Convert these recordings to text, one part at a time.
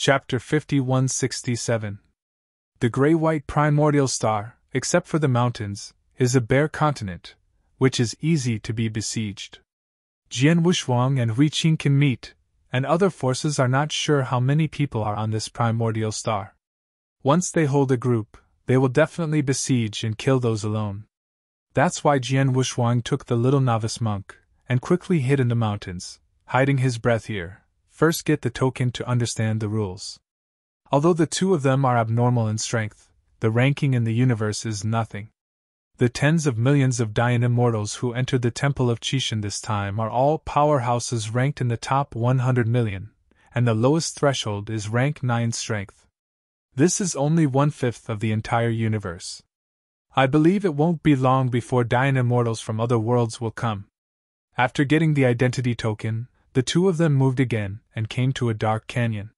Chapter 5167. The gray-white primordial star, except for the mountains, is a bare continent, which is easy to be besieged. Jian Wushuang and Hui Qing can meet, and other forces are not sure how many people are on this primordial star. Once they hold a group, they will definitely besiege and kill those alone. That's why Jian Wushuang took the little novice monk, and quickly hid in the mountains, hiding his breath here. First get the token to understand the rules. Although the two of them are abnormal in strength, the ranking in the universe is nothing. The tens of millions of Dayan immortals who entered the Temple of Qishan this time are all powerhouses ranked in the top 100 million, and the lowest threshold is rank 9 strength. This is only 1/5 of the entire universe. I believe it won't be long before Dayan immortals from other worlds will come. After getting the identity token, the two of them moved again and came to a dark canyon.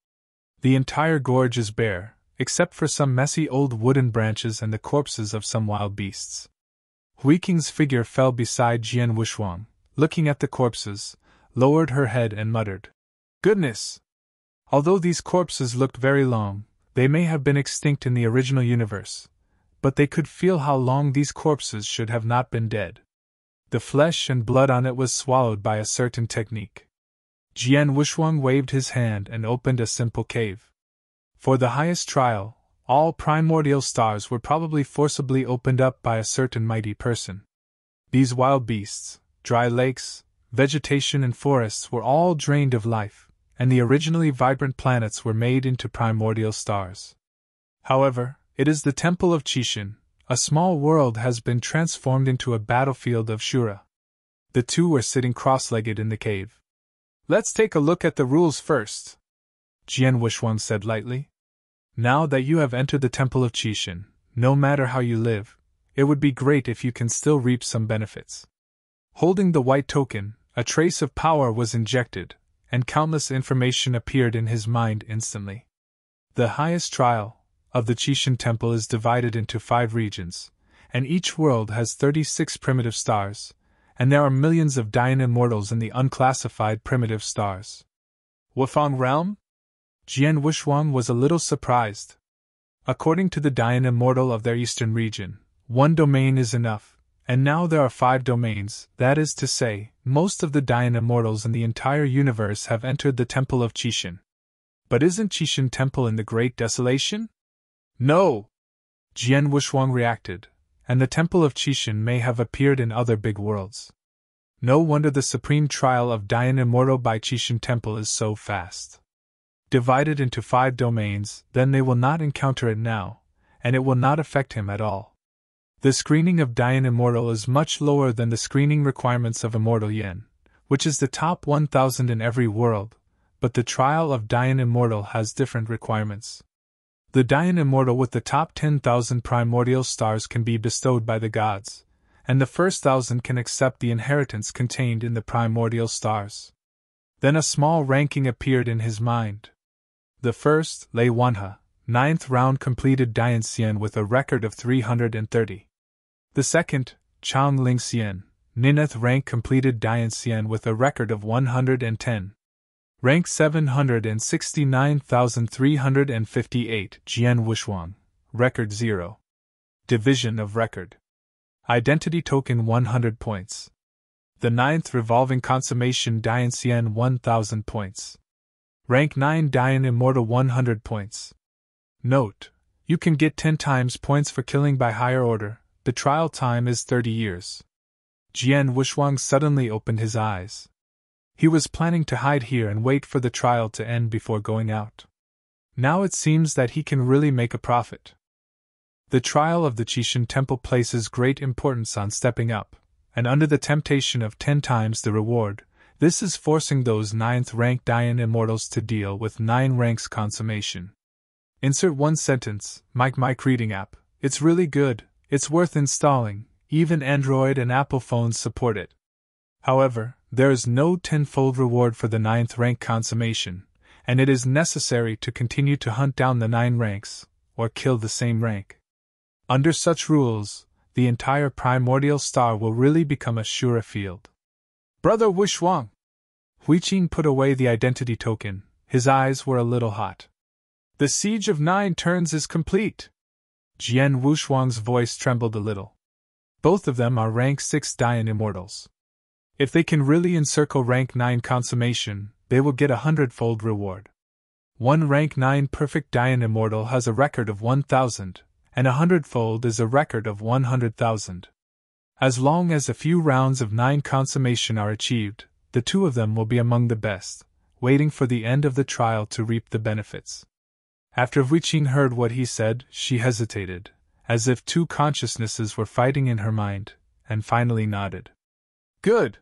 The entire gorge is bare, except for some messy old wooden branches and the corpses of some wild beasts. Hui Qing's figure fell beside Jian Wushuang, looking at the corpses, lowered her head and muttered, "Goodness! Although these corpses looked very long, they may have been extinct in the original universe, but they could feel how long these corpses should have not been dead. The flesh and blood on it was swallowed by a certain technique." Jian Wushuang waved his hand and opened a simple cave. For the highest trial, all primordial stars were probably forcibly opened up by a certain mighty person. These wild beasts, dry lakes, vegetation and forests were all drained of life, and the originally vibrant planets were made into primordial stars. However, it is the Temple of Qishan. A small world has been transformed into a battlefield of Shura. The two were sitting cross-legged in the cave. "Let's take a look at the rules first," Jian Wushuang said lightly. "Now that you have entered the Temple of Qishan, no matter how you live, it would be great if you can still reap some benefits." Holding the white token, a trace of power was injected, and countless information appeared in his mind instantly. The highest trial of the Qishan Temple is divided into 5 regions, and each world has 36 primitive stars, and there are millions of Dayan immortals in the unclassified primitive stars. Wufang Realm? Jian Wushuang was a little surprised. According to the Dayan immortal of their eastern region, 1 domain is enough, and now there are 5 domains, that is to say, most of the Dayan immortals in the entire universe have entered the Temple of Qishan. But isn't Qishan Temple in the Great Desolation? No! Jian Wushuang reacted, and the Temple of Qishan may have appeared in other big worlds. No wonder the supreme trial of Dayan immortal by Qishan Temple is so fast. Divided into 5 domains, then they will not encounter it now, and it will not affect him at all. The screening of Dayan immortal is much lower than the screening requirements of Immortal Yin, which is the top 1,000 in every world, but the trial of Dayan immortal has different requirements. The Dayan immortal with the top 10,000 primordial stars can be bestowed by the gods, and the first 1,000 can accept the inheritance contained in the primordial stars. Then a small ranking appeared in his mind. The first, Lei Wanhe, 9th round completed Dayan Xian with a record of 330. The second, Chang Ling Xian, 9th rank completed Dayan Xian with a record of 110. Rank 769,358, Jian Wushuang, record 0. Division of record. Identity token 100 points. The 9th revolving consummation Dayan Xian 1000 points. Rank 9 Dayan Immortal 100 points. Note: you can get 10 times points for killing by higher order, the trial time is 30 years. Jian Wushuang suddenly opened his eyes. He was planning to hide here and wait for the trial to end before going out. Now it seems that he can really make a profit. The trial of the Qishan Temple places great importance on stepping up, and under the temptation of 10 times the reward, this is forcing those 9th rank Dayan immortals to deal with 9 ranks consummation. Insert 1 sentence, Mic reading app, it's really good, it's worth installing, even Android and Apple phones support it. However, there is no 10-fold reward for the 9th rank consummation, and it is necessary to continue to hunt down the 9 ranks, or kill the same rank. Under such rules, the entire primordial star will really become a Shura field. Brother Wushuang! Hui Qing put away the identity token, his eyes were a little hot. The siege of 9 turns is complete. Jian Wushuang's voice trembled a little. Both of them are rank 6 Dian Immortals. If they can really encircle rank 9 consummation, they will get 100-fold reward. One rank 9 perfect Dian Immortal has a record of 1,000, and 100-fold is a record of 100,000. As long as a few rounds of 9 consummation are achieved, the two of them will be among the best, waiting for the end of the trial to reap the benefits. After Huiqing heard what he said, she hesitated, as if two consciousnesses were fighting in her mind, and finally nodded. Good!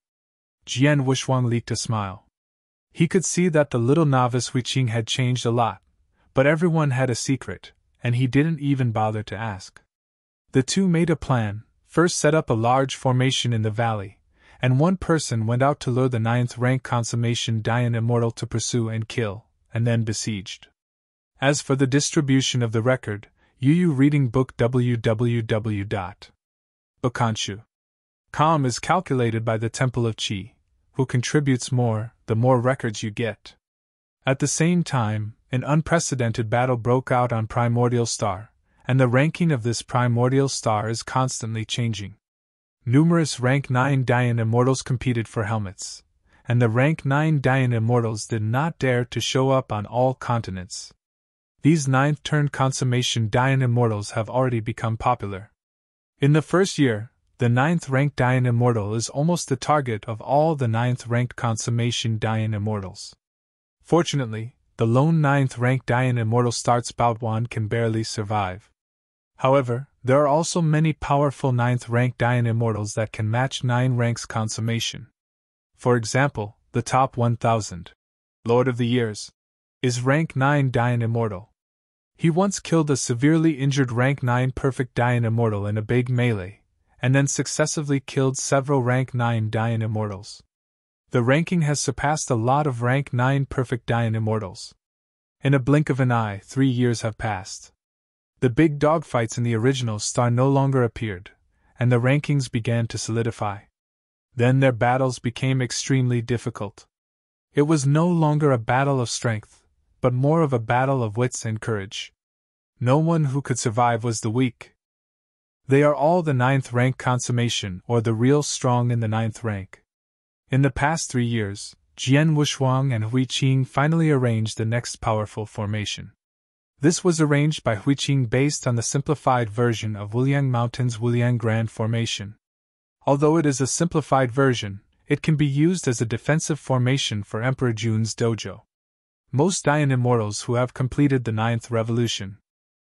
Jian Wushuang leaked a smile. He could see that the little novice Huiqing had changed a lot, but everyone had a secret, and he didn't even bother to ask. The two made a plan, first set up a large formation in the valley, and one person went out to lure the 9th rank consummation Dian Immortal to pursue and kill, and then besieged. As for the distribution of the record, Yu reading book www.bokanshu.com is calculated by the Temple of Qi, who contributes more, the more records you get. At the same time, an unprecedented battle broke out on Primordial Star, and the ranking of this Primordial Star is constantly changing. Numerous rank 9 Dian Immortals competed for helmets, and the rank 9 Dian Immortals did not dare to show up on all continents. These 9th turn consummation Dian Immortals have already become popular. In the first year, the 9th ranked Dian Immortal is almost the target of all the 9th ranked consummation Dian Immortals. Fortunately, the lone 9th ranked Dian Immortal starts bout 1 can barely survive. However, there are also many powerful 9th ranked Dian Immortals that can match 9 ranks consummation. For example, the top 1000, Lord of the Years, is rank 9 Dian Immortal. He once killed a severely injured rank 9 perfect Dian Immortal in a big melee, and then successively killed several rank 9 Dian Immortals. The ranking has surpassed a lot of rank 9 perfect Dian Immortals. In a blink of an eye, 3 years have passed. The big dogfights in the original star no longer appeared, and the rankings began to solidify. Then their battles became extremely difficult. It was no longer a battle of strength, but more of a battle of wits and courage. No one who could survive was the weak. They are all the 9th rank consummation or the real strong in the 9th rank. In the past 3 years, Jian Wushuang and Huiqing finally arranged the next powerful formation. This was arranged by Huiqing based on the simplified version of Wuliang Mountain's Wuliang Grand Formation. Although it is a simplified version, it can be used as a defensive formation for Emperor Jun's dojo. Most Dian Immortals who have completed the 9th revolution.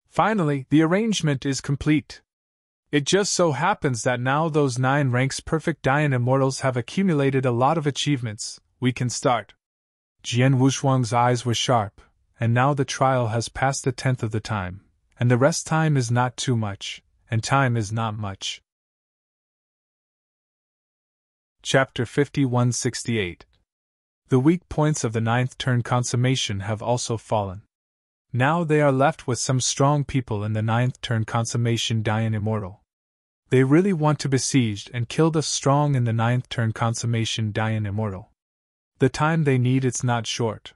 Finally, the arrangement is complete. It just so happens that now those 9 ranks perfect Dian Immortals have accumulated a lot of achievements. We can start. Jian Wushuang's eyes were sharp, and now the trial has passed 1/10 of the time, and the rest time is not too much, and time is not much. Chapter 5168. The weak points of the 9th turn consummation have also fallen. Now they are left with some strong people in the 9th turn consummation Dian Immortal. They really want to besiege and kill the strong in the 9th turn consummation Dian Immortal. The time they need is not short.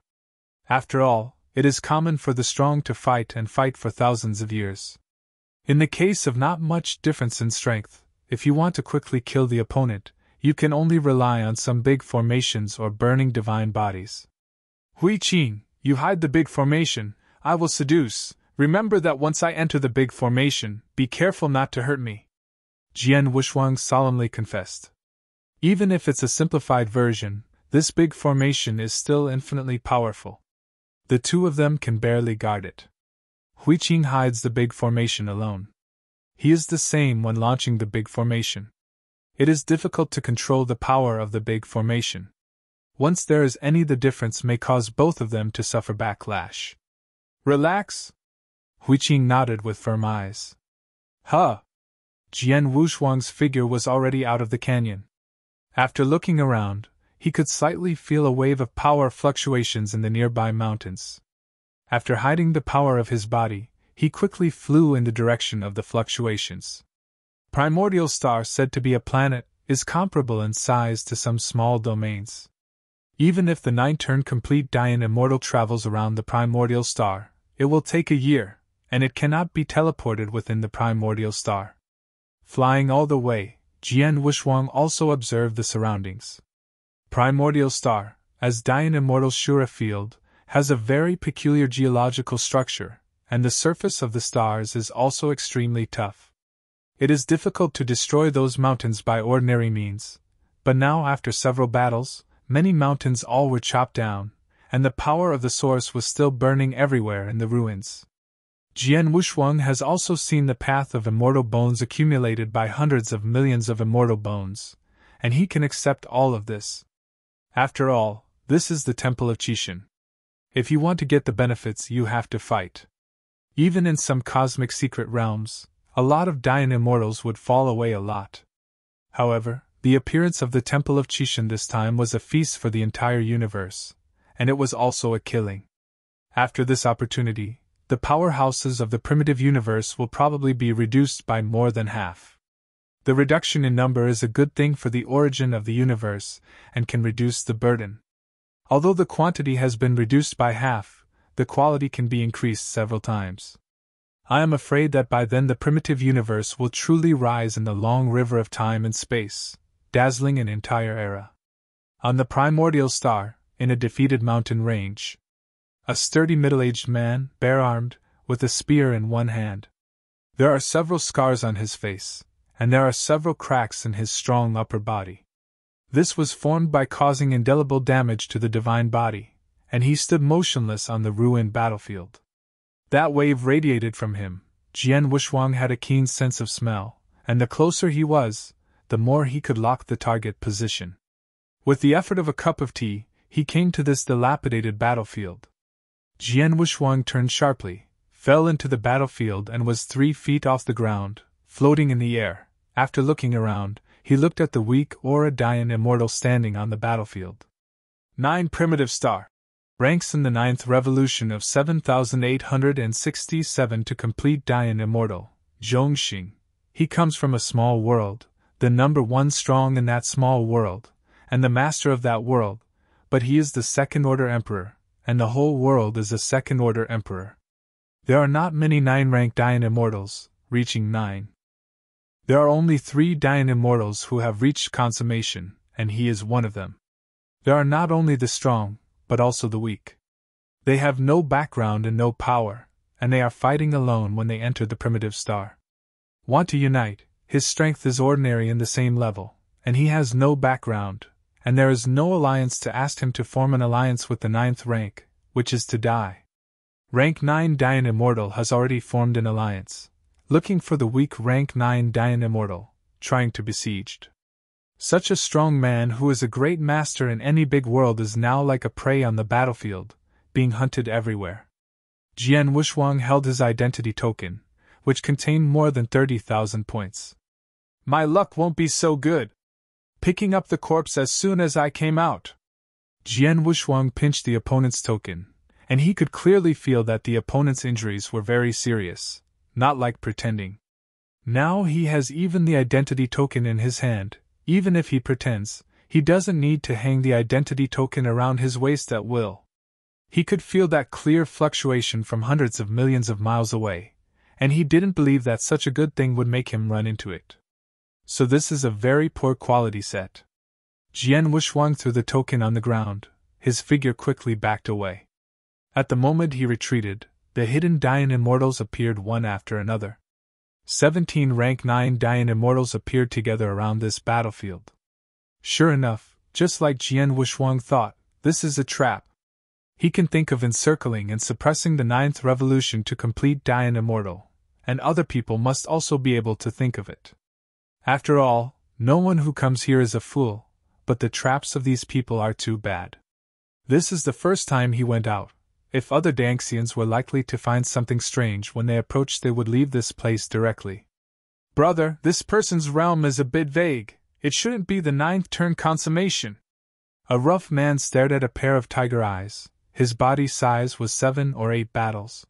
After all, it is common for the strong to fight and fight for thousands of years. In the case of not much difference in strength, if you want to quickly kill the opponent, you can only rely on some big formations or burning divine bodies. Huiqing, you hide the big formation, I will seduce. Remember that once I enter the big formation, be careful not to hurt me. Jian Wushuang solemnly confessed. Even if it's a simplified version, this big formation is still infinitely powerful. The two of them can barely guard it. Huiqing hides the big formation alone. He is the same when launching the big formation. It is difficult to control the power of the big formation. Once there is any, the difference may cause both of them to suffer backlash. Relax. Huiqing nodded with firm eyes. Huh. Jian Wushuang's figure was already out of the canyon. After looking around, he could slightly feel a wave of power fluctuations in the nearby mountains. After hiding the power of his body, he quickly flew in the direction of the fluctuations. Primordial Star, said to be a planet, is comparable in size to some small domains. Even if the 9 turn complete Dian Immortal travels around the Primordial Star, It will take a year, and it cannot be teleported within the primordial star. Flying all the way, Jian Wuxuang also observed the surroundings. Primordial star, as Dian Immortal's Shura field, has a very peculiar geological structure, and the surface of the stars is also extremely tough. It is difficult to destroy those mountains by ordinary means, but now after several battles, many mountains all were chopped down, and the power of the source was still burning everywhere in the ruins. Jian Wuxuang has also seen the path of immortal bones accumulated by hundreds of millions of immortal bones, and he can accept all of this. After all, this is the Temple of Qixin. If you want to get the benefits, you have to fight. Even in some cosmic secret realms, a lot of Dian immortals would fall away a lot. However, the appearance of the Temple of Qixin this time was a feast for the entire universe, and it was also a killing. After this opportunity, the powerhouses of the primitive universe will probably be reduced by more than half. The reduction in number is a good thing for the origin of the universe and can reduce the burden. Although the quantity has been reduced by half, the quality can be increased several times. I am afraid that by then the primitive universe will truly rise in the long river of time and space, dazzling an entire era. On the primordial star, in a defeated mountain range, a sturdy middle-aged man, bare-armed, with a spear in one hand. There are several scars on his face, and there are several cracks in his strong upper body. This was formed by causing indelible damage to the divine body, and he stood motionless on the ruined battlefield. That wave radiated from him. Jian Wuxuang had a keen sense of smell, and the closer he was, the more he could lock the target position. With the effort of a cup of tea, he came to this dilapidated battlefield. Jian Wuxuang turned sharply, fell into the battlefield and was 3 feet off the ground, floating in the air. After looking around, he looked at the weak Aura Dian Immortal standing on the battlefield. 9 Primitive Star. Ranks in the 9th revolution of 7867 to complete Dian Immortal, Zhongxing. He comes from a small world, the number 1 strong in that small world, and the master of that world, but he is the second-order emperor, and the whole world is a second-order emperor. There are not many 9-rank Dian Immortals, reaching 9. There are only 3 Dian Immortals who have reached consummation, and he is one of them. There are not only the strong, but also the weak. They have no background and no power, and they are fighting alone when they enter the primitive star. Want to unite, his strength is ordinary in the same level, and he has no background, and there is no alliance to ask him to form an alliance with the 9th rank, which is to die. Rank 9 Dian Immortal has already formed an alliance, looking for the weak rank 9 Dian Immortal, trying to besieged. Such a strong man who is a great master in any big world is now like a prey on the battlefield, being hunted everywhere. Jian Wuxuang held his identity token, which contained more than 30,000 points. My luck won't be so good. Picking up the corpse as soon as I came out. Jian Wuxuang pinched the opponent's token, and he could clearly feel that the opponent's injuries were very serious, not like pretending. Now he has even the identity token in his hand. Even if he pretends, he doesn't need to hang the identity token around his waist at will. He could feel that clear fluctuation from hundreds of millions of miles away, and he didn't believe that such a good thing would make him run into it. So this is a very poor quality set. Jian Wuxuang threw the token on the ground, his figure quickly backed away. At the moment he retreated, the hidden Dian Immortals appeared one after another. 17 rank 9 Dian Immortals appeared together around this battlefield. Sure enough, just like Jian Wuxuang thought, this is a trap. He can think of encircling and suppressing the 9th revolution to complete Dian Immortal, and other people must also be able to think of it. After all, no one who comes here is a fool, but the traps of these people are too bad. This is the first time he went out. If other Danxians were likely to find something strange when they approached, they would leave this place directly. Brother, this person's realm is a bit vague. It shouldn't be the 9th turn consummation. A rough man stared at a pair of tiger eyes. His body size was 7 or 8 battles.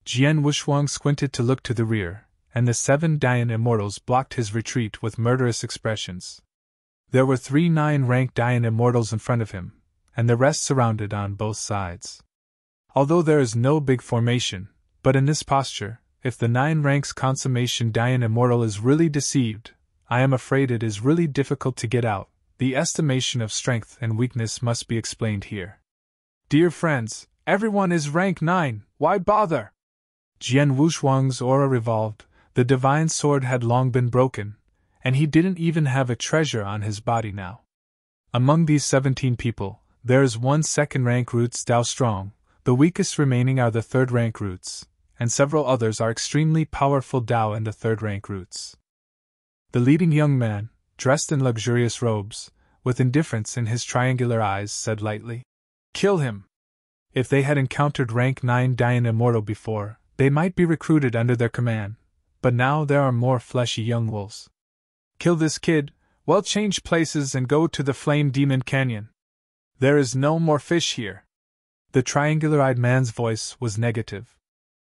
Jian Wuxuang squinted to look to the rear, and the 7 Dian Immortals blocked his retreat with murderous expressions. There were 3 9-rank Dian Immortals in front of him, and the rest surrounded on both sides. Although there is no big formation, but in this posture, if the 9 ranks consummation Dian Immortal is really deceived, I am afraid it is really difficult to get out. The estimation of strength and weakness must be explained here. Dear friends, everyone is rank 9, why bother? Jian Wushuang's aura revolved, the divine sword had long been broken, and he didn't even have a treasure on his body now. Among these 17 people, there is one second-rank roots Dao strong, the weakest remaining are the third-rank roots, and several others are extremely powerful Dao in the third-rank roots. The leading young man, dressed in luxurious robes, with indifference in his triangular eyes, said lightly, "Kill him." If they had encountered rank 9 Dian Immortal before, they might be recruited under their command, but now there are more fleshy young wolves. Kill this kid, well, change places and go to the Flame Demon Canyon. There is no more fish here. The triangular-eyed man's voice was negative.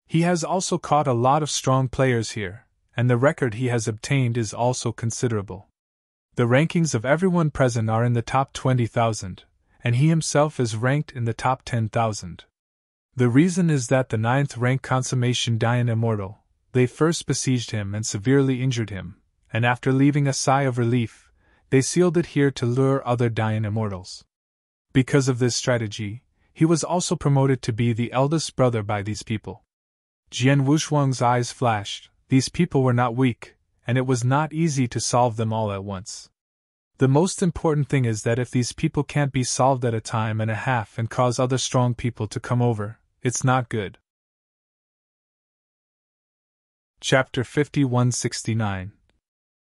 He has also caught a lot of strong players here, and the record he has obtained is also considerable. The rankings of everyone present are in the top 20,000, and he himself is ranked in the top 10,000. The reason is that the 9th rank consummation Dian Immortal, they first besieged him and severely injured him, and after leaving a sigh of relief, they sealed it here to lure other Dian Immortals. Because of this strategy, he was also promoted to be the eldest brother by these people. Jian Wushuang's eyes flashed. These people were not weak, and it was not easy to solve them all at once. The most important thing is that if these people can't be solved at a time and a half and cause other strong people to come over, it's not good. Chapter 5169.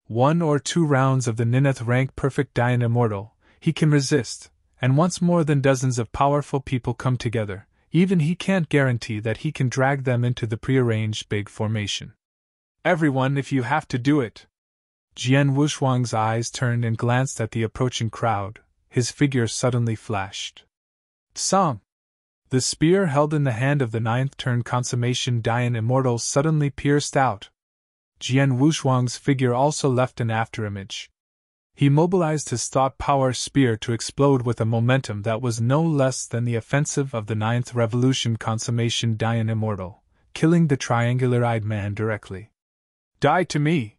1 or 2 rounds of the ninth rank perfect Dian Immortal, he can resist, and once more than dozens of powerful people come together, even he can't guarantee that he can drag them into the prearranged big formation. Everyone, if you have to do it. Jian Wushuang's eyes turned and glanced at the approaching crowd, his figure suddenly flashed. Song! The spear held in the hand of the 9th turn consummation Dian Immortal suddenly pierced out. Jian Wushuang's figure also left an afterimage. He mobilized his thought power spear to explode with a momentum that was no less than the offensive of the 9th revolution consummation Dian Immortal, killing the triangular-eyed man directly. Die to me!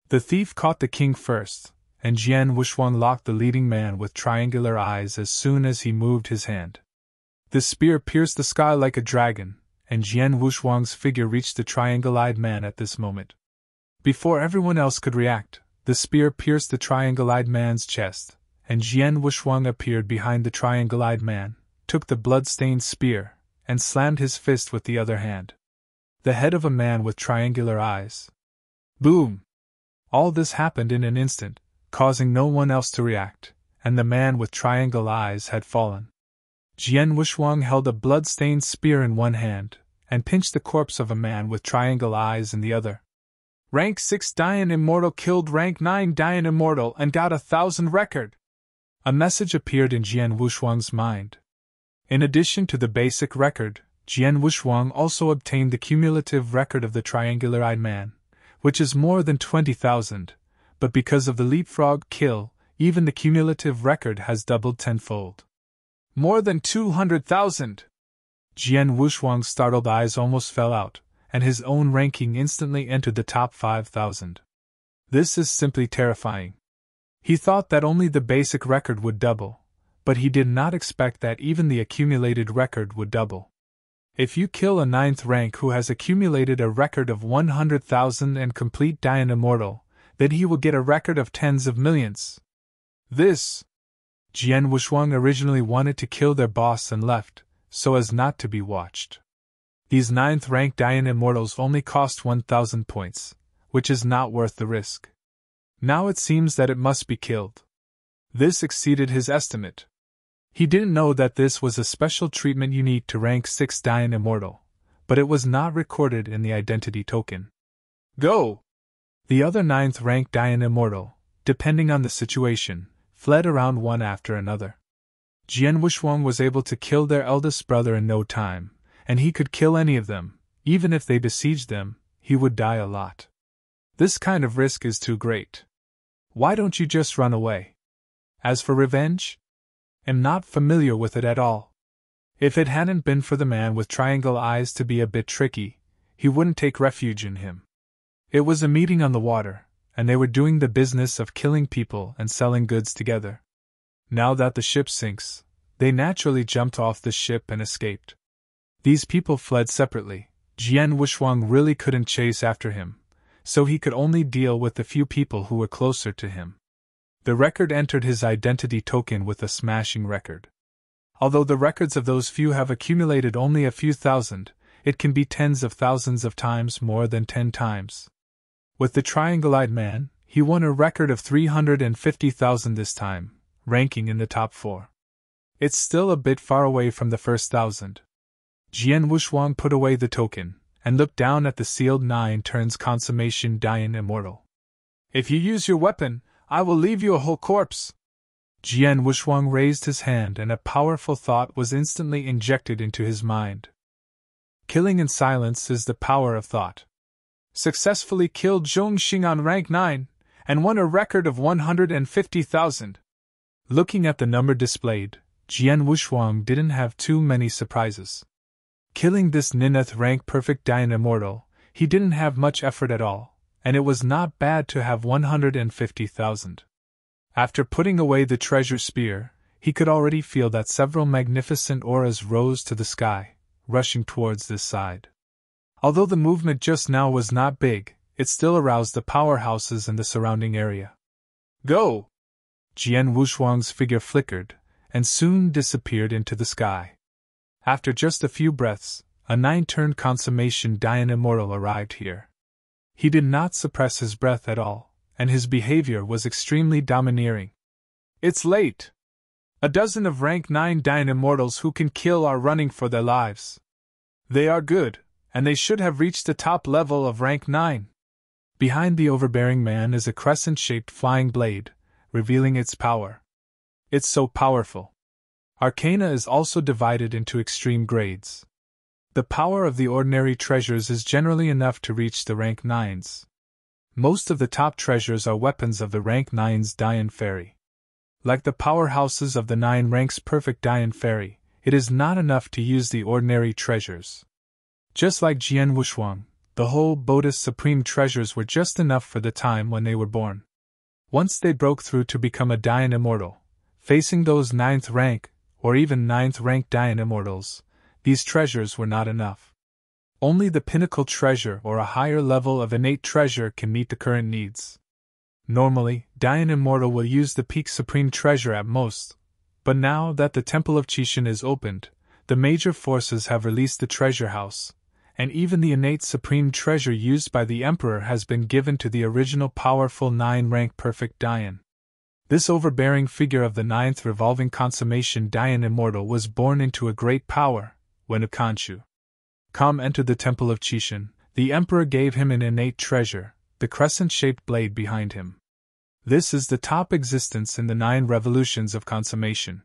The thief caught the king first, and Jian Wushuang locked the leading man with triangular eyes as soon as he moved his hand. The spear pierced the sky like a dragon, and Jian Wushuang's figure reached the triangle-eyed man at this moment. Before everyone else could react, the spear pierced the triangle-eyed man's chest, and Jian Wushuang appeared behind the triangle-eyed man, took the blood-stained spear, and slammed his fist with the other hand. The head of a man with triangular eyes. Boom! All this happened in an instant, causing no one else to react, and the man with triangle eyes had fallen. Jian Wushuang held a blood-stained spear in one hand, and pinched the corpse of a man with triangle eyes in the other. Rank 6 Dian Immortal killed rank 9 Dian Immortal and got 1,000 record! A message appeared in Jian Wushuang's mind. In addition to the basic record, Jian Wushuang also obtained the cumulative record of the triangular-eyed man, which is more than 20,000, but because of the leapfrog kill, even the cumulative record has doubled tenfold. More than 200,000! Jian Wushuang's startled eyes almost fell out, and his own ranking instantly entered the top 5,000. This is simply terrifying. He thought that only the basic record would double, but he did not expect that even the accumulated record would double. If you kill a 9th rank who has accumulated a record of 100,000 and complete Dian Immortal, then he will get a record of tens of millions. This! Jian Wushuang originally wanted to kill their boss and left, so as not to be watched. These 9th rank Dian Immortals only cost 1,000 points, which is not worth the risk. Now it seems that it must be killed. This exceeded his estimate. He didn't know that this was a special treatment unique to rank 6 Dian Immortal, but it was not recorded in the identity token. Go! The other 9th rank Dian Immortal, depending on the situation, fled around one after another. Jian Wushuang was able to kill their eldest brother in no time, and he could kill any of them. Even if they besieged them, he would die a lot. This kind of risk is too great. Why don't you just run away? As for revenge? I'm not familiar with it at all. If it hadn't been for the man with triangle eyes to be a bit tricky, he wouldn't take refuge in him. It was a meeting on the water, and they were doing the business of killing people and selling goods together. Now that the ship sinks, they naturally jumped off the ship and escaped. These people fled separately. Jian Wuxuang really couldn't chase after him, so he could only deal with the few people who were closer to him. The record entered his identity token with a smashing record. Although the records of those few have accumulated only a few thousand, it can be tens of thousands of times more than 10 times. With the triangle-eyed man, he won a record of 350,000 this time, ranking in the top 4. It's still a bit far away from the first 1,000. Jian Wuxuang put away the token, and looked down at the sealed 9 turns consummation Dian Immortal. If you use your weapon, I will leave you a whole corpse. Jian Wuxuang raised his hand and a powerful thought was instantly injected into his mind. Killing in silence is the power of thought. Successfully killed Zhong Xing on rank 9, and won a record of 150,000. Looking at the number displayed, Jian Wuxuang didn't have too many surprises. Killing this ninth rank perfect Dian Immortal, he didn't have much effort at all, and it was not bad to have 150,000. After putting away the treasure spear, he could already feel that several magnificent auras rose to the sky, rushing towards this side. Although the movement just now was not big, it still aroused the powerhouses in the surrounding area. Go! Jian Wuxuang's figure flickered, and soon disappeared into the sky. After just a few breaths, a 9-turn consummation Dian Immortal arrived here. He did not suppress his breath at all, and his behavior was extremely domineering. It's late. A dozen of rank 9 Dian Immortals who can kill are running for their lives. They are good, and they should have reached the top level of rank 9. Behind the overbearing man is a crescent-shaped flying blade, revealing its power. It's so powerful. Arcana is also divided into extreme grades. The power of the ordinary treasures is generally enough to reach the rank 9s. Most of the top treasures are weapons of the rank 9's Dian Fairy. Like the powerhouses of the 9 ranks perfect Dian Fairy, it is not enough to use the ordinary treasures. Just like Jian Wuxuang, the whole Bodis Supreme treasures were just enough for the time when they were born. Once they broke through to become a Dian Immortal, facing those 9th rank, or even 9th rank Dian Immortals, these treasures were not enough. Only the pinnacle treasure or a higher level of innate treasure can meet the current needs. Normally, Dian Immortal will use the peak supreme treasure at most, but now that the Temple of Qixin is opened, the major forces have released the treasure house, and even the innate supreme treasure used by the Emperor has been given to the original powerful 9-rank perfect Dian. This overbearing figure of the 9th revolving consummation Dian Immortal was born into a great power, when Akanchu Kam entered the Temple of Qixin, the Emperor gave him an innate treasure, the crescent-shaped blade behind him. This is the top existence in the 9 revolutions of consummation.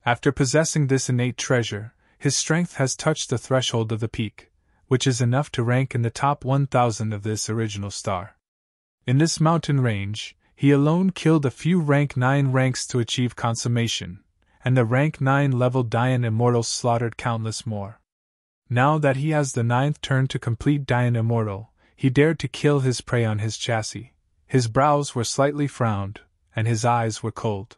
After possessing this innate treasure, his strength has touched the threshold of the peak, which is enough to rank in the top 1,000 of this original star. In this mountain range, he alone killed a few rank 9 ranks to achieve consummation, and the rank 9 level Dian Immortals slaughtered countless more. Now that he has the 9th turn to complete Dian Immortal, he dared to kill his prey on his chassis. His brows were slightly frowned, and his eyes were cold.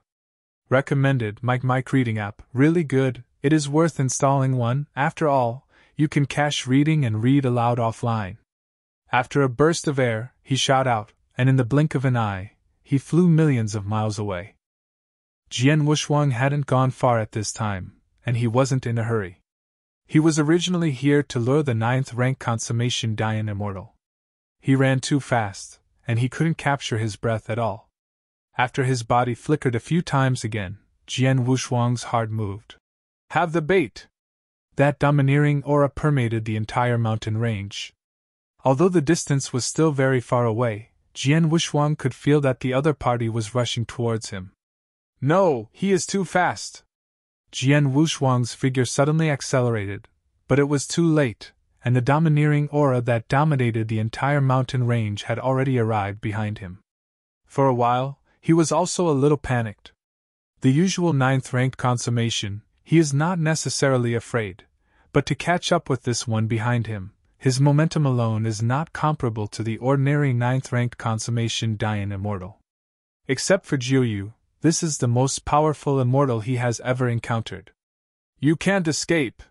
Recommended Mike reading app, really good, it is worth installing one, after all, you can cache reading and read aloud offline. After a burst of air, he shot out, and in the blink of an eye, he flew millions of miles away. Jian Wuxuang hadn't gone far at this time, and he wasn't in a hurry. He was originally here to lure the 9th rank consummation Dian Immortal. He ran too fast, and he couldn't capture his breath at all. After his body flickered a few times again, Jian Wuxuang's heart moved. Have the bait! That domineering aura permeated the entire mountain range. Although the distance was still very far away, Jian Wuxuang could feel that the other party was rushing towards him. No, he is too fast! Jian Wuxuang's figure suddenly accelerated, but it was too late, and the domineering aura that dominated the entire mountain range had already arrived behind him. For a while, he was also a little panicked. The usual 9th ranked consummation, he is not necessarily afraid, but to catch up with this one behind him, his momentum alone is not comparable to the ordinary 9th-ranked consummation Dayan immortal. Except for Jiuyu, this is the most powerful immortal he has ever encountered. You can't escape!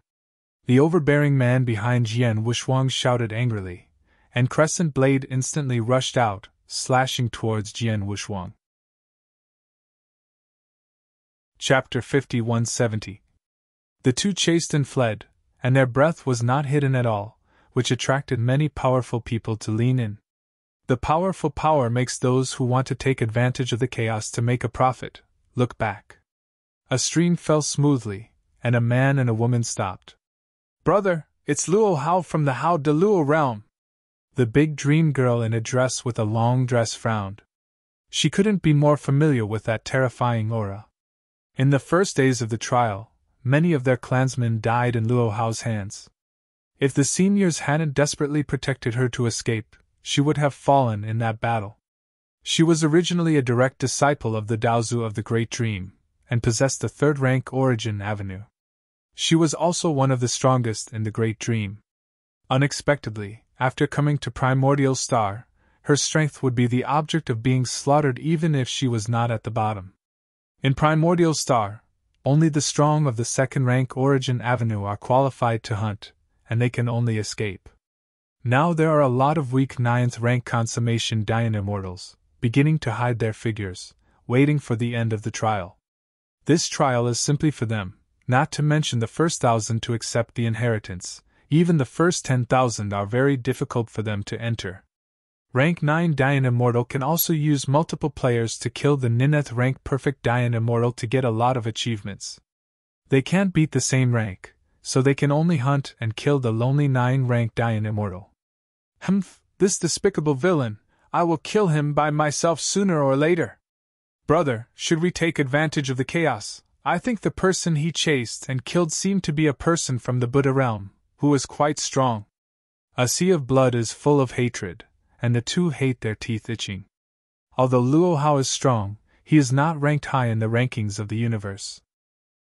The overbearing man behind Jian Wuxuang shouted angrily, and Crescent Blade instantly rushed out, slashing towards Jian Wuxuang. Chapter 5170. The two chased and fled, and their breath was not hidden at all, which attracted many powerful people to lean in. The powerful power makes those who want to take advantage of the chaos to make a profit look back. A stream fell smoothly, and a man and a woman stopped. Brother, it's Luo Hao from the Hao de Luo realm. The big dream girl in a dress with a long dress frowned. She couldn't be more familiar with that terrifying aura. In the first days of the trial, many of their clansmen died in Luo Hao's hands. If the seniors hadn't desperately protected her to escape, she would have fallen in that battle. She was originally a direct disciple of the Daozu of the Great Dream, and possessed the 3rd-rank Origin Avenue. She was also one of the strongest in the Great Dream. Unexpectedly, after coming to Primordial Star, her strength would be the object of being slaughtered even if she was not at the bottom. In Primordial Star, only the strong of the 2nd-rank Origin Avenue are qualified to hunt, and they can only escape. Now there are a lot of weak 9th-rank consummation Dayan immortals, beginning to hide their figures, waiting for the end of the trial. This trial is simply for them, not to mention the first 1,000 to accept the inheritance. Even the first 10,000 are very difficult for them to enter. Rank 9 Dayan Immortal can also use multiple players to kill the Nineth rank Perfect Dayan Immortal to get a lot of achievements. They can't beat the same rank, so they can only hunt and kill the lonely 9 rank Dayan Immortal. Humph, this despicable villain, I will kill him by myself sooner or later. Brother, should we take advantage of the chaos? I think the person he chased and killed seemed to be a person from the Buddha realm, who is quite strong. A sea of blood is full of hatred, and the two hate their teeth itching. Although Luo Hao is strong, he is not ranked high in the rankings of the universe.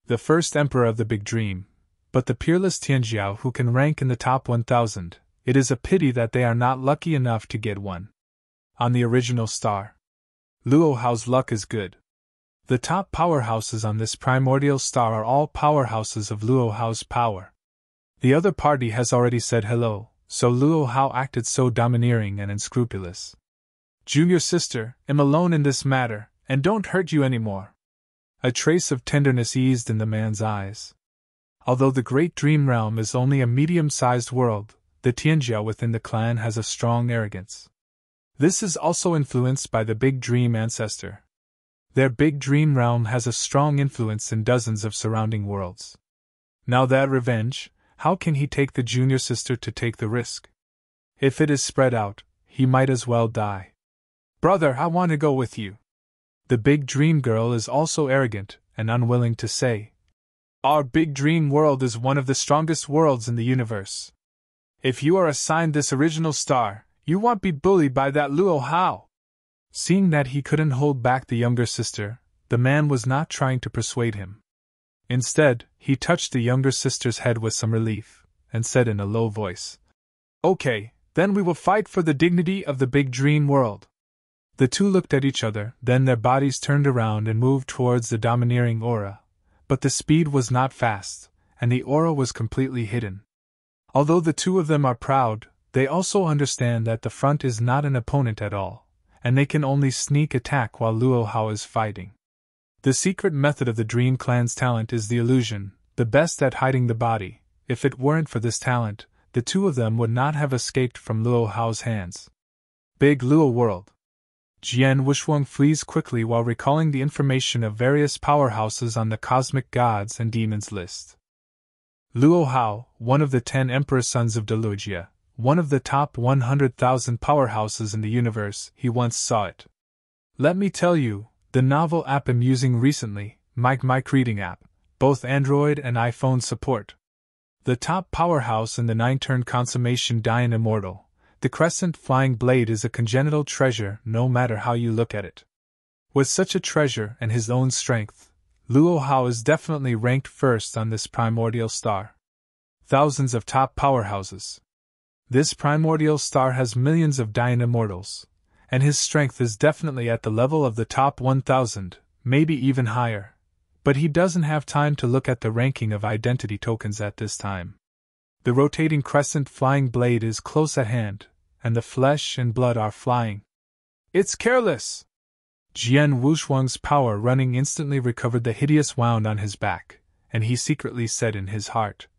The first emperor of the Big Dream, but the peerless Tianjiao who can rank in the top 1,000, it is a pity that they are not lucky enough to get one. On the original star, Luo Hao's luck is good. The top powerhouses on this primordial star are all powerhouses of Luo Hao's power. The other party has already said hello, so Luo Hao acted so domineering and unscrupulous. Junior sister, am alone in this matter, and don't hurt you anymore. A trace of tenderness eased in the man's eyes. Although the Great Dream Realm is only a medium-sized world, the Tianjiao within the clan has a strong arrogance. This is also influenced by the Big Dream ancestor. Their Big Dream Realm has a strong influence in dozens of surrounding worlds. Now that revenge, how can he take the junior sister to take the risk? If it is spread out, he might as well die. Brother, I want to go with you. The Big Dream girl is also arrogant and unwilling to say. Our Big Dream world is one of the strongest worlds in the universe. If you are assigned this original star, you won't be bullied by that Luo Hao. Seeing that he couldn't hold back the younger sister, the man was not trying to persuade him. Instead, he touched the younger sister's head with some relief, and said in a low voice, Okay, then we will fight for the dignity of the Big Dream world. The two looked at each other, then their bodies turned around and moved towards the domineering aura, but the speed was not fast, and the aura was completely hidden. Although the two of them are proud, they also understand that the front is not an opponent at all, and they can only sneak attack while Luo Hao is fighting. The secret method of the Dream Clan's talent is the illusion, the best at hiding the body. If it weren't for this talent, the two of them would not have escaped from Luo Hao's hands. Big Luo World. Jian Wuxuang flees quickly while recalling the information of various powerhouses on the Cosmic Gods and Demons list. Luo Hao, one of the 10 Emperor Sons of Delujia, one of the top 100,000 powerhouses in the universe, he once saw it. Let me tell you, the novel app I'm using recently, Mike Reading app, both Android and iPhone support. The top powerhouse in the 9-turn consummation Dayan Immortal, the Crescent Flying Blade is a congenital treasure no matter how you look at it. With such a treasure and his own strength, Luo Hao is definitely ranked first on this primordial star. Thousands of top powerhouses. This primordial star has millions of dying immortals, and his strength is definitely at the level of the top 1,000, maybe even higher. But he doesn't have time to look at the ranking of identity tokens at this time. The rotating crescent flying blade is close at hand, and the flesh and blood are flying. It's careless! Jian Wushuang's power running instantly recovered the hideous wound on his back, and he secretly said in his heart,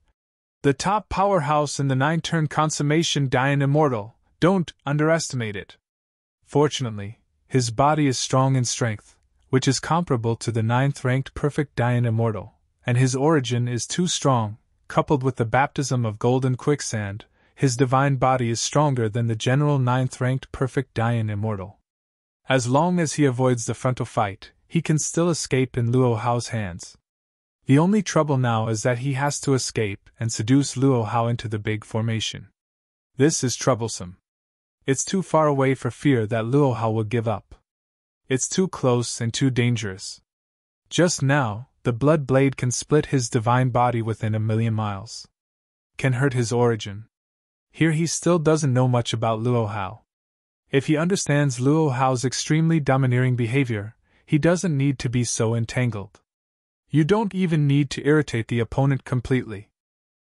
"The top powerhouse in the 9-turn consummation Dian Immortal, don't underestimate it." Fortunately, his body is strong in strength, which is comparable to the 9th-ranked perfect Dian Immortal, and his origin is too strong, coupled with the baptism of golden quicksand, his divine body is stronger than the general 9th-ranked perfect Dian Immortal. As long as he avoids the frontal fight, he can still escape in Luo Hao's hands. The only trouble now is that he has to escape and seduce Luo Hao into the big formation. This is troublesome. It's too far away for fear that Luo Hao will give up. It's too close and too dangerous. Just now, the blood blade can split his divine body within 1,000,000 miles. Can hurt his origin. Here he still doesn't know much about Luo Hao. If he understands Luo Hao's extremely domineering behavior, he doesn't need to be so entangled. You don't even need to irritate the opponent completely.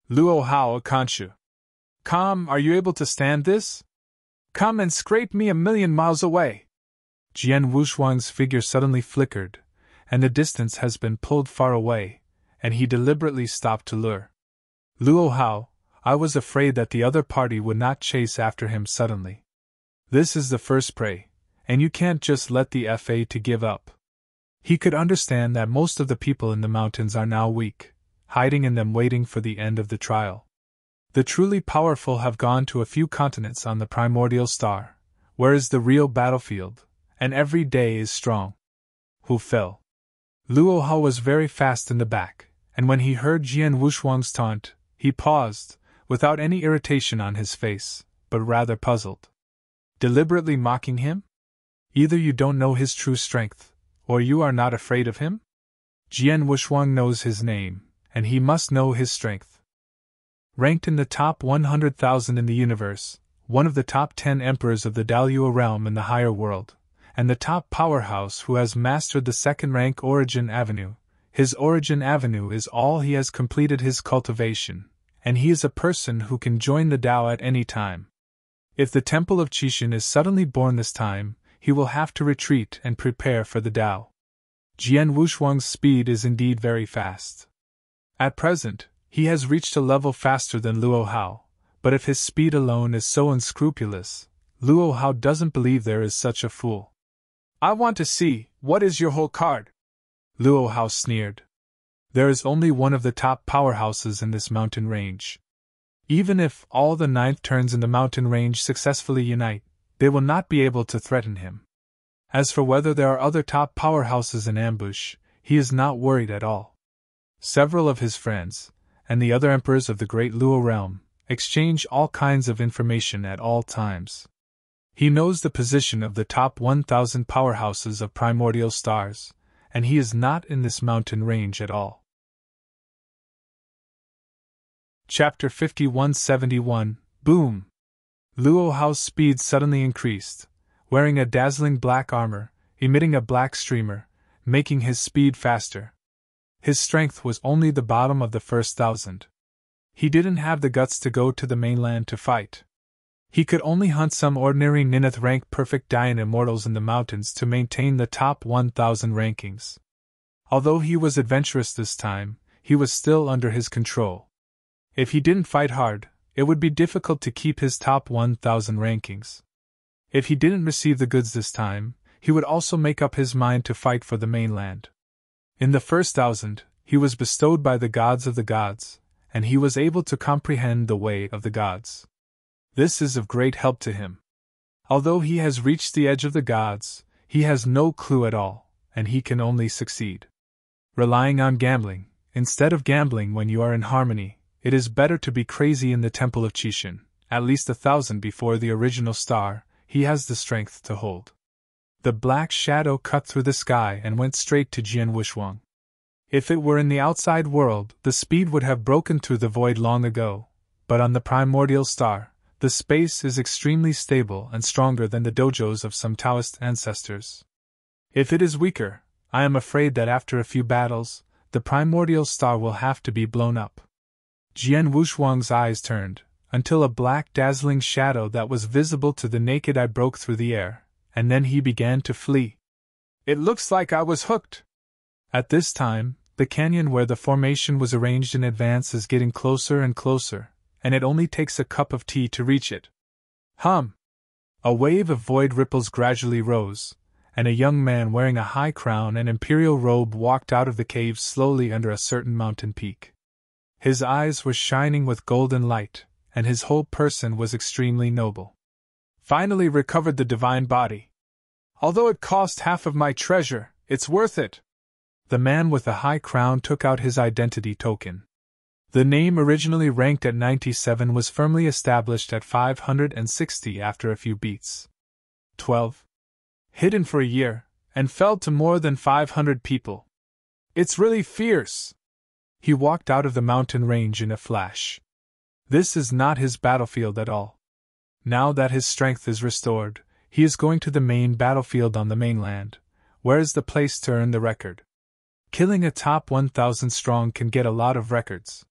Luo Hao Akanshu. Come, are you able to stand this? Come and scrape me 1,000,000 miles away. Jian Wushuang's figure suddenly flickered, and the distance has been pulled far away, and he deliberately stopped to lure. Luo Hao, I was afraid that the other party would not chase after him suddenly. This is the first prey, and you can't just let the FA to give up. He could understand that most of the people in the mountains are now weak, hiding in them waiting for the end of the trial. The truly powerful have gone to a few continents on the primordial star, where is the real battlefield, and every day is strong. Who fell? Luo Hao was very fast in the back, and when he heard Jian Wushuang's taunt, he paused, without any irritation on his face, but rather puzzled. Deliberately mocking him? Either you don't know his true strength, or you are not afraid of him? Jian Wushuang knows his name, and he must know his strength. Ranked in the top 100,000 in the universe, one of the top 10 emperors of the Daluo realm in the higher world, and the top powerhouse who has mastered the second-rank Origin Avenue. His Origin Avenue is all he has completed his cultivation, and he is a person who can join the Tao at any time. If the Temple of Qixin is suddenly born this time, he will have to retreat and prepare for the Tao. Jian Wushuang's speed is indeed very fast. At present, he has reached a level faster than Luo Hao, but if his speed alone is so unscrupulous, Luo Hao doesn't believe there is such a fool. I want to see, what is your whole card? Luo Hao sneered. There is only one of the top powerhouses in this mountain range. Even if all the 9th turns in the mountain range successfully unite, they will not be able to threaten him. As for whether there are other top powerhouses in ambush, he is not worried at all. Several of his friends, and the other emperors of the great Luo realm, exchange all kinds of information at all times. He knows the position of the top 1,000 powerhouses of primordial stars, and he is not in this mountain range at all. Chapter 5171, Boom! Luo Hao's speed suddenly increased, wearing a dazzling black armor, emitting a black streamer, making his speed faster. His strength was only the bottom of the first 1,000. He didn't have the guts to go to the mainland to fight. He could only hunt some ordinary ninth-ranked perfect Dian immortals in the mountains to maintain the top 1,000 rankings. Although he was adventurous this time, he was still under his control. If he didn't fight hard, it would be difficult to keep his top 1,000 rankings. If he didn't receive the goods this time, he would also make up his mind to fight for the mainland. In the first 1,000, he was bestowed by the gods of the gods, and he was able to comprehend the way of the gods. This is of great help to him. Although he has reached the edge of the gods, he has no clue at all, and he can only succeed. Relying on gambling, instead of gambling when you are in harmony, it is better to be crazy in the Temple of Qixin, at least 1,000 before the original star, he has the strength to hold. The black shadow cut through the sky and went straight to Jian Wushuang. If it were in the outside world, the speed would have broken through the void long ago, but on the primordial star, the space is extremely stable and stronger than the dojos of some Taoist ancestors. If it is weaker, I am afraid that after a few battles, the primordial star will have to be blown up. Jian Wushuang's eyes turned, until a black dazzling shadow that was visible to the naked eye broke through the air, and then he began to flee. It looks like I was hooked. At this time, the canyon where the formation was arranged in advance is getting closer and closer, and it only takes a cup of tea to reach it. Hum! A wave of void ripples gradually rose, and a young man wearing a high crown and imperial robe walked out of the cave slowly under a certain mountain peak. His eyes were shining with golden light, and his whole person was extremely noble. Finally recovered the divine body. Although it cost half of my treasure, it's worth it. The man with the high crown took out his identity token. The name originally ranked at 97 was firmly established at 560 after a few beats. 12. Hidden for a year, and fell to more than 500 people. It's really fierce. He walked out of the mountain range in a flash. This is not his battlefield at all. Now that his strength is restored, he is going to the main battlefield on the mainland, where is the place to earn the record. Killing a top 1,000 strong can get a lot of records.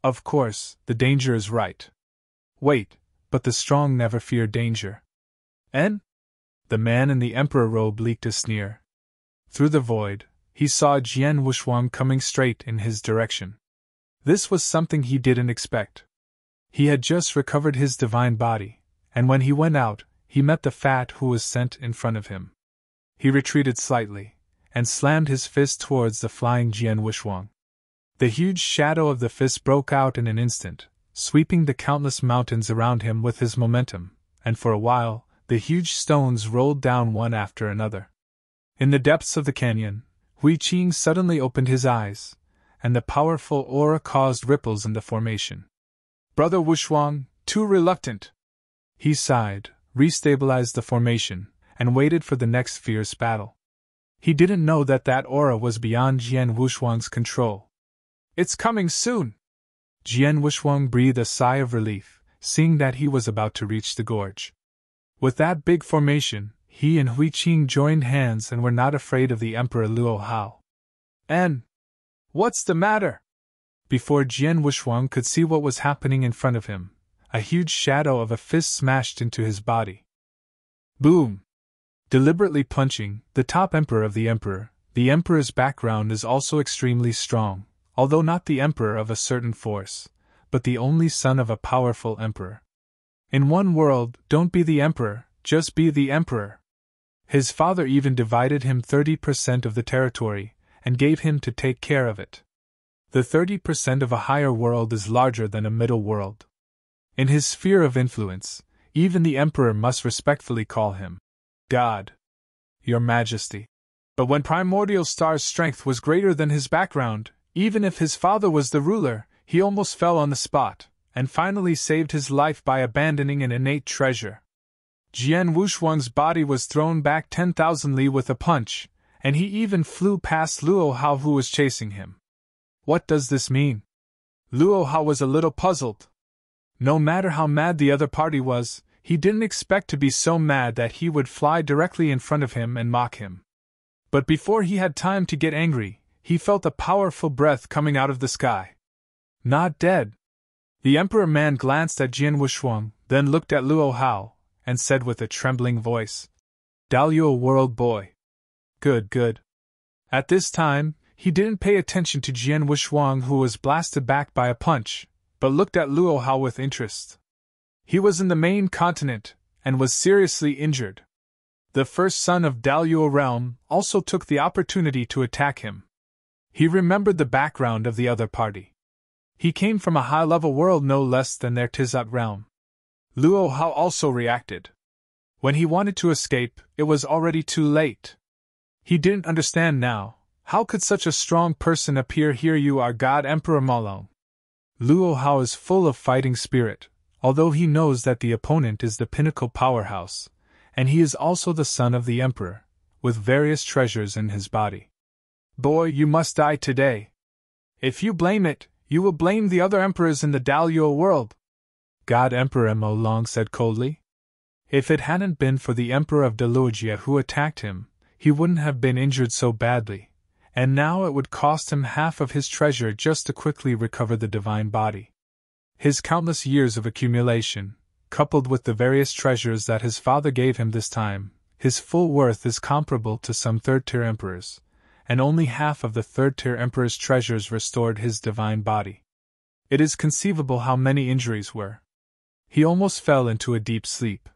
Of course, the danger is right. Wait, but the strong never fear danger. And? The man in the emperor robe leaked a sneer. Through the void, he saw Jian Wushuang coming straight in his direction. This was something he didn't expect. He had just recovered his divine body, and when he went out, he met the fat who was sent in front of him. He retreated slightly, and slammed his fist towards the flying Jian Wushuang. The huge shadow of the fist broke out in an instant, sweeping the countless mountains around him with his momentum, and for a while, the huge stones rolled down one after another. In the depths of the canyon, Hui Qing suddenly opened his eyes, and the powerful aura caused ripples in the formation. Brother Wushuang, too reluctant. He sighed, restabilized the formation, and waited for the next fierce battle. He didn't know that aura was beyond Jian Wushuang's control. It's coming soon! Jian Wushuang breathed a sigh of relief, seeing that he was about to reach the gorge. With that big formation, he and Hui Qing joined hands and were not afraid of the Emperor Luo Hao. And what's the matter? Before Jian Wushuang could see what was happening in front of him, a huge shadow of a fist smashed into his body. Boom! Deliberately punching the top emperor of the emperor's background is also extremely strong, although not the emperor of a certain force, but the only son of a powerful emperor. In one world, don't be the emperor, just be the emperor. His father even divided him 30% of the territory, and gave him to take care of it. The 30% of a higher world is larger than a middle world. In his sphere of influence, even the emperor must respectfully call him God, Your Majesty. But when Primordial Star's strength was greater than his background, even if his father was the ruler, he almost fell on the spot, and finally saved his life by abandoning an innate treasure. Jian Wushuang's body was thrown back 10,000 li with a punch, and he even flew past Luo Hao who was chasing him. What does this mean? Luo Hao was a little puzzled. No matter how mad the other party was, he didn't expect to be so mad that he would fly directly in front of him and mock him. But before he had time to get angry, he felt a powerful breath coming out of the sky. Not dead. The Emperor man glanced at Jian Wushuang, then looked at Luo Hao, and said with a trembling voice, Dalyo world boy. Good. At this time, he didn't pay attention to Jian Wushuang who was blasted back by a punch, but looked at Luo Hao with interest. He was in the main continent, and was seriously injured. The first son of Dalyo realm also took the opportunity to attack him. He remembered the background of the other party. He came from a high-level world no less than their Tizat realm. Luo Hao also reacted. When he wanted to escape, it was already too late. He didn't understand now. How could such a strong person appear here? You are God Emperor Malong. Luo Hao is full of fighting spirit, although he knows that the opponent is the pinnacle powerhouse, and he is also the son of the emperor, with various treasures in his body. Boy, you must die today. If you blame it, you will blame the other emperors in the Daluo world, God Emperor Mo Long said coldly. If it hadn't been for the Emperor of Daluogia who attacked him, he wouldn't have been injured so badly, and now it would cost him half of his treasure just to quickly recover the divine body. His countless years of accumulation, coupled with the various treasures that his father gave him this time, his full worth is comparable to some third-tier emperors, and only half of the third-tier emperor's treasures restored his divine body. It is conceivable how many injuries were. He almost fell into a deep sleep.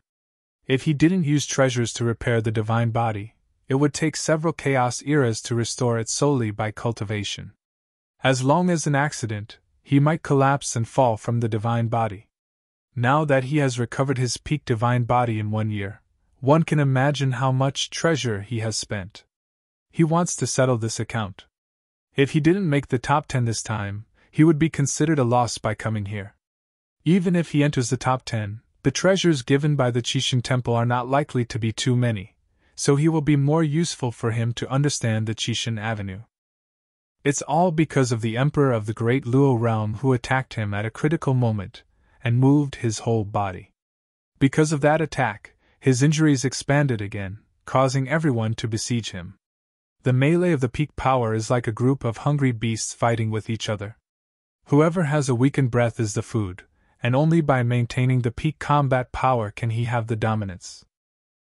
If he didn't use treasures to repair the divine body, it would take several chaos eras to restore it solely by cultivation. As long as an accident, he might collapse and fall from the divine body. Now that he has recovered his peak divine body in 1 year, one can imagine how much treasure he has spent. He wants to settle this account. If he didn't make the top 10 this time, he would be considered a loss by coming here. Even if he enters the top 10, the treasures given by the Qixing Temple are not likely to be too many, so he will be more useful for him to understand the Qixing Avenue. It's all because of the Emperor of the Great Luo Realm who attacked him at a critical moment and moved his whole body. Because of that attack, his injuries expanded again, causing everyone to besiege him. The melee of the peak power is like a group of hungry beasts fighting with each other. Whoever has a weakened breath is the food, and only by maintaining the peak combat power can he have the dominance.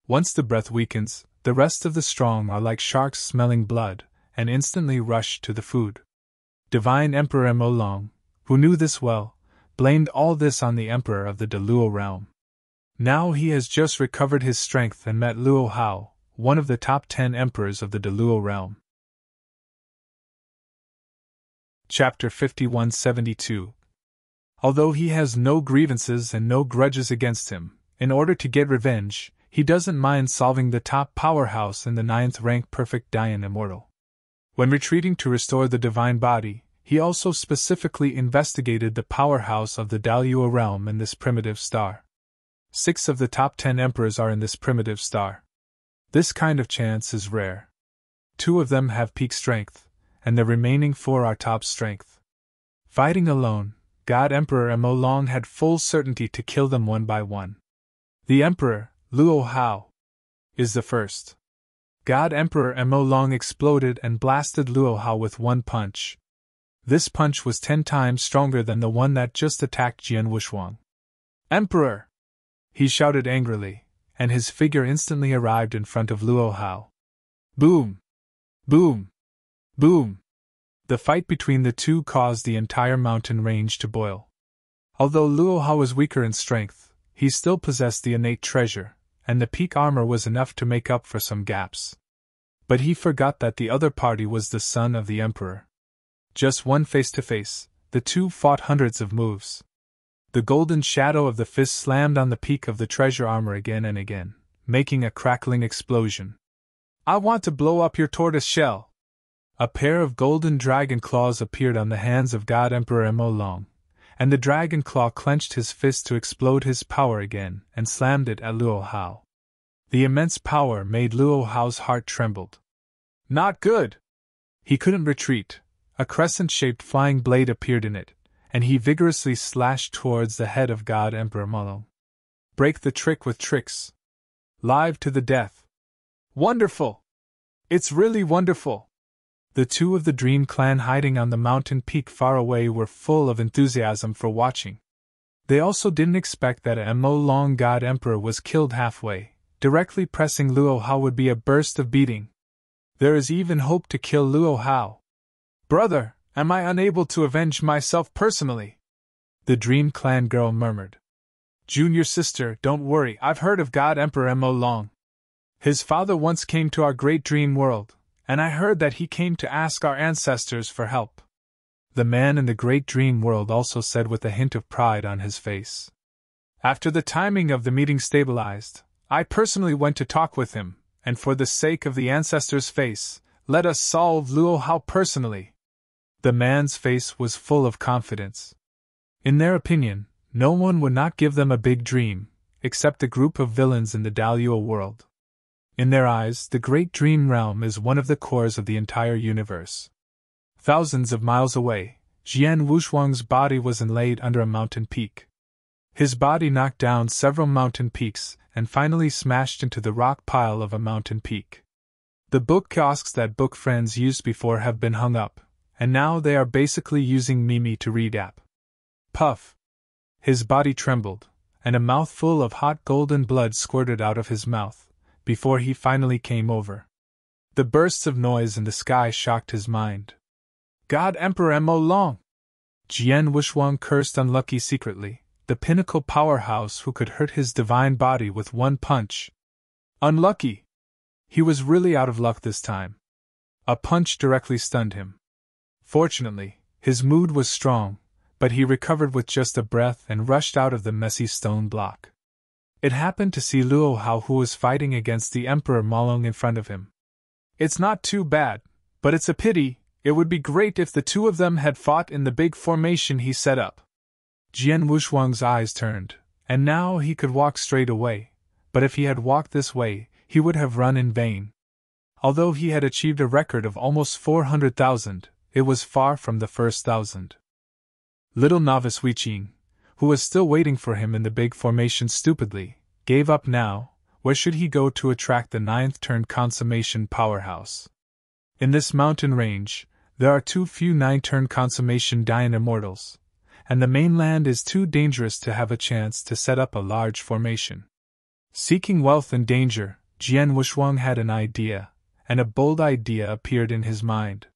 Once the breath weakens, the rest of the strong are like sharks smelling blood, and instantly rush to the food. Divine Emperor Mo Long, who knew this well, blamed all this on the Emperor of the Daluo realm. Now he has just recovered his strength and met Luo Hao, one of the top 10 emperors of the Daluo realm. Chapter 5172. Although he has no grievances and no grudges against him, in order to get revenge, he doesn't mind solving the top powerhouse in the 9th rank Perfect Dayan Immortal. When retreating to restore the divine body, he also specifically investigated the powerhouse of the Daluo realm in this primitive star. 6 of the top 10 emperors are in this primitive star. This kind of chance is rare. 2 of them have peak strength, and the remaining 4 are top strength. Fighting alone, God Emperor Mo Long had full certainty to kill them one by one. The Emperor, Luo Hao, is the first. God Emperor Mo Long exploded and blasted Luo Hao with one punch. This punch was 10 times stronger than the one that just attacked Jian Wushuang. Emperor! He shouted angrily, and his figure instantly arrived in front of Luo Hao. Boom! Boom! Boom! The fight between the two caused the entire mountain range to boil. Although Luo Hao was weaker in strength, he still possessed the innate treasure, and the peak armor was enough to make up for some gaps. But he forgot that the other party was the son of the Emperor. Just one face-to-face, the two fought hundreds of moves. The golden shadow of the fist slammed on the peak of the treasure armor again and again, making a crackling explosion. I want to blow up your tortoise shell! A pair of golden dragon claws appeared on the hands of God Emperor Mo Long, and the dragon claw clenched his fist to explode his power again and slammed it at Luo Hao. The immense power made Luo Hao's heart trembled. Not good! He couldn't retreat. A crescent-shaped flying blade appeared in it, and he vigorously slashed towards the head of God Emperor Mo Long. Break the trick with tricks. Live to the death. Wonderful! It's really wonderful! The 2 of the Dream Clan hiding on the mountain peak far away were full of enthusiasm for watching. They also didn't expect that a Mo Long God Emperor was killed halfway. Directly pressing Luo Hao would be a burst of beating. There is even hope to kill Luo Hao. Brother, am I unable to avenge myself personally? The Dream Clan girl murmured. Junior sister, don't worry, I've heard of God Emperor Mo Long. His father once came to our great dream world, and I heard that he came to ask our ancestors for help. The man in the great dream world also said with a hint of pride on his face. After the timing of the meeting stabilized, I personally went to talk with him, and for the sake of the ancestor's face, let us solve Luo Hao personally. The man's face was full of confidence. In their opinion, no one would not give them a big dream, except the group of villains in the Daluo world. In their eyes, the great dream realm is one of the cores of the entire universe. Thousands of miles away, Jian Wushuang's body was inlaid under a mountain peak. His body knocked down several mountain peaks and finally smashed into the rock pile of a mountain peak. The book kiosks that book friends used before have been hung up, and now they are basically using Mimi to read app. Puff! His body trembled, and a mouthful of hot golden blood squirted out of his mouth, before he finally came over. The bursts of noise in the sky shocked his mind. God Emperor Mo Long! Jian Wushuang cursed unlucky secretly, the pinnacle powerhouse who could hurt his divine body with one punch. Unlucky! He was really out of luck this time. A punch directly stunned him. Fortunately, his mood was strong, but he recovered with just a breath and rushed out of the messy stone block. It happened to see Luo Hao, who was fighting against the Emperor Malong in front of him. It's not too bad, but it's a pity. It would be great if the two of them had fought in the big formation he set up. Jian Wushuang's eyes turned, and now he could walk straight away, but if he had walked this way, he would have run in vain. Although he had achieved a record of almost 400,000, it was far from the first 1,000. Little novice Huiqing, who was still waiting for him in the big formation stupidly, gave up now. Where should he go to attract the 9th-turn consummation powerhouse? In this mountain range, there are too few 9-turn consummation Dian immortals, and the mainland is too dangerous to have a chance to set up a large formation. Seeking wealth and danger, Jian Wushuang had an idea, and a bold idea appeared in his mind.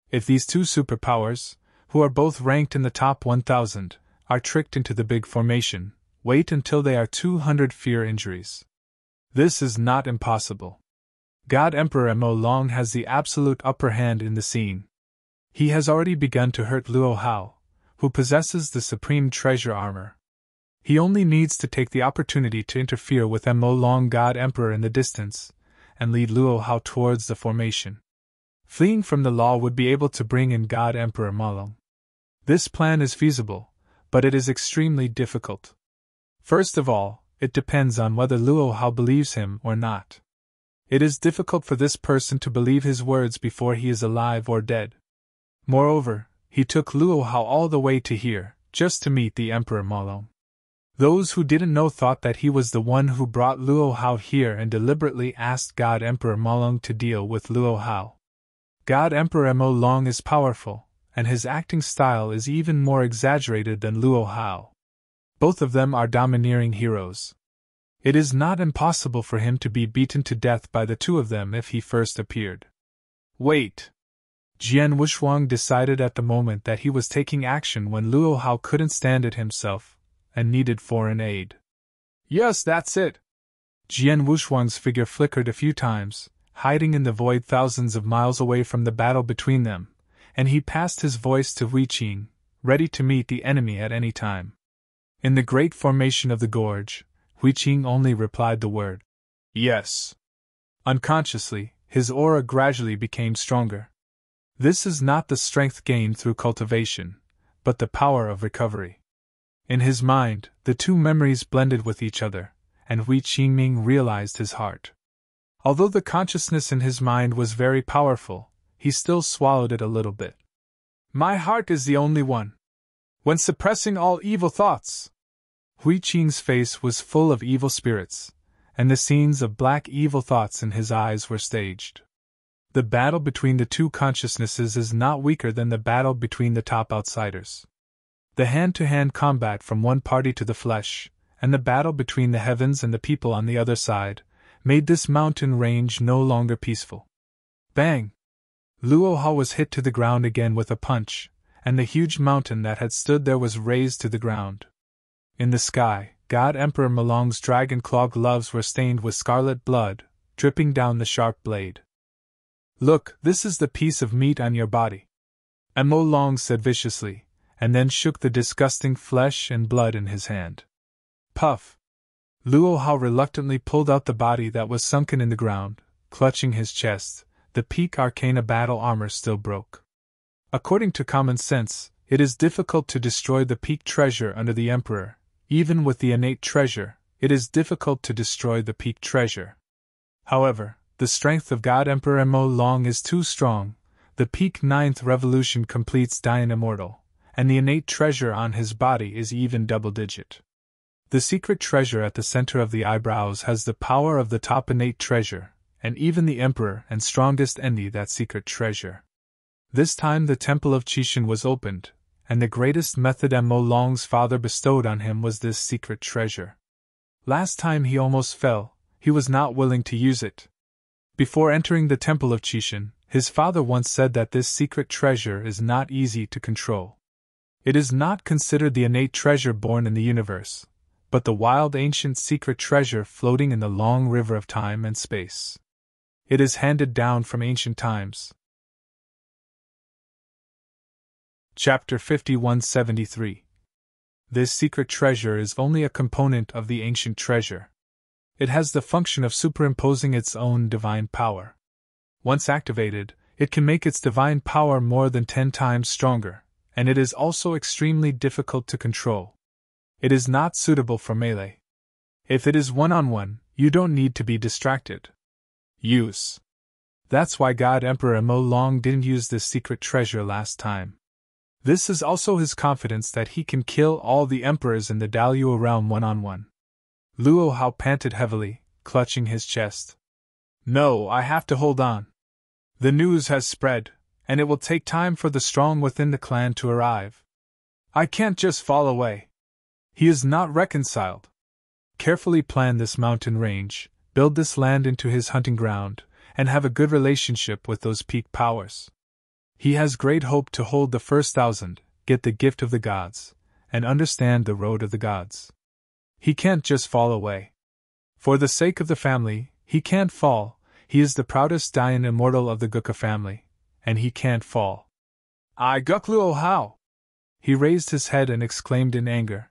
If these two superpowers, who are both ranked in the top 1,000, are tricked into the big formation, wait until they are 200 fear injuries. This is not impossible. God Emperor Mo Long has the absolute upper hand in the scene. He has already begun to hurt Luo Hao, who possesses the supreme treasure armor. He only needs to take the opportunity to interfere with Mo Long God Emperor in the distance, and lead Luo Hao towards the formation. Fleeing from the law would be able to bring in God Emperor Malong. This plan is feasible, but it is extremely difficult. First of all, it depends on whether Luo Hao believes him or not. It is difficult for this person to believe his words before he is alive or dead. Moreover, he took Luo Hao all the way to here, just to meet the Emperor Malong. Those who didn't know thought that he was the one who brought Luo Hao here and deliberately asked God Emperor Malong to deal with Luo Hao. God Emperor Mo Long is powerful, and his acting style is even more exaggerated than Luo Hao. Both of them are domineering heroes. It is not impossible for him to be beaten to death by the two of them if he first appeared. Wait! Jian Wushuang decided at the moment that he was taking action when Luo Hao couldn't stand it himself, and needed foreign aid. Yes, that's it! Jian Wushuang's figure flickered a few times, hiding in the void thousands of miles away from the battle between them, and he passed his voice to Huiqing, ready to meet the enemy at any time. In the great formation of the gorge, Huiqing only replied the word, yes. Unconsciously, his aura gradually became stronger. This is not the strength gained through cultivation, but the power of recovery. In his mind, the two memories blended with each other, and Huiqing realized his heart. Although the consciousness in his mind was very powerful, he still swallowed it a little bit. My heart is the only one. When suppressing all evil thoughts. Huiqing's face was full of evil spirits, and the scenes of black evil thoughts in his eyes were staged. The battle between the two consciousnesses is not weaker than the battle between the top outsiders. The hand-to-hand combat from one party to the flesh, and the battle between the heavens and the people on the other side, made this mountain range no longer peaceful. Bang! Luo Hao was hit to the ground again with a punch, and the huge mountain that had stood there was razed to the ground. In the sky, God Emperor Malong's dragon claw gloves were stained with scarlet blood, dripping down the sharp blade. Look, this is the piece of meat on your body. Mo Long said viciously, and then shook the disgusting flesh and blood in his hand. Puff! Luo Hao reluctantly pulled out the body that was sunken in the ground, clutching his chest. The peak arcana battle armor still broke. According to common sense, it is difficult to destroy the peak treasure under the Emperor. Even with the innate treasure, it is difficult to destroy the peak treasure. However, the strength of God Emperor Mo Long is too strong. The peak ninth revolution completes Dian Immortal, and the innate treasure on his body is even double-digit. The secret treasure at the center of the eyebrows has the power of the top innate treasure, and even the emperor and strongest envy that secret treasure. This time the temple of Qishan was opened, and the greatest method Mo Long's father bestowed on him was this secret treasure. Last time he almost fell, he was not willing to use it. Before entering the temple of Qishan, his father once said that this secret treasure is not easy to control. It is not considered the innate treasure born in the universe, but the wild ancient secret treasure floating in the long river of time and space. It is handed down from ancient times. Chapter 5173. This secret treasure is only a component of the ancient treasure. It has the function of superimposing its own divine power. Once activated, it can make its divine power more than 10 times stronger, and it is also extremely difficult to control. It is not suitable for melee. If it is one-on-one, you don't need to be distracted. Use. That's why God Emperor Mo Long didn't use this secret treasure last time. This is also his confidence that he can kill all the emperors in the Daluo realm one-on-one. Luo Hao panted heavily, clutching his chest. No, I have to hold on. The news has spread, and it will take time for the strong within the clan to arrive. I can't just fall away. He is not reconciled. Carefully plan this mountain range, build this land into his hunting ground, and have a good relationship with those peak powers. He has great hope to hold the first 1,000, get the gift of the gods, and understand the road of the gods. He can't just fall away. For the sake of the family, he can't fall. He is the proudest Dian Immortal of the Gukka family, and he can't fall. I Gukluo Hao! He raised his head and exclaimed in anger.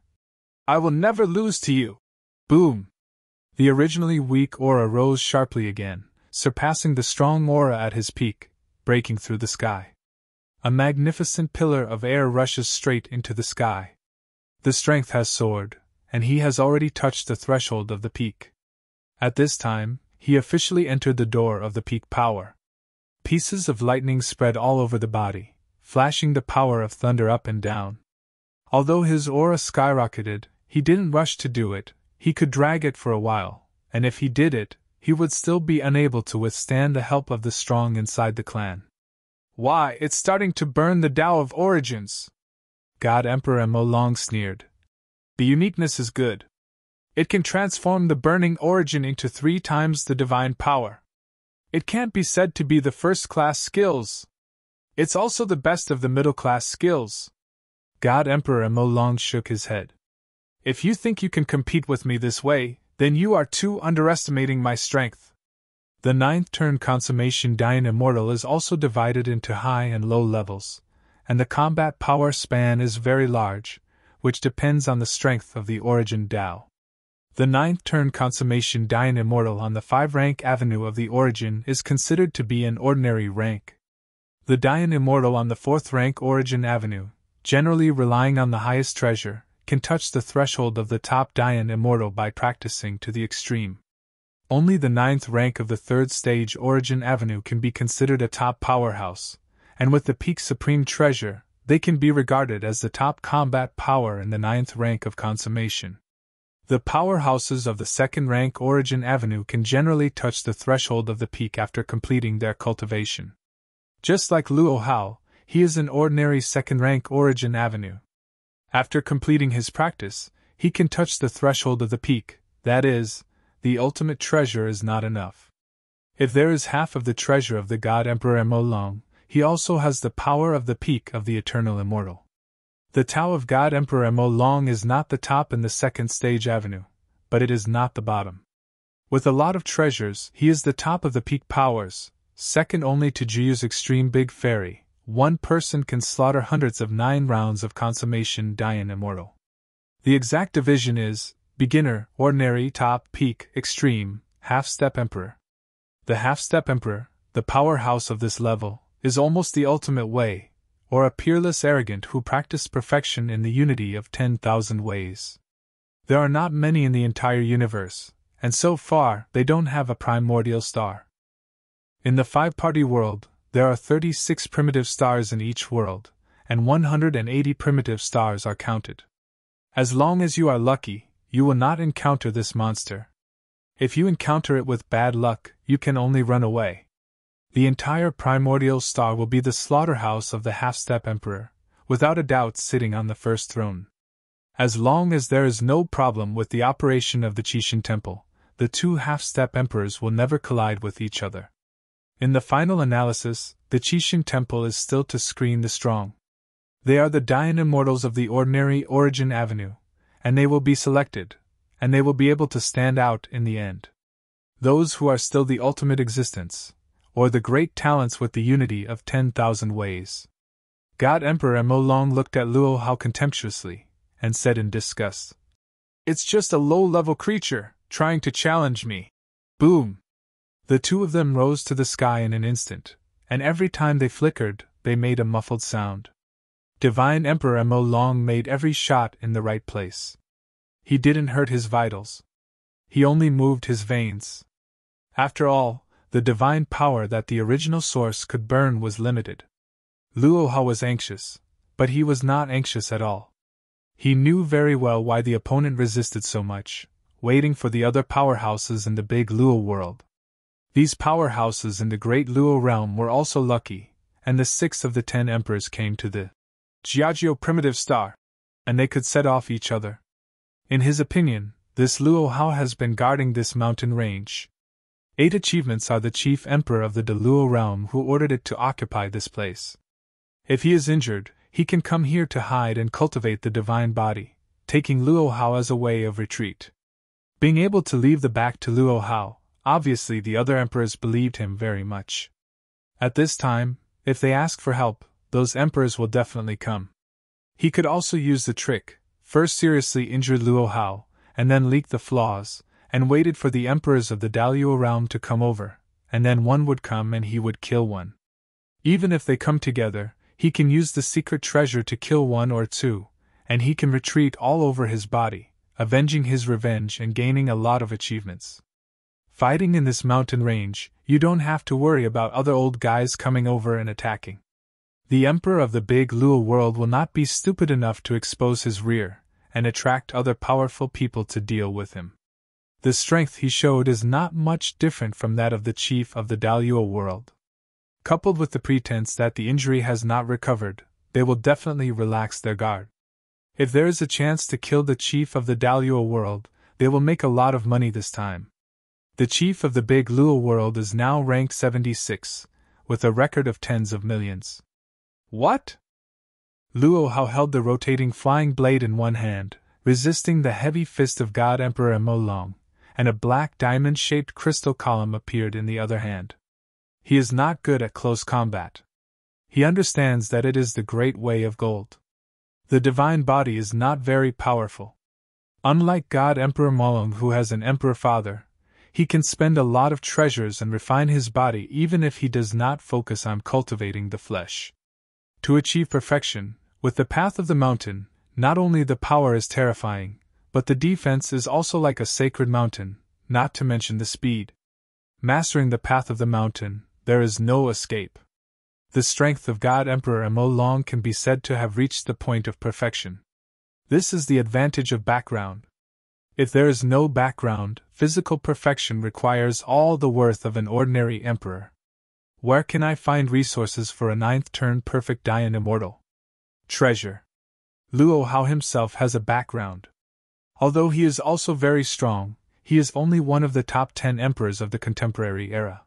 I will never lose to you! Boom! The originally weak aura rose sharply again, surpassing the strong aura at his peak, breaking through the sky. A magnificent pillar of air rushes straight into the sky. The strength has soared, and he has already touched the threshold of the peak. At this time, he officially entered the door of the peak power. Pieces of lightning spread all over the body, flashing the power of thunder up and down. Although his aura skyrocketed, he didn't rush to do it. He could drag it for a while, and if he did it, he would still be unable to withstand the help of the strong inside the clan. Why, it's starting to burn the Tao of Origins! God Emperor Mo Long sneered. The uniqueness is good. It can transform the burning origin into 3 times the divine power. It can't be said to be the first-class skills. It's also the best of the middle-class skills. God Emperor Mo Long shook his head. If you think you can compete with me this way, then you are too underestimating my strength. The 9th turn consummation Dian Immortal is also divided into high and low levels, and the combat power span is very large, which depends on the strength of the origin Tao. The 9th turn consummation Dian Immortal on the 5-rank avenue of the origin is considered to be an ordinary rank. The Dian Immortal on the 4th rank origin avenue, generally relying on the highest treasure, can touch the threshold of the top Dian Immortal by practicing to the extreme. Only the 9th rank of the 3rd stage origin avenue can be considered a top powerhouse, and with the peak supreme treasure, they can be regarded as the top combat power in the 9th rank of consummation. The powerhouses of the 2nd rank origin avenue can generally touch the threshold of the peak after completing their cultivation. Just like Luo Hao, he is an ordinary 2nd rank origin avenue. After completing his practice, he can touch the threshold of the peak, that is, the ultimate treasure is not enough. If there is half of the treasure of the God Emperor Mo Long, he also has the power of the peak of the Eternal Immortal. The Tao of God Emperor Mo Long is not the top in the 2nd stage avenue, but it is not the bottom. With a lot of treasures, he is the top of the peak powers, second only to Juyu's extreme big fairy. One person can slaughter hundreds of 9 rounds of consummation Dian Immortal. The exact division is beginner, ordinary, top, peak, extreme, half-step emperor. The half-step emperor, the powerhouse of this level, is almost the ultimate way, or a peerless arrogant who practiced perfection in the unity of 10,000 ways. There are not many in the entire universe, and so far they don't have a primordial star. In the 5-party world, there are 36 primitive stars in each world, and 180 primitive stars are counted. As long as you are lucky, you will not encounter this monster. If you encounter it with bad luck, you can only run away. The entire primordial star will be the slaughterhouse of the half-step emperor, without a doubt sitting on the first throne. As long as there is no problem with the operation of the Qixin temple, the two half-step emperors will never collide with each other. In the final analysis, the Qixin temple is still to screen the strong. They are the Dian immortals of the ordinary origin avenue, and they will be selected, and they will be able to stand out in the end. Those who are still the ultimate existence, or the great talents with the unity of 10,000 ways. God Emperor Mo Long looked at Luo Hao contemptuously, and said in disgust, "It's just a low-level creature, trying to challenge me." Boom! The two of them rose to the sky in an instant, and every time they flickered, they made a muffled sound. Divine Emperor Mo Long made every shot in the right place. He didn't hurt his vitals. He only moved his veins. After all, the divine power that the original source could burn was limited. Luo Hao was anxious, but he was not anxious at all. He knew very well why the opponent resisted so much, waiting for the other powerhouses in the big Luo world. These powerhouses in the great Luo realm were also lucky, and the 6 of the 10 emperors came to the Jiajio primitive star, and they could set off each other. In his opinion, this Luo Hao has been guarding this mountain range. 8 achievements are the chief emperor of the Luo realm who ordered it to occupy this place. If he is injured, he can come here to hide and cultivate the divine body, taking Luo Hao as a way of retreat. Being able to leave the back to Luo Hao, obviously the other emperors believed him very much. At this time, if they ask for help, those emperors will definitely come. He could also use the trick, first seriously injure Luo Hao, and then leak the flaws, and waited for the emperors of the Daluo realm to come over, and then one would come and he would kill one. Even if they come together, he can use the secret treasure to kill 1 or 2, and he can retreat all over his body, avenging his revenge and gaining a lot of achievements. Fighting in this mountain range, you don't have to worry about other old guys coming over and attacking. The emperor of the big Luo world will not be stupid enough to expose his rear, and attract other powerful people to deal with him. The strength he showed is not much different from that of the chief of the Daluo world. Coupled with the pretense that the injury has not recovered, they will definitely relax their guard. If there is a chance to kill the chief of the Daluo world, they will make a lot of money this time. The chief of the big Luo world is now ranked 76, with a record of tens of millions. What? Luo Hao held the rotating flying blade in one hand, resisting the heavy fist of God Emperor Mo Long, and a black diamond-shaped crystal column appeared in the other hand. He is not good at close combat. He understands that it is the great way of gold. The divine body is not very powerful. Unlike God Emperor Molong, who has an emperor father, he can spend a lot of treasures and refine his body even if he does not focus on cultivating the flesh. To achieve perfection, with the path of the mountain, not only the power is terrifying, but the defense is also like a sacred mountain, not to mention the speed. Mastering the path of the mountain, there is no escape. The strength of God Emperor Mo Long can be said to have reached the point of perfection. This is the advantage of background. If there is no background, physical perfection requires all the worth of an ordinary emperor. Where can I find resources for a 9th turn perfect Dian immortal? Treasure. Luo Hao himself has a background. Although he is also very strong, he is only one of the top 10 emperors of the contemporary era.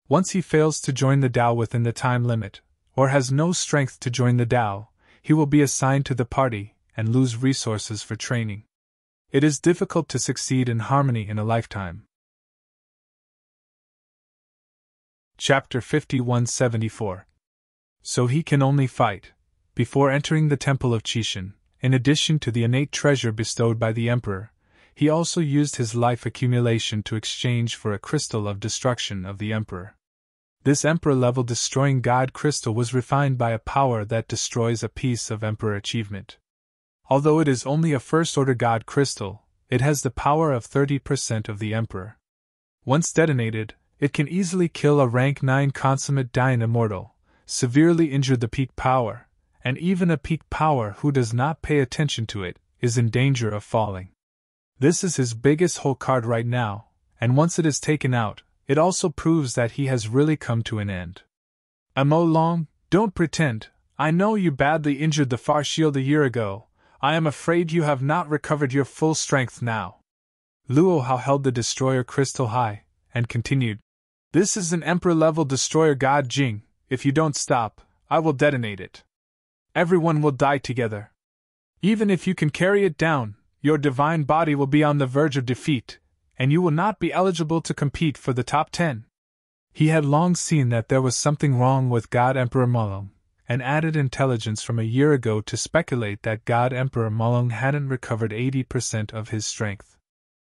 Once he fails to join the Dao within the time limit, or has no strength to join the Dao, he will be assigned to the party and lose resources for training. It is difficult to succeed in harmony in a lifetime. Chapter 5174. So he can only fight. Before entering the Temple of Qixin, in addition to the innate treasure bestowed by the Emperor, he also used his life accumulation to exchange for a crystal of destruction of the Emperor. This Emperor-level destroying God crystal was refined by a power that destroys a piece of Emperor achievement. Although it is only a first-order God crystal, it has the power of 30% of the Emperor. Once detonated, it can easily kill a rank 9 consummate Dain immortal, severely injure the peak power, and even a peak power who does not pay attention to it is in danger of falling. This is his biggest hole card right now, and once it is taken out, it also proves that he has really come to an end. Mo Long, don't pretend. I know you badly injured the Far Shield a year ago. I am afraid you have not recovered your full strength now. Luo Hao held the destroyer crystal high, and continued, This is an Emperor-level destroyer God Jing. If you don't stop, I will detonate it. Everyone will die together. Even if you can carry it down, your divine body will be on the verge of defeat, and you will not be eligible to compete for the top 10. He had long seen that there was something wrong with God Emperor Mulong, and added intelligence from a year ago to speculate that God Emperor Mulong hadn't recovered 80% of his strength.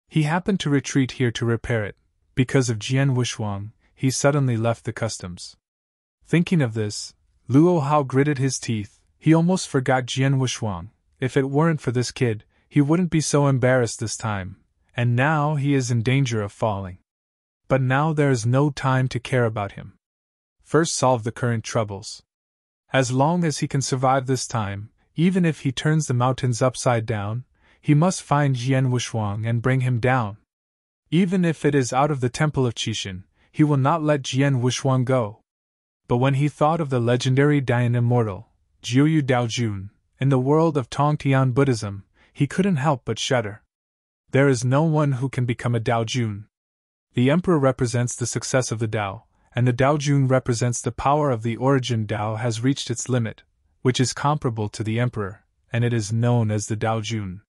He happened to retreat here to repair it. Because of Jian Wushuang, he suddenly left the customs. Thinking of this, Luo Hao gritted his teeth. He almost forgot Jian Wushuang. If it weren't for this kid, he wouldn't be so embarrassed this time, and now he is in danger of falling. But now there is no time to care about him. First solve the current troubles. As long as he can survive this time, even if he turns the mountains upside down, he must find Jian Wushuang and bring him down. Even if it is out of the Temple of Qixin, he will not let Jian Wushuang go. But when he thought of the legendary Dain immortal, Jiuyu Daojun, in the world of Tongtian Buddhism, he couldn't help but shudder. There is no one who can become a Daojun. The Emperor represents the success of the Dao, and the Daojun represents the power of the origin Dao has reached its limit, which is comparable to the Emperor, and it is known as the Daojun.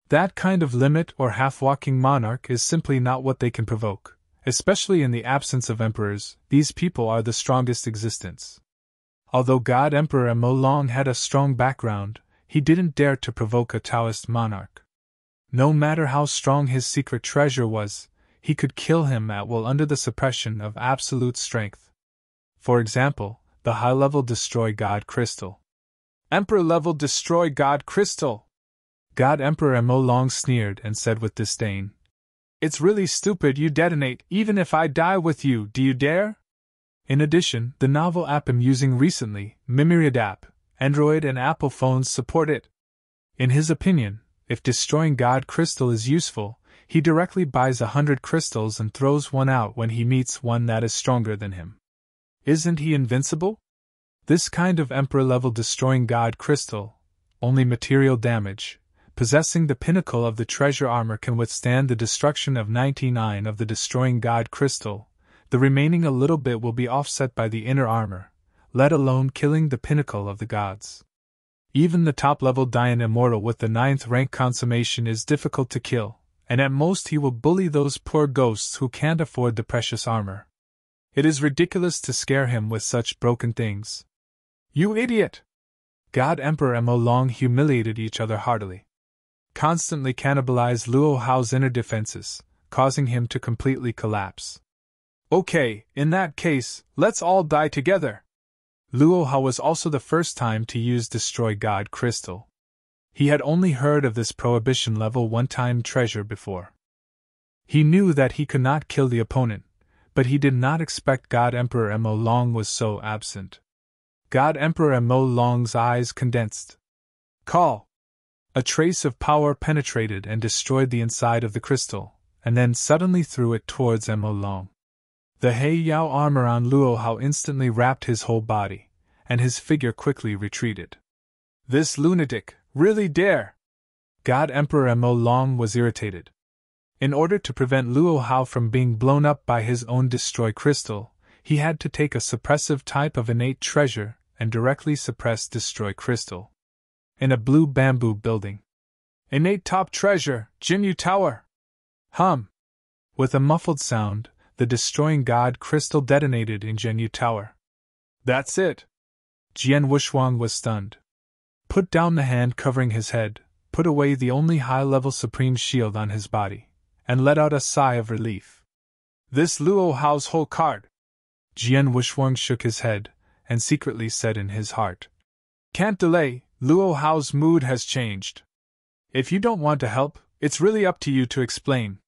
That kind of limit or half-walking monarch is simply not what they can provoke. Especially in the absence of emperors, these people are the strongest existence. Although God Emperor Mo Long had a strong background, he didn't dare to provoke a Taoist monarch. No matter how strong his secret treasure was, he could kill him at will under the suppression of absolute strength. For example, the high-level Destroy God Crystal. Emperor-level Destroy God Crystal! God Emperor Mo Long sneered and said with disdain, It's really stupid you detonate, even if I die with you, do you dare? In addition, the novel app I'm using recently, Myriad app, Android and Apple phones support it. In his opinion, if destroying God Crystal is useful, he directly buys 100 crystals and throws one out when he meets one that is stronger than him. Isn't he invincible? This kind of Emperor-level destroying God Crystal, only material damage, possessing the pinnacle of the treasure armor can withstand the destruction of 99 of the destroying God Crystal. The remaining a little bit will be offset by the inner armor, let alone killing the pinnacle of the gods. Even the top-level Dain Immortal with the 9th rank consummation is difficult to kill, and at most he will bully those poor ghosts who can't afford the precious armor. It is ridiculous to scare him with such broken things. You idiot! God Emperor and Mo Long humiliated each other heartily. Constantly cannibalized Luo Hao's inner defenses, causing him to completely collapse. Okay, in that case, let's all die together. Luo Hao was also the first time to use Destroy God Crystal. He had only heard of this Prohibition level 1-time treasure before. He knew that he could not kill the opponent, but he did not expect God Emperor Mo Long was so absent. God Emperor Mo Long's eyes condensed. Call! A trace of power penetrated and destroyed the inside of the crystal, and then suddenly threw it towards Mo Long. The Hei Yao armor on Luo Hao instantly wrapped his whole body, and his figure quickly retreated. This lunatic really dare! God Emperor Mo Long was irritated. In order to prevent Luo Hao from being blown up by his own Destroy Crystal, he had to take a suppressive type of innate treasure and directly suppress Destroy Crystal. In a blue bamboo building. Innate top treasure, Jinyu Tower! Hum! With a muffled sound, the Destroying God Crystal detonated in Jinyu Tower. That's it! Jian Wushuang was stunned. Put down the hand covering his head, put away the only high-level supreme shield on his body, and let out a sigh of relief. This Luo Hao's whole card! Jian Wushuang shook his head, and secretly said in his heart, Can't delay, Luo Hao's mood has changed. If you don't want to help, It's really up to you to explain.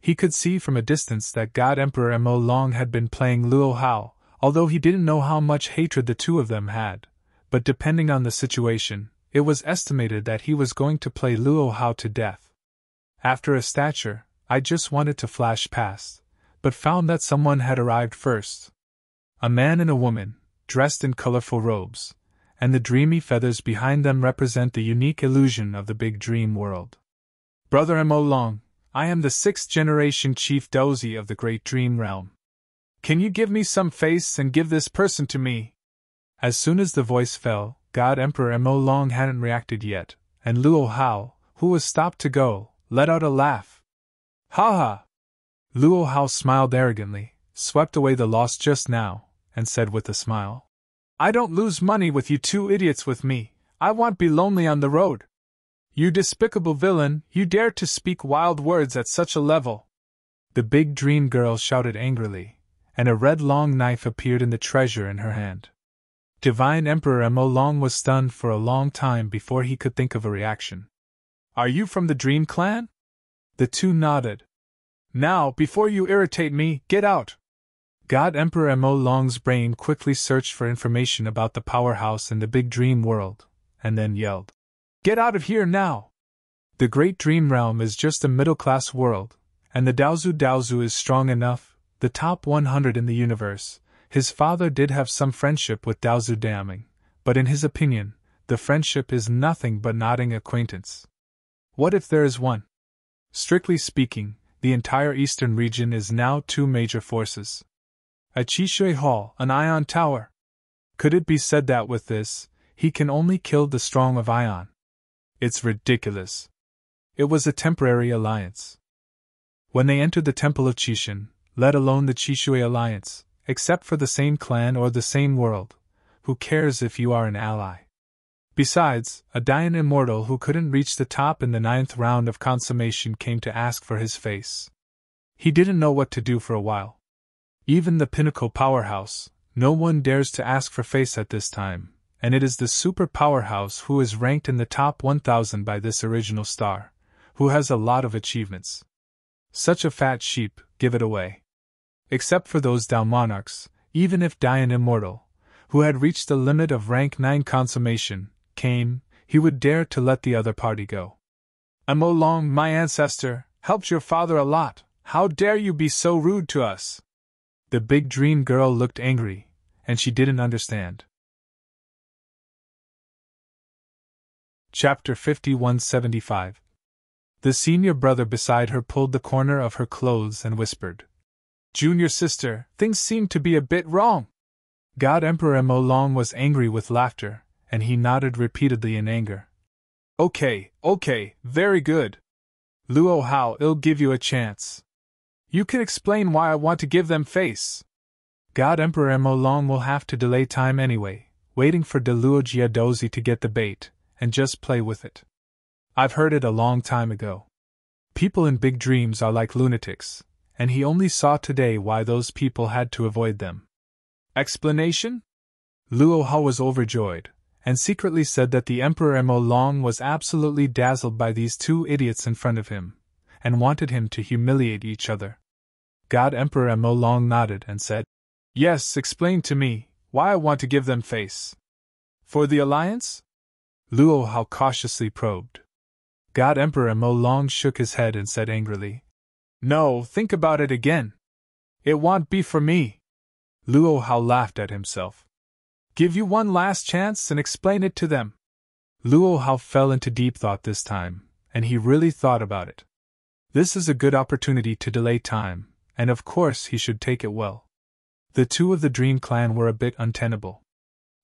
He could see from a distance that God Emperor Mo Long had been playing Luo Hao, although he didn't know how much hatred the two of them had, but depending on the situation, it was estimated that he was going to play Luo Hao to death. After a stature, I just wanted to flash past, but found that someone had arrived first. A man and a woman, dressed in colorful robes, and the dreamy feathers behind them represent the unique illusion of the big dream world. Brother Mo Long, I am the 6th-generation Chief Dozi of the Great Dream Realm. Can you give me some face and give this person to me? As soon as the voice fell, God Emperor Mo Long hadn't reacted yet, and Luo Hao, who was stopped to go, let out a laugh. Ha ha! Luo Hao smiled arrogantly, swept away the loss just now, and said with a smile, I don't lose money with you two idiots with me, I won't be lonely on the road. You despicable villain, you dare to speak wild words at such a level. The big dream girl shouted angrily, and a red long knife appeared in the treasure in her hand. Divine Emperor Mo Long was stunned for a long time before he could think of a reaction. Are you from the Dream Clan? The two nodded. Now, before you irritate me, get out! God Emperor Mo Long's brain quickly searched for information about the powerhouse in the big dream world, and then yelled, Get out of here now! The Great Dream Realm is just a middle-class world, and the Daozu is strong enough, the top 100 in the universe. His father did have some friendship with Daozu Daming, but in his opinion, the friendship is nothing but nodding acquaintance. What if there is one? Strictly speaking, the entire eastern region is now two major forces. A Chishui Hall, an Ion Tower. Could it be said that with this, he can only kill the strong of Ion? It's ridiculous. It was a temporary alliance. When they entered the Temple of Chishin, let alone the Chishui Alliance, except for the same clan or the same world, who cares if you are an ally? Besides, a Dian immortal who couldn't reach the top in the 9th round of consummation came to ask for his face. He didn't know what to do for a while. Even the pinnacle powerhouse, no one dares to ask for face at this time, and it is the super powerhouse who is ranked in the top 1000 by this original star, who has a lot of achievements. Such a fat sheep, give it away. Except for those Dao monarchs, even if Dian immortal, who had reached the limit of rank 9 consummation, came, he would dare to let the other party go. Mo Long, my ancestor, helped your father a lot, how dare you be so rude to us? The big dream girl looked angry, and she didn't understand. Chapter 5175. The senior brother beside her pulled the corner of her clothes and whispered, Junior sister, things seem to be a bit wrong. God Emperor Mo Long was angry with laughter, and he nodded repeatedly in anger. Okay, very good. Luo Hao, I'll give you a chance. You can explain why I want to give them face. God Emperor Mo Long will have to delay time anyway, waiting for De Luo Jia Dozi to get the bait, and just play with it. I've heard it a long time ago. People in big dreams are like lunatics, and he only saw today why those people had to avoid them. Explanation? Luo Hao was overjoyed, and secretly said that the Emperor Mo Long was absolutely dazzled by these two idiots in front of him, and wanted him to humiliate each other. God Emperor Mo Long nodded and said, Yes, explain to me why I want to give them face. For the alliance? Luo Hao cautiously probed. God Emperor Mo Long shook his head and said angrily, No, think about it again. It won't be for me. Luo Hao laughed at himself. Give you one last chance and explain it to them. Luo Hao fell into deep thought this time, and he really thought about it. This is a good opportunity to delay time, and of course he should take it well. The two of the Dream Clan were a bit untenable.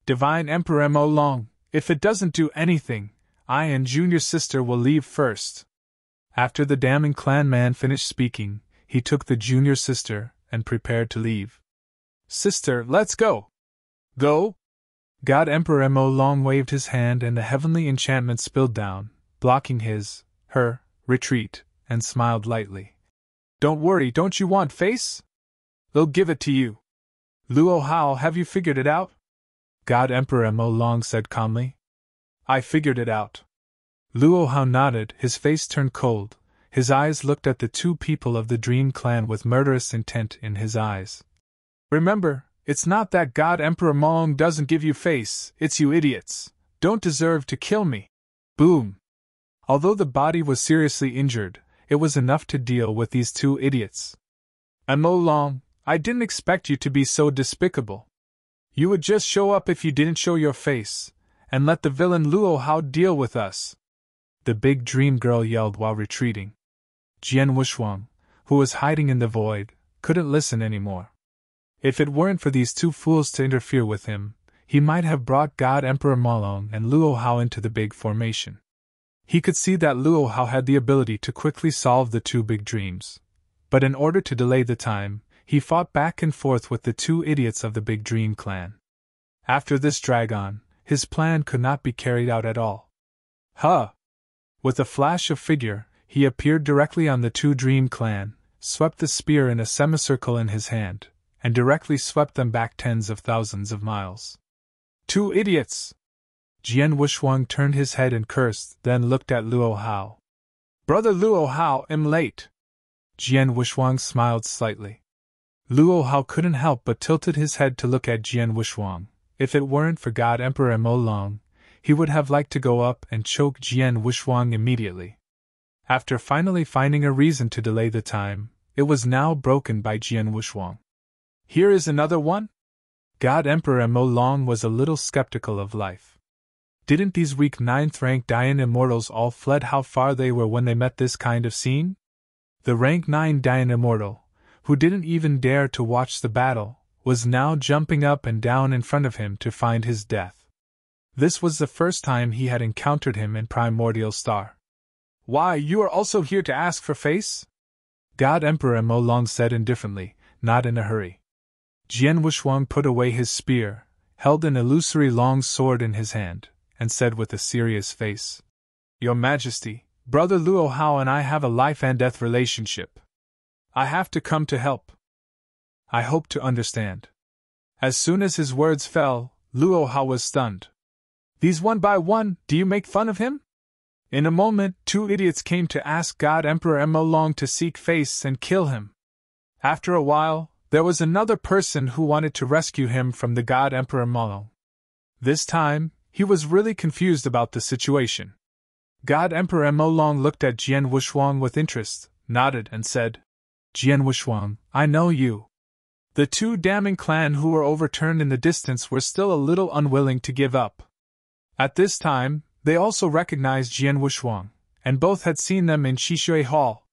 Divine Emperor Mo Long, if it doesn't do anything, I and junior sister will leave first. After the damning clan man finished speaking, he took the junior sister and prepared to leave. Sister, let's go. Go? God Emperor Mo Long waved his hand and the heavenly enchantment spilled down, blocking her retreat, and smiled lightly. Don't worry, don't you want face? They'll give it to you. Luo Hao, have you figured it out? God Emperor Mo Long said calmly. I figured it out. Luo Hao nodded, his face turned cold, His eyes looked at the two people of the Dream Clan with murderous intent in his eyes. Remember, it's not that God Emperor Maung doesn't give you face, it's you idiots. Don't deserve to kill me. Boom. Although the body was seriously injured, it was enough to deal with these two idiots. Mo Long, I didn't expect you to be so despicable. You would just show up if you didn't show your face, and let the villain Luo Hao deal with us. The big dream girl yelled while retreating. Jian Wushuang, who was hiding in the void, couldn't listen anymore. If it weren't for these two fools to interfere with him, he might have brought God Emperor Malong and Luo Hao into the big formation. He could see that Luo Hao had the ability to quickly solve the two big dreams. But in order to delay the time, he fought back and forth with the two idiots of the Big Dream Clan. After this drag on, his plan could not be carried out at all. Huh! With a flash of figure, he appeared directly on the two Dream Clan, swept the spear in a semicircle in his hand, and directly swept them back tens of thousands of miles. Two idiots! Jian Wushuang turned his head and cursed, then looked at Luo Hao. Brother Luo Hao, I'm late. Jian Wushuang smiled slightly. Luo Hao couldn't help but tilted his head to look at Jian Wushuang. If it weren't for God Emperor Mo Long, he would have liked to go up and choke Jian Wushuang immediately. After finally finding a reason to delay the time, it was now broken by Jian Wushuang. Here is another one? God Emperor Mo Long was a little skeptical of life. Didn't these weak 9th rank Dian Immortals all fled how far they were when they met this kind of scene? The rank 9 Dian Immortal, who didn't even dare to watch the battle, was now jumping up and down in front of him to find his death. This was the first time he had encountered him in Primordial Star. Why, you are also here to ask for face? God Emperor Mo Long said indifferently, not in a hurry. Jian Wushuang put away his spear, held an illusory long sword in his hand, and said with a serious face, Your Majesty, Brother Luo Hao and I have a life-and-death relationship. I have to come to help. I hope to understand. As soon as his words fell, Luo Hao was stunned. These one by one, do you make fun of him? In a moment, two idiots came to ask God Emperor Mo Long to seek face and kill him. After a while, there was another person who wanted to rescue him from the God Emperor Mo Long. This time, he was really confused about the situation. God Emperor Mo Long looked at Jian Wushuang with interest, nodded and said, Jian Wushuang, I know you. The two damning clan who were overturned in the distance were still a little unwilling to give up. At this time, they also recognized Jian Wushuang, and both had seen them in Shishui Hall.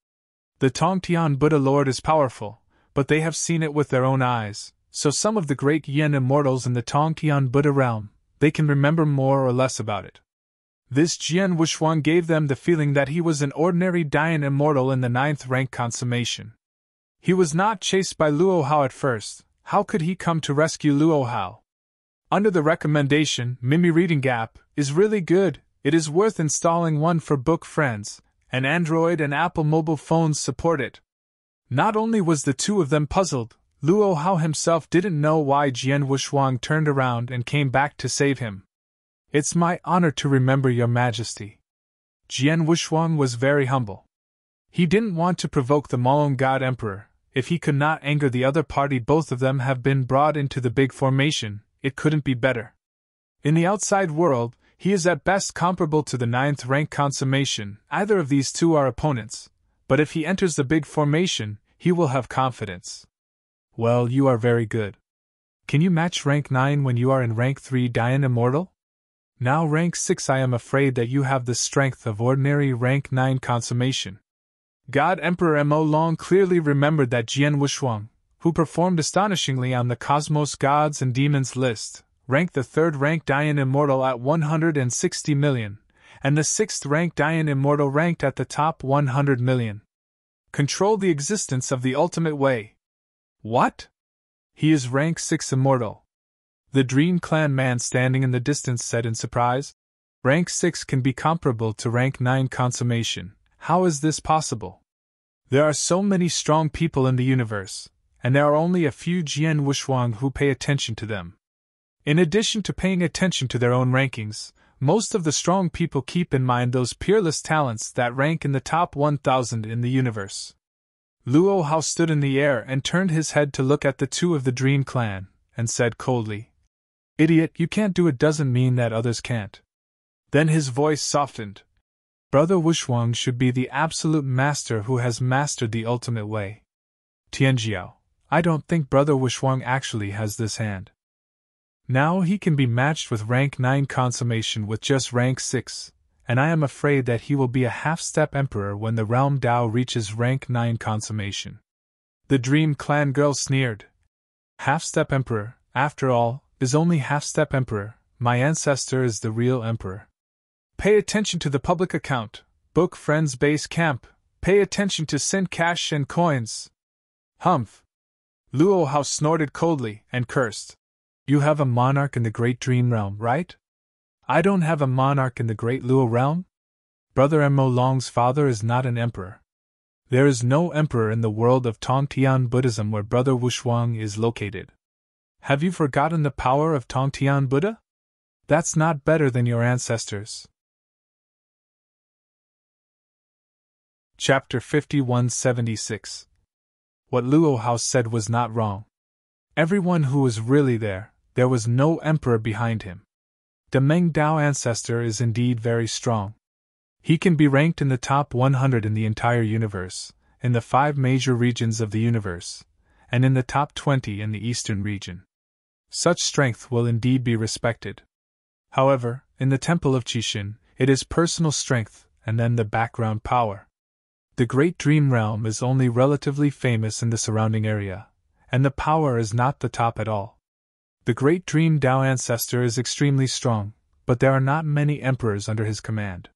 The Tongtian Buddha Lord is powerful, but they have seen it with their own eyes, so some of the great Yin immortals in the Tongtian Buddha realm, they can remember more or less about it. This Jian Wushuang gave them the feeling that he was an ordinary Dian immortal in the 9th rank consummation. He was not chased by Luo Hao at first. How could he come to rescue Luo Hao? Under the recommendation, Mimi Reading Gap is really good. It is worth installing one for book friends, and Android and Apple mobile phones support it. Not only was the two of them puzzled, Luo Hao himself didn't know why Jian Wushuang turned around and came back to save him. It's my honor to remember your majesty. Jian Wushuang was very humble. He didn't want to provoke the Malong God Emperor. If he could not anger the other party, both of them have been brought into the big formation, it couldn't be better. In the outside world, he is at best comparable to the 9th rank consummation. Either of these two are opponents, but if he enters the big formation, he will have confidence. Well, you are very good. Can you match rank 9 when you are in rank 3 Dian Immortal? Now rank 6, I am afraid that you have the strength of ordinary rank 9 consummation. God Emperor Mo Long clearly remembered that Jian Wushuang, who performed astonishingly on the Cosmos Gods and Demons list, ranked the 3rd rank Dian Immortal at 160 million, and the 6th rank Dian Immortal ranked at the top 100 million. Control the existence of the ultimate way. What? He is rank 6 Immortal. The Dream Clan man standing in the distance said in surprise. Rank 6 can be comparable to rank 9 consummation. How is this possible? There are so many strong people in the universe, and there are only a few Jian Wushuang who pay attention to them. In addition to paying attention to their own rankings, most of the strong people keep in mind those peerless talents that rank in the top 1,000 in the universe. Luo Hao stood in the air and turned his head to look at the two of the Dream Clan, and said coldly, "Idiot, you can't do it doesn't mean that others can't." Then his voice softened. Brother Wushuang should be the absolute master who has mastered the ultimate way. Tianjiao, I don't think Brother Wushuang actually has this hand. Now he can be matched with rank 9 consummation with just rank 6, and I am afraid that he will be a half-step emperor when the realm Dao reaches rank 9 consummation. The Dream Clan girl sneered. Half-step emperor, after all, is only half-step emperor. My ancestor is the real emperor. Pay attention to the public account, book friends base camp, pay attention to send cash and coins. Humph! Luo Hao snorted coldly and cursed. You have a monarch in the Great Dream Realm, right? I don't have a monarch in the Great Luo Realm? Brother Mo Long's father is not an emperor. There is no emperor in the world of Tongtian Buddhism where Brother Wushuang is located. Have you forgotten the power of Tongtian Buddha? That's not better than your ancestors. Chapter 5176. What Luo Hao said was not wrong. Everyone who was really there was no emperor behind him. The Meng Dao ancestor is indeed very strong. He can be ranked in the top 100 in the entire universe, in the 5 major regions of the universe, and in the top 20 in the eastern region. Such strength will indeed be respected. However, in the Temple of Qixin, it is personal strength and then the background power. The Great Dream Realm is only relatively famous in the surrounding area, and the power is not the top at all. The Great Dream Dao ancestor is extremely strong, but there are not many emperors under his command.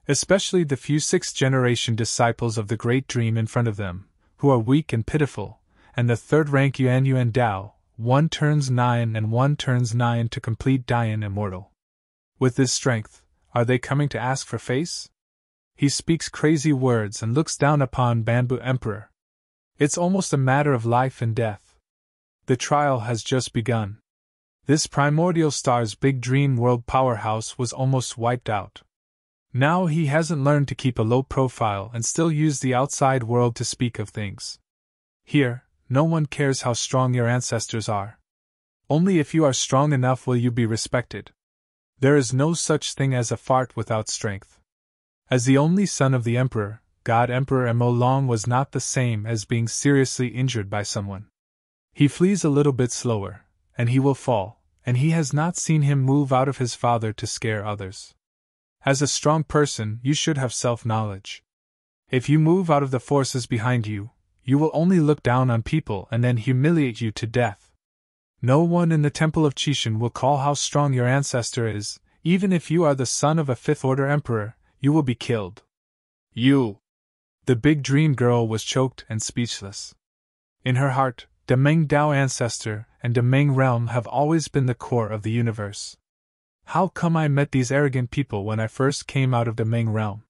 Especially the few 6th-generation disciples of the Great Dream in front of them, who are weak and pitiful, and the 3rd rank Yuan Dao, 1 turns 9 and 1 turns 9 to complete Dian Immortal. With this strength, are they coming to ask for face? He speaks crazy words and looks down upon Bamboo Emperor. It's almost a matter of life and death. The trial has just begun. This primordial star's big dream world powerhouse was almost wiped out. Now he hasn't learned to keep a low profile and still use the outside world to speak of things. Here, no one cares how strong your ancestors are. Only if you are strong enough will you be respected. There is no such thing as a fart without strength. As the only son of the Emperor, God Emperor Mo Long was not the same as being seriously injured by someone. He flees a little bit slower, and he will fall, and he has not seen him move out of his father to scare others. As a strong person, you should have self-knowledge. If you move out of the forces behind you, you will only look down on people and then humiliate you to death. No one in the Temple of Qixin will call how strong your ancestor is. Even if you are the son of a 5th-order emperor, you will be killed. You! The big dream girl was choked and speechless. In her heart, the Meng Dao ancestor and the Meng realm have always been the core of the universe. How come I met these arrogant people when I first came out of the Meng realm?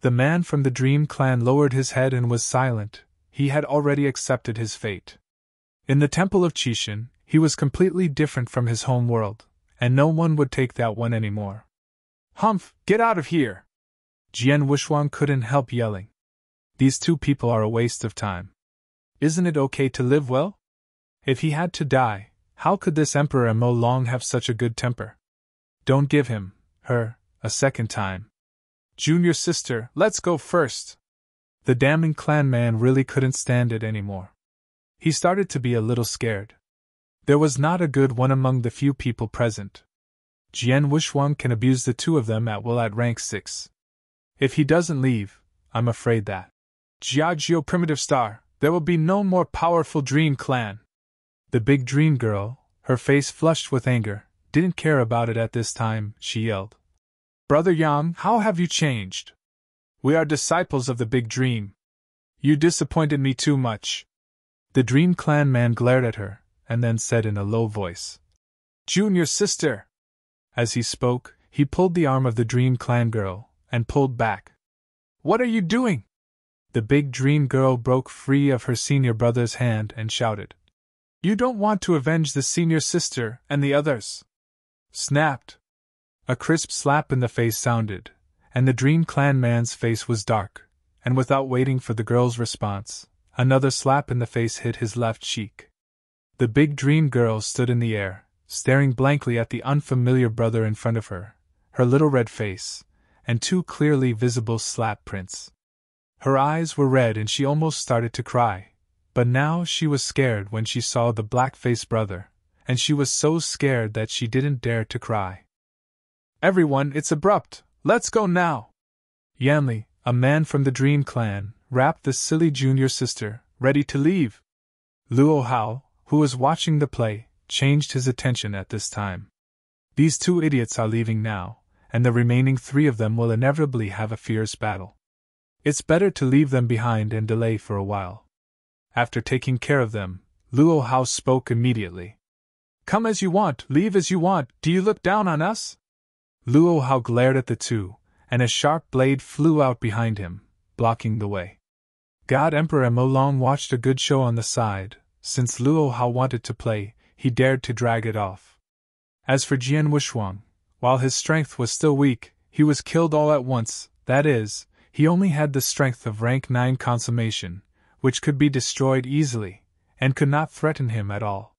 The man from the Dream Clan lowered his head and was silent. He had already accepted his fate. In the Temple of Qixin, he was completely different from his home world, and no one would take that one anymore. Humph, get out of here! Jian Wushuang couldn't help yelling. These two people are a waste of time. Isn't it okay to live well? If he had to die, how could this Emperor Mo Long have such a good temper? Don't give him, her, a second time. Junior sister, let's go first. The damning clan man really couldn't stand it anymore. He started to be a little scared. There was not a good one among the few people present. Jian Wushuang can abuse the two of them at will at rank 6. If he doesn't leave, I'm afraid that Jiajiao Primitive Star, there will be no more powerful Dream Clan. The big dream girl, her face flushed with anger, didn't care about it at this time. She yelled, Brother Yang, how have you changed? We are disciples of the big dream. You disappointed me too much. The Dream Clan man glared at her, and then said in a low voice, Junior sister! As he spoke, he pulled the arm of the Dream Clan girl, and pulled back. What are you doing? The big dream girl broke free of her senior brother's hand and shouted, You don't want to avenge the senior sister and the others? Snapped. A crisp slap in the face sounded, and the Dream Clan man's face was dark, and without waiting for the girl's response, another slap in the face hit his left cheek. The big Dream girl stood in the air, staring blankly at the unfamiliar brother in front of her, her little red face, and two clearly visible slap prints. Her eyes were red and she almost started to cry, but now she was scared when she saw the black-faced brother, and she was so scared that she didn't dare to cry. "Everyone, it's abrupt, let's go now!" Yanli, a man from the Dream Clan, rapped the silly junior sister, ready to leave. Luo Hao, who was watching the play, changed his attention at this time. These two idiots are leaving now, and the remaining three of them will inevitably have a fierce battle. It's better to leave them behind and delay for a while. After taking care of them, Luo Hao spoke immediately. "Come as you want, leave as you want, do you look down on us?" Luo Hao glared at the two, and a sharp blade flew out behind him, blocking the way. God Emperor Molong watched a good show on the side. Since Luo Hao wanted to play, he dared to drag it off. As for Jian Wushuang, while his strength was still weak, he was killed all at once, that is, he only had the strength of rank 9 consummation, which could be destroyed easily, and could not threaten him at all.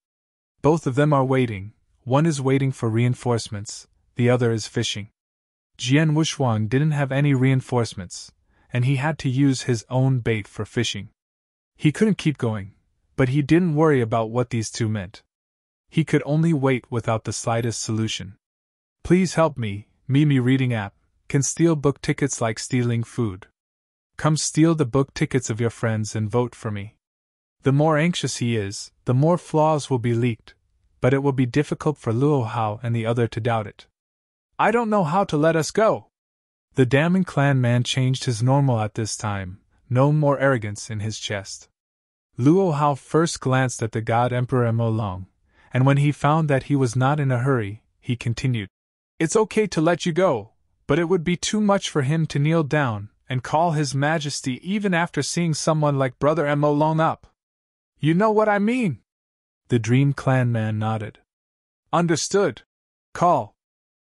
Both of them are waiting, one is waiting for reinforcements, the other is fishing. Jian Wushuang didn't have any reinforcements, and he had to use his own bait for fishing. He couldn't keep going, but he didn't worry about what these two meant. He could only wait without the slightest solution. "Please help me, Mimi Reading App can steal book tickets like stealing food. Come steal the book tickets of your friends and vote for me." The more anxious he is, the more flaws will be leaked, but it will be difficult for Luo Hao and the other to doubt it. "I don't know how to let us go." The damning clan man changed his normal at this time, no more arrogance in his chest. Luo Hao first glanced at the God Emperor Molong, and when he found that he was not in a hurry, he continued, "It's okay to let you go, but it would be too much for him to kneel down and call His Majesty even after seeing someone like Brother Molong up. You know what I mean?" The Dream Clan man nodded. "Understood. Call."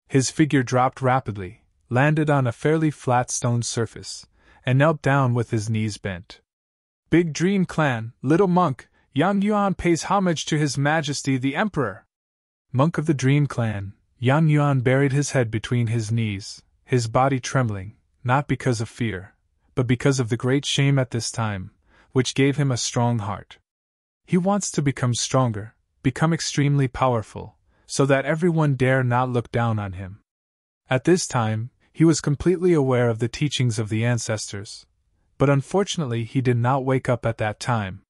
His figure dropped rapidly, landed on a fairly flat stone surface, and knelt down with his knees bent. "Big Dream Clan, little monk, Yang Yuan pays homage to His Majesty the Emperor." Monk of the Dream Clan, Yang Yuan buried his head between his knees, his body trembling, not because of fear, but because of the great shame at this time, which gave him a strong heart. He wants to become stronger, become extremely powerful, so that everyone dare not look down on him. At this time, he was completely aware of the teachings of the ancestors, but unfortunately he did not wake up at that time.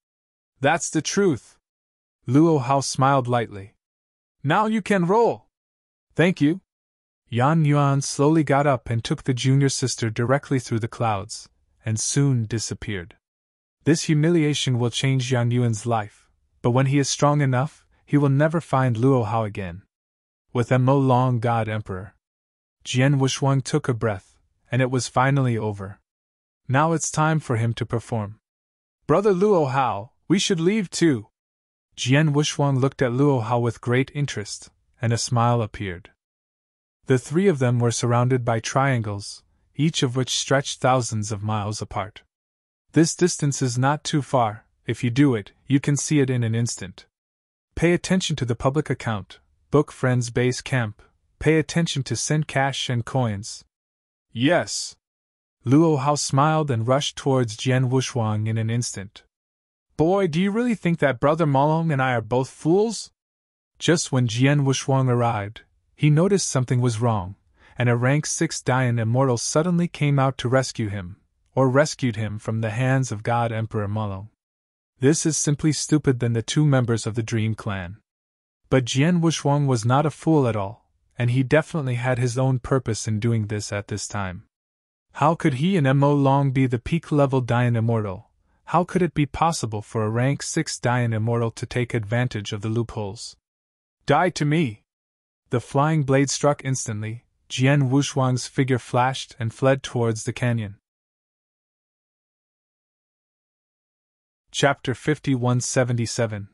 "That's the truth." Luo Hao smiled lightly. "Now you can roll." "Thank you." Yan Yuan slowly got up and took the junior sister directly through the clouds, and soon disappeared. This humiliation will change Yang Yuan's life, but when he is strong enough, he will never find Luo Hao again. With Molong God Emperor. Jian Wushuang took a breath, and it was finally over. Now it's time for him to perform. "Brother Luo Hao, we should leave too." Jian Wushuang looked at Luo Hao with great interest, and a smile appeared. The three of them were surrounded by triangles, each of which stretched thousands of miles apart. This distance is not too far. If you do it, you can see it in an instant. Pay attention to the public account, book friends base camp, pay attention to send cash and coins. "Yes." Luo Hao smiled and rushed towards Jian Wushuang in an instant. "Boy, do you really think that Brother Molong and I are both fools?" Just when Jian Wushuang arrived, he noticed something was wrong, and a rank 6 Dayan immortal suddenly came out to rescue him, or rescued him from the hands of God Emperor Molong. This is simply stupid than the two members of the Dream Clan. But Jian Wushuang was not a fool at all, and he definitely had his own purpose in doing this at this time. How could he and Molong be the peak-level Dayan immortal? How could it be possible for a rank 6 Dayan immortal to take advantage of the loopholes? "Die to me!" The flying blade struck instantly. Jian Wushuang's figure flashed and fled towards the canyon. Chapter 5177.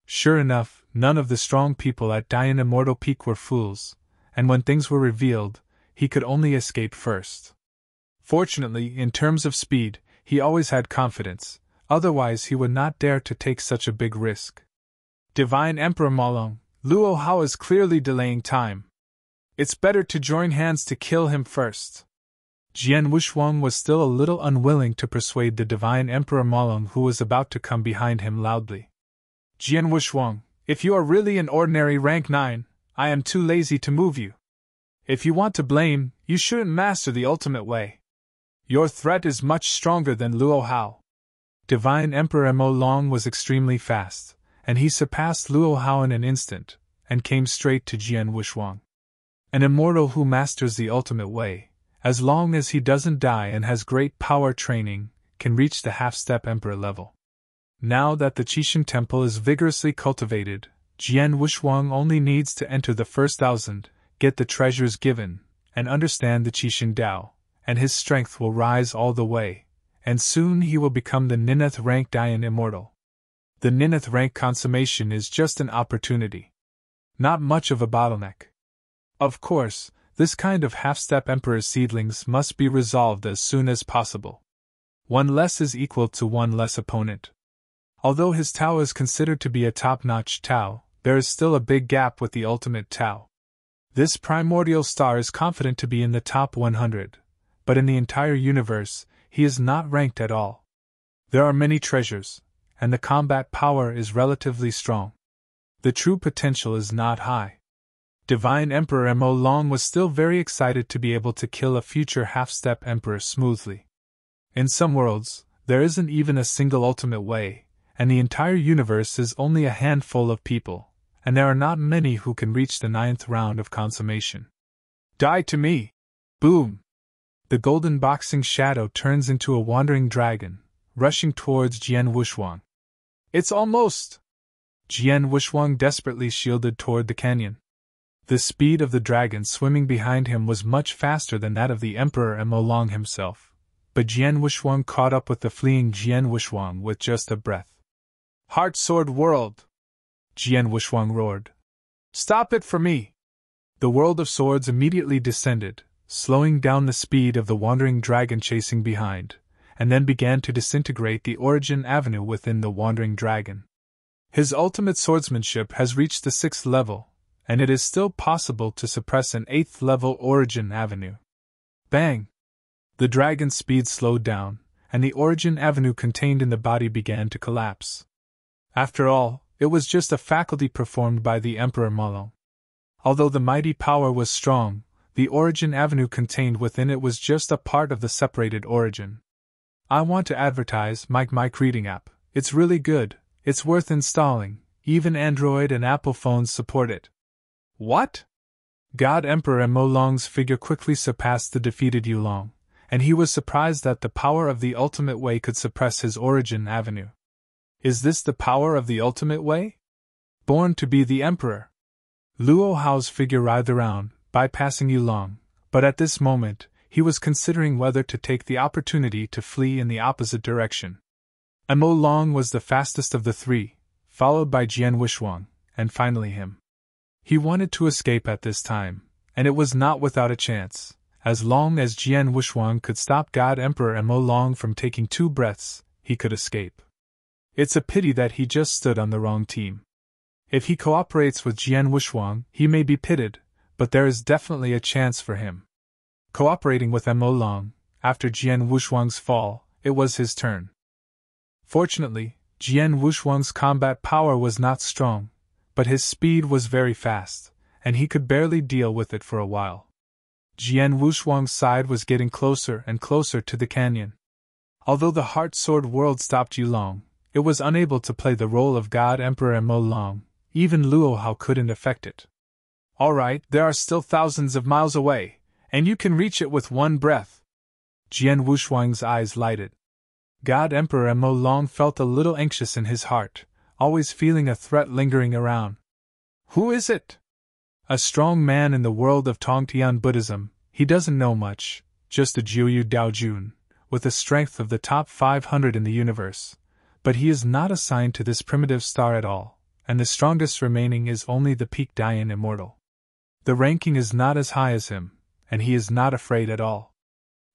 Sure enough, none of the strong people at Dayan Immortal Peak were fools, and when things were revealed, he could only escape first. Fortunately, in terms of speed, he always had confidence, otherwise he would not dare to take such a big risk. Divine Emperor Molong, Luo Hao is clearly delaying time. It's better to join hands to kill him first. Jian Wushuang was still a little unwilling to persuade the Divine Emperor Molong, who was about to come behind him loudly. Jian Wushuang, if you are really an ordinary rank 9, I am too lazy to move you. If you want to blame, you shouldn't master the ultimate way. Your threat is much stronger than Luo Hao. Divine Emperor Mo Long was extremely fast, and he surpassed Luo Hao in an instant, and came straight to Jian Wushuang. An immortal who masters the ultimate way, as long as he doesn't die and has great power training, can reach the half-step emperor level. Now that the Qixin Temple is vigorously cultivated, Jian Wushuang only needs to enter the first 1,000, get the treasures given, and understand the Qixin Dao, and his strength will rise all the way, and soon he will become the ninth rank Dayan Immortal. The ninth rank consummation is just an opportunity. Not much of a bottleneck. Of course, this kind of half-step emperor seedlings must be resolved as soon as possible. One less is equal to one less opponent. Although his Tao is considered to be a top-notch Tao, there is still a big gap with the ultimate Tao. This primordial star is confident to be in the top 100, but in the entire universe, he is not ranked at all. There are many treasures, and the combat power is relatively strong. The true potential is not high. Divine Emperor Mo Long was still very excited to be able to kill a future half-step emperor smoothly. In some worlds, there isn't even a single ultimate way, and the entire universe is only a handful of people, and there are not many who can reach the 9th round of consummation. Die to me! Boom! The golden boxing shadow turns into a wandering dragon, rushing towards Jian Wushuang. It's almost! Jian Wushuang desperately shielded toward the canyon. The speed of the dragon swimming behind him was much faster than that of the Emperor Mo Long himself, but Jian Wushuang caught up with the fleeing Jian Wushuang with just a breath. Heart Sword World! Jian Wushuang roared. Stop it for me! The world of swords immediately descended, slowing down the speed of the wandering dragon chasing behind, and then began to disintegrate the origin avenue within the wandering dragon. His ultimate swordsmanship has reached the 6th level, and it is still possible to suppress an 8th level origin avenue. Bang! The dragon's speed slowed down, and the origin avenue contained in the body began to collapse. After all, it was just a faculty performed by the Emperor Molong. Although the mighty power was strong, the origin avenue contained within it was just a part of the separated origin. I want to advertise my mic reading app. It's really good, it's worth installing, even Android and Apple phones support it. What? God Emperor Mo Long's figure quickly surpassed the defeated Yulong, and he was surprised that the power of the ultimate way could suppress his origin avenue. Is this the power of the ultimate way? Born to be the emperor. Luo Hao's figure writhed around, bypassing Yulong, but at this moment, he was considering whether to take the opportunity to flee in the opposite direction. Mo Long was the fastest of the three, followed by Jian Wushuang, and finally him. He wanted to escape at this time, and it was not without a chance. As long as Jian Wushuang could stop God Emperor Mo Long from taking 2 breaths, he could escape. It's a pity that he just stood on the wrong team. If he cooperates with Jian Wushuang, he may be pitted, but there is definitely a chance for him. Cooperating with Mo Long, after Jian Wushuang's fall, it was his turn. Fortunately, Jian Wushuang's combat power was not strong, but his speed was very fast, and he could barely deal with it for a while. Jian Wushuang's side was getting closer and closer to the canyon. Although the Heart Sword World stopped Yulong, it was unable to play the role of God Emperor Mo Long. Even Luo Hao couldn't affect it. Alright, there are still thousands of miles away, and you can reach it with 1 breath. Jian Wushuang's eyes lighted. God Emperor Mo Long felt a little anxious in his heart, always feeling a threat lingering around. Who is it? A strong man in the world of Tongtian Buddhism. He doesn't know much, just a Jiuyu Daojun, with a strength of the top 500 in the universe. But he is not assigned to this primitive star at all, and the strongest remaining is only the peak Dayan Immortal. The ranking is not as high as him, and he is not afraid at all.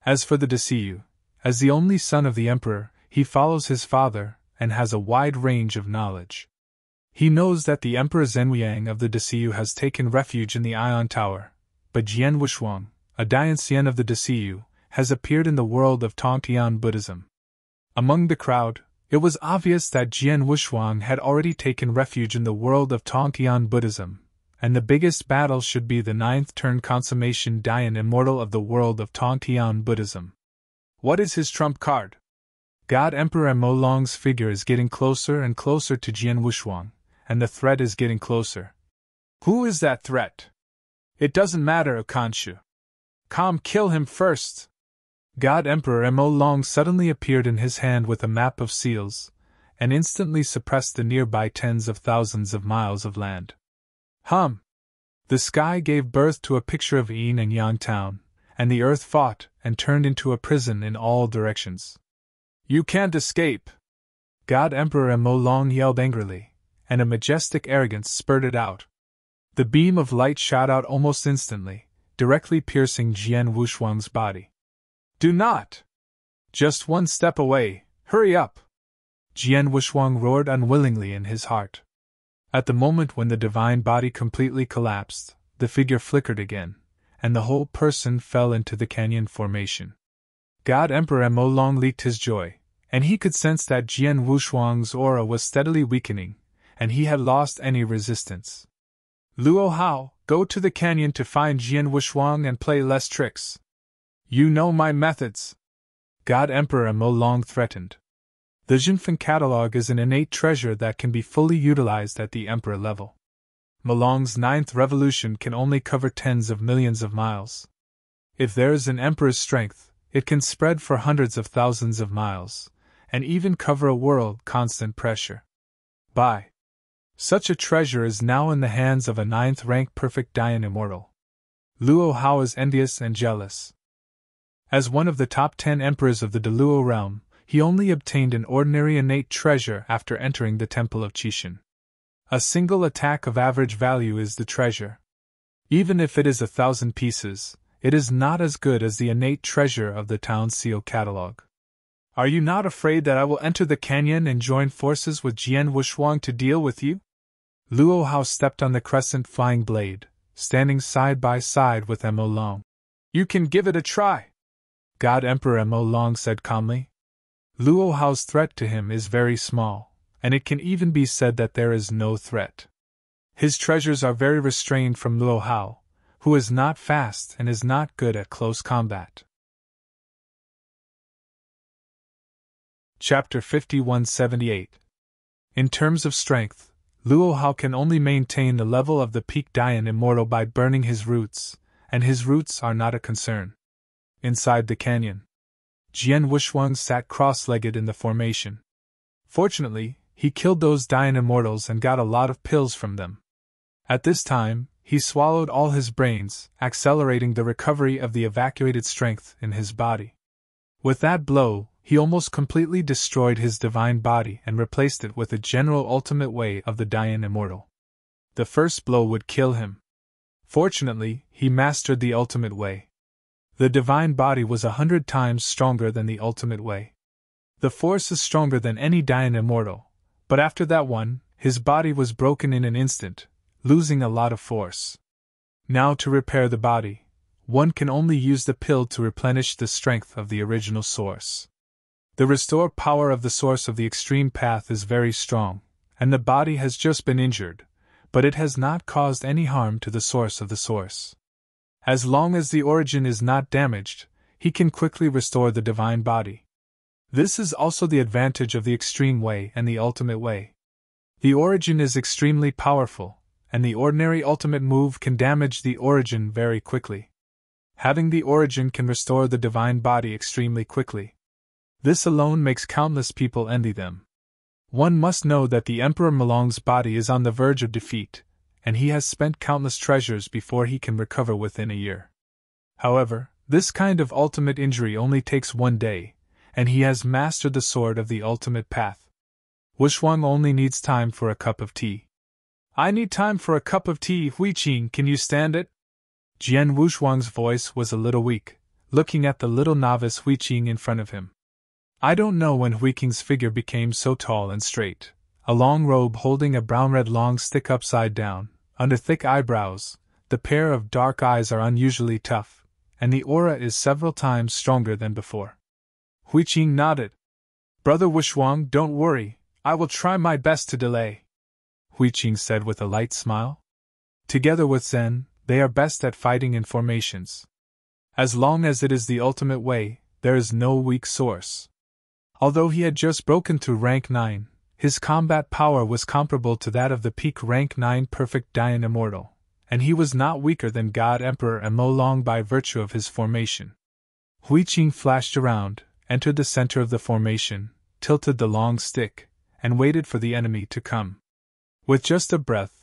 As for the Desiyu, as the only son of the emperor, he follows his father and has a wide range of knowledge. He knows that the Emperor Zhenliang of the Desiyu has taken refuge in the Ion Tower, but Jian Wushuang, a Dainxian of the Desiyu, has appeared in the world of Tongtian Buddhism. Among the crowd, it was obvious that Jian Wushuang had already taken refuge in the world of Tongtian Buddhism, and the biggest battle should be the 9th turn consummation Dayan Immortal of the world of Tongtian Buddhism. What is his trump card? God Emperor Molong's figure is getting closer and closer to Jian Wushuang, and the threat is getting closer. Who is that threat? It doesn't matter, Akanshu. Come, kill him first! God Emperor Molong suddenly appeared in his hand with a map of seals, and instantly suppressed the nearby tens of thousands of miles of land. The sky gave birth to a picture of Yin and Yang town, and the earth fought and turned into a prison in all directions. You can't escape! God Emperor Molong yelled angrily, and a majestic arrogance spurted out. The beam of light shot out almost instantly, directly piercing Jian Wushuang's body. Do not! Just one step away, hurry up! Jian Wushuang roared unwillingly in his heart. At the moment when the divine body completely collapsed, the figure flickered again, and the whole person fell into the canyon formation. God Emperor Molong leaked his joy, and he could sense that Jian Wushuang's aura was steadily weakening, and he had lost any resistance. Luo Hao, go to the canyon to find Jian Wushuang and play less tricks. You know my methods. God Emperor Molong threatened. The Jinfen catalog is an innate treasure that can be fully utilized at the emperor level. Molong's 9th revolution can only cover tens of millions of miles. If there is an emperor's strength, it can spread for hundreds of thousands of miles, and even cover a world constant pressure. Such a treasure is now in the hands of a 9th rank perfect Dayan Immortal. Luo Hao is envious and jealous. As one of the top 10 emperors of the Deluo realm, he only obtained an ordinary innate treasure after entering the Temple of Qixin. A single attack of average value is the treasure. Even if it is 1,000 pieces, it is not as good as the innate treasure of the Town Seal catalog. Are you not afraid that I will enter the canyon and join forces with Jian Wushuang to deal with you? Luo Hao stepped on the crescent flying blade, standing side by side with Molong. You can give it a try, God Emperor Molong said calmly. Luo Hao's threat to him is very small, and it can even be said that there is no threat. His treasures are very restrained from Luo Hao, who is not fast and is not good at close combat. Chapter 5178. In terms of strength, Luo Hao can only maintain the level of the peak Dayan Immortal by burning his roots, and his roots are not a concern. Inside the canyon, Jian Wushuang sat cross-legged in the formation. Fortunately, he killed those Dayan Immortals and got a lot of pills from them. At this time, he swallowed all his brains, accelerating the recovery of the evacuated strength in his body. With that blow, he almost completely destroyed his divine body and replaced it with the general ultimate way of the Dayan Immortal. The first blow would kill him. Fortunately, he mastered the ultimate way. The divine body was 100 times stronger than the ultimate way. The force is stronger than any Dayan Immortal, but after that one, his body was broken in an instant, losing a lot of force. Now to repair the body, one can only use the pill to replenish the strength of the original source. The restore power of the source of the extreme path is very strong, and the body has just been injured, but it has not caused any harm to the source of the source. As long as the origin is not damaged, he can quickly restore the divine body. This is also the advantage of the extreme way and the ultimate way. The origin is extremely powerful, and the ordinary ultimate move can damage the origin very quickly. Having the origin can restore the divine body extremely quickly. This alone makes countless people envy them. One must know that the Emperor Molong's body is on the verge of defeat, and he has spent countless treasures before he can recover within a year. However, this kind of ultimate injury only takes 1 day, and he has mastered the sword of the ultimate path. Wushuang only needs time for a cup of tea. I need time for a cup of tea, Huiqing, can you stand it? Jian Wushuang's voice was a little weak, looking at the little novice Hui Qing in front of him. I don't know when Hui Qing's figure became so tall and straight, a long robe holding a brown-red long stick upside down, under thick eyebrows, the pair of dark eyes are unusually tough, and the aura is several times stronger than before. Hui Qing nodded. Brother Wushuang, don't worry, I will try my best to delay, Hui Qing said with a light smile. Together with Zen, they are best at fighting in formations. As long as it is the ultimate way, there is no weak source. Although he had just broken through rank 9, his combat power was comparable to that of the peak rank 9 perfect Dian Immortal, and he was not weaker than God Emperor Emolong by virtue of his formation. Hui Qing flashed around, entered the center of the formation, tilted the long stick, and waited for the enemy to come. With just a breath,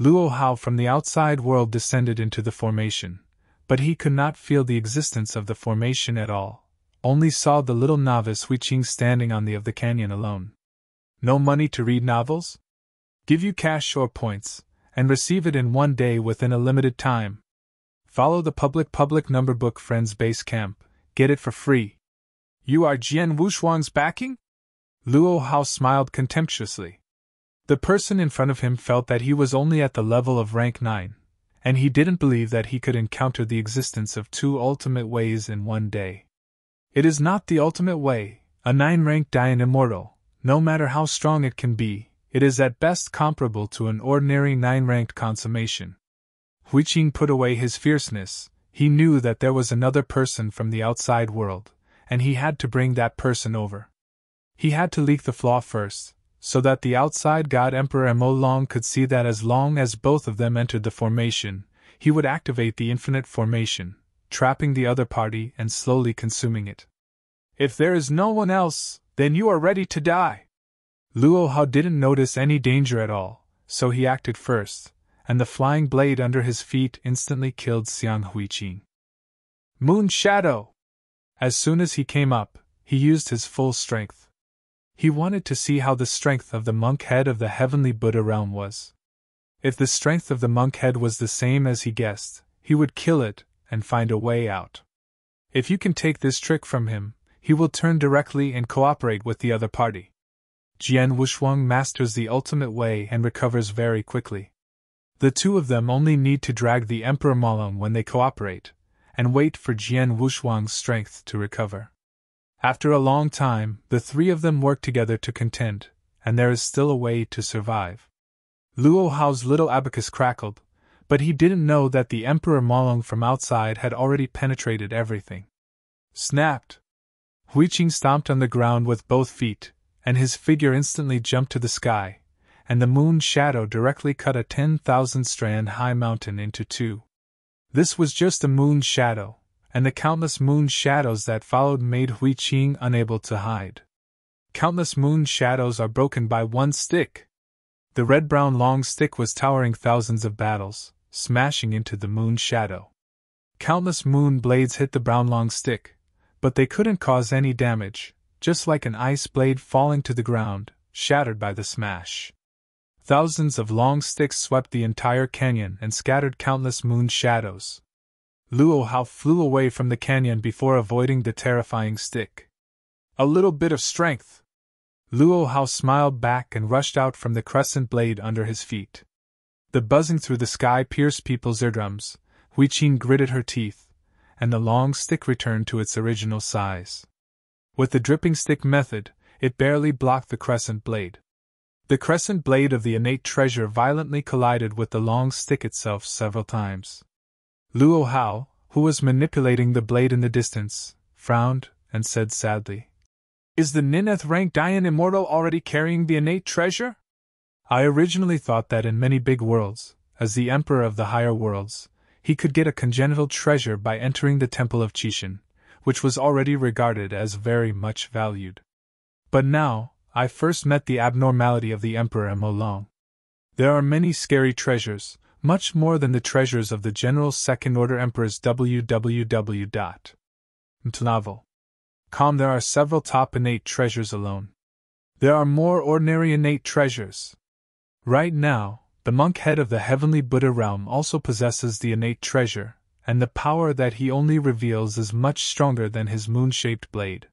Luo Hao from the outside world descended into the formation, but he could not feel the existence of the formation at all, only saw the little novice Hui Qing standing on the edge of the canyon alone. No money to read novels? Give you cash or points, and receive it in 1 day within a limited time. Follow the public number book Friends Base Camp, get it for free. You are Jian Wushuang's backing? Luo Hao smiled contemptuously. The person in front of him felt that he was only at the level of rank 9, and he didn't believe that he could encounter the existence of 2 ultimate ways in 1 day. It is not the ultimate way, a 9-rank Dian Immortal, no matter how strong it can be, it is at best comparable to an ordinary 9-ranked consummation. Hui Qing put away his fierceness, he knew that there was another person from the outside world, and he had to bring that person over. He had to leak the flaw first, so that the outside God Emperor Emolong could see that as long as both of them entered the formation, he would activate the infinite formation, trapping the other party and slowly consuming it. If there is no one else, then you are ready to die. Luo Hao didn't notice any danger at all, so he acted first, and the flying blade under his feet instantly killed Xiang Hui Qing. Moon Shadow! As soon as he came up, he used his full strength. He wanted to see how the strength of the monk head of the heavenly Buddha realm was. If the strength of the monk head was the same as he guessed, he would kill it and find a way out. If you can take this trick from him, he will turn directly and cooperate with the other party. Jian Wushuang masters the ultimate way and recovers very quickly. The two of them only need to drag the Emperor Malong when they cooperate, and wait for Jian Wushuang's strength to recover. After a long time, the 3 of them work together to contend, and there is still a way to survive. Luo Hao's little abacus crackled, but he didn't know that the Emperor Malong from outside had already penetrated everything. Snapped! Hui Qing stomped on the ground with both feet, and his figure instantly jumped to the sky, and the moon shadow directly cut a 10,000-strand high mountain into 2. This was just a moon shadow, and the countless moon shadows that followed made Hui Qing unable to hide. Countless moon shadows are broken by 1 stick. The red-brown long stick was towering thousands of battles, smashing into the moon shadow. Countless moon blades hit the brown long stick, but they couldn't cause any damage, just like an ice blade falling to the ground, shattered by the smash. Thousands of long sticks swept the entire canyon and scattered countless moon shadows. Luo Hao flew away from the canyon before avoiding the terrifying stick. A little bit of strength. Luo Hao smiled back and rushed out from the crescent blade under his feet. The buzzing through the sky pierced people's eardrums. Hui Qing gritted her teeth, and the long stick returned to its original size. With the dripping stick method, it barely blocked the crescent blade. The crescent blade of the innate treasure violently collided with the long stick itself several times. Luo Hao, who was manipulating the blade in the distance, frowned and said sadly, "Is the ninth rank Dian Immortal already carrying the innate treasure? I originally thought that in many big worlds, as the Emperor of the higher worlds, he could get a congenital treasure by entering the Temple of Qixin, which was already regarded as very much valued. But now, I first met the abnormality of the Emperor Emolong. There are many scary treasures, much more than the treasures of the general second-order emperors www.mtnovel.com. There are several top innate treasures alone. There are more ordinary innate treasures. Right now, the monk head of the heavenly Buddha realm also possesses the innate treasure, and the power that he only reveals is much stronger than his moon-shaped blade.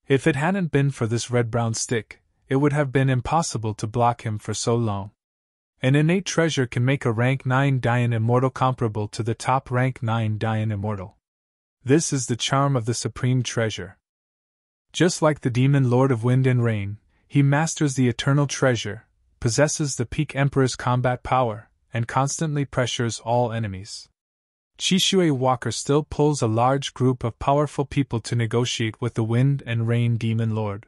If it hadn't been for this red-brown stick, it would have been impossible to block him for so long. An innate treasure can make a rank 9 Dayan immortal comparable to the top rank 9 Dayan immortal. This is the charm of the supreme treasure. Just like the demon lord of wind and rain, he masters the eternal treasure, possesses the peak emperor's combat power, and constantly pressures all enemies. Chishui Walker still pulls a large group of powerful people to negotiate with the wind and rain demon lord.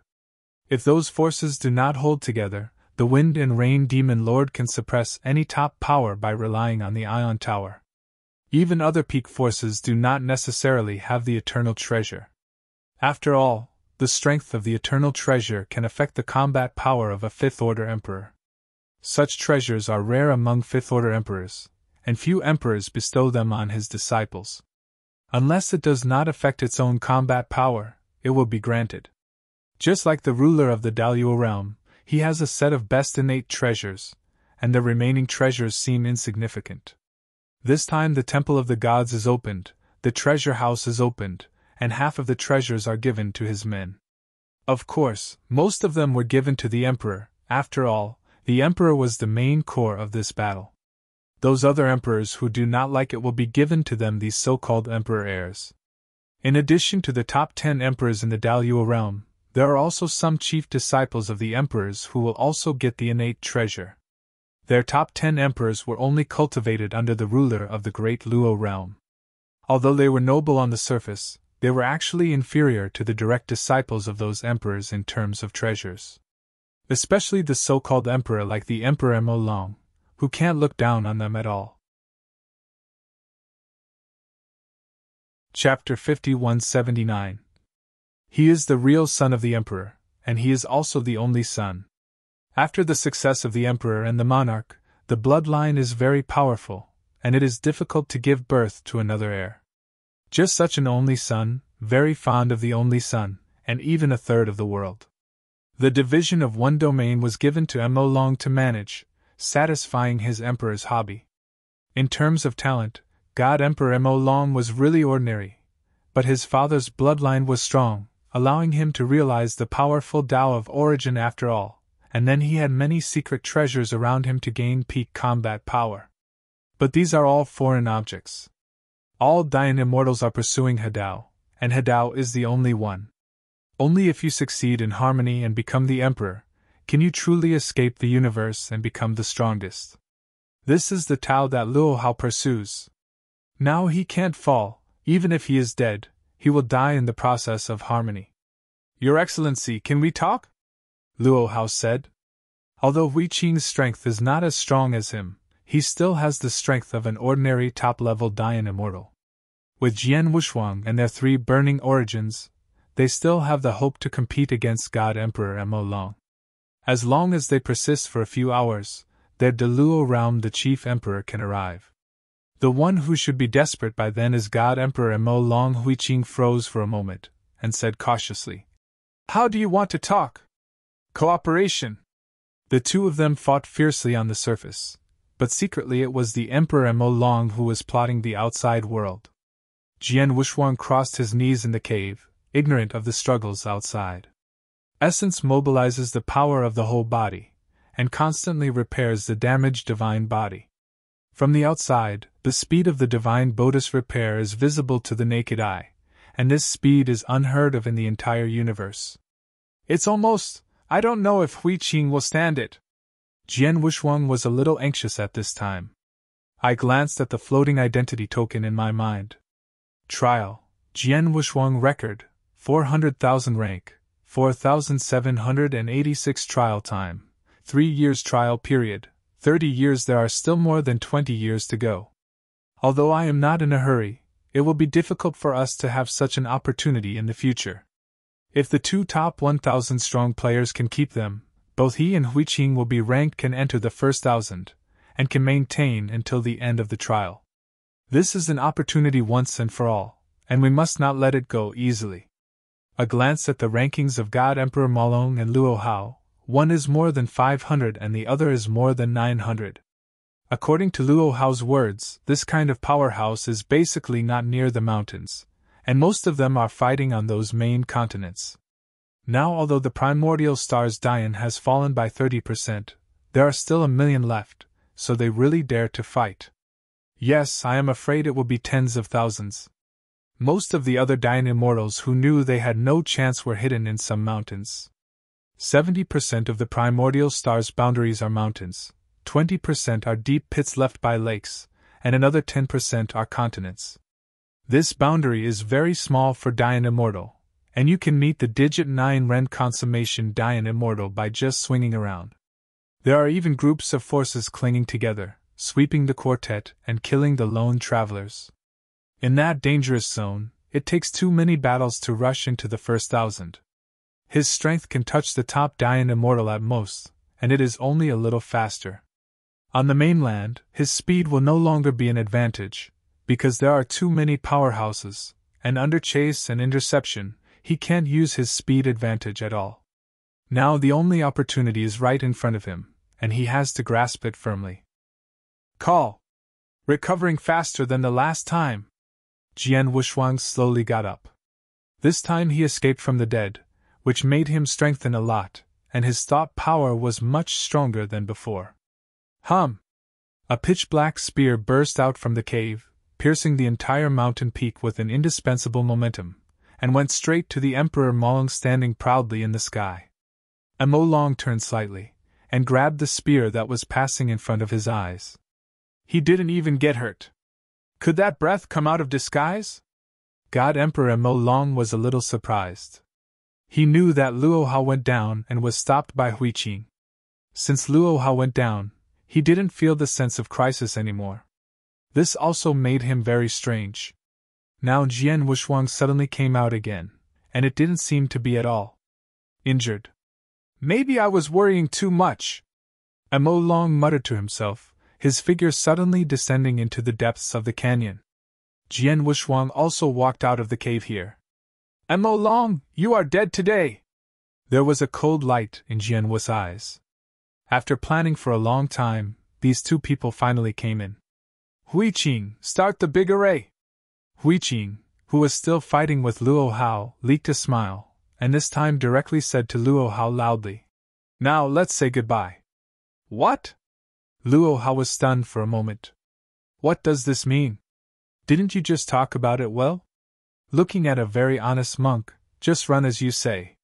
If those forces do not hold together, the wind and rain demon lord can suppress any top power by relying on the ion tower. Even other peak forces do not necessarily have the eternal treasure. After all, the strength of the eternal treasure can affect the combat power of a fifth-order emperor. Such treasures are rare among fifth-order emperors, and few emperors bestow them on his disciples. Unless it does not affect its own combat power, it will be granted. Just like the ruler of the Daluo realm, he has a set of best innate treasures, and the remaining treasures seem insignificant. This time the Temple of the Gods is opened, the treasure house is opened, and half of the treasures are given to his men. Of course, most of them were given to the Emperor. After all, the Emperor was the main core of this battle. Those other emperors who do not like it will be given to them, these so-called emperor heirs. In addition to the top 10 emperors in the Daluo realm, there are also some chief disciples of the emperors who will also get the innate treasure. Their top 10 emperors were only cultivated under the ruler of the great Luo realm. Although they were noble on the surface, they were actually inferior to the direct disciples of those emperors in terms of treasures. Especially the so-called emperor like the Emperor Mo Long, who can't look down on them at all. Chapter 5179. He is the real son of the emperor, and he is also the only son. After the success of the emperor and the monarch, the bloodline is very powerful, and it is difficult to give birth to another heir. Just such an only son, very fond of the only son, and even a third of the world. The division of one domain was given to Mo Long to manage, satisfying his emperor's hobby. In terms of talent, God Emperor Mo Long was really ordinary, but his father's bloodline was strong, allowing him to realize the powerful Tao of origin after all, and then he had many secret treasures around him to gain peak combat power. But these are all foreign objects. All Dayan immortals are pursuing Hadao, and Hadao is the only one. Only if you succeed in harmony and become the emperor, can you truly escape the universe and become the strongest. This is the Tao that Luo Hao pursues. Now he can't fall, even if he is dead, he will die in the process of harmony. Your Excellency, can we talk? Luo Hao said. Although Hui Qing's strength is not as strong as him, he still has the strength of an ordinary top-level Dayan immortal. With Jian Wushuang and their 3 burning origins, they still have the hope to compete against God Emperor Mo Long. As long as they persist for a few hours, their Daluo realm the chief emperor can arrive. The one who should be desperate by then is God Emperor Mo Long. Hui Qing froze for a moment, and said cautiously, "How do you want to talk?" "Cooperation." The two of them fought fiercely on the surface, but secretly it was the Emperor Mo Long who was plotting the outside world. Jian Wushuang crossed his knees in the cave, ignorant of the struggles outside. Essence mobilizes the power of the whole body, and constantly repairs the damaged divine body. From the outside, the speed of the divine Bodhi's repair is visible to the naked eye, and this speed is unheard of in the entire universe. It's almost, I don't know if Hui Qing will stand it. Jian Wushuang was a little anxious at this time. I glanced at the floating identity token in my mind. Trial, Jian Wushuang record, 400,000 rank, 4,786 trial time, 3 years trial period, 30 years. There are still more than 20 years to go. Although I am not in a hurry, it will be difficult for us to have such an opportunity in the future. If the 2 top 1,000 strong players can keep them, both he and Hui Qing will be ranked, can enter the first 1,000, and can maintain until the end of the trial. This is an opportunity once and for all, and we must not let it go easily. A glance at the rankings of God Emperor Mo Long and Luo Hao, one is more than 500 and the other is more than 900. According to Luo Hao's words, this kind of powerhouse is basically not near the mountains, and most of them are fighting on those main continents. Now, although the primordial star's Dian has fallen by 30%, there are still 1,000,000 left, so they really dare to fight. Yes, I am afraid it will be tens of thousands. Most of the other Dian immortals who knew they had no chance were hidden in some mountains. 70% of the primordial star's boundaries are mountains, 20% are deep pits left by lakes, and another 10% are continents. This boundary is very small for Dian Immortal, and you can meet the digit 9 Ren consummation Dian Immortal by just swinging around. There are even groups of forces clinging together, sweeping the quartet and killing the lone travelers. In that dangerous zone, it takes too many battles to rush into the first 1,000. His strength can touch the top Dian Immortal at most, and it is only a little faster. On the mainland, his speed will no longer be an advantage, because there are too many powerhouses, and under chase and interception, he can't use his speed advantage at all. Now the only opportunity is right in front of him, and he has to grasp it firmly. Call! Recovering faster than the last time! Jian Wushuang slowly got up. This time he escaped from the dead, which made him strengthen a lot, and his thought power was much stronger than before. Hum! A pitch-black spear burst out from the cave, piercing the entire mountain peak with an indispensable momentum, and went straight to the Emperor Molong standing proudly in the sky. Mo Long turned slightly, and grabbed the spear that was passing in front of his eyes. He didn't even get hurt. Could that breath come out of disguise? God Emperor Mo Long was a little surprised. He knew that Luo Hao went down and was stopped by Hui Qing. Since Luo Hao went down, he didn't feel the sense of crisis anymore. This also made him very strange. Now Jian Wushuang suddenly came out again, and it didn't seem to be at all injured. Maybe I was worrying too much. Mo Long muttered to himself, his figure suddenly descending into the depths of the canyon. Jian Wushuang also walked out of the cave here. Mo Long, you are dead today! There was a cold light in Jian Wu's eyes. After planning for a long time, these two people finally came in. Hui Qing, start the big array! Hui Qing, who was still fighting with Luo Hao, leaked a smile, and this time directly said to Luo Hao loudly, "Now let's say goodbye." What? Luo Hao was stunned for a moment. What does this mean? Didn't you just talk about it well? Looking at a very honest monk, just run as you say.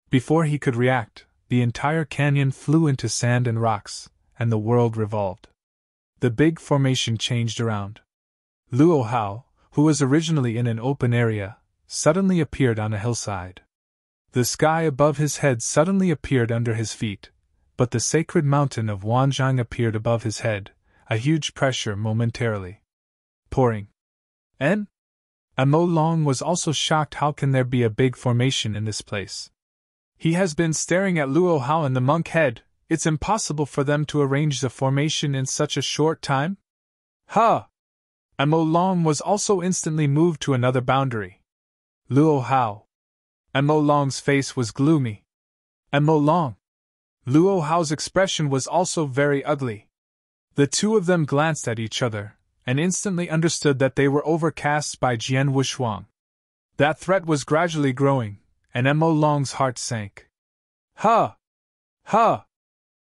Before he could react, the entire canyon flew into sand and rocks, and the world revolved. The big formation changed around. Luo Hao, who was originally in an open area, suddenly appeared on a hillside. The sky above his head suddenly appeared under his feet, but the sacred mountain of Wanzhang appeared above his head, a huge pressure momentarily pouring. Mo Long was also shocked. How can there be a big formation in this place? He has been staring at Luo Hao and the monk head. It's impossible for them to arrange the formation in such a short time? Huh! Mo Long was also instantly moved to another boundary. Luo Hao. Mo Long's face was gloomy. Mo Long. Luo Hao's expression was also very ugly. The two of them glanced at each other, and instantly understood that they were overcast by Jian Wushuang. That threat was gradually growing, and Mo Long's heart sank. Huh! Huh!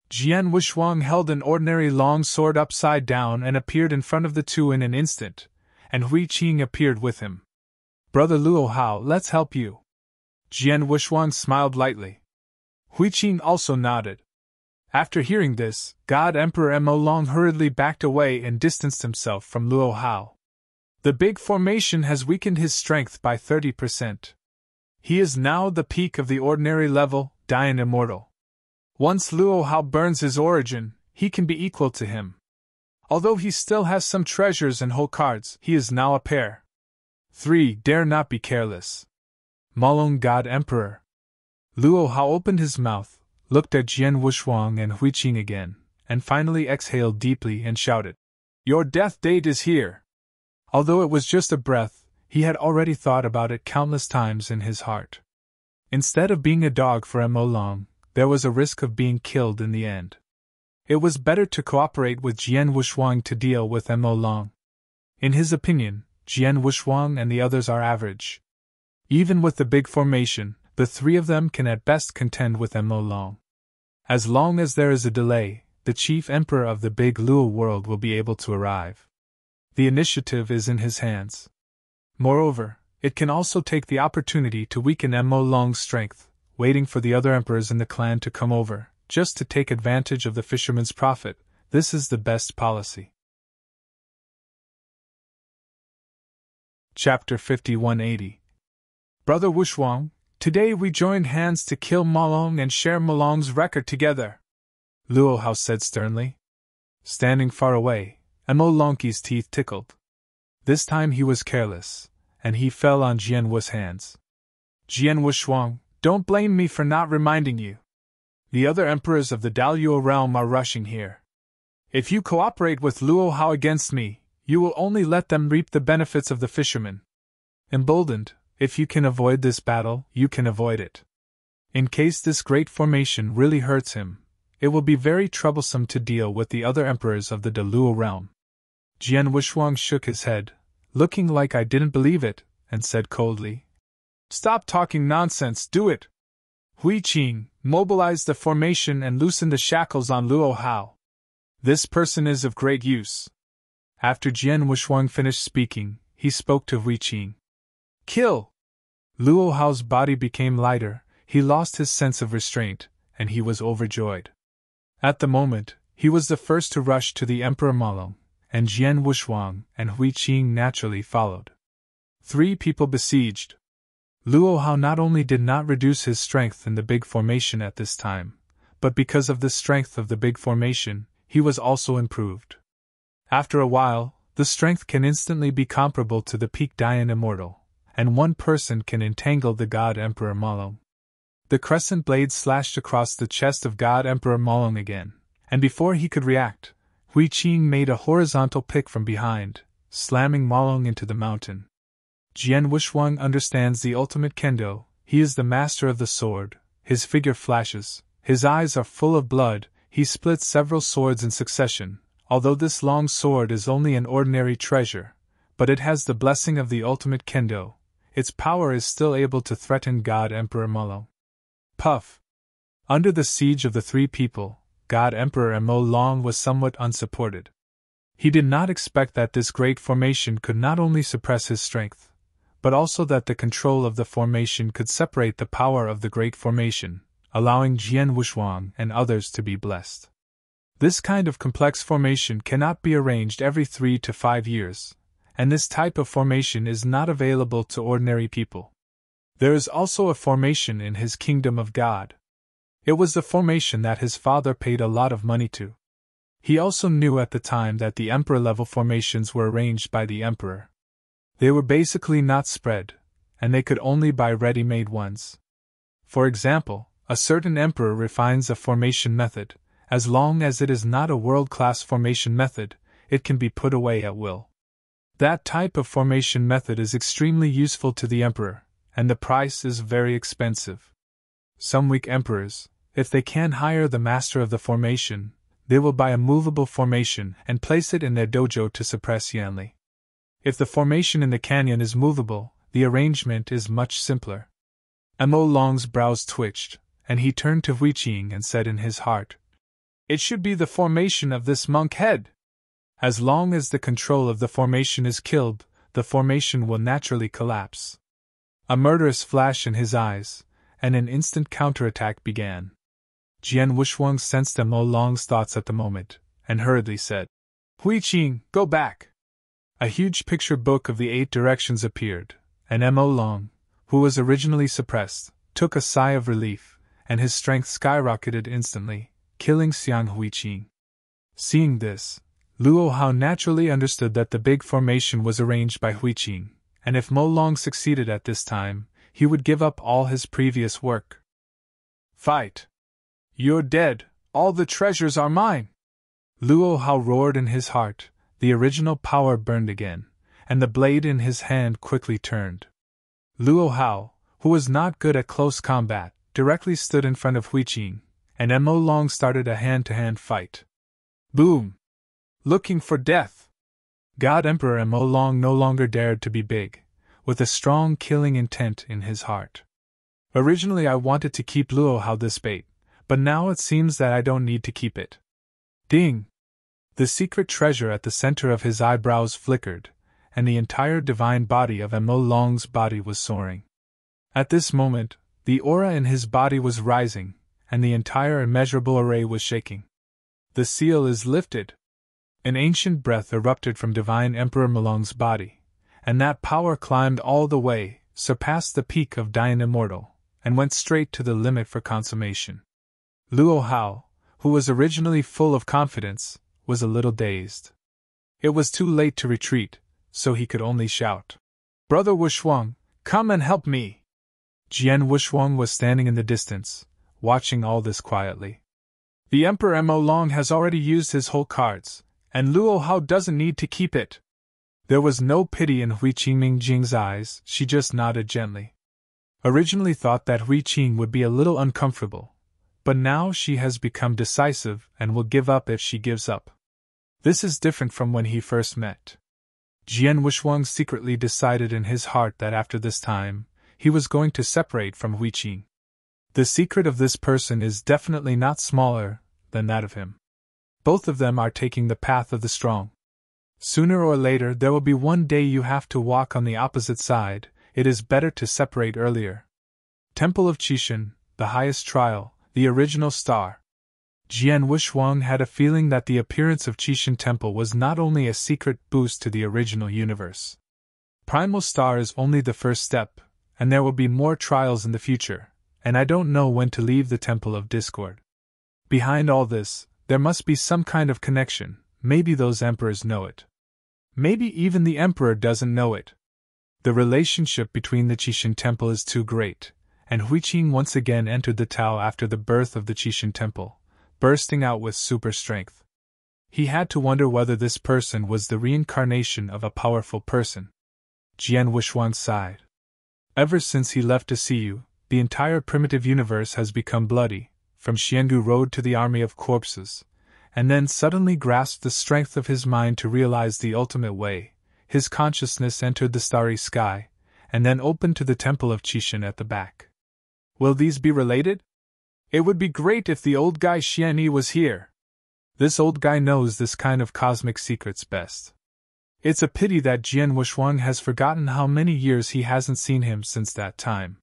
Jian Wushuang held an ordinary long sword upside down and appeared in front of the two in an instant, and Hui Qing appeared with him. Brother Luo Hao, let's help you. Jian Wushuang smiled lightly. Hui Qing also nodded. After hearing this, God Emperor Mo Long hurriedly backed away and distanced himself from Luo Hao. The big formation has weakened his strength by 30%. He is now the peak of the ordinary level, Dian Immortal. Once Luo Hao burns his origin, he can be equal to him. Although he still has some treasures and whole cards, he is now a pair. 3. Dare not be careless. Molong God Emperor. Luo Hao opened his mouth, looked at Jian Wushuang and Hui Qing again, and finally exhaled deeply and shouted, "Your death date is here!" Although it was just a breath, he had already thought about it countless times in his heart. Instead of being a dog for Mo Long, there was a risk of being killed in the end. It was better to cooperate with Jian Wushuang to deal with Mo Long. In his opinion, Jian Wushuang and the others are average. Even with the big formation, the three of them can at best contend with Mo Long. As long as there is a delay, the chief emperor of the big Luo world will be able to arrive. The initiative is in his hands. Moreover, it can also take the opportunity to weaken Mo Long's strength, waiting for the other emperors in the clan to come over, just to take advantage of the fisherman's profit. This is the best policy. Chapter 5180. Brother Wushuang, today we joined hands to kill Ma Long and share Ma Long's record together, Luo Hao said sternly. Standing far away, Mo Long's teeth tickled. This time he was careless, and he fell on Jian Wu's hands. Jian Wushuang, don't blame me for not reminding you. The other emperors of the Daluo realm are rushing here. If you cooperate with Luo Hao against me, you will only let them reap the benefits of the fishermen. Emboldened, if you can avoid this battle, you can avoid it. In case this great formation really hurts him, it will be very troublesome to deal with the other emperors of the Daluo realm. Jian Wushuang shook his head, looking like I didn't believe it, and said coldly, Stop talking nonsense, do it! Hui Qing, mobilize the formation and loosen the shackles on Luo Hao. This person is of great use. After Jian Wushuang finished speaking, he spoke to Hui Qing. Kill! Luo Hao's body became lighter, he lost his sense of restraint, and he was overjoyed. At the moment, he was the first to rush to the Emperor Ma Long, and Jian Wushuang and Hui Qing naturally followed. 3 people besieged. Luo Hao not only did not reduce his strength in the big formation at this time, but because of the strength of the big formation, he was also improved. After a while, the strength can instantly be comparable to the peak Dian Immortal, and one person can entangle the God Emperor Ma Long. The crescent blade slashed across the chest of God Emperor Ma Long again, and before he could react, Hui Qing made a horizontal pick from behind, slamming Ma Long into the mountain. Jian Wushuang understands the ultimate kendo, he is the master of the sword, his figure flashes, his eyes are full of blood, he splits several swords in succession. Although this long sword is only an ordinary treasure, but it has the blessing of the ultimate kendo, its power is still able to threaten God Emperor Ma Long. Puff! Under the siege of the 3 people, God Emperor Mo Long was somewhat unsupported. He did not expect that this great formation could not only suppress his strength, but also that the control of the formation could separate the power of the great formation, allowing Jian Wushuang and others to be blessed. This kind of complex formation cannot be arranged every 3 to 5 years, and this type of formation is not available to ordinary people. There is also a formation in his kingdom of God. It was the formation that his father paid a lot of money to. He also knew at the time that the emperor-level formations were arranged by the emperor. They were basically not spread, and they could only buy ready-made ones. For example, a certain emperor refines a formation method. As long as it is not a world-class formation method, it can be put away at will. That type of formation method is extremely useful to the emperor, and the price is very expensive. Some weak emperors, if they can hire the master of the formation, they will buy a movable formation and place it in their dojo to suppress Yanli. If the formation in the canyon is movable, the arrangement is much simpler. Mo Long's brows twitched, and he turned to Hui Qing and said in his heart, It should be the formation of this monk head. As long as the control of the formation is killed, the formation will naturally collapse. A murderous flash in his eyes, and an instant counterattack began. Jian Wushuang sensed Mo Long's thoughts at the moment, and hurriedly said, Hui Qing, go back! A huge picture book of the 8 directions appeared, and Mo Long, who was originally suppressed, took a sigh of relief, and his strength skyrocketed instantly, killing Xiang Hui Qing. Seeing this, Luo Hao naturally understood that the big formation was arranged by Hui Qing, and if Mo Long succeeded at this time, he would give up all his previous work. Fight! You're dead, all the treasures are mine! Luo Hao roared in his heart, the original power burned again, and the blade in his hand quickly turned. Luo Hao, who was not good at close combat, directly stood in front of Hui Qing, and Mo Long started a hand-to-hand fight. Boom! Looking for death! God Emperor Mo Long no longer dared to be big, with a strong killing intent in his heart. Originally I wanted to keep Luo Hao this bait, but now it seems that I don't need to keep it. Ding! The secret treasure at the center of his eyebrows flickered, and the entire divine body of Mo Long's body was soaring. At this moment, the aura in his body was rising, and the entire immeasurable array was shaking. The seal is lifted. An ancient breath erupted from Divine Emperor Molong's body, and that power climbed all the way, surpassed the peak of Dian Immortal, and went straight to the limit for consummation. Luo Hao, who was originally full of confidence, was a little dazed. It was too late to retreat, so he could only shout, "Brother Wushuang, come and help me!" Jian Wushuang was standing in the distance, watching all this quietly. The Emperor Mo Long has already used his whole cards, and Luo Hao doesn't need to keep it. There was no pity in Hui Qingming Jing's eyes, she just nodded gently. Originally thought that Hui Qing would be a little uncomfortable, but now she has become decisive and will give up if she gives up. This is different from when he first met. Jian Wushuang secretly decided in his heart that after this time, he was going to separate from Hui Qing. The secret of this person is definitely not smaller than that of him. Both of them are taking the path of the strong. Sooner or later there will be one day you have to walk on the opposite side. It is better to separate earlier. Temple of Qishan, the highest trial, the original star. Jian Wushuang had a feeling that the appearance of Qishan Temple was not only a secret boost to the original universe. Primal Star is only the first step, and there will be more trials in the future, and I don't know when to leave the Temple of Discord. Behind all this, there must be some kind of connection. Maybe those emperors know it. Maybe even the emperor doesn't know it. The relationship between the Qishan Temple is too great, and Hui Qing once again entered the Tao after the birth of the Qishan Temple, bursting out with super strength. He had to wonder whether this person was the reincarnation of a powerful person. Jian Wushuang sighed. Ever since he left to see you, the entire primitive universe has become bloody, from Xiangu Road to the army of corpses, and then suddenly grasped the strength of his mind to realize the ultimate way. His consciousness entered the starry sky, and then opened to the temple of Qishan at the back. Will these be related? It would be great if the old guy Xian Yi was here. This old guy knows this kind of cosmic secrets best. It's a pity that Jian Wushuang has forgotten how many years he hasn't seen him since that time.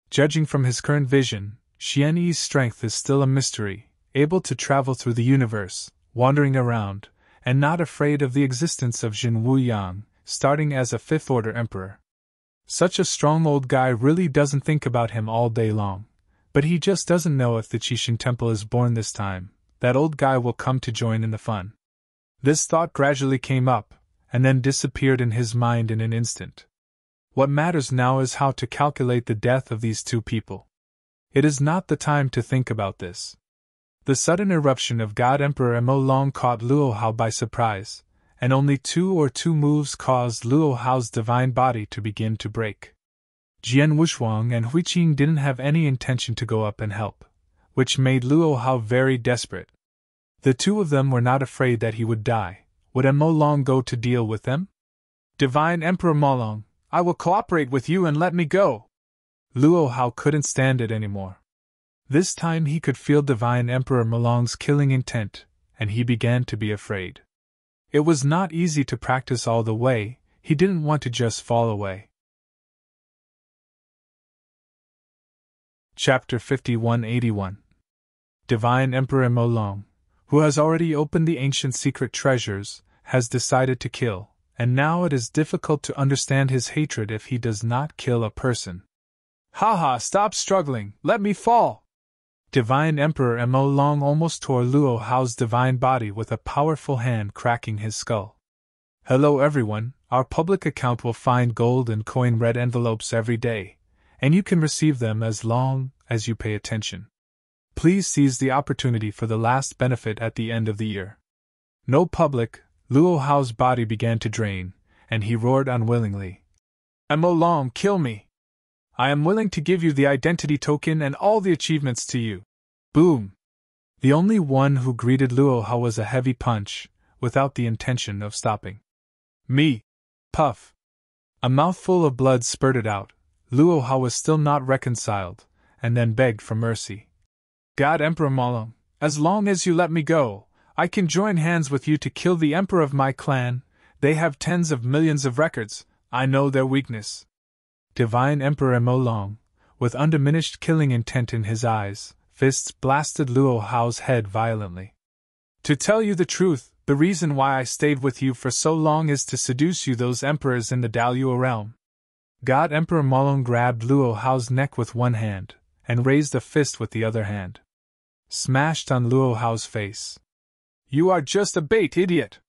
Judging from his current vision, Xian Yi's strength is still a mystery, able to travel through the universe, wandering around, and not afraid of the existence of Jin Wuyang, starting as a fifth-order emperor. Such a strong old guy really doesn't think about him all day long, but he just doesn't know if the Qishan Temple is born this time, that old guy will come to join in the fun. This thought gradually came up, and then disappeared in his mind in an instant. What matters now is how to calculate the death of these two people. It is not the time to think about this. The sudden eruption of God Emperor Mo Long caught Luo Hao by surprise, and only two moves caused Luo Hao's divine body to begin to break. Jian Wushuang and Hui Qing didn't have any intention to go up and help, which made Luo Hao very desperate. The two of them were not afraid that he would die. Would Mo Long go to deal with them? Divine Emperor Mo Long, I will cooperate with you and let me go. Luo Hao couldn't stand it anymore. This time he could feel Divine Emperor Mo Long's killing intent, and he began to be afraid. It was not easy to practice all the way, he didn't want to just fall away. Chapter 5181. Divine Emperor Mo Long, who has already opened the ancient secret treasures, has decided to kill, and now it is difficult to understand his hatred if he does not kill a person. Haha, stop struggling, let me fall! Divine Emperor Mo Long almost tore Luo Hao's divine body with a powerful hand, cracking his skull. Hello everyone, our public account will find gold and coin red envelopes every day, and you can receive them as long as you pay attention. Please seize the opportunity for the last benefit at the end of the year. No public. Luo Hao's body began to drain, and he roared unwillingly. Mo Long, kill me! I am willing to give you the identity token and all the achievements to you. Boom! The only one who greeted Luo Hao was a heavy punch, without the intention of stopping. Me! Puff! A mouthful of blood spurted out. Luo Hao was still not reconciled, and then begged for mercy. God Emperor Molong, as long as you let me go, I can join hands with you to kill the emperor of my clan. They have tens of millions of records, I know their weakness. Divine Emperor Molong, with undiminished killing intent in his eyes, fists blasted Luo Hao's head violently. To tell you the truth, the reason why I stayed with you for so long is to seduce you those emperors in the Daluo realm. God Emperor Molong grabbed Luo Hao's neck with one hand, and raised a fist with the other hand. Smashed on Luo Hao's face. You are just a bait, idiot!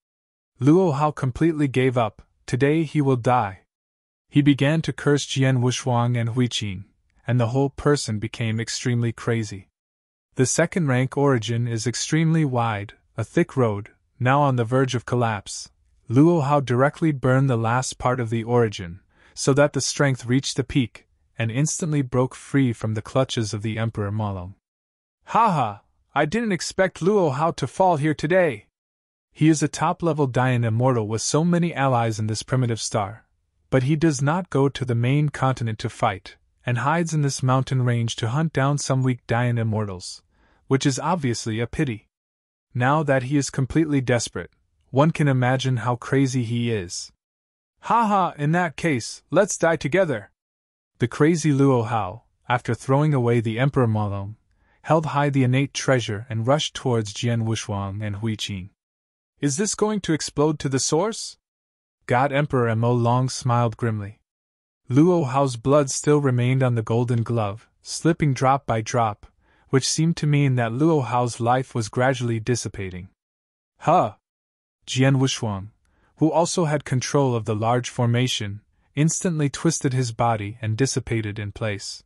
Luo Hao completely gave up. Today he will die. He began to curse Jian Wushuang and Hui Qing, and the whole person became extremely crazy. The second rank origin is extremely wide, a thick road, now on the verge of collapse. Luo Hao directly burned the last part of the origin, so that the strength reached the peak, and instantly broke free from the clutches of the Emperor Molong. Haha! I didn't expect Luo Hao to fall here today! He is a top-level Dian immortal with so many allies in this primitive star, but he does not go to the main continent to fight, and hides in this mountain range to hunt down some weak Dian immortals, which is obviously a pity. Now that he is completely desperate, one can imagine how crazy he is. Haha, in that case, let's die together! The crazy Luo Hao, after throwing away the Emperor Molong, held high the innate treasure and rushed towards Jian Wushuang and Hui Qing. Is this going to explode to the source? God Emperor Molong smiled grimly. Luo Hao's blood still remained on the golden glove, slipping drop by drop, which seemed to mean that Luo Hao's life was gradually dissipating. Huh! Jian Wushuang, who also had control of the large formation, instantly twisted his body and dissipated in place.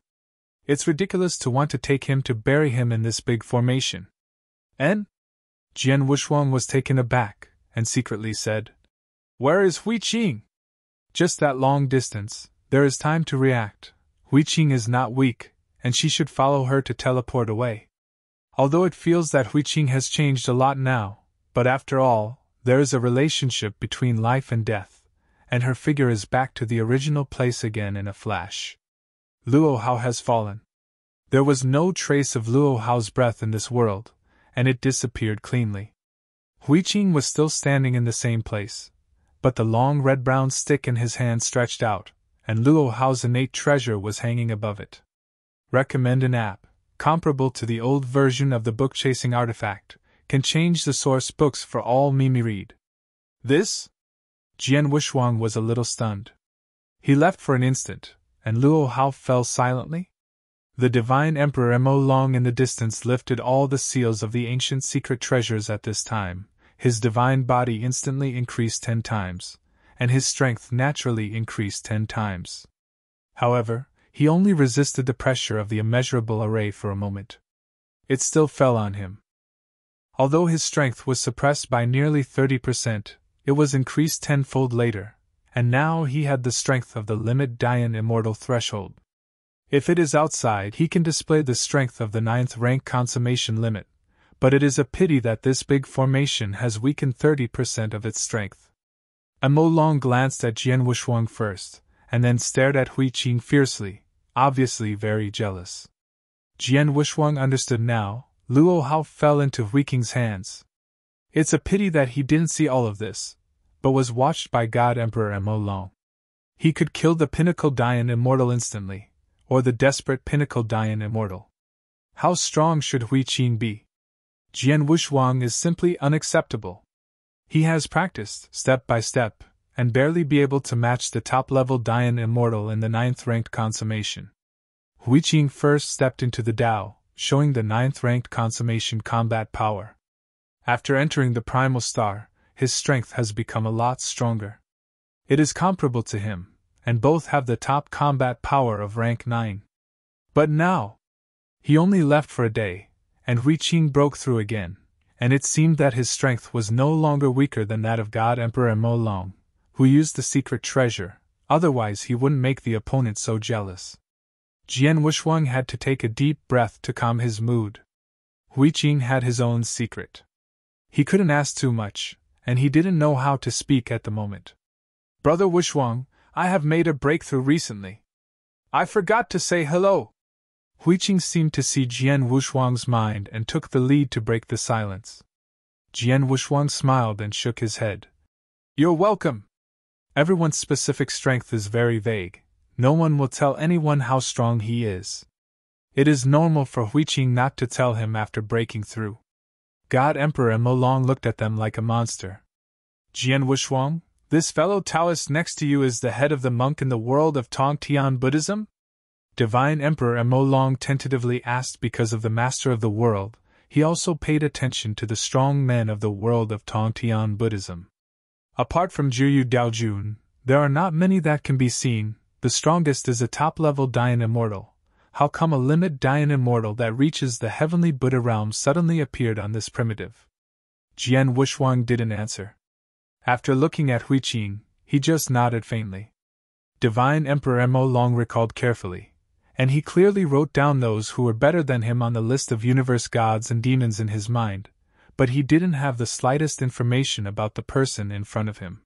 It's ridiculous to want to take him to bury him in this big formation. En? Jian Wushuang was taken aback, and secretly said, Where is Hui Qing? Just that long distance, there is time to react. Hui Qing is not weak, and she should follow her to teleport away. Although it feels that Hui Qing has changed a lot now, but after all, there is a relationship between life and death, and her figure is back to the original place again in a flash. Luo Hao has fallen. There was no trace of Luo Hao's breath in this world, and it disappeared cleanly. Hui Qing was still standing in the same place, but the long red-brown stick in his hand stretched out, and Luo Hao's innate treasure was hanging above it. Recommend an app, comparable to the old version of the book-chasing artifact, can change the source books for all Mimi read. This? Jian Wushuang was a little stunned. He left for an instant, and Luo Hao fell silently? The Divine Emperor Molong in the distance lifted all the seals of the ancient secret treasures at this time. His divine body instantly increased 10 times, and his strength naturally increased 10 times. However, he only resisted the pressure of the immeasurable array for a moment. It still fell on him. Although his strength was suppressed by nearly 30%, it was increased tenfold later, and now he had the strength of the limit Dian immortal threshold. If it is outside, he can display the strength of the 9th rank consummation limit, but it is a pity that this big formation has weakened 30% of its strength. Molong glanced at Jian Wushuang first, and then stared at Hui Qing fiercely, obviously very jealous. Jian Wushuang understood now. Luo Hao fell into Hui Qing's hands. It's a pity that he didn't see all of this, but was watched by God Emperor Molong. He could kill the pinnacle Dian immortal instantly, or the desperate pinnacle Dian immortal. How strong should Hui Qing be? Jian Wushuang is simply unacceptable. He has practiced, step by step, and barely be able to match the top-level Dian immortal in the 9th ranked consummation. Hui Qing first stepped into the Dao, showing the 9th ranked consummation combat power. After entering the primal star, his strength has become a lot stronger. It is comparable to him, and both have the top combat power of rank 9. But now, he only left for a day, and Hui Qing broke through again, and it seemed that his strength was no longer weaker than that of God Emperor Molong, who used the secret treasure, otherwise he wouldn't make the opponent so jealous. Jian Wushuang had to take a deep breath to calm his mood. Hui Qing had his own secret. He couldn't ask too much, and he didn't know how to speak at the moment. Brother Wushuang, I have made a breakthrough recently. I forgot to say hello. Hui Qing seemed to see Jian Wushuang's mind and took the lead to break the silence. Jian Wushuang smiled and shook his head. You're welcome. Everyone's specific strength is very vague. No one will tell anyone how strong he is. It is normal for Hui Qing not to tell him after breaking through. God Emperor Mo Long looked at them like a monster. Jian Wushuang, this fellow Taoist next to you is the head of the monk in the world of Tongtian Buddhism? Divine Emperor Mo Long tentatively asked. Because of the master of the world, he also paid attention to the strong men of the world of Tongtian Buddhism. Apart from Zhiyu Daojun, there are not many that can be seen. The strongest is a top-level Dayan Immortal. How come a limit Dayan Immortal that reaches the heavenly Buddha realm suddenly appeared on this primitive? Jian Wushuang didn't answer. After looking at Hui Qing, he just nodded faintly. Divine Emperor Mo Long recalled carefully, and he clearly wrote down those who were better than him on the list of universe gods and demons in his mind, but he didn't have the slightest information about the person in front of him.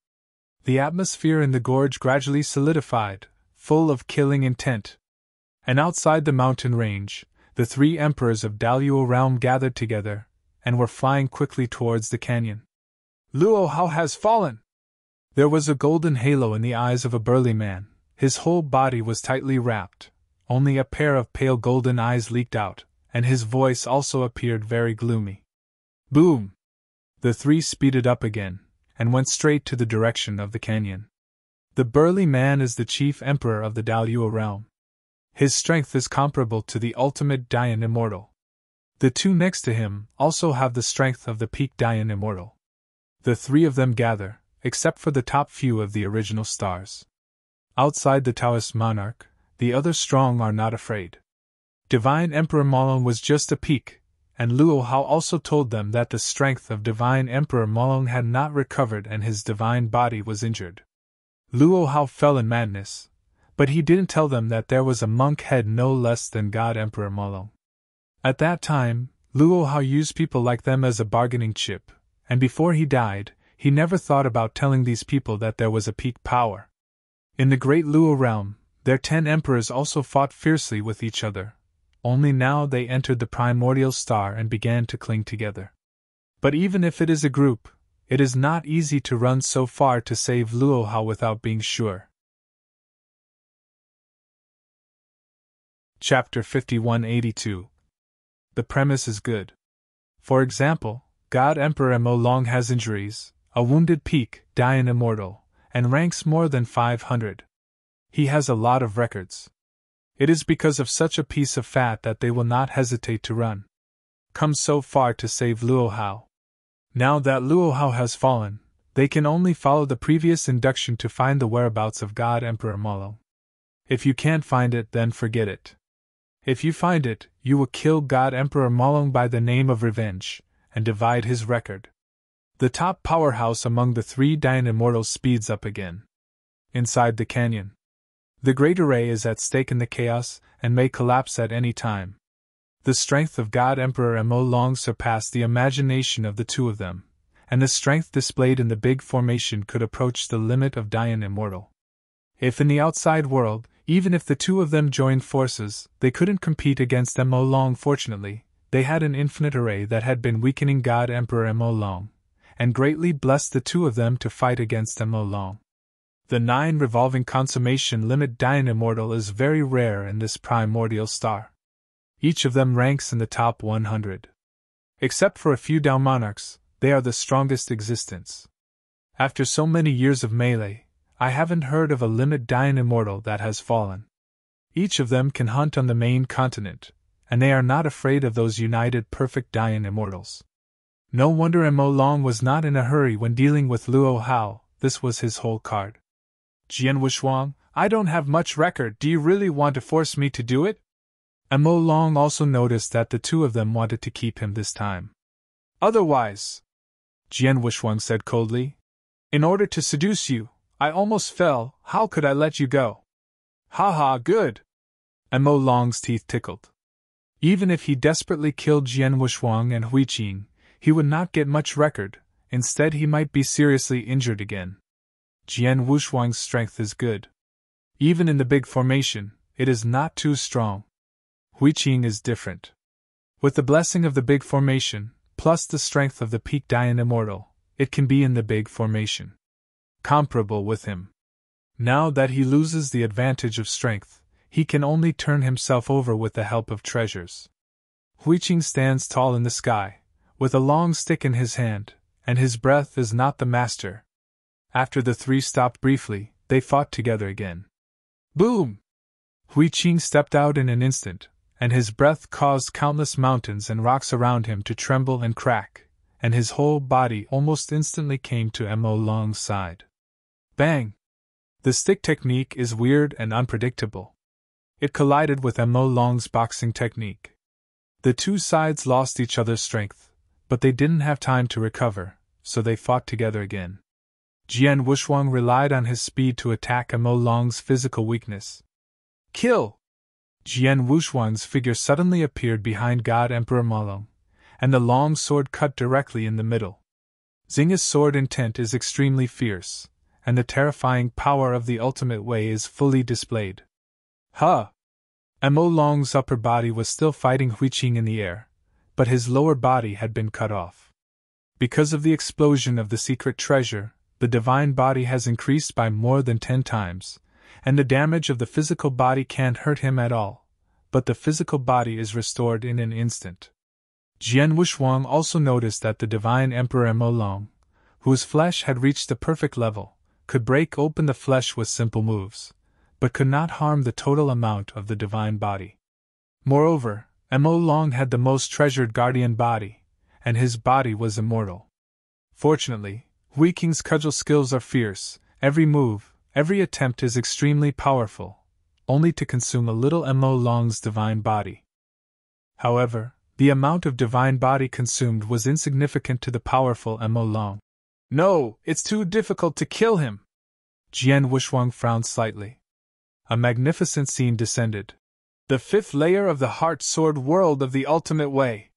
The atmosphere in the gorge gradually solidified, full of killing intent. And outside the mountain range, the three emperors of Daluo realm gathered together, and were flying quickly towards the canyon. Luo Hao has fallen! There was a golden halo in the eyes of a burly man. His whole body was tightly wrapped. Only a pair of pale golden eyes leaked out, and his voice also appeared very gloomy. Boom! The three speeded up again, and went straight to the direction of the canyon. The burly man is the chief emperor of the Daluo realm. His strength is comparable to the ultimate Dayan Immortal. The two next to him also have the strength of the peak Dayan Immortal. The three of them gather, except for the top few of the original stars. Outside the Taoist monarch, the other strong are not afraid. Divine Emperor Molong was just a peak, and Luo Hao also told them that the strength of Divine Emperor Molong had not recovered and his divine body was injured. Luo Hao fell in madness, but he didn't tell them that there was a monk head no less than God Emperor Molong. At that time, Luo Hao used people like them as a bargaining chip, and before he died, he never thought about telling these people that there was a peak power. In the great Luo realm, their 10 emperors also fought fiercely with each other, only now they entered the primordial star and began to cling together. But even if it is a group, it is not easy to run so far to save Luo Hao without being sure. Chapter 5182. The premise is good. For example, God Emperor Mo Long has injuries, a wounded peak, Dayan Immortal, and ranks more than 500. He has a lot of records. It is because of such a piece of fat that they will not hesitate to run. Come so far to save Luo Hao. Now that Luo Hao has fallen, they can only follow the previous induction to find the whereabouts of God Emperor Mo Long. If you can't find it, then forget it. If you find it, you will kill God Emperor Mo Long by the name of revenge, and divide his record. The top powerhouse among the 3 Dayan Immortals speeds up again. Inside the canyon, the Great Array is at stake in the chaos, and may collapse at any time. The strength of God Emperor Mo Long surpassed the imagination of the two of them, and the strength displayed in the big formation could approach the limit of Dayan Immortal. If in the outside world, even if the two of them joined forces, they couldn't compete against Mo Long. Fortunately, they had an infinite array that had been weakening God Emperor Mo Long, and greatly blessed the two of them to fight against Mo Long. The 9 revolving consummation limit Dayan Immortal is very rare in this primordial star. Each of them ranks in the top 100. Except for a few Dao monarchs, they are the strongest existence. After so many years of melee, I haven't heard of a limit Dayan Immortal that has fallen. Each of them can hunt on the main continent, and they are not afraid of those united perfect Dayan Immortals. No wonder Mo Long was not in a hurry when dealing with Luo Hao. This was his whole card. Jian Wushuang, I don't have much record. Do you really want to force me to do it? Mo Long also noticed that the two of them wanted to keep him this time. Otherwise, Jian Wushuang said coldly, in order to seduce you, I almost fell. How could I let you go? Ha ha, good. Mo Long's teeth tickled. Even if he desperately killed Jian Wushuang and Hui Qing, he would not get much record, instead he might be seriously injured again. Jian Wushuang's strength is good. Even in the big formation, it is not too strong. Hui Qing is different. With the blessing of the big formation, plus the strength of the peak Dian Immortal, it can be in the big formation. Comparable with him. Now that he loses the advantage of strength, he can only turn himself over with the help of treasures. Hui Qing stands tall in the sky, with a long stick in his hand, and his breath is not the master. After the three stopped briefly, they fought together again. Boom! Hui Qing stepped out in an instant, and his breath caused countless mountains and rocks around him to tremble and crack, and his whole body almost instantly came to Mo Long's side. Bang! The stick technique is weird and unpredictable. It collided with Mo Long's boxing technique. The two sides lost each other's strength, but they didn't have time to recover, so they fought together again. Jian Wushuang relied on his speed to attack Mo Long's physical weakness. Kill! Jian Wushuang's figure suddenly appeared behind God Emperor Molong, and the long sword cut directly in the middle. Xing's sword intent is extremely fierce, and the terrifying power of the ultimate way is fully displayed. Huh! Mo Long's upper body was still fighting Hui Qing in the air, but his lower body had been cut off. Because of the explosion of the secret treasure, the divine body has increased by more than 10 times, and the damage of the physical body can't hurt him at all, but the physical body is restored in an instant. Jian Wushuang also noticed that the divine Emperor Mo Long, whose flesh had reached the perfect level, could break open the flesh with simple moves, but could not harm the total amount of the divine body. Moreover, Mo Long had the most treasured guardian body, and his body was immortal. Fortunately, Hui Qing's cudgel skills are fierce, every move, every attempt is extremely powerful, only to consume a little Mo Long's divine body. However, the amount of divine body consumed was insignificant to the powerful Mo Long. No, it's too difficult to kill him! Jian Wushuang frowned slightly. A magnificent scene descended. The 5th layer of the heart sword world of the ultimate way.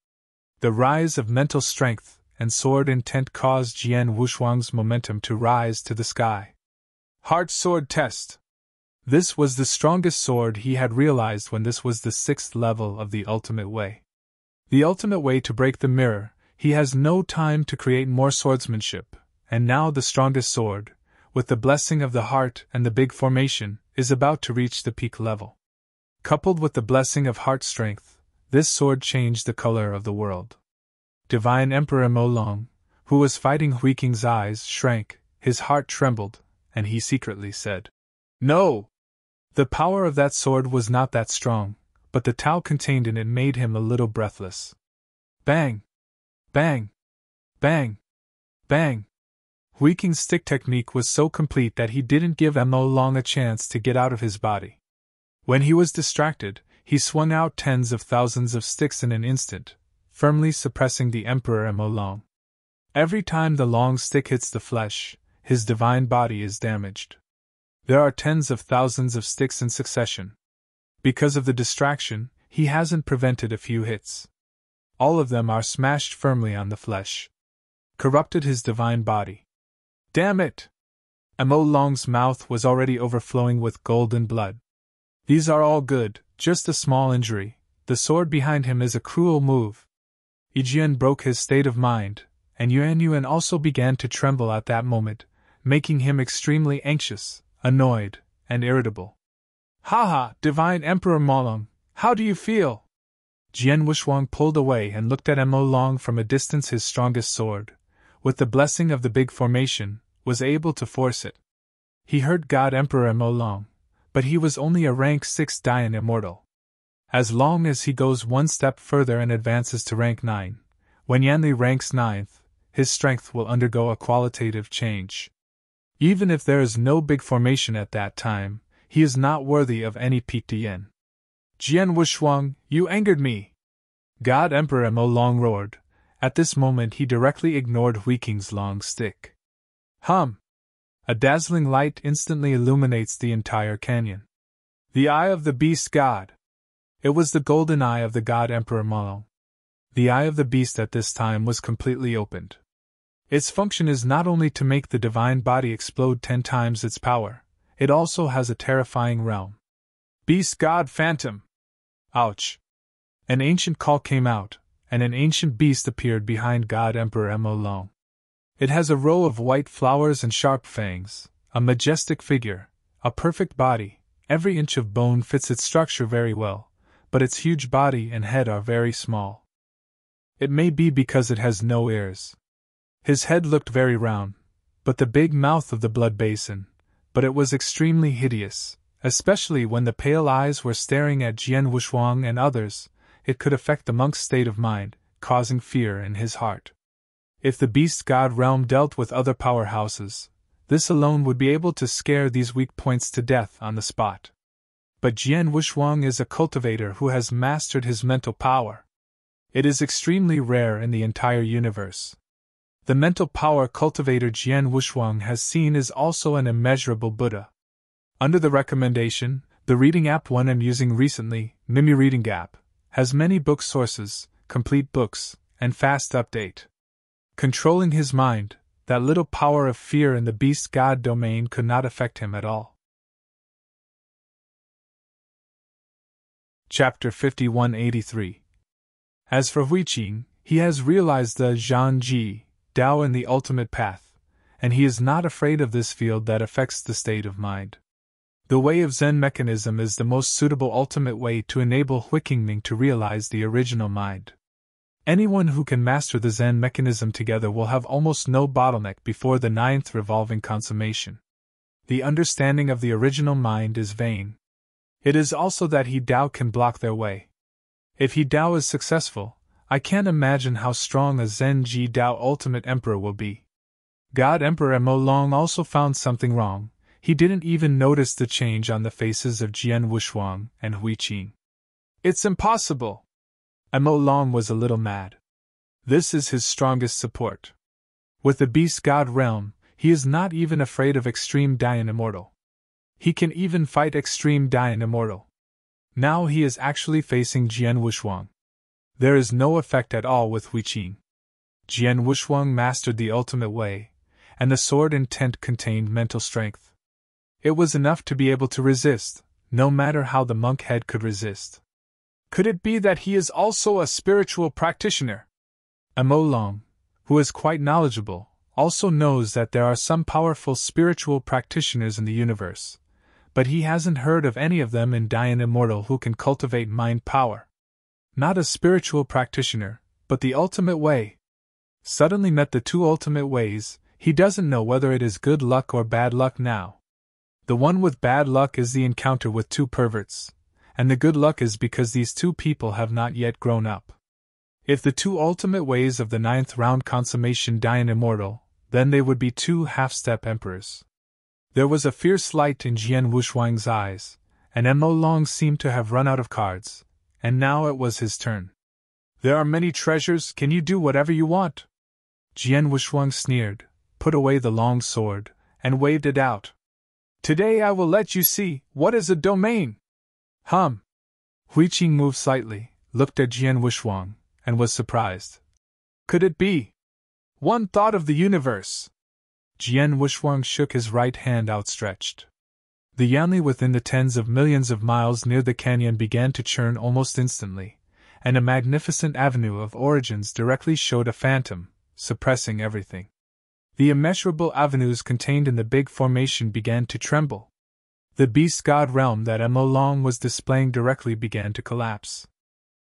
The rise of mental strength and sword intent caused Jian Wushuang's momentum to rise to the sky. Heart sword test. This was the strongest sword he had realized when this was the 6th level of the ultimate way. The ultimate way to break the mirror, he has no time to create more swordsmanship, and now the strongest sword, with the blessing of the heart and the big formation, is about to reach the peak level. Coupled with the blessing of heart strength, this sword changed the color of the world. Divine Emperor Mo Long, who was fighting Hui Qing's eyes shrank, his heart trembled, and he secretly said, "No!" The power of that sword was not that strong, but the Tao contained in it made him a little breathless. Bang! Bang! Bang! Bang! Hui Qing's stick technique was so complete that he didn't give Mo Long a chance to get out of his body. When he was distracted, he swung out tens of thousands of sticks in an instant, firmly suppressing the Emperor Mo Long. Every time the long stick hits the flesh, his divine body is damaged. There are tens of thousands of sticks in succession. Because of the distraction, he hasn't prevented a few hits. All of them are smashed firmly on the flesh. Corrupted his divine body. Damn it! Mo Long's mouth was already overflowing with golden blood. These are all good, just a small injury. The sword behind him is a cruel move. Yijian broke his state of mind, and Yuan also began to tremble at that moment, making him extremely anxious, annoyed, and irritable. "Haha, Divine Emperor Molong, how do you feel?" Jian Wushuang pulled away and looked at Mo Long from a distance. His strongest sword, with the blessing of the big formation, was able to force it. He heard God Emperor Mo Long, but he was only a rank 6 Dian Immortal. As long as he goes one step further and advances to rank 9, when Yanli ranks 9th, his strength will undergo a qualitative change. Even if there is no big formation at that time, he is not worthy of any peak Dian. "Jian Wushuang, you angered me!" God Emperor Mo Long roared. At this moment he directly ignored Hui Qing's long stick. A dazzling light instantly illuminates the entire canyon. The eye of the beast god. It was the golden eye of the god Emperor Molong. The eye of the beast at this time was completely opened. Its function is not only to make the divine body explode 10 times its power, it also has a terrifying realm. Beast God Phantom! Ouch! An ancient call came out, and an ancient beast appeared behind God Emperor Molong. It has a row of white flowers and sharp fangs, a majestic figure, a perfect body. Every inch of bone fits its structure very well, but its huge body and head are very small. It may be because it has no ears. His head looked very round, but the big mouth of the blood basin, but it was extremely hideous, especially when the pale eyes were staring at Jian Wushuang and others. It could affect the monk's state of mind, causing fear in his heart. If the beast god realm dealt with other powerhouses, this alone would be able to scare these weak points to death on the spot. But Jian Wushuang is a cultivator who has mastered his mental power. It is extremely rare in the entire universe. The mental power cultivator Jian Wushuang has seen is also an immeasurable Buddha. Under the recommendation, the reading app one I'm using recently, Mimi Reading App, has many book sources, complete books, and fast update. Controlling his mind, that little power of fear in the beast god domain could not affect him at all. Chapter 5183. As for Huiqing, he has realized the Zhanji, Tao in the ultimate path, and he is not afraid of this field that affects the state of mind. The way of Zen mechanism is the most suitable ultimate way to enable Huiqing to realize the original mind. Anyone who can master the Zen mechanism together will have almost no bottleneck before the 9th revolving consummation. The understanding of the original mind is vain. It is also that He Tao can block their way. If He Tao is successful, I can't imagine how strong a Zen Ji Tao ultimate emperor will be. God Emperor Molong also found something wrong. He didn't even notice the change on the faces of Jian Wushuang and Huiqing. It's impossible! Molong was a little mad. This is his strongest support. With the beast god realm, he is not even afraid of Extreme Dian Immortal. He can even fight Extreme Dian Immortal. Now he is actually facing Jian Wushuang. There is no effect at all with Huiqing. Jian Wushuang mastered the ultimate way, and the sword intent contained mental strength. It was enough to be able to resist, no matter how the monk head could resist. Could it be that he is also a spiritual practitioner? Molong, who is quite knowledgeable, also knows that there are some powerful spiritual practitioners in the universe, but he hasn't heard of any of them in Dian Immortal who can cultivate mind power. Not a spiritual practitioner, but the ultimate way. Suddenly met the two ultimate ways, he doesn't know whether it is good luck or bad luck now. The one with bad luck is the encounter with two perverts, and the good luck is because these two people have not yet grown up. If the two ultimate ways of the 9th round consummation Dian Immortal, then they would be two half-step emperors. There was a fierce light in Jian Wushuang's eyes, and Molong seemed to have run out of cards, and now it was his turn. There are many treasures, can you do whatever you want? Jian Wushuang sneered, put away the long sword, and waved it out. Today I will let you see, what is a domain? Huiqing moved slightly, looked at Jian Wushuang, and was surprised. Could it be? One thought of the universe. Jian Wushuang shook his right hand outstretched. The Yanli within the tens of millions of miles near the canyon began to churn almost instantly, and a magnificent avenue of origins directly showed a phantom, suppressing everything. The immeasurable avenues contained in the big formation began to tremble. The beast god realm that Molong was displaying directly began to collapse.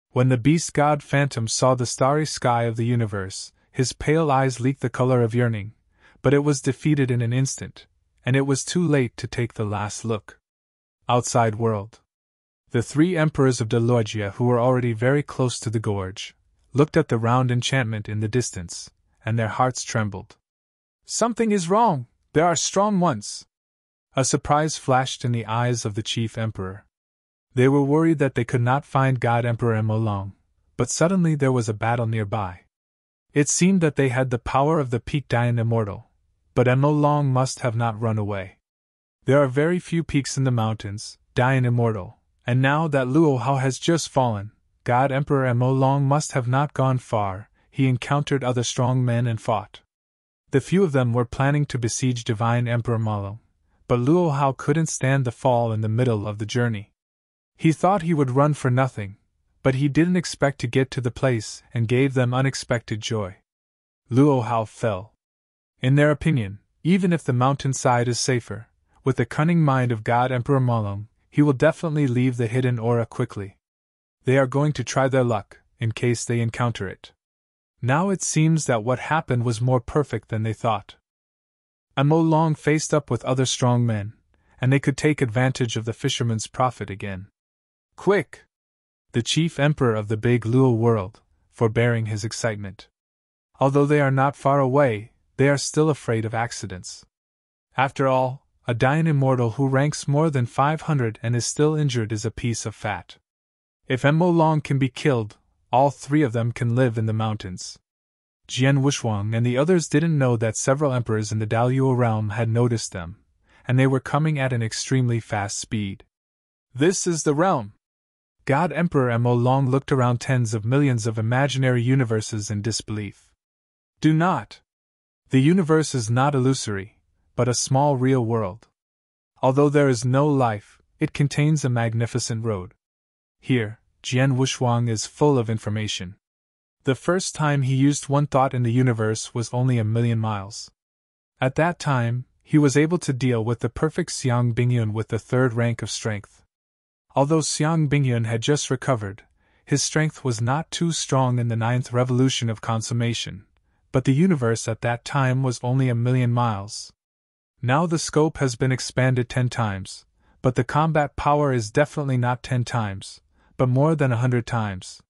When the beast god phantom saw the starry sky of the universe, his pale eyes leaked the color of yearning, but it was defeated in an instant, and it was too late to take the last look. Outside world. The three emperors of Delogia, who were already very close to the gorge, looked at the round enchantment in the distance, and their hearts trembled. Something is wrong, there are strong ones. A surprise flashed in the eyes of the chief emperor. They were worried that they could not find God Emperor Molong, but suddenly there was a battle nearby. It seemed that they had the power of the peak Dian Immortal, but Molong must have not run away. There are very few peaks in the mountains, Dian Immortal, And now that Luo Hao has just fallen, God Emperor Mo Long must have not gone far. He encountered other strong men and fought. The few of them were planning to besiege Divine Emperor Malo, but Luo Hao couldn't stand the fall in the middle of the journey. He thought he would run for nothing, but he didn't expect to get to the place and gave them unexpected joy. Luo Hao fell. In their opinion, even if the mountainside is safer, with the cunning mind of God Emperor Malong, he will definitely leave the hidden aura quickly. They are going to try their luck, in case they encounter it. Now it seems that what happened was more perfect than they thought. Mo Long faced up with other strong men, and they could take advantage of the fisherman's profit again. Quick! The chief emperor of the big Luo world, forbearing his excitement. Although they are not far away, they are still afraid of accidents. After all, a Dayan immortal who ranks more than 500 and is still injured is a piece of fat. If Mo Long can be killed, all three of them can live in the mountains. Jian Wushuang and the others didn't know that several emperors in the Daluo realm had noticed them, and they were coming at an extremely fast speed. This is the realm! God Emperor Mo Long looked around tens of millions of imaginary universes in disbelief. Do not! The universe is not illusory, but a small real world. Although there is no life, it contains a magnificent road. Here, Jian Wushuang is full of information. The first time he used one thought in the universe was only 1,000,000 miles. At that time, he was able to deal with the perfect Xiang Bingyun with the 3rd rank of strength. Although Xiang Bingyun had just recovered, his strength was not too strong in the 9th revolution of consummation, but the universe at that time was only 1,000,000 miles. Now the scope has been expanded 10 times, but the combat power is definitely not 10 times, but more than 100 times.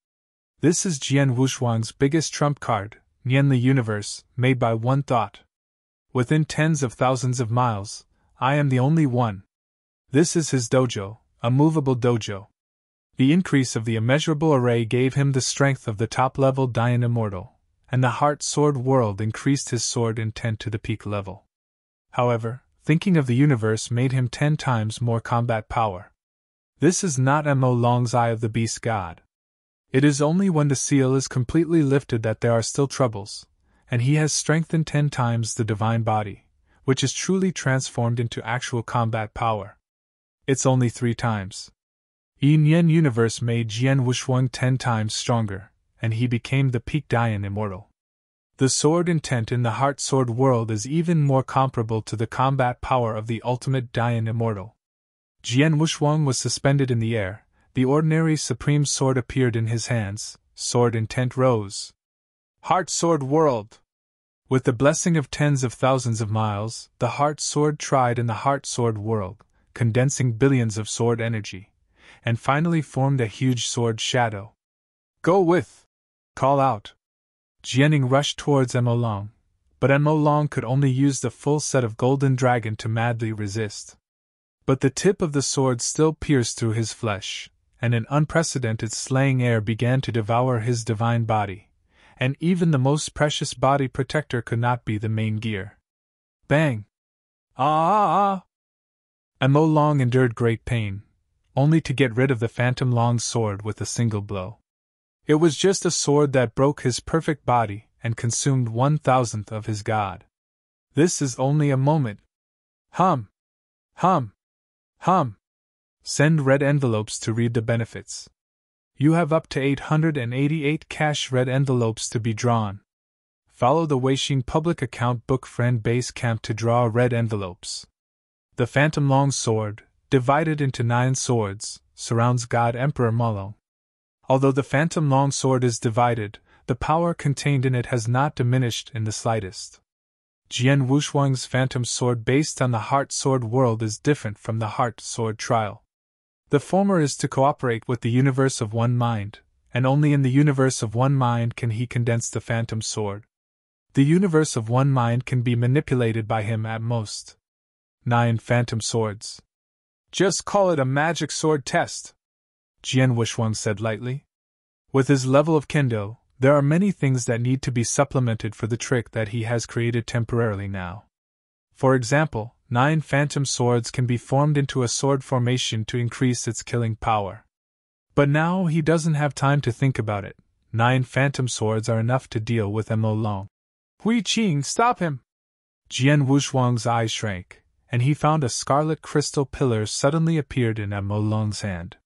This is Jian Wushuang's biggest trump card, Nian the Universe, made by one thought. Within tens of thousands of miles, I am the only one. This is his dojo, a movable dojo. The increase of the immeasurable array gave him the strength of the top-level Dayan Immortal, and the Heart Sword world increased his sword intent to the peak level. However, thinking of the universe made him 10 times more combat power. This is not Mo Long's Eye of the Beast God. It is only when the seal is completely lifted that there are still troubles, and he has strengthened 10 times the divine body, which is truly transformed into actual combat power. It's only 3 times. Yin Yen Universe made Jian Wushuang 10 times stronger, and he became the peak Dayan Immortal. The sword intent in the Heart Sword world is even more comparable to the combat power of the ultimate Dayan Immortal. Jian Wushuang was suspended in the air, the ordinary supreme sword appeared in his hands, sword intent rose. Heart Sword world! With the blessing of tens of thousands of miles, the Heart Sword tried in the Heart Sword world, condensing billions of sword energy, and finally formed a huge sword shadow. Go with! Call out! Jianing rushed towards Mo Long, but Mo Long could only use the full set of Golden Dragon to madly resist. But the tip of the sword still pierced through his flesh, and an unprecedented slaying air began to devour his divine body, and even the most precious body protector could not be the main gear. Bang! Ah! Mo Long endured great pain, only to get rid of the Phantom Long's sword with a single blow. It was just a sword that broke his perfect body and consumed 1,000th of his god. This is only a moment. Hum! Hum! Hum! Send red envelopes to read the benefits. You have up to 888 cash red envelopes to be drawn. Follow the Weixing public account book friend base camp to draw red envelopes. The Phantom Long Sword, divided into 9 swords, surrounds God Emperor Malo. Although the Phantom Long Sword is divided, the power contained in it has not diminished in the slightest. Jian Wushuang's Phantom Sword based on the Heart Sword world is different from the Heart Sword trial. The former is to cooperate with the universe of one mind, and only in the universe of one mind can he condense the Phantom Sword. The universe of one mind can be manipulated by him at most. 9 Phantom Swords. Just call it a magic sword test, Jian Wushuang said lightly. With his level of kendo, there are many things that need to be supplemented for the trick that he has created temporarily now. For example, 9 phantom swords can be formed into a sword formation to increase its killing power. But now he doesn't have time to think about it. 9 phantom swords are enough to deal with Mo Long. Hui Qing, stop him! Jian Wuxuang's eyes shrank, and he found a scarlet crystal pillar suddenly appeared in Mo Long's hand.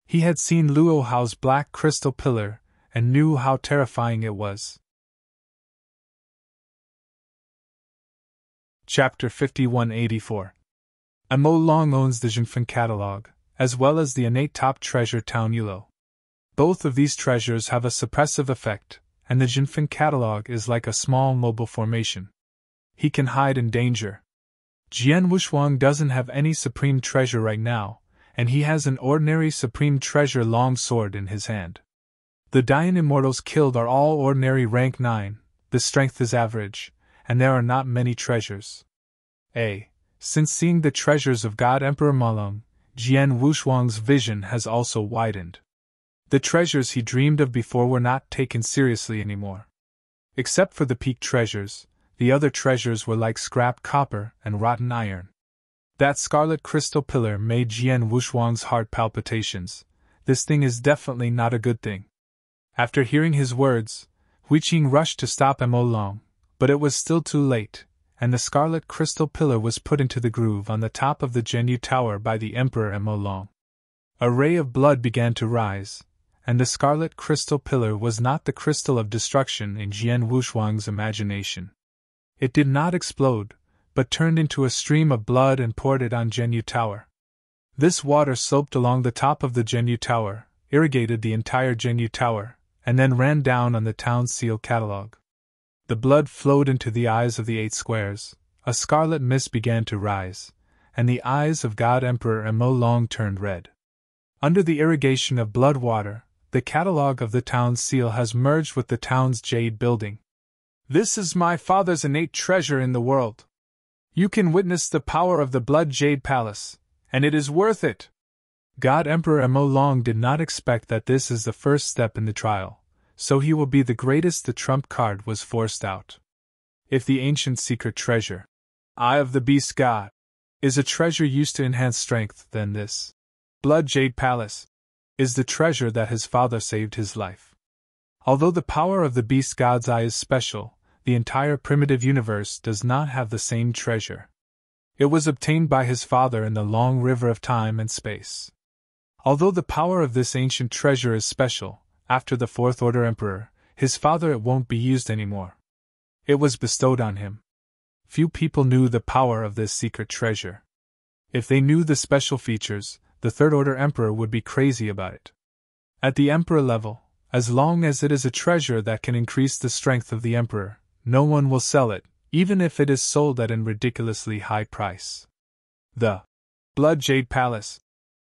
He had seen Luo Hao's black crystal pillar, and knew how terrifying it was. Chapter 5184. Mo Long owns the Jinfen catalog, as well as the innate top treasure Town Yulo. Both of these treasures have a suppressive effect, and the Jinfen catalog is like a small mobile formation. He can hide in danger. Jian Wuxuang doesn't have any supreme treasure right now, and he has an ordinary supreme treasure long sword in his hand. The Dian immortals killed are all ordinary rank 9, the strength is average, and there are not many treasures. Since seeing the treasures of God Emperor Malong, Jian Wuxuang's vision has also widened. The treasures he dreamed of before were not taken seriously anymore. Except for the peak treasures, the other treasures were like scrap copper and rotten iron. That scarlet crystal pillar made Jian Wuxuang's heart palpitations. This thing is definitely not a good thing. After hearing his words, Huiqing rushed to stop Mo Long, but it was still too late, and the scarlet crystal pillar was put into the groove on the top of the Zhenyu Tower by the Emperor Mo Long. A ray of blood began to rise, and the scarlet crystal pillar was not the crystal of destruction in Jian Wuxuang's imagination. It did not explode, but turned into a stream of blood and poured it on Zhenyu Tower. This water sloped along the top of the Zhenyu Tower, irrigated the entire Zhenyu Tower, and then ran down on the town seal catalog. The blood flowed into the eyes of the 8 squares, a scarlet mist began to rise, and the eyes of God Emperor Mo Long turned red. Under the irrigation of blood water, the catalog of the town seal has merged with the town's jade building. This is my father's innate treasure in the world. You can witness the power of the Blood Jade Palace, and it is worth it. God Emperor Mo Long did not expect that this is the first step in the trial, so he will be the greatest. The trump card was forced out. If the ancient secret treasure, Eye of the Beast God, is a treasure used to enhance strength, then this Blood Jade Palace is the treasure that his father saved his life. Although the power of the Beast God's eye is special, the entire primitive universe does not have the same treasure. It was obtained by his father in the long river of time and space. Although the power of this ancient treasure is special, after the Fourth Order Emperor, his father, it won't be used anymore. It was bestowed on him. Few people knew the power of this secret treasure. If they knew the special features, the Third Order Emperor would be crazy about it. At the Emperor level, as long as it is a treasure that can increase the strength of the Emperor, no one will sell it, even if it is sold at an ridiculously high price. The Blood Jade Palace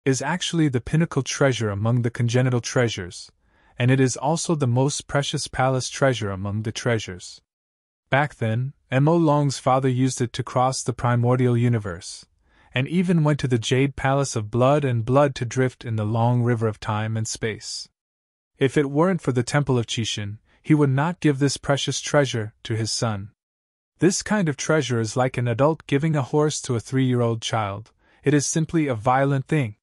is actually the pinnacle treasure among the congenital treasures, and it is also the most precious palace treasure among the treasures. Back then, Mo Long's father used it to cross the primordial universe, and even went to the Jade Palace of Blood and Blood to drift in the long river of time and space. If it weren't for the Temple of Qixin, he would not give this precious treasure to his son. This kind of treasure is like an adult giving a horse to a 3-year-old child. It is simply a violent thing.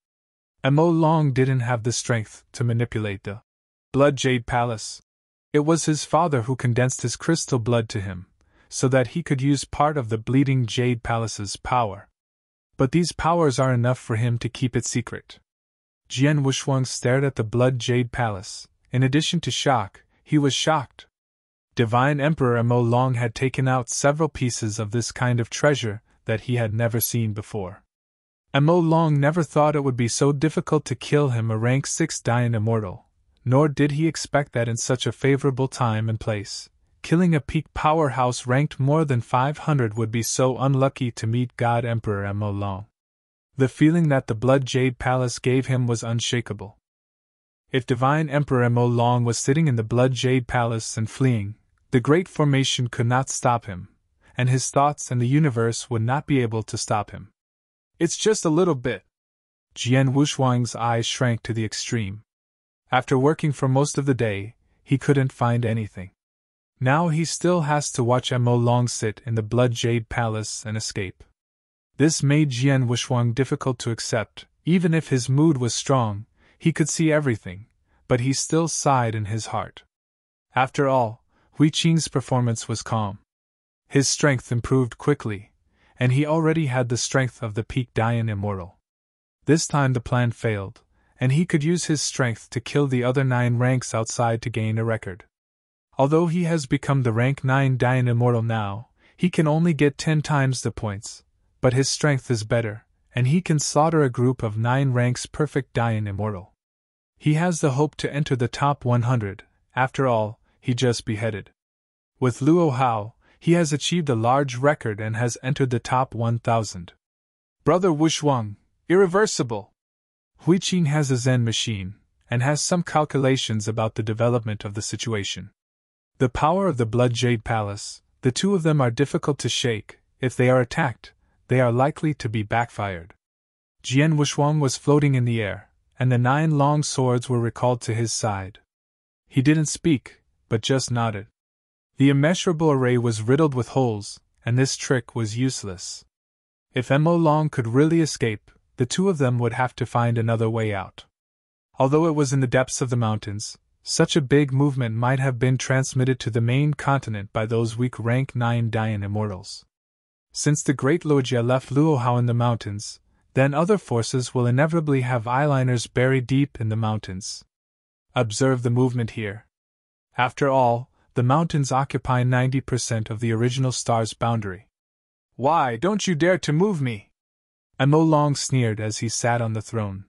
Mo Long didn't have the strength to manipulate the Blood Jade Palace. It was his father who condensed his crystal blood to him, so that he could use part of the Bleeding Jade Palace's power. But these powers are enough for him to keep it secret. Jian Wuxuang stared at the Blood Jade Palace. In addition to shock, he was shocked. Divine Emperor Mo Long had taken out several pieces of this kind of treasure that he had never seen before. Mo Long never thought it would be so difficult to kill him, a rank 6 Dian immortal, nor did he expect that in such a favorable time and place, killing a peak powerhouse ranked more than 500 would be so unlucky to meet God Emperor Mo Long. The feeling that the Blood Jade Palace gave him was unshakable. If Divine Emperor Mo Long was sitting in the Blood Jade Palace and fleeing, the Great Formation could not stop him, and his thoughts and the universe would not be able to stop him. It's just a little bit. Jian Wuxuang's eyes shrank to the extreme. After working for most of the day, he couldn't find anything. Now he still has to watch Mo Long sit in the Blood Jade Palace and escape. This made Jian Wuxuang difficult to accept. Even if his mood was strong, he could see everything, but he still sighed in his heart. After all, Hui Qing's performance was calm. His strength improved quickly, and he already had the strength of the peak Dian Immortal. This time the plan failed, and he could use his strength to kill the other 9 ranks outside to gain a record. Although he has become the rank 9 Dian Immortal now, he can only get 10 times the points, but his strength is better, and he can slaughter a group of 9 ranks perfect Dian Immortal. He has the hope to enter the top 100, after all, he just beheaded. With Luo Hao, he has achieved a large record and has entered the top 1000. Brother Wuxuang, irreversible! Hui Qing has a Zen machine, and has some calculations about the development of the situation. The power of the Blood Jade Palace, the 2 of them are difficult to shake. If they are attacked, they are likely to be backfired. Jian Wuxuang was floating in the air, and the 9 long swords were recalled to his side. He didn't speak, but just nodded. The immeasurable array was riddled with holes, and this trick was useless. If Mo Long could really escape, the 2 of them would have to find another way out. Although it was in the depths of the mountains, such a big movement might have been transmitted to the main continent by those weak rank 9 Dian Immortals. Since the great Lojia left Luo Hao in the mountains, then other forces will inevitably have eyeliners buried deep in the mountains. Observe the movement here. After all, the mountains occupy 90% of the original star's boundary. Why don't you dare to move me? Mo Long sneered as he sat on the throne.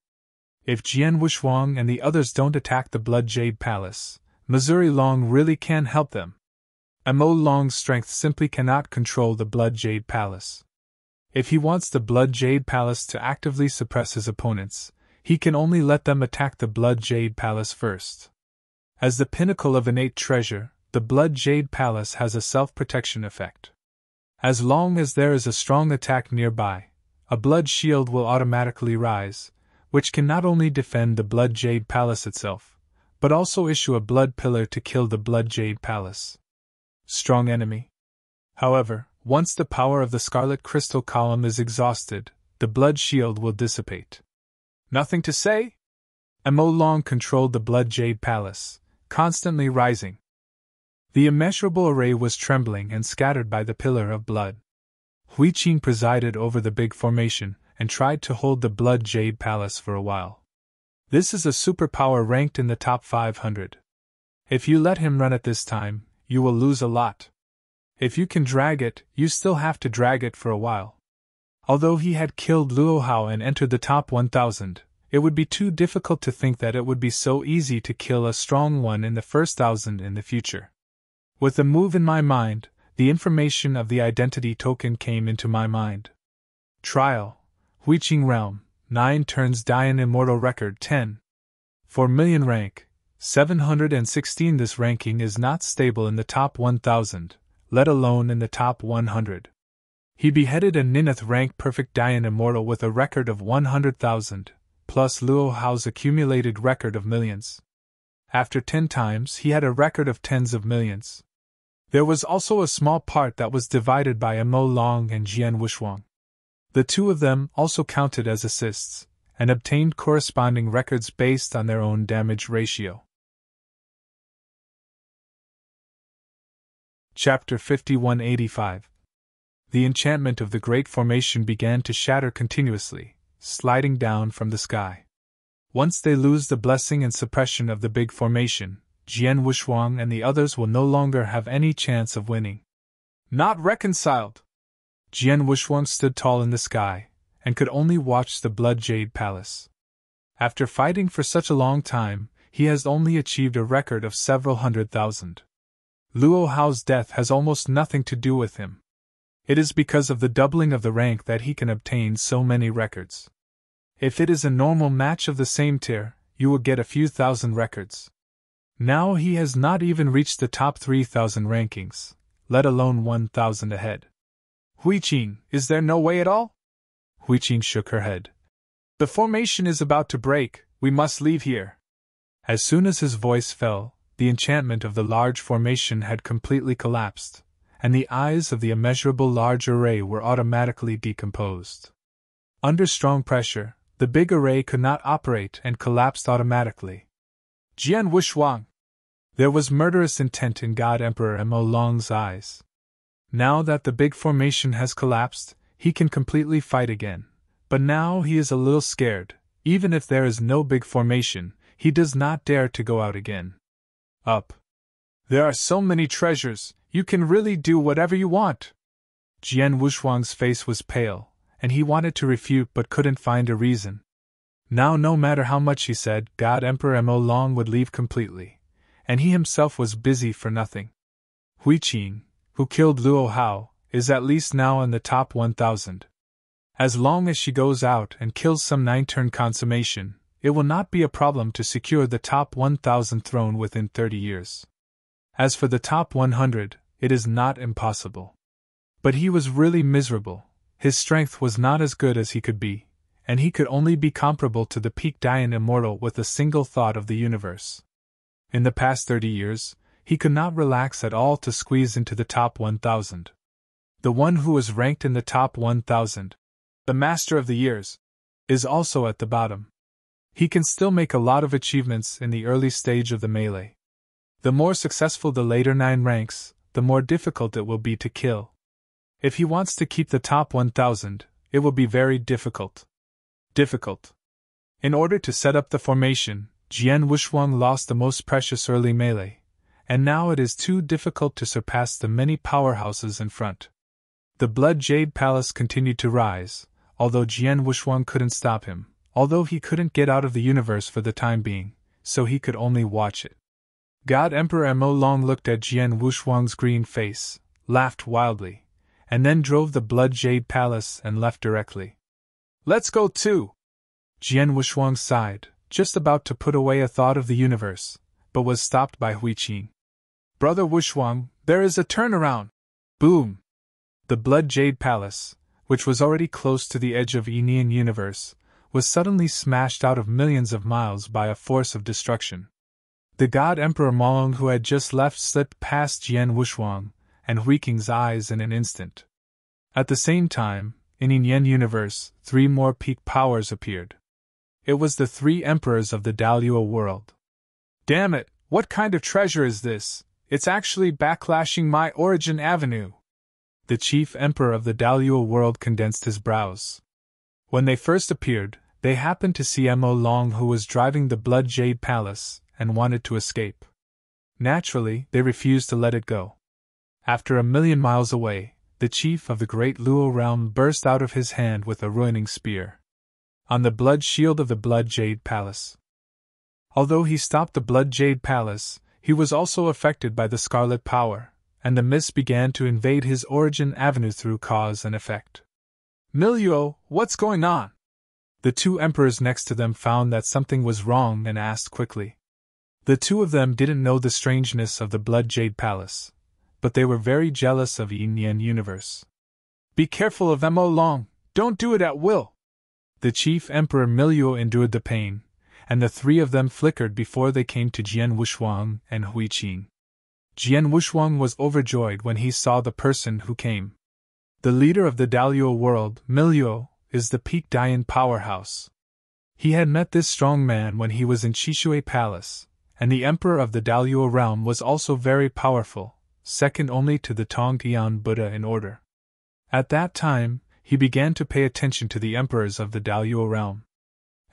If Jian Wuxuang and the others don't attack the Blood Jade Palace, Missouri Long really can help them. Mo Long's strength simply cannot control the Blood Jade Palace. If he wants the Blood Jade Palace to actively suppress his opponents, he can only let them attack the Blood Jade Palace first. As the pinnacle of innate treasure, the Blood Jade Palace has a self-protection effect. As long as there is a strong attack nearby, a blood shield will automatically rise, which can not only defend the Blood Jade Palace itself, but also issue a blood pillar to kill the Blood Jade Palace. Strong enemy. However, once the power of the Scarlet Crystal Column is exhausted, the blood shield will dissipate. Nothing to say? Mo Long controlled the Blood Jade Palace, constantly rising. The immeasurable array was trembling and scattered by the pillar of blood. Hui Qing presided over the big formation and tried to hold the Blood Jade Palace for a while. This is a superpower ranked in the top 500. If you let him run at this time, you will lose a lot. If you can drag it, you still have to drag it for a while. Although he had killed Luo Hao and entered the top 1000, it would be too difficult to think that it would be so easy to kill a strong one in the first 1000 in the future. With the move in my mind, the information of the identity token came into my mind. Trial. Hui Qing Realm, 9 turns Dian Immortal Record 10. 4 million rank, 716. This ranking is not stable in the top 1000, let alone in the top 100. He beheaded a Nineth rank perfect Dian Immortal with a record of 100,000, plus Luo Hao's accumulated record of millions. After 10 times, he had a record of tens of millions. There was also a small part that was divided by Mo Long and Jian Wuxuang. The 2 of them also counted as assists, and obtained corresponding records based on their own damage ratio. Chapter 5185. The enchantment of the Great Formation began to shatter continuously, sliding down from the sky. Once they lose the blessing and suppression of the big formation, Jian Wuxuang and the others will no longer have any chance of winning. Not reconciled! Jian Wuxuang stood tall in the sky, and could only watch the Blood Jade Palace. After fighting for such a long time, he has only achieved a record of several 100,000. Luo Hao's death has almost nothing to do with him. It is because of the doubling of the rank that he can obtain so many records. If it is a normal match of the same tier, you will get a few thousand records. Now he has not even reached the top 3,000 rankings, let alone 1,000 ahead. Hui Qing, is there no way at all? Hui Qing shook her head. The formation is about to break, we must leave here. As soon as his voice fell, the enchantment of the large formation had completely collapsed, and the eyes of the immeasurable large array were automatically decomposed. Under strong pressure, the big array could not operate and collapsed automatically. Jian Wuxuang! There was murderous intent in God Emperor Mo Long's eyes. Now that the big formation has collapsed, he can completely fight again. But now he is a little scared. Even if there is no big formation, he does not dare to go out again. Up! There are so many treasures, you can really do whatever you want. Jian Wuxuang's face was pale, and he wanted to refute but couldn't find a reason. Now no matter how much he said, God Emperor Mo Long would leave completely, and he himself was busy for nothing. Hui Qing, who killed Luo Hao, is at least now in the top 1,000. As long as she goes out and kills some 9-turn consummation, it will not be a problem to secure the top 1,000 throne within 30 years. As for the top 100, it is not impossible. But he was really miserable. His strength was not as good as he could be, and he could only be comparable to the peak Dian Immortal with a single thought of the universe. In the past 30 years, he could not relax at all to squeeze into the top 1,000. The one who was ranked in the top 1,000, the Master of the Years, is also at the bottom. He can still make a lot of achievements in the early stage of the melee. The more successful the later 9 ranks, the more difficult it will be to kill. If he wants to keep the top 1,000, it will be very difficult. In order to set up the formation, Jian Wuxuang lost the most precious early melee, and now it is too difficult to surpass the many powerhouses in front. The Blood Jade Palace continued to rise, although Jian Wuxuang couldn't stop him, although he couldn't get out of the universe for the time being, so he could only watch it. God Emperor Mo Long looked at Jian Wuxuang's green face, laughed wildly, and then drove the Blood Jade Palace and left directly. Let's go too! Jian Wuxuang sighed, just about to put away a thought of the universe, but was stopped by Hui Qing. Brother Wuxuang, there is a turnaround! Boom! The Blood Jade Palace, which was already close to the edge of Enian universe, was suddenly smashed out of millions of miles by a force of destruction. The God Emperor Molong who had just left slipped past Jian Wuxuang and Hui Qing's eyes in an instant. At the same time, in Enian universe, 3 more peak powers appeared. It was the 3 emperors of the Daluo world. Damn it, what kind of treasure is this? It's actually backlashing my origin avenue. The chief emperor of the Daluo world condensed his brows. When they first appeared, they happened to see Mo Long who was driving the Blood Jade Palace, and wanted to escape. Naturally, they refused to let it go. After 1,000,000 miles away, the chief of the great Luo realm burst out of his hand with a ruining spear on the blood shield of the Blood Jade Palace. Although he stopped the Blood Jade Palace, he was also affected by the Scarlet Power, and the mists began to invade his origin avenue through cause and effect. Miluo, what's going on? The 2 emperors next to them found that something was wrong and asked quickly. The 2 of them didn't know the strangeness of the Blood Jade Palace, but they were very jealous of Enian universe. Be careful of Mo Long, don't do it at will. The chief emperor Miluo endured the pain, and the 3 of them flickered before they came to Jian Wuxuang and Hui Qing. Jian Wuxuang was overjoyed when he saw the person who came. The leader of the Daluo world, Miluo, is the peak Dian powerhouse. He had met this strong man when he was in Chishui Palace, and the emperor of the Daluo realm was also very powerful, second only to the Tongtian Buddha in order. At that time, he began to pay attention to the emperors of the Daluo realm.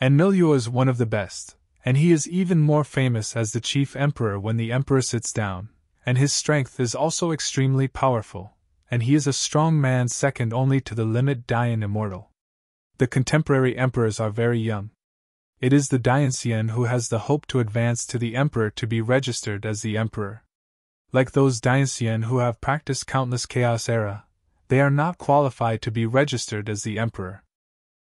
And Miluo is one of the best, and he is even more famous as the chief emperor when the emperor sits down, and his strength is also extremely powerful, and he is a strong man second only to the limit Dian Immortal. The contemporary emperors are very young. It is the Dianxian who has the hope to advance to the emperor to be registered as the emperor. Like those Dianxian who have practiced countless chaos era, they are not qualified to be registered as the emperor.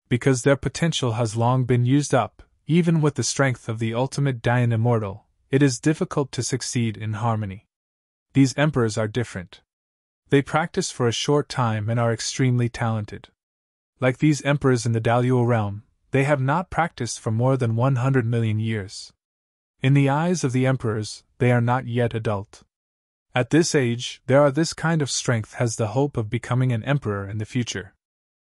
Because their potential has long been used up, even with the strength of the ultimate Dian Immortal, it is difficult to succeed in harmony. These emperors are different. They practice for a short time and are extremely talented. Like these emperors in the Daluo realm, they have not practiced for more than 100 million years. In the eyes of the emperors, they are not yet adult. At this age, there are this kind of strength has the hope of becoming an emperor in the future.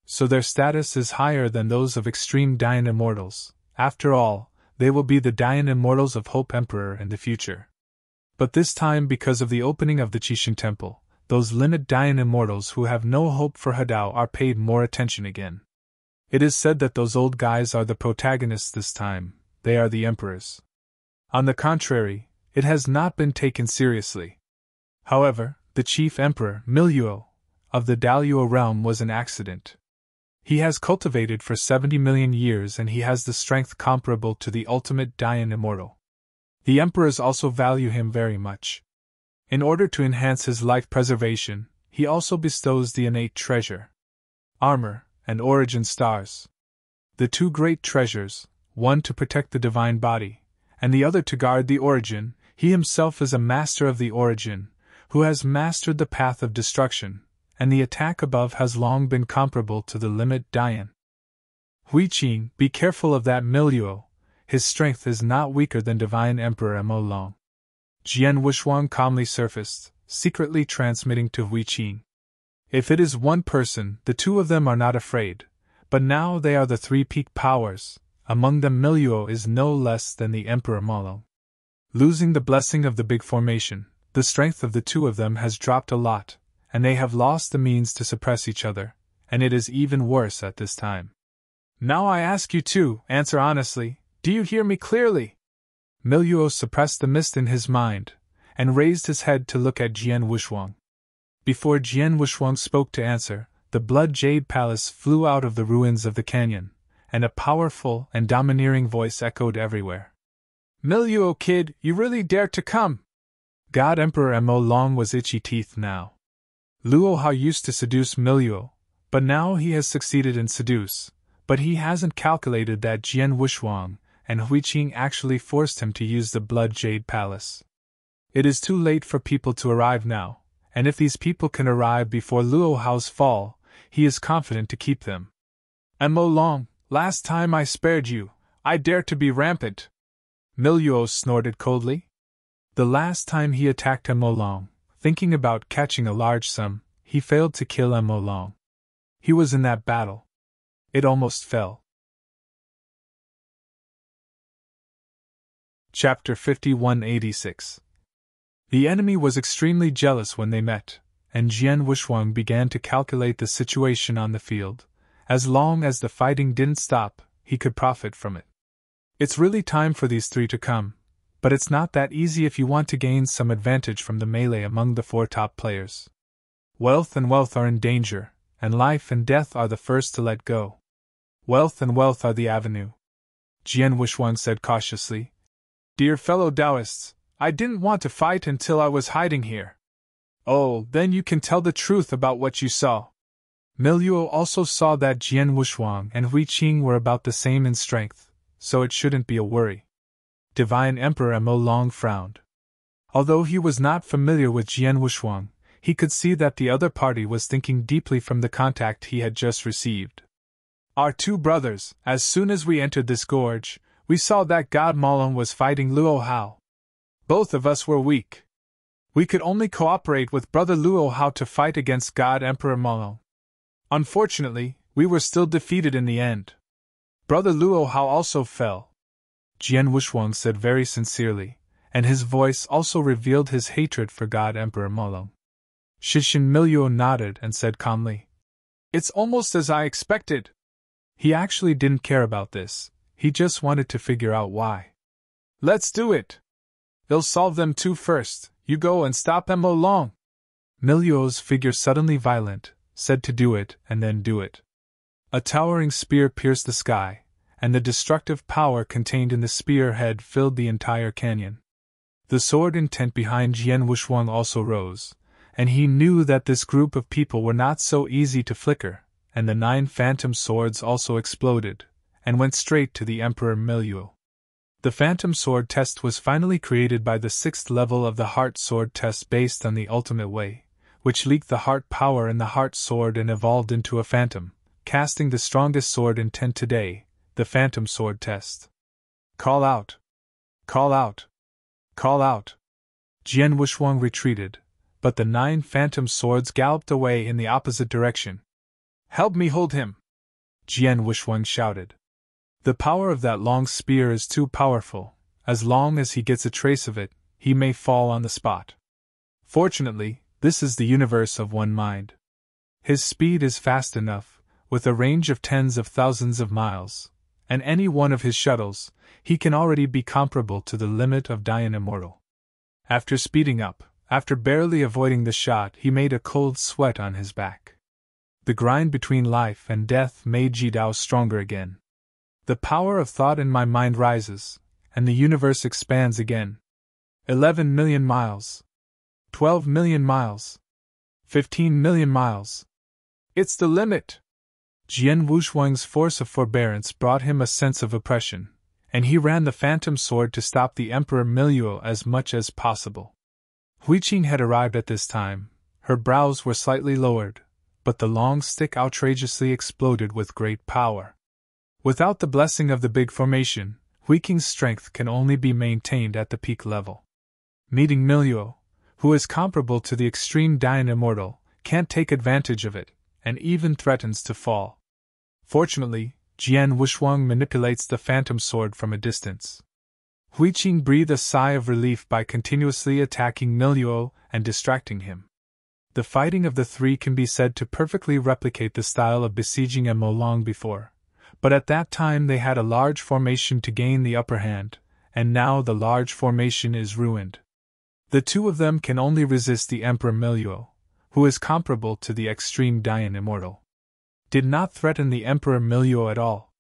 So their status is higher than those of extreme Dayan immortals. After all, they will be the Dayan immortals of Hope Emperor in the future. But this time, because of the opening of the Qixing Temple, those limit Dayan immortals who have no hope for Hadao are paid more attention again. It is said that those old guys are the protagonists this time, they are the emperors. On the contrary, it has not been taken seriously. However, the chief emperor, Miluo, of the Daluo realm was an accident. He has cultivated for 70 million years and he has the strength comparable to the ultimate Dayan immortal. The emperors also value him very much. In order to enhance his life preservation, he also bestows the innate treasure, armor, and origin stars. The two great treasures, one to protect the divine body, and the other to guard the origin. He himself is a master of the origin, who has mastered the path of destruction, and the attack above has long been comparable to the limit Dayan. Hui Qing, be careful of that Miluo, his strength is not weaker than Divine Emperor Mo Long. Jian Wushuang calmly surfaced, secretly transmitting to Hui Qing. If it is one person, the two of them are not afraid, but now they are the three peak powers, among them Miluo is no less than the Emperor Mo Long. Losing the blessing of the big formation, the strength of the two of them has dropped a lot, and they have lost the means to suppress each other, and it is even worse at this time. Now I ask you to answer honestly, do you hear me clearly? Miluo suppressed the mist in his mind, and raised his head to look at Jian Wushuang. Before Jian Wushuang spoke to answer, the Blood Jade Palace flew out of the ruins of the canyon, and a powerful and domineering voice echoed everywhere. Miluo kid, you really dare to come? God Emperor Mo Long was itchy teeth now. Luo Hao used to seduce Miluo, but now he has succeeded in seduce, but he hasn't calculated that Jian Wushuang and Hui Qing actually forced him to use the Blood Jade Palace. It is too late for people to arrive now, and if these people can arrive before Luo Hao's fall, he is confident to keep them. Mo Long, last time I spared you, I dare to be rampant. Miluo snorted coldly. The last time he attacked Mo Long, thinking about catching a large sum, he failed to kill Mo Long. He was in that battle. It almost fell. Chapter 5186. The enemy was extremely jealous when they met, and Jian Wushuang began to calculate the situation on the field. As long as the fighting didn't stop, he could profit from it. It's really time for these three to come, but it's not that easy if you want to gain some advantage from the melee among the four top players. Wealth and wealth are in danger, and life and death are the first to let go. Wealth and wealth are the avenue. Jian Wushuang said cautiously. Dear fellow Taoists, I didn't want to fight until I was hiding here. Oh, then you can tell the truth about what you saw. Miluo also saw that Jian Wushuang and Hui Qing were about the same in strength, so it shouldn't be a worry. Divine Emperor Mo Long frowned. Although he was not familiar with Jian Wushuang, he could see that the other party was thinking deeply from the contact he had just received. Our two brothers, as soon as we entered this gorge, we saw that God Mo Long was fighting Luo Hao. Both of us were weak. We could only cooperate with Brother Luo Hao to fight against God Emperor Mo Long. Unfortunately, we were still defeated in the end. Brother Luo Hao also fell. Jian Wushuang said very sincerely, and his voice also revealed his hatred for God Emperor Mo Long. Shishin Miluo nodded and said calmly, It's almost as I expected. He actually didn't care about this, he just wanted to figure out why. Let's do it! They'll solve them two first, you go and stop Mo Long. Miluo's figure suddenly violent, said to do it and then do it. A towering spear pierced the sky, and the destructive power contained in the spearhead filled the entire canyon. The sword intent behind Jian Wushuang also rose, and he knew that this group of people were not so easy to flicker, and the 9 phantom swords also exploded, and went straight to the Emperor Miluo. The phantom sword test was finally created by the 6th level of the heart sword test based on the ultimate way, which leaked the heart power in the heart sword and evolved into a phantom, casting the strongest sword intent today, the phantom sword test. Call out! Call out! Call out! Jian Wushuang retreated, but the 9 phantom swords galloped away in the opposite direction. "Help me hold him!" Jian Wushwang shouted. "The power of that long spear is too powerful. As long as he gets a trace of it, he may fall on the spot. Fortunately, this is the universe of one mind. His speed is fast enough, with a range of tens of thousands of miles, and any one of his shuttles, he can already be comparable to the limit of Dian Immortal." After speeding up, after barely avoiding the shot, he made a cold sweat on his back. The grind between life and death made Jidao stronger again. "The power of thought in my mind rises, and the universe expands again. 11 million miles. 12 million miles. 15 million miles. It's the limit!" Jian Wushwang's force of forbearance brought him a sense of oppression, and he ran the phantom sword to stop the Emperor Miluo as much as possible. Huiqing had arrived at this time. Her brows were slightly lowered, but the long stick outrageously exploded with great power. Without the blessing of the big formation, Huiqing's strength can only be maintained at the peak level. Meeting Miluo, who is comparable to the extreme Dian Immortal, can't take advantage of it, and even threatens to fall. Fortunately, Jian Wushwang manipulates the phantom sword from a distance. Huiqing breathed a sigh of relief by continuously attacking Miluo and distracting him. The fighting of the three can be said to perfectly replicate the style of besieging Mo long before, but at that time they had a large formation to gain the upper hand, and now the large formation is ruined. The two of them can only resist the Emperor Miluo, who is comparable to the extreme Dian Immortal. Did not threaten the Emperor Miluo at all.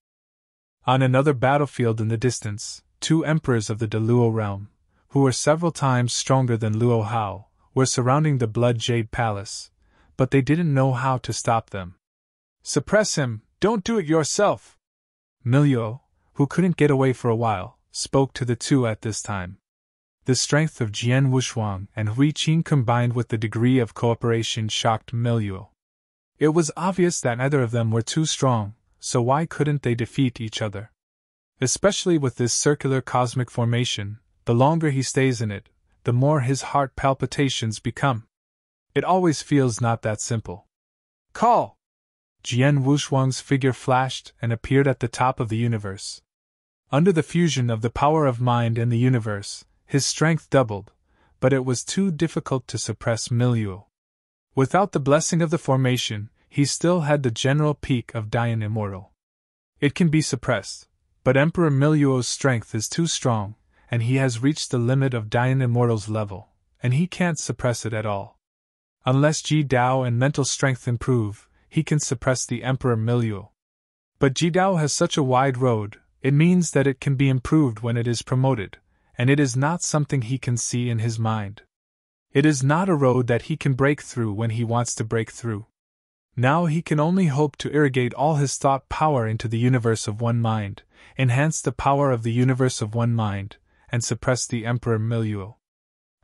On another battlefield in the distance, 2 emperors of the Deluo realm, who were several times stronger than Luo Hao, were surrounding the Blood Jade Palace, but they didn't know how to stop them. "Suppress him, don't do it yourself!" Miluo, who couldn't get away for a while, spoke to the two at this time. The strength of Jian Wushwang and Huiqing combined with the degree of cooperation shocked Miluo. It was obvious that neither of them were too strong, so why couldn't they defeat each other? Especially with this circular cosmic formation, the longer he stays in it, the more his heart palpitations become. It always feels not that simple. "Call!" Jian Wushwang's figure flashed and appeared at the top of the universe. Under the fusion of the power of mind and the universe, his strength doubled, but it was too difficult to suppress Miluo. Without the blessing of the formation, he still had the general peak of Dian Immortal. It can be suppressed, but Emperor Miluo's strength is too strong, and he has reached the limit of Dian Immortal's level, and he can't suppress it at all. Unless Jidao and mental strength improve, he can suppress the Emperor Miluo. But Jidao has such a wide road, it means that it can be improved when it is promoted, and it is not something he can see in his mind. It is not a road that he can break through when he wants to break through. Now he can only hope to irrigate all his thought power into the universe of one mind, enhance the power of the universe of one mind, and suppress the Emperor Miluo.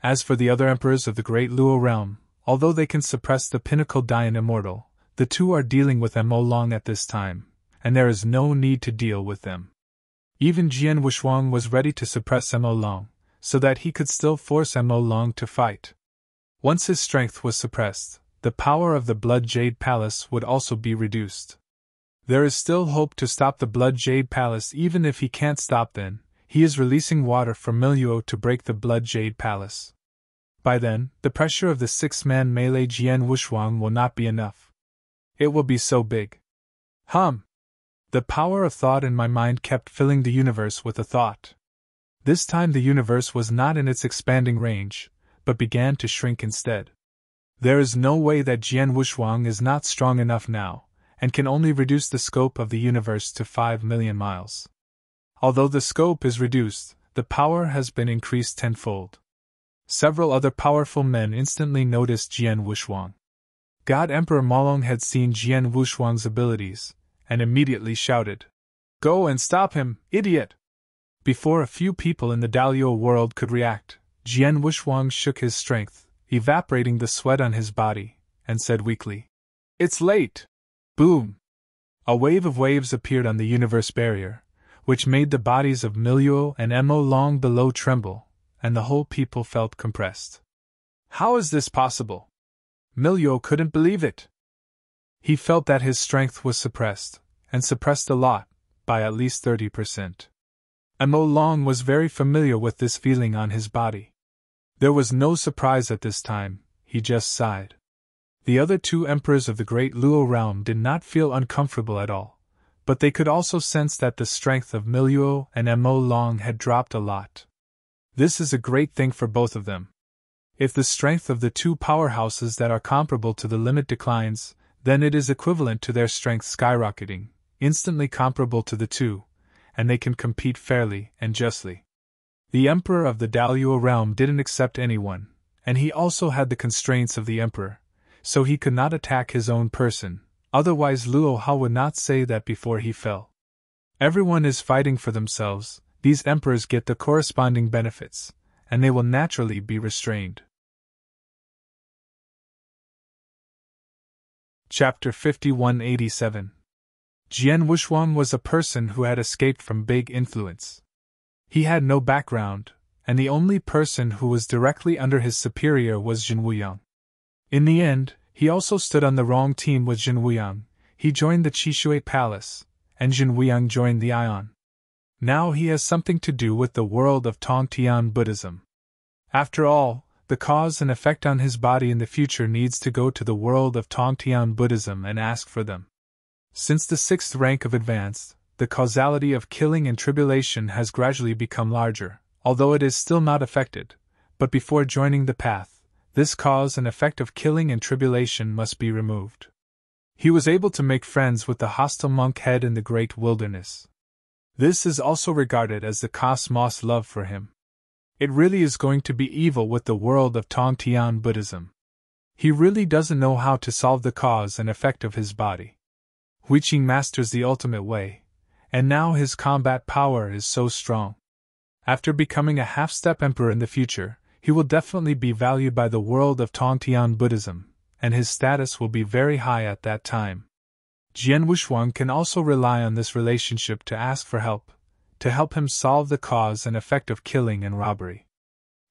As for the other emperors of the great Luo realm, although they can suppress the pinnacle Dian Immortal, the two are dealing with Mo long at this time, and there is no need to deal with them. Even Jian Wushwang was ready to suppress Mo long, so that he could still force Mo long to fight. Once his strength was suppressed, the power of the Blood Jade Palace would also be reduced. There is still hope to stop the Blood Jade Palace even if he can't stop then. He is releasing water from Miluo to break the Blood Jade Palace. By then, the pressure of the 6-man melee Jian Wushwang will not be enough. It will be so big. The power of thought in my mind kept filling the universe with a thought. This time the universe was not in its expanding range, but began to shrink instead. There is no way that Jian Wushwang is not strong enough now, and can only reduce the scope of the universe to 5 million miles. Although the scope is reduced, the power has been increased tenfold. Several other powerful men instantly noticed Jian Wushwang. God Emperor Malong had seen Jian Wushwang's abilities, and immediately shouted, "Go and stop him, idiot!" Before a few people in the Dalio world could react, Jian Wushwang shook his strength, evaporating the sweat on his body, and said weakly, "It's late!" Boom! A wave of waves appeared on the universe barrier, which made the bodies of Miluo and Mo long below tremble, and the whole people felt compressed. How is this possible? Milyo couldn't believe it. He felt that his strength was suppressed, and suppressed a lot, by at least 30%. Mo Long was very familiar with this feeling on his body. There was no surprise at this time, he just sighed. The other two emperors of the great Luo realm did not feel uncomfortable at all, but they could also sense that the strength of Milyo and Mo Long had dropped a lot. This is a great thing for both of them. If the strength of the two powerhouses that are comparable to the limit declines, then it is equivalent to their strength skyrocketing, instantly comparable to the two, and they can compete fairly and justly. The emperor of the Daluo realm didn't accept anyone, and he also had the constraints of the emperor, so he could not attack his own person, otherwise Luo Hao would not say that before he fell. Everyone is fighting for themselves, these emperors get the corresponding benefits, and they will naturally be restrained. Chapter 5187. Jian Wuxuang was a person who had escaped from big influence. He had no background, and the only person who was directly under his superior was Jin Wuyang. In the end, he also stood on the wrong team with Jin Wuyang. He joined the Qishui Palace, and Jin Wuyang joined the Ion. Now he has something to do with the world of Tongtian Buddhism. After all, the cause and effect on his body in the future needs to go to the world of Tongtian Buddhism and ask for them. Since the 6th rank of advanced, the causality of killing and tribulation has gradually become larger, although it is still not affected, but before joining the path, this cause and effect of killing and tribulation must be removed. He was able to make friends with the hostile monk head in the great wilderness. This is also regarded as the cosmos' love for him. It really is going to be evil with the world of Tongtian Buddhism. He really doesn't know how to solve the cause and effect of his body. Huiqing masters the ultimate way, and now his combat power is so strong. After becoming a half-step emperor in the future, he will definitely be valued by the world of Tongtian Buddhism, and his status will be very high at that time. Jian Wuxuang can also rely on this relationship to ask for help, to help him solve the cause and effect of killing and robbery.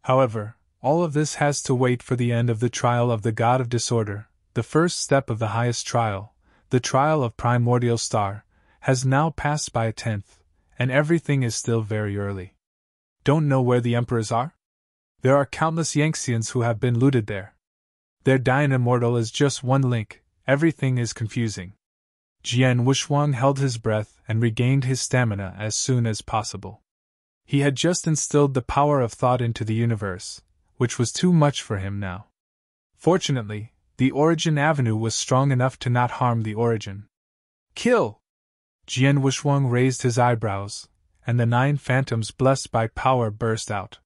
However, all of this has to wait for the end of the trial of the God of Disorder. The first step of the highest trial, the trial of Primordial Star, has now passed by a 10th, and everything is still very early. Don't know where the emperors are? There are countless Yangtzeans who have been looted there. Their Dian Immortal is just one link, everything is confusing. Jian Wuxuang held his breath and regained his stamina as soon as possible. He had just instilled the power of thought into the universe, which was too much for him now. Fortunately, the Origin Avenue was strong enough to not harm the Origin. Kill! Jian Wuxuang raised his eyebrows, and the 9 phantoms blessed by power burst out.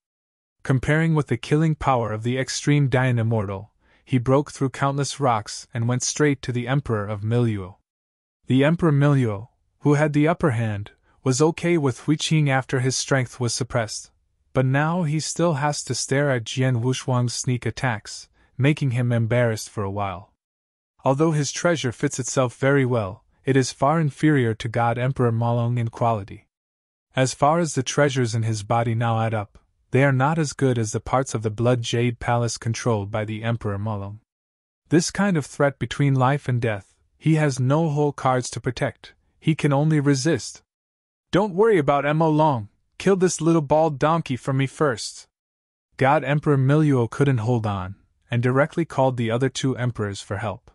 Comparing with the killing power of the extreme Dian Immortal, he broke through countless rocks and went straight to the Emperor of Milyo. The Emperor Milyo, who had the upper hand, was okay with Huiqing after his strength was suppressed, but now he still has to stare at Jian Wuxuang's sneak attacks, making him embarrassed for a while. Although his treasure fits itself very well, it is far inferior to God Emperor Malong in quality. As far as the treasures in his body now add up, they are not as good as the parts of the Blood Jade Palace controlled by the Emperor Malong. This kind of threat between life and death, he has no whole cards to protect, he can only resist. Don't worry about Mo Long, kill this little bald donkey for me first. God Emperor Milyo couldn't hold on, and directly called the other 2 emperors for help.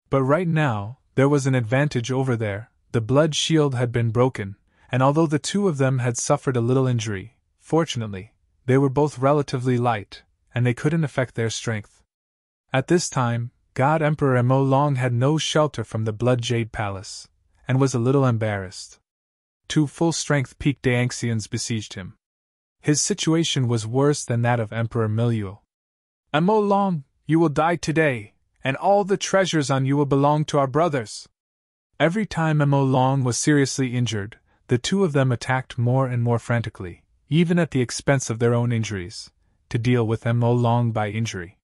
But right now, there was an advantage over there. The blood shield had been broken, and although the 2 of them had suffered a little injury, fortunately, they were both relatively light, and they couldn't affect their strength. At this time, God Emperor Mo Long had no shelter from the Blood Jade Palace, and was a little embarrassed. 2 full-strength peaked Yangtzeans besieged him. His situation was worse than that of Emperor Milyo. Mo Long, you will die today, and all the treasures on you will belong to our brothers. Every time Mo Long was seriously injured, the 2 of them attacked more and more frantically, even at the expense of their own injuries, to deal with Mo Long by injury.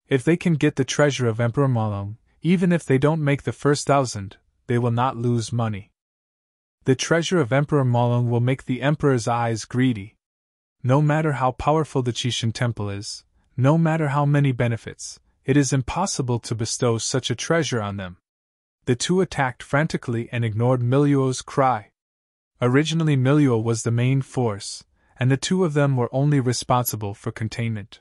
If they can get the treasure of Emperor Malong, even if they don't make the first 1,000, they will not lose money. The treasure of Emperor Malong will make the Emperor's eyes greedy. No matter how powerful the Qishan Temple is, No matter how many benefits, it is impossible to bestow such a treasure on them. The two attacked frantically and ignored Miluo's cry. Originally Miluo was the main force, and the two of them were only responsible for containment.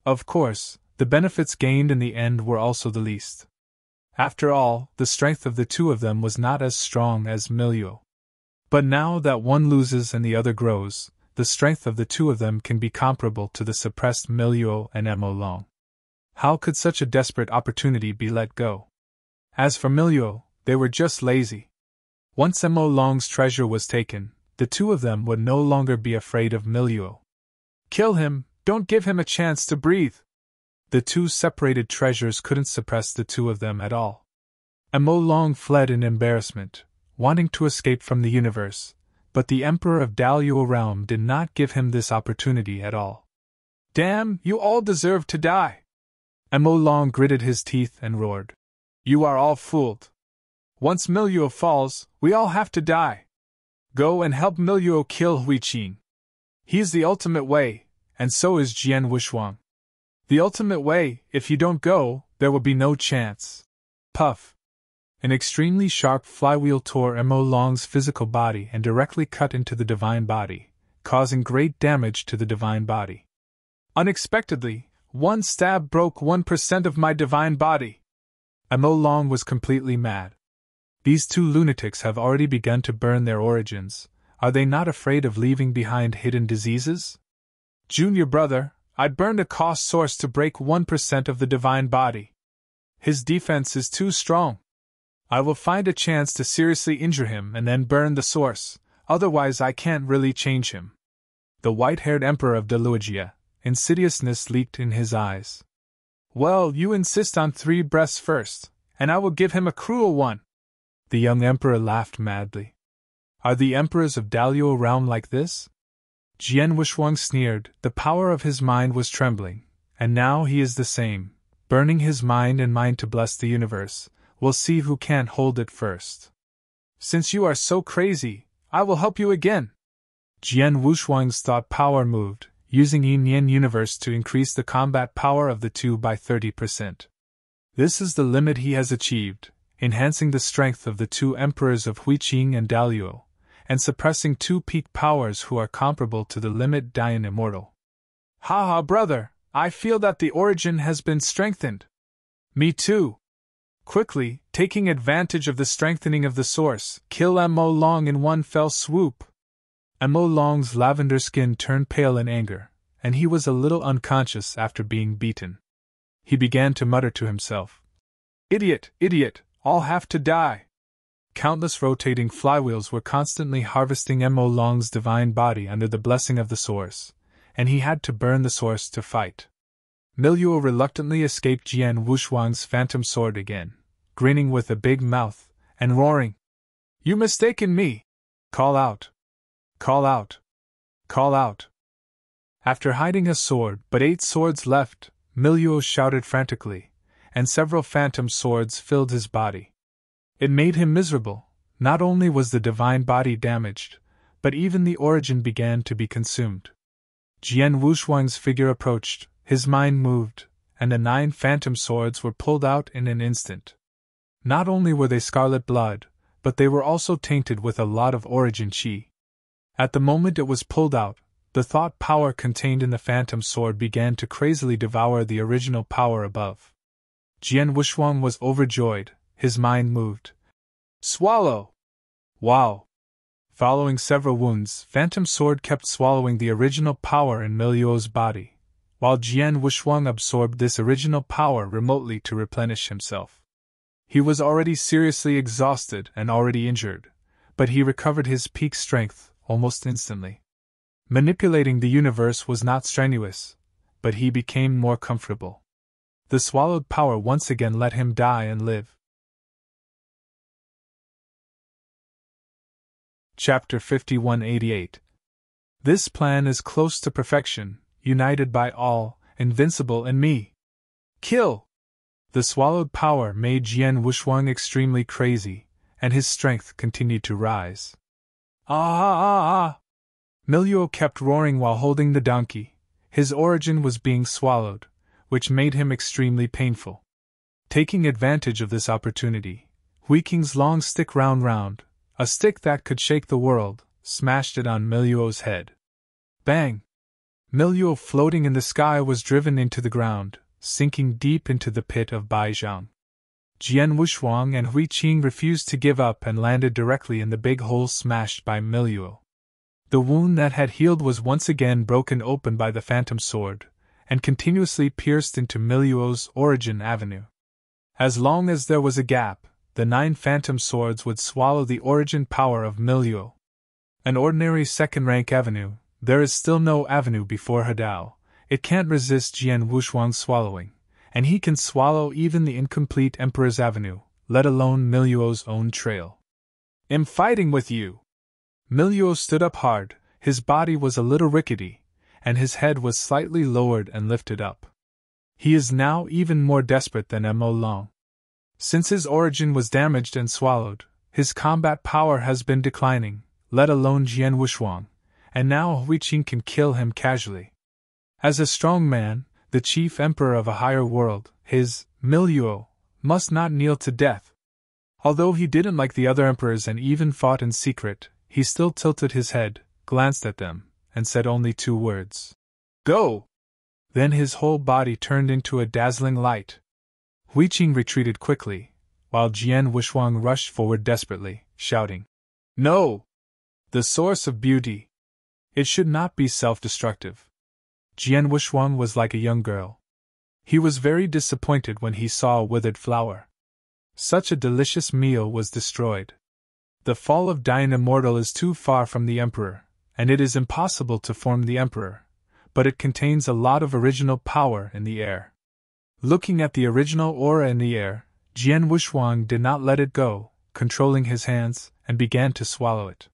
Of course, the benefits gained in the end were also the least. After all, the strength of the two of them was not as strong as Miluo. But now that one loses and the other grows, the strength of the two of them can be comparable to the suppressed Miluo and Mo Long. How could such a desperate opportunity be let go? As for Miluo, they were just lazy. Once Mo Long's treasure was taken, the two of them would no longer be afraid of Miluo. Kill him, don't give him a chance to breathe. The two separated treasures couldn't suppress the two of them at all. Mo Long fled in embarrassment, wanting to escape from the universe, but the Emperor of Daluo Realm did not give him this opportunity at all. Damn, you all deserve to die! Mo Long gritted his teeth and roared. You are all fooled. Once Miluo falls, we all have to die. Go and help Miluo kill Huiqing. He is the ultimate way, and so is Jian Wushuang. The ultimate way, if you don't go, there will be no chance. Puff. An extremely sharp flywheel tore Mo Long's physical body and directly cut into the divine body, causing great damage to the divine body. Unexpectedly, one stab broke 1% of my divine body. Mo Long was completely mad. These two lunatics have already begun to burn their origins. Are they not afraid of leaving behind hidden diseases? Junior brother, I'd burn a cost source to break 1% of the divine body. His defense is too strong. I will find a chance to seriously injure him and then burn the source, otherwise I can't really change him. The white-haired emperor of Deluagia, insidiousness leaked in his eyes. Well, you insist on 3 breaths first, and I will give him a cruel one. The young emperor laughed madly. Are the emperors of Daluo Realm like this? Jian Wushuang sneered. The power of his mind was trembling, and now he is the same, burning his mind and mind to bless the universe. We'll see who can't hold it first. Since you are so crazy, I will help you again. Jian Wushuang's thought power moved, using Yin Yen Universe to increase the combat power of the two by 30%. This is the limit he has achieved, enhancing the strength of the two emperors of Huiqing and Daluo, and suppressing 2 peak powers who are comparable to the limit Dian Immortal. Ha, brother, I feel that the origin has been strengthened. Me too. Quickly, taking advantage of the strengthening of the source, kill Mo Long in one fell swoop. Mo Long's lavender skin turned pale in anger, and he was a little unconscious after being beaten. He began to mutter to himself. Idiot, idiot, all have to die. Countless rotating flywheels were constantly harvesting Mo Long's divine body under the blessing of the source, and he had to burn the source to fight. Miluo reluctantly escaped Jian Wushuang's phantom sword again, grinning with a big mouth, and roaring. You mistaken me! Call out! Call out! Call out! After hiding a sword but 8 swords left, Miluo shouted frantically, and several phantom swords filled his body. It made him miserable. Not only was the divine body damaged, but even the origin began to be consumed. Jian Wushuang's figure approached, his mind moved, and the 9 phantom swords were pulled out in an instant. Not only were they scarlet blood, but they were also tainted with a lot of origin chi. At the moment it was pulled out, the thought power contained in the phantom sword began to crazily devour the original power above. Jian Wushuang was overjoyed, his mind moved. Swallow! Wow! Following several wounds, phantom sword kept swallowing the original power in Miluo's body, while Jian Wushuang absorbed this original power remotely to replenish himself. He was already seriously exhausted and already injured, but he recovered his peak strength almost instantly. Manipulating the universe was not strenuous, but he became more comfortable. The swallowed power once again let him die and live. Chapter 5188. This plan is close to perfection, united by all, invincible and me. Kill! The swallowed power made Jian Wushuang extremely crazy, and his strength continued to rise. Ah! Miluo kept roaring while holding the donkey, his origin was being swallowed, which made him extremely painful. Taking advantage of this opportunity, Hui Qing's long stick round, a stick that could shake the world, smashed it on Miluo's head. Bang! Miluo, floating in the sky, was driven into the ground, sinking deep into the pit of Baijiang. Jian Wushuang and Hui Qing refused to give up and landed directly in the big hole smashed by Miluo. The wound that had healed was once again broken open by the phantom sword, and continuously pierced into Miluo's origin avenue. As long as there was a gap, the 9 phantom swords would swallow the origin power of Miluo. An ordinary second-rank avenue, there is still no avenue before Hadao. It can't resist Jian Wushuang's swallowing, and he can swallow even the incomplete Emperor's avenue, let alone Miluo's own trail. "I'm fighting with you!" Miluo stood up hard, his body was a little rickety, and his head was slightly lowered and lifted up. He is now even more desperate than Mo Long. Since his origin was damaged and swallowed, his combat power has been declining, let alone Jian Wushuang, and now Hui Qing can kill him casually. As a strong man, the chief emperor of a higher world, his Miluo must not kneel to death. Although he didn't like the other emperors and even fought in secret, he still tilted his head, glanced at them, and said only 2 words. "Go!" Then his whole body turned into a dazzling light. Hui Qing retreated quickly, while Jian Wushuang rushed forward desperately, shouting, "No! The source of beauty! It should not be self-destructive." Jian Wushuang was like a young girl. He was very disappointed when he saw a withered flower. Such a delicious meal was destroyed. The fall of Dian Immortal is too far from the Emperor, and it is impossible to form the Emperor, but it contains a lot of original power in the air. Looking at the original aura in the air, Jian Wushuang did not let it go, controlling his hands, and began to swallow it.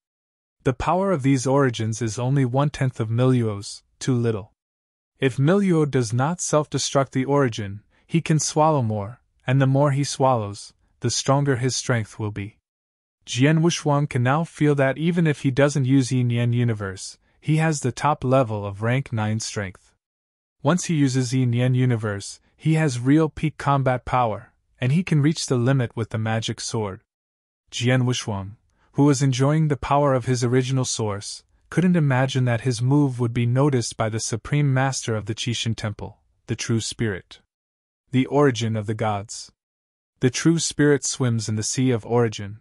The power of these origins is only 1/10 of Miluo's, too little. If Miluo does not self-destruct the origin, he can swallow more, and the more he swallows, the stronger his strength will be. Jian Wushuang can now feel that even if he doesn't use Yin Yang Universe, he has the top level of rank 9 strength. Once he uses Yin Yang Universe, he has real peak combat power, and he can reach the limit with the magic sword. Jian Wushuang, who was enjoying the power of his original source, couldn't imagine that his move would be noticed by the Supreme Master of the Qixin Temple, the True Spirit. The origin of the gods. The True Spirit swims in the Sea of Origin.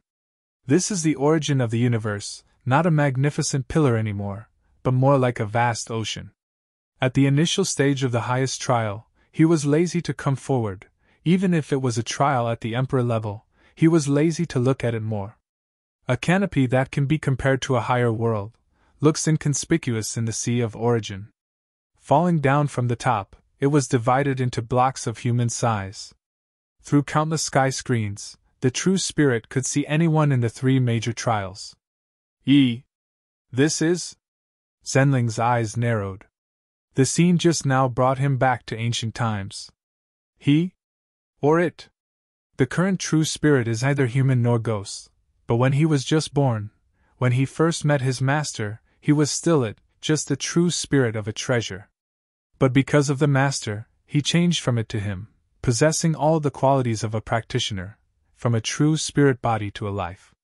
This is the origin of the universe, not a magnificent pillar anymore, but more like a vast ocean. At the initial stage of the highest trial, he was lazy to come forward. Even if it was a trial at the Emperor level, he was lazy to look at it more. A canopy that can be compared to a higher world looks inconspicuous in the Sea of Origin. Falling down from the top, it was divided into blocks of human size. Through countless sky screens, the True Spirit could see anyone in the 3 major trials. This is? Zenling's eyes narrowed. The scene just now brought him back to ancient times. He? Or it? The current True Spirit is neither human nor ghost, but when he was just born, when he first met his master, he was still it, just the True Spirit of a treasure. But because of the master, he changed from it to him, possessing all the qualities of a practitioner, from a true spirit body to a life.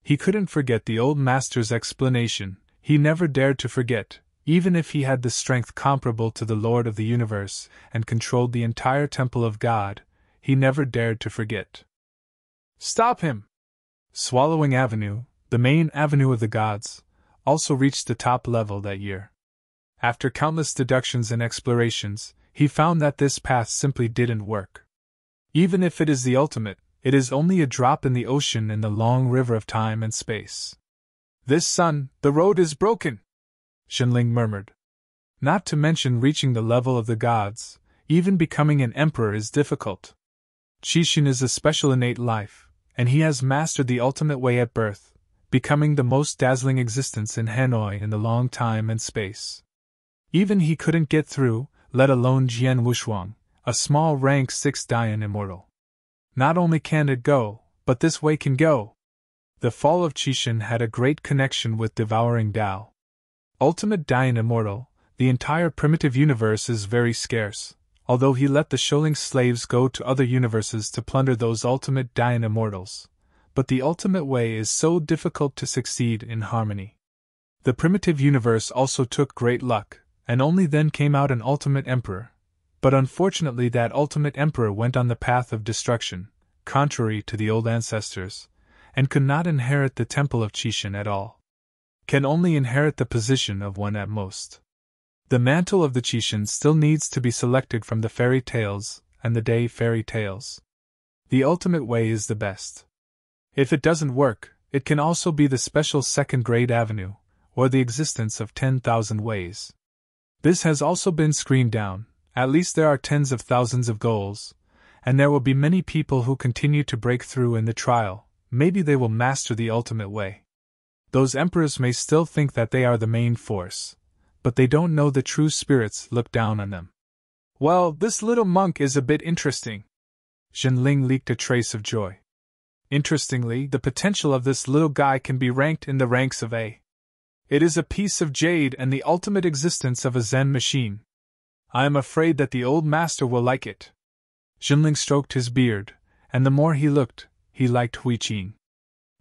He couldn't forget the old master's explanation, he never dared to forget, even if he had the strength comparable to the Lord of the Universe and controlled the entire Temple of God, he never dared to forget. Stop him! Swallowing Avenue, the main avenue of the gods, also reached the top level that year. After countless deductions and explorations, he found that this path simply didn't work. Even if it is the ultimate, it is only a drop in the ocean in the long river of time and space. This sun, the road is broken, Shenling murmured. Not to mention reaching the level of the gods, even becoming an emperor is difficult. Qixin is a special innate life, and he has mastered the ultimate way at birth, becoming the most dazzling existence in Hanoi in the long time and space. Even he couldn't get through, let alone Jian Wushuang, a small rank 6 Dian Immortal. Not only can it go, but this way can go. The fall of Qixin had a great connection with devouring Tao. Ultimate Dian Immortal, the entire primitive universe is very scarce, although he let the Sholing slaves go to other universes to plunder those ultimate Dian immortals. But the ultimate way is so difficult to succeed in harmony. The primitive universe also took great luck, and only then came out an ultimate emperor. But unfortunately that ultimate emperor went on the path of destruction, contrary to the old ancestors, and could not inherit the temple of Chishan at all. Can only inherit the position of one at most. The mantle of the Chishan still needs to be selected from the fairy tales and the day fairy tales. The ultimate way is the best. If it doesn't work, it can also be the special second-grade avenue, or the existence of 10,000 ways. This has also been screened down. At least there are tens of thousands of goals, and there will be many people who continue to break through in the trial. Maybe they will master the ultimate way. Those emperors may still think that they are the main force, but they don't know the true spirits look down on them. Well, this little monk is a bit interesting. Jinling leaked a trace of joy. Interestingly, the potential of this little guy can be ranked in the ranks of A. It is a piece of jade and the ultimate existence of a Zen machine. I am afraid that the old master will like it. Jinling stroked his beard, and the more he looked, he liked Hui Qing.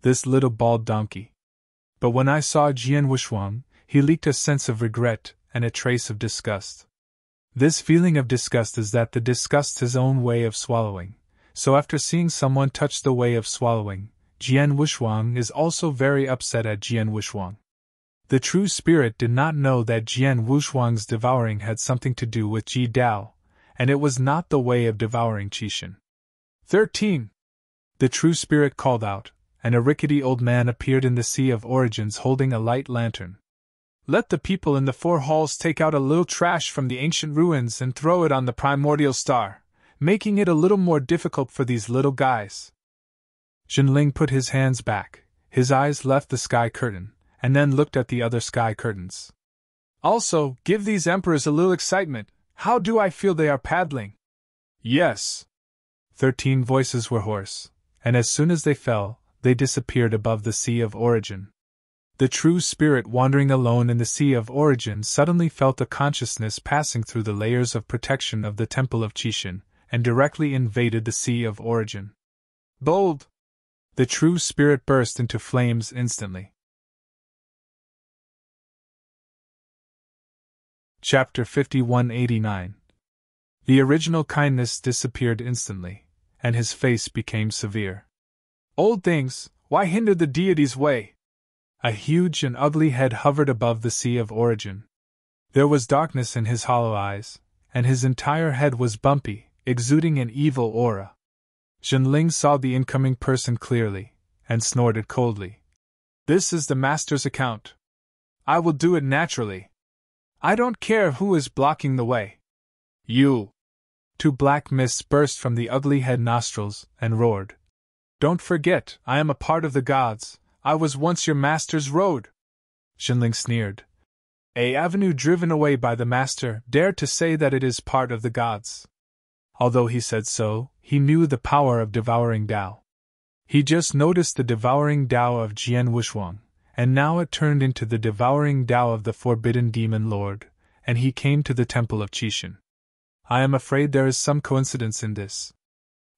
This little bald donkey. But when I saw Jian Wushuang, he leaked a sense of regret and a trace of disgust. This feeling of disgust is that the disgust his own way of swallowing. So after seeing someone touch the way of swallowing, Jian Wushuang is also very upset at Jian Wushuang. The true spirit did not know that Jian Wushuang's devouring had something to do with Ji Dao, and it was not the way of devouring Qishan. 13. The true spirit called out, and a rickety old man appeared in the Sea of Origins holding a light lantern. Let the people in the four halls take out a little trash from the ancient ruins and throw it on the primordial star, making it a little more difficult for these little guys. Jinling put his hands back, his eyes left the sky curtain, and then looked at the other sky curtains. Also, give these emperors a little excitement. How do I feel they are paddling? Yes. 13 voices were hoarse, and as soon as they fell, they disappeared above the Sea of Origin. The true spirit wandering alone in the Sea of Origin suddenly felt a consciousness passing through the layers of protection of the Temple of Qishan, and directly invaded the Sea of Origin. Bold! The true spirit burst into flames instantly. Chapter 5189. The original kindness disappeared instantly, and his face became severe. Old things, why hinder the deity's way? A huge and ugly head hovered above the Sea of Origin. There was darkness in his hollow eyes, and his entire head was bumpy, exuding an evil aura. Jinling saw the incoming person clearly, and snorted coldly. This is the master's account. I will do it naturally. I don't care who is blocking the way. You! 2 black mists burst from the ugly head nostrils, and roared. Don't forget, I am a part of the gods. I was once your master's road. Jinling sneered. A avenue driven away by the master dared to say that it is part of the gods. Although he said so, he knew the power of devouring Dao. He just noticed the devouring Dao of Jian Wushuang, and now it turned into the devouring Dao of the forbidden demon lord, and he came to the temple of Qishan. I am afraid there is some coincidence in this.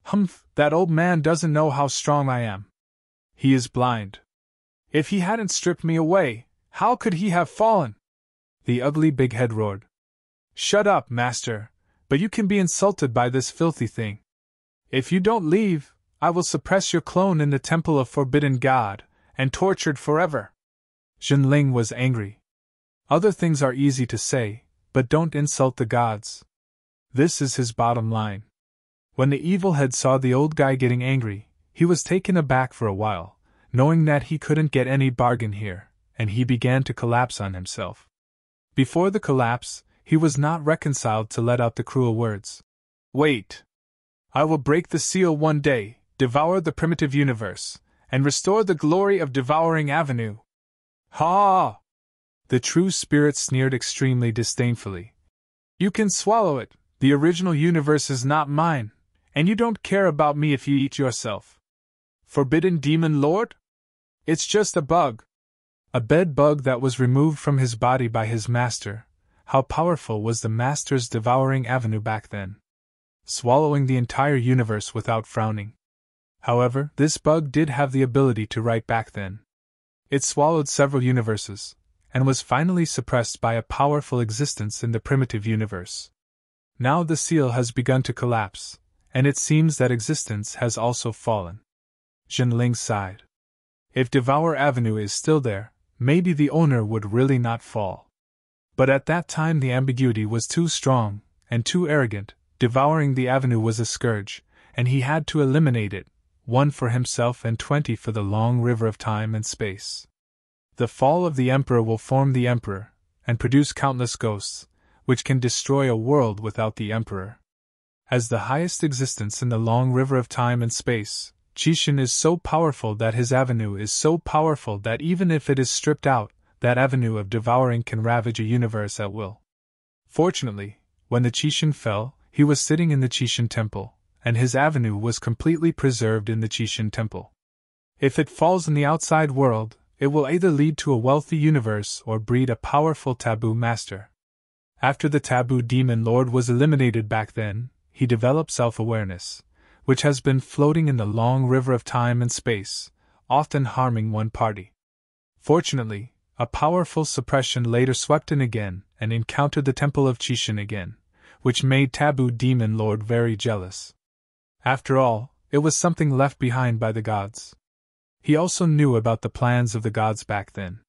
Humph, that old man doesn't know how strong I am. He is blind. If he hadn't stripped me away, how could he have fallen? The ugly big head roared. Shut up, master, but you can be insulted by this filthy thing. If you don't leave, I will suppress your clone in the temple of Forbidden God, and tortured forever. Jinling was angry. Other things are easy to say, but don't insult the gods. This is his bottom line. When the evil head saw the old guy getting angry, he was taken aback for a while, knowing that he couldn't get any bargain here, and he began to collapse on himself. Before the collapse, he was not reconciled to let out the cruel words. Wait! I will break the seal one day, devour the primitive universe, and restore the glory of devouring Avenue. Ha! The true spirit sneered extremely disdainfully. You can swallow it, the original universe is not mine, and you don't care about me if you eat yourself. Forbidden Demon Lord? It's just a bug. A bed bug that was removed from his body by his master. how powerful was the Master's devouring avenue back then, swallowing the entire universe without frowning. However, this bug did have the ability to write back then. It swallowed several universes, and was finally suppressed by a powerful existence in the primitive universe. Now the seal has begun to collapse, and it seems that existence has also fallen. Jinling sighed. If Devour Avenue is still there, maybe the owner would really not fall. But at that time the ambiguity was too strong, and too arrogant. Devouring the avenue was a scourge, and he had to eliminate it, 1 for himself and 20 for the long river of time and space. The fall of the Emperor will form the Emperor, and produce countless ghosts, which can destroy a world without the Emperor. As the highest existence in the long river of time and space, Qixin is so powerful that his avenue is so powerful that even if it is stripped out, that avenue of devouring can ravage a universe at will. Fortunately, when the Qixin fell, he was sitting in the Qixin temple, and his avenue was completely preserved in the Qixin temple. If it falls in the outside world, it will either lead to a wealthy universe or breed a powerful taboo master. After the taboo demon lord was eliminated back then, he developed self-awareness, which has been floating in the long river of time and space, often harming one party. Fortunately, a powerful suppression later swept in again and encountered the temple of Qixin again, which made taboo demon lord very jealous. After all, it was something left behind by the gods. He also knew about the plans of the gods back then.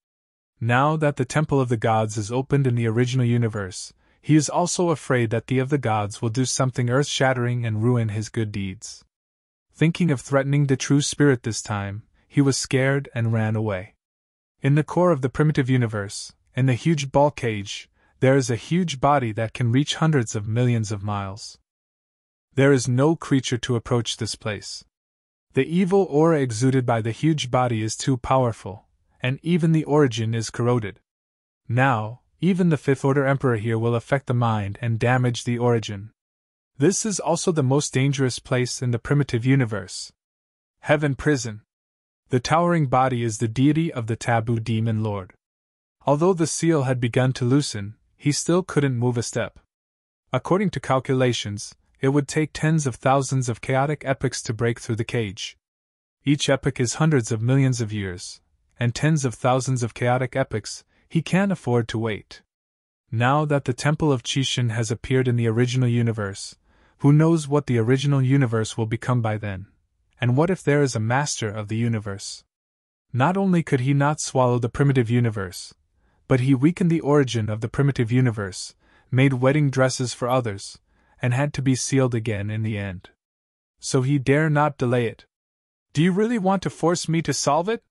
Now that the temple of the gods is opened in the original universe, he is also afraid that the of the gods will do something earth-shattering and ruin his good deeds. Thinking of threatening the true spirit this time, he was scared and ran away. In the core of the primitive universe, in the huge ball cage, there is a huge body that can reach hundreds of millions of miles. There is no creature to approach this place. The evil aura exuded by the huge body is too powerful, and even the origin is corroded. Now, even the Fifth Order Emperor here will affect the mind and damage the origin. This is also the most dangerous place in the primitive universe. Heaven Prison. The towering body is the deity of the taboo demon lord. Although the seal had begun to loosen, he still couldn't move a step. According to calculations, it would take tens of thousands of chaotic epochs to break through the cage. Each epoch is hundreds of millions of years, and tens of thousands of chaotic epochs. He can't afford to wait. Now that the Temple of Qixin has appeared in the original universe, who knows what the original universe will become by then, and what if there is a master of the universe? Not only could he not swallow the primitive universe, but he weakened the origin of the primitive universe, made wedding dresses for others, and had to be sealed again in the end. So he dare not delay it. Do you really want to force me to solve it?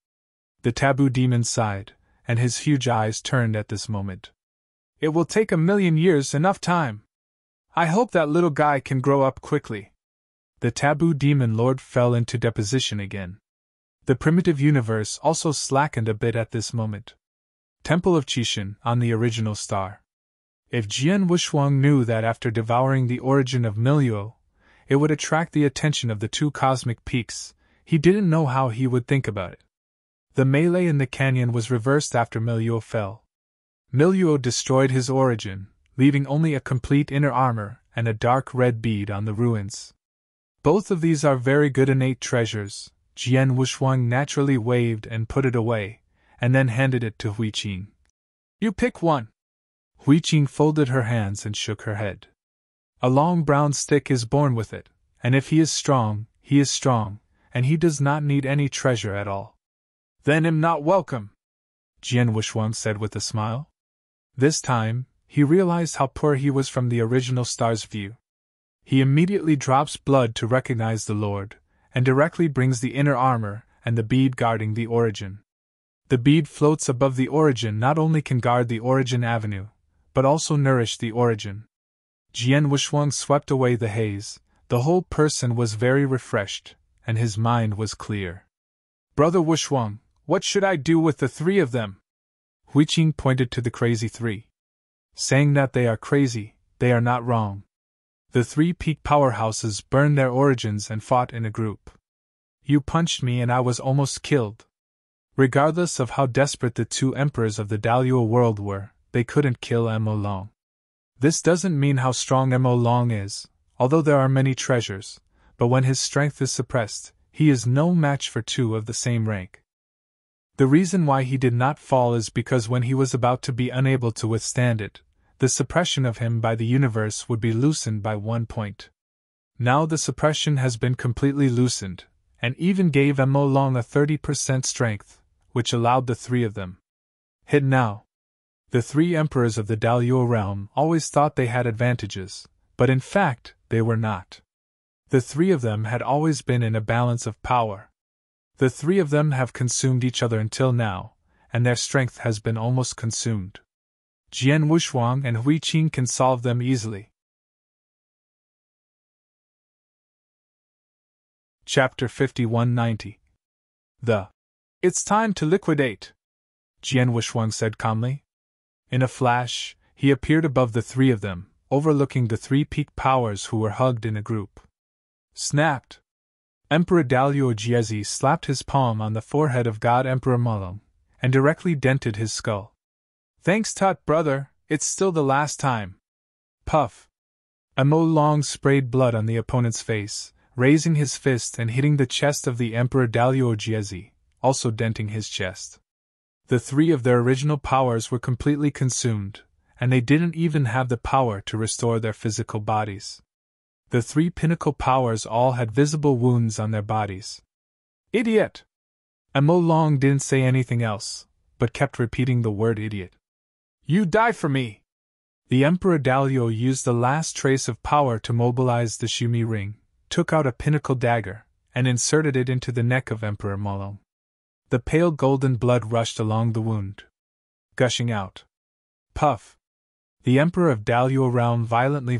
The taboo demon sighed, and his huge eyes turned at this moment. It will take 1,000,000 years, enough time. I hope that little guy can grow up quickly. The taboo demon lord fell into deposition again. The primitive universe also slackened a bit at this moment. Temple of Qixin on the original star. If Jian Wushuang knew that after devouring the origin of Miluo, it would attract the attention of the 2 cosmic peaks, he didn't know how he would think about it. The melee in the canyon was reversed after Miluo fell. Miluo destroyed his origin, leaving only a complete inner armor and a dark red bead on the ruins. Both of these are very good innate treasures. Jian Wushuang naturally waved and put it away, and then handed it to Huiqing. You pick one. Huiqing folded her hands and shook her head. A long brown stick is born with it, and if he is strong, and he does not need any treasure at all. Then I'm not welcome, Jian Wushuang said with a smile. This time, he realized how poor he was from the original star's view. He immediately drops blood to recognize the Lord, and directly brings the inner armor and the bead guarding the origin. The bead floats above the origin, not only can guard the origin avenue, but also nourish the origin. Jian Wushuang swept away the haze. The whole person was very refreshed, and his mind was clear. Brother Wushuang, what should I do with the 3 of them? Huiqing pointed to the crazy 3. Saying that they are crazy, they are not wrong. The 3 peak powerhouses burned their origins and fought in a group. You punched me and I was almost killed. Regardless of how desperate the 2 emperors of the Daluo world were, they couldn't kill Mo Long. This doesn't mean how strong Mo Long is, although there are many treasures, but when his strength is suppressed, he is no match for two of the same rank. The reason why he did not fall is because when he was about to be unable to withstand it, the suppression of him by the universe would be loosened by 1 point. Now the suppression has been completely loosened, and even gave Mo Long a 30% strength, which allowed the three of them hit now. The three emperors of the Daluo realm always thought they had advantages, but in fact, they were not. The three of them had always been in a balance of power. The three of them have consumed each other until now, and their strength has been almost consumed. Jian Wushuang and Hui Qing can solve them easily. Chapter 5190. It's time to liquidate, Jian Wushuang said calmly. In a flash, he appeared above the three of them, overlooking the three peak powers who were hugged in a group. Snapped! Emperor Daluo Jiezi slapped his palm on the forehead of God Emperor Mulong, and directly dented his skull. Thanks, Tut brother, it's still the last time. Puff! Mo Long sprayed blood on the opponent's face, raising his fist and hitting the chest of the Emperor Daluo Jiezi, also denting his chest. The three of their original powers were completely consumed, and they didn't even have the power to restore their physical bodies. The three pinnacle powers all had visible wounds on their bodies. Idiot! Mo Long didn't say anything else, but kept repeating the word idiot. You die for me! The Emperor Daluo used the last trace of power to mobilize the Shumi ring, took out a pinnacle dagger, and inserted it into the neck of Emperor Mulong. The pale golden blood rushed along the wound, gushing out. Puff! The Emperor of Daluo realm violently,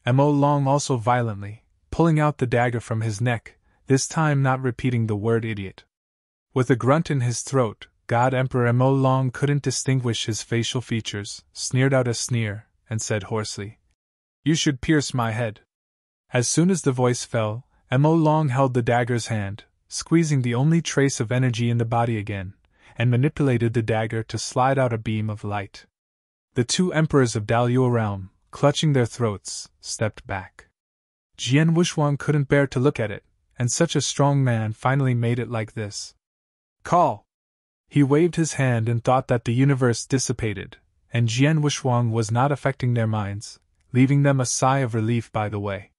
Mo Long also violently, pulling out the dagger from his neck, this time not repeating the word idiot. With a grunt in his throat, God Emperor Mo Long couldn't distinguish his facial features, sneered out a sneer, and said hoarsely, You should pierce my head. As soon as the voice fell, Mo Long held the dagger's hand, squeezing the only trace of energy in the body again, and manipulated the dagger to slide out a beam of light. The two emperors of Daluo realm, clutching their throats, stepped back. Jian Wushuang couldn't bear to look at it, and such a strong man finally made it like this. Call! He waved his hand and thought that the universe dissipated, and Jian Wushuang was not affecting their minds, leaving them a sigh of relief by the way.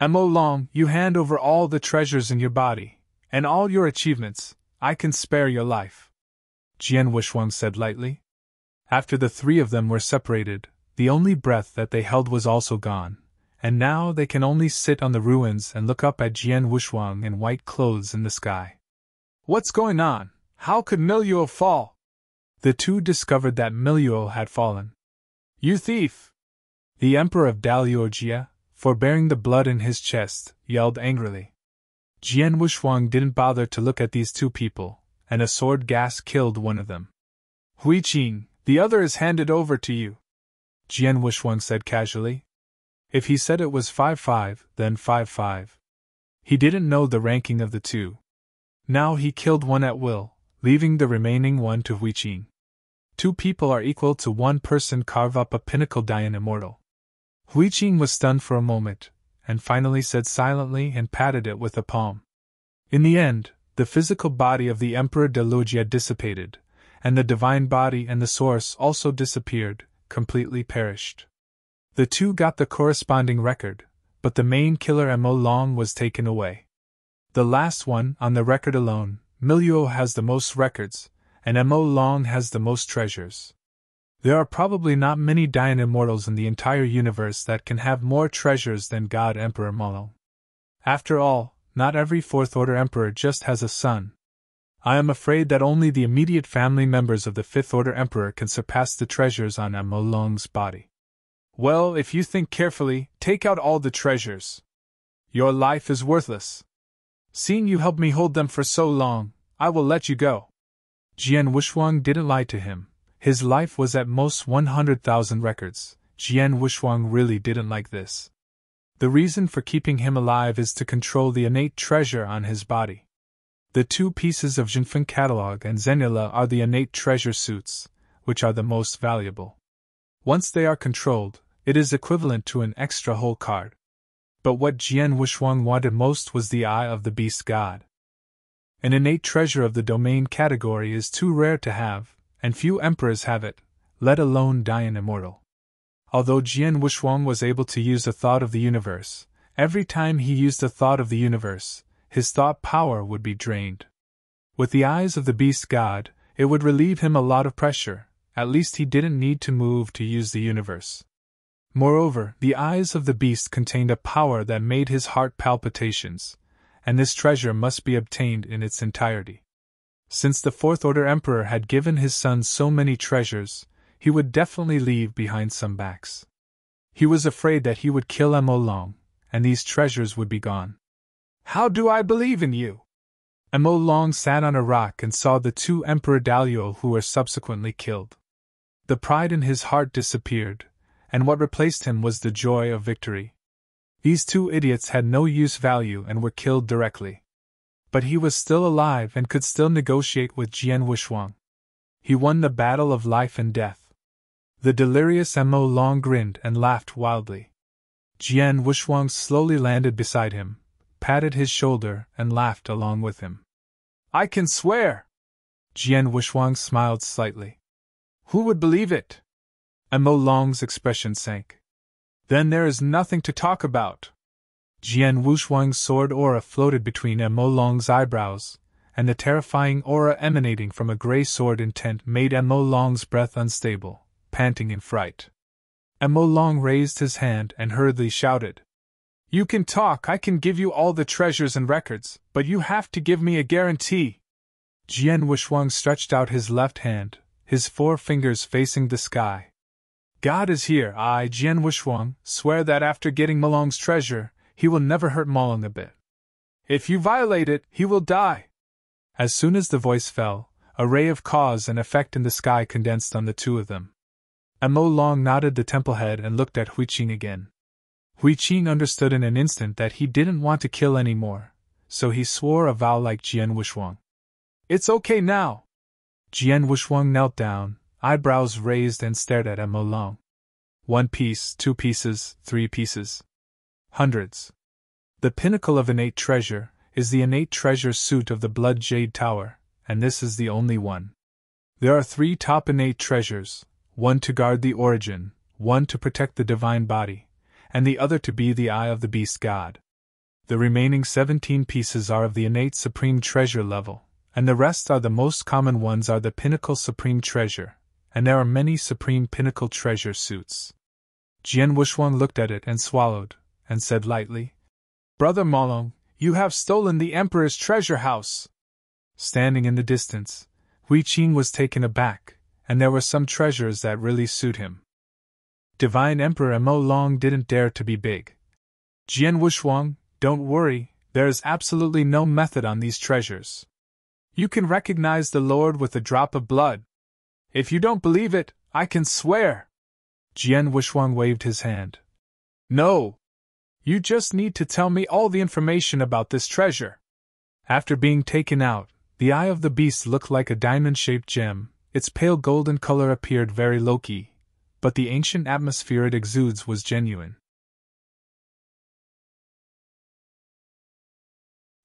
Mo Long, you hand over all the treasures in your body, and all your achievements, I can spare your life, Jian Wushuang said lightly. After the three of them were separated, the only breath that they held was also gone, and now they can only sit on the ruins and look up at Jian Wushuang in white clothes in the sky. What's going on? How could Miluo fall? The two discovered that Miluo had fallen. You thief! The Emperor of Daluo Jia, forbearing the blood in his chest, yelled angrily. Jian Wushuang didn't bother to look at these two people, and a sword gas killed one of them. Hui Qing, the other is handed over to you, Jian Wushuang said casually. If he said it was 5-5, then 5-5. He didn't know the ranking of the two. Now he killed one at will, leaving the remaining one to Hui Qing. Two people are equal to one person carve up a pinnacle Dayan immortal. Hui Qing was stunned for a moment, and finally said silently and patted it with a palm. In the end, the physical body of the Emperor Daluo dissipated, and the divine body and the source also disappeared, completely perished. The two got the corresponding record, but the main killer Mo Long was taken away. The last one, on the record alone, Miluo has the most records, and Mo Long has the most treasures. There are probably not many Dayan immortals in the entire universe that can have more treasures than God Emperor Mulong. After all, not every fourth-order emperor just has a son. I am afraid that only the immediate family members of the fifth-order emperor can surpass the treasures on Mo Long's body. Well, if you think carefully, take out all the treasures. Your life is worthless. Seeing you helped me hold them for so long, I will let you go. Jian Wushuang didn't lie to him. His life was at most 100,000 records. Jian Wushuang really didn't like this. The reason for keeping him alive is to control the innate treasure on his body. The two pieces of Jinfen Catalog and Zenila are the innate treasure suits, which are the most valuable. Once they are controlled, It is equivalent to an extra hole card. But what Jian Wushuang wanted most was the Eye of the Beast God. An innate treasure of the domain category is too rare to have, and few emperors have it, let alone die an immortal. Although Jian Wushuang was able to use the thought of the universe, every time he used the thought of the universe, his thought power would be drained. With the Eyes of the Beast God, it would relieve him a lot of pressure, at least he didn't need to move to use the universe. Moreover, the Eyes of the Beast contained a power that made his heart palpitations, and this treasure must be obtained in its entirety. Since the Fourth Order Emperor had given his son so many treasures, he would definitely leave behind some backs. He was afraid that he would kill Mo Long, and these treasures would be gone. How do I believe in you? Mo Long sat on a rock and saw the two Emperor Daliu who were subsequently killed. The pride in his heart disappeared, and what replaced him was the joy of victory. These two idiots had no use value and were killed directly. But he was still alive and could still negotiate with Jian Wushuang. He won the battle of life and death. The delirious Mo Long grinned and laughed wildly. Jian Wushuang slowly landed beside him, patted his shoulder, and laughed along with him. I can swear! Jian Wushuang smiled slightly. Who would believe it? Mo Long's expression sank. Then there is nothing to talk about. Jian Wushuang's sword aura floated between Mo Long's eyebrows, and the terrifying aura emanating from a gray sword intent made Mo Long's breath unstable, panting in fright. Mo Long raised his hand and hurriedly shouted, You can talk, I can give you all the treasures and records, but you have to give me a guarantee. Jian Wushuang stretched out his left hand, his 4 fingers facing the sky. God is here. I, Jian Wushuang, swear that after getting Mo Long's treasure, he will never hurt Mo Long a bit. If you violate it, he will die. As soon as the voice fell, a ray of cause and effect in the sky condensed on the two of them. Mo Long nodded the temple head and looked at Hui Qing again. Hui Qing understood in an instant that he didn't want to kill any more, so he swore a vow like Jian Wushuang. It's okay now. Jian Wushuang knelt down, eyebrows raised, and stared at Mo Long. 1 piece, 2 pieces, 3 pieces. Hundreds. The pinnacle of innate treasure is the innate treasure suit of the Blood Jade Tower, and this is the only one. There are 3 top innate treasures, one to guard the origin, one to protect the divine body, and the other to be the Eye of the Beast God. The remaining 17 pieces are of the innate supreme treasure level, and the rest are the most common ones are the pinnacle supreme treasure, and there are many supreme pinnacle treasure suits. Jian Wushuang looked at it and swallowed, and said lightly, Brother Mo Long, you have stolen the Emperor's treasure house. Standing in the distance, Hui Qing was taken aback, and there were some treasures that really suit him. Divine Emperor Mo Long didn't dare to be big. Jian Wushuang, don't worry, there is absolutely no method on these treasures. You can recognize the Lord with a drop of blood. If you don't believe it, I can swear. Jian Wushuang waved his hand. No. You just need to tell me all the information about this treasure. After being taken out, the Eye of the Beast looked like a diamond-shaped gem. Its pale golden color appeared very low-key, but the ancient atmosphere it exudes was genuine.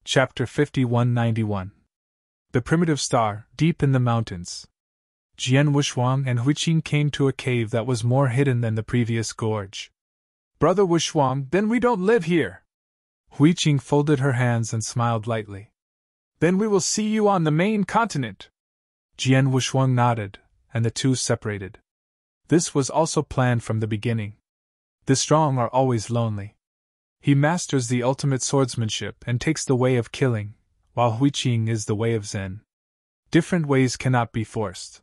Chapter 5191. The Primitive Star, Deep in the Mountains. Jian Wushuang and Hui Qing came to a cave that was more hidden than the previous gorge. Brother Wushuang, then we don't live here. Hui Qing folded her hands and smiled lightly. Then we will see you on the main continent. Jian Wushuang nodded, and the two separated. This was also planned from the beginning. The strong are always lonely. He masters the ultimate swordsmanship and takes the way of killing, while Hui Qing is the way of Zen. Different ways cannot be forced.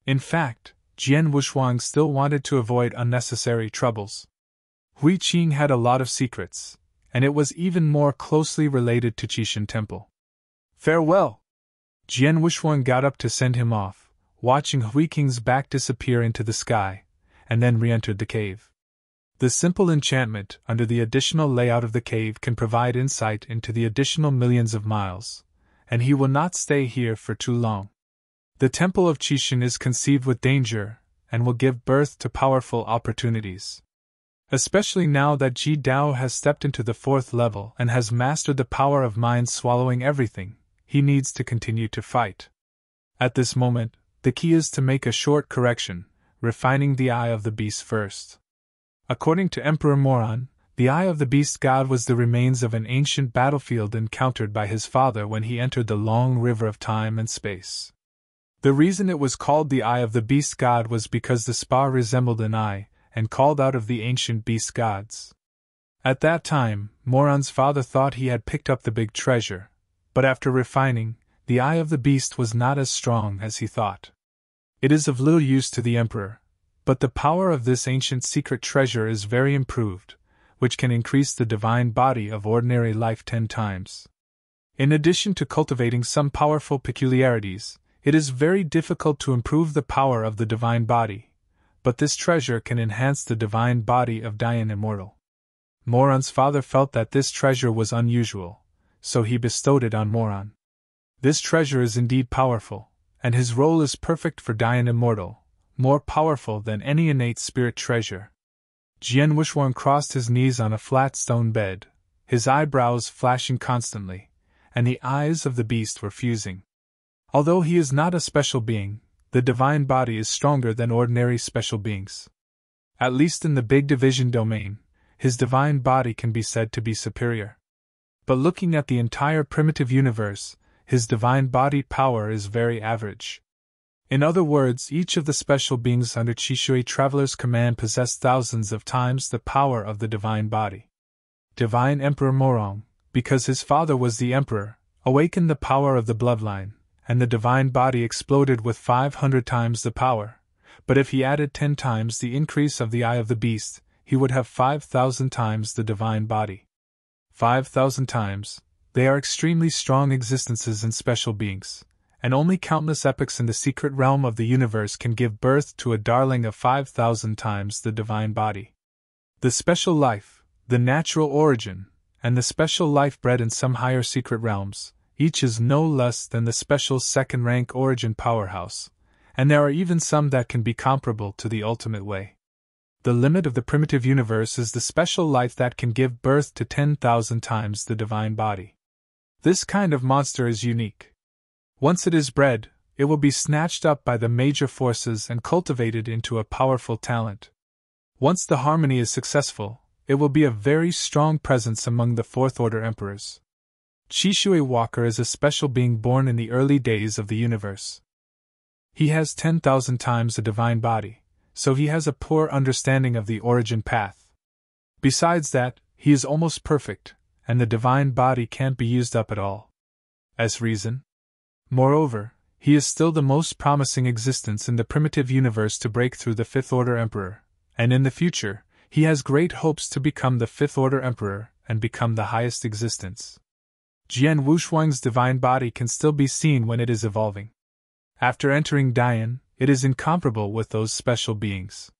In fact, Jian Wushuang still wanted to avoid unnecessary troubles. Hui Qing had a lot of secrets, and it was even more closely related to Qishan Temple. Farewell! Jian Wushuang got up to send him off, watching Hui Qing's back disappear into the sky, and then re-entered the cave. The simple enchantment under the additional layout of the cave can provide insight into the additional millions of miles, and he will not stay here for too long. The Temple of Qishan is conceived with danger, and will give birth to powerful opportunities. Especially now that Ji Dao has stepped into the 4th level and has mastered the power of mind swallowing everything, he needs to continue to fight. At this moment, the key is to make a short correction, refining the Eye of the Beast first. According to Emperor Moron, the Eye of the Beast God was the remains of an ancient battlefield encountered by his father when he entered the long river of time and space. The reason it was called the Eye of the Beast God was because the spar resembled an eye, and called out of the ancient beast gods. At that time, Moron's father thought he had picked up the big treasure, but after refining, the Eye of the Beast was not as strong as he thought. It is of little use to the Emperor, but the power of this ancient secret treasure is very improved, which can increase the divine body of ordinary life 10 times. In addition to cultivating some powerful peculiarities, it is very difficult to improve the power of the divine body, but this treasure can enhance the divine body of Dian Immortal. Moron's father felt that this treasure was unusual, so he bestowed it on Moron. This treasure is indeed powerful, and his role is perfect for Dian Immortal, more powerful than any innate spirit treasure. Jian Wuxuan crossed his knees on a flat stone bed, his eyebrows flashing constantly, and the eyes of the beast were fusing. Although he is not a special being, the divine body is stronger than ordinary special beings. At least in the big division domain, his divine body can be said to be superior. But looking at the entire primitive universe, his divine body power is very average. In other words, each of the special beings under Chishui Traveler's command possess thousands of times the power of the divine body. Divine Emperor Morong, because his father was the emperor, awakened the power of the bloodline, and the divine body exploded with 500 times the power, but if he added 10 times the increase of the Eye of the Beast, he would have 5,000 times the divine body. 5,000 times. They are extremely strong existences and special beings, and only countless epochs in the secret realm of the universe can give birth to a darling of 5,000 times the divine body. The special life, the natural origin, and the special life bred in some higher secret realms, each is no less than the special second-rank origin powerhouse, and there are even some that can be comparable to the ultimate way. The limit of the primitive universe is the special life that can give birth to 10,000 times the divine body. This kind of monster is unique. Once it is bred, it will be snatched up by the major forces and cultivated into a powerful talent. Once the harmony is successful, it will be a very strong presence among the Fourth Order Emperors. Chishui Walker is a special being born in the early days of the universe. He has 10,000 times a divine body, so he has a poor understanding of the origin path. Besides that, he is almost perfect, and the divine body can't be used up at all. As reason. Moreover, he is still the most promising existence in the primitive universe to break through the Fifth Order Emperor, and in the future, he has great hopes to become the Fifth Order Emperor and become the highest existence. Jian Wuxuang's divine body can still be seen when it is evolving. After entering Dian, it is incomparable with those special beings.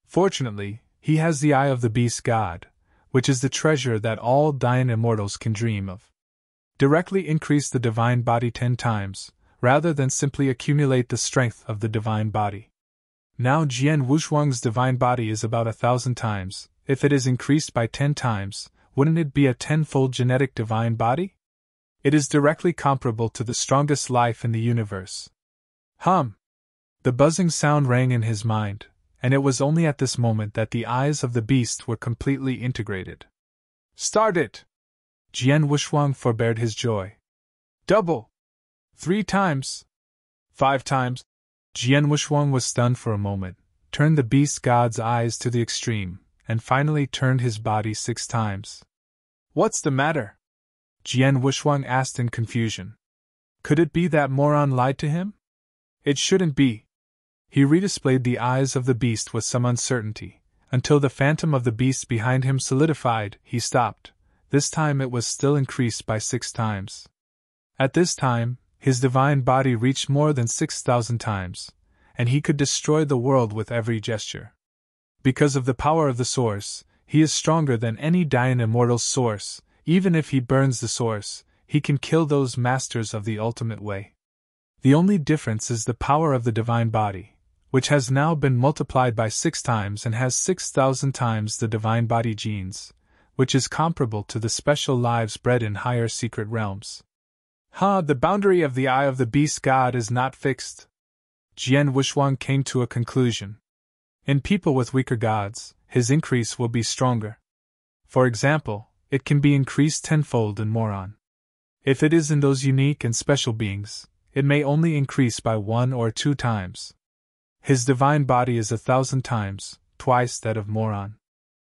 Fortunately, he has the Eye of the Beast God, which is the treasure that all Dian immortals can dream of. Directly increase the divine body 10 times, rather than simply accumulate the strength of the divine body. Now Jian Wuxuang's divine body is about 1,000 times. If it is increased by 10 times, wouldn't it be a 10-fold genetic divine body? It is directly comparable to the strongest life in the universe. Hum! The buzzing sound rang in his mind, and it was only at this moment that the eyes of the beast were completely integrated. Start it! Jian Wuxuang forbeared his joy. Double! 3 times! 5 times! Jian Wuxuang was stunned for a moment, turned the beast god's eyes to the extreme, and finally turned his body 6 times. What's the matter? Jian Wuxuang asked in confusion. Could it be that Moron lied to him? It shouldn't be. He redisplayed the eyes of the beast with some uncertainty, until the phantom of the beast behind him solidified. He stopped. This time it was still increased by 6 times. At this time, his divine body reached more than 6,000 times, and he could destroy the world with every gesture. Because of the power of the source, he is stronger than any Dian immortal's source. Even if he burns the source, he can kill those masters of the ultimate way. The only difference is the power of the divine body, which has now been multiplied by 6 times and has 6,000 times the divine body genes, which is comparable to the special lives bred in higher secret realms. The boundary of the eye of the beast god is not fixed. Jian Wushuang came to a conclusion. In people with weaker gods, his increase will be stronger. For example, it can be increased tenfold in Moron. If it is in those unique and special beings, it may only increase by 1 or 2 times. His divine body is 1,000 times, twice that of Moron.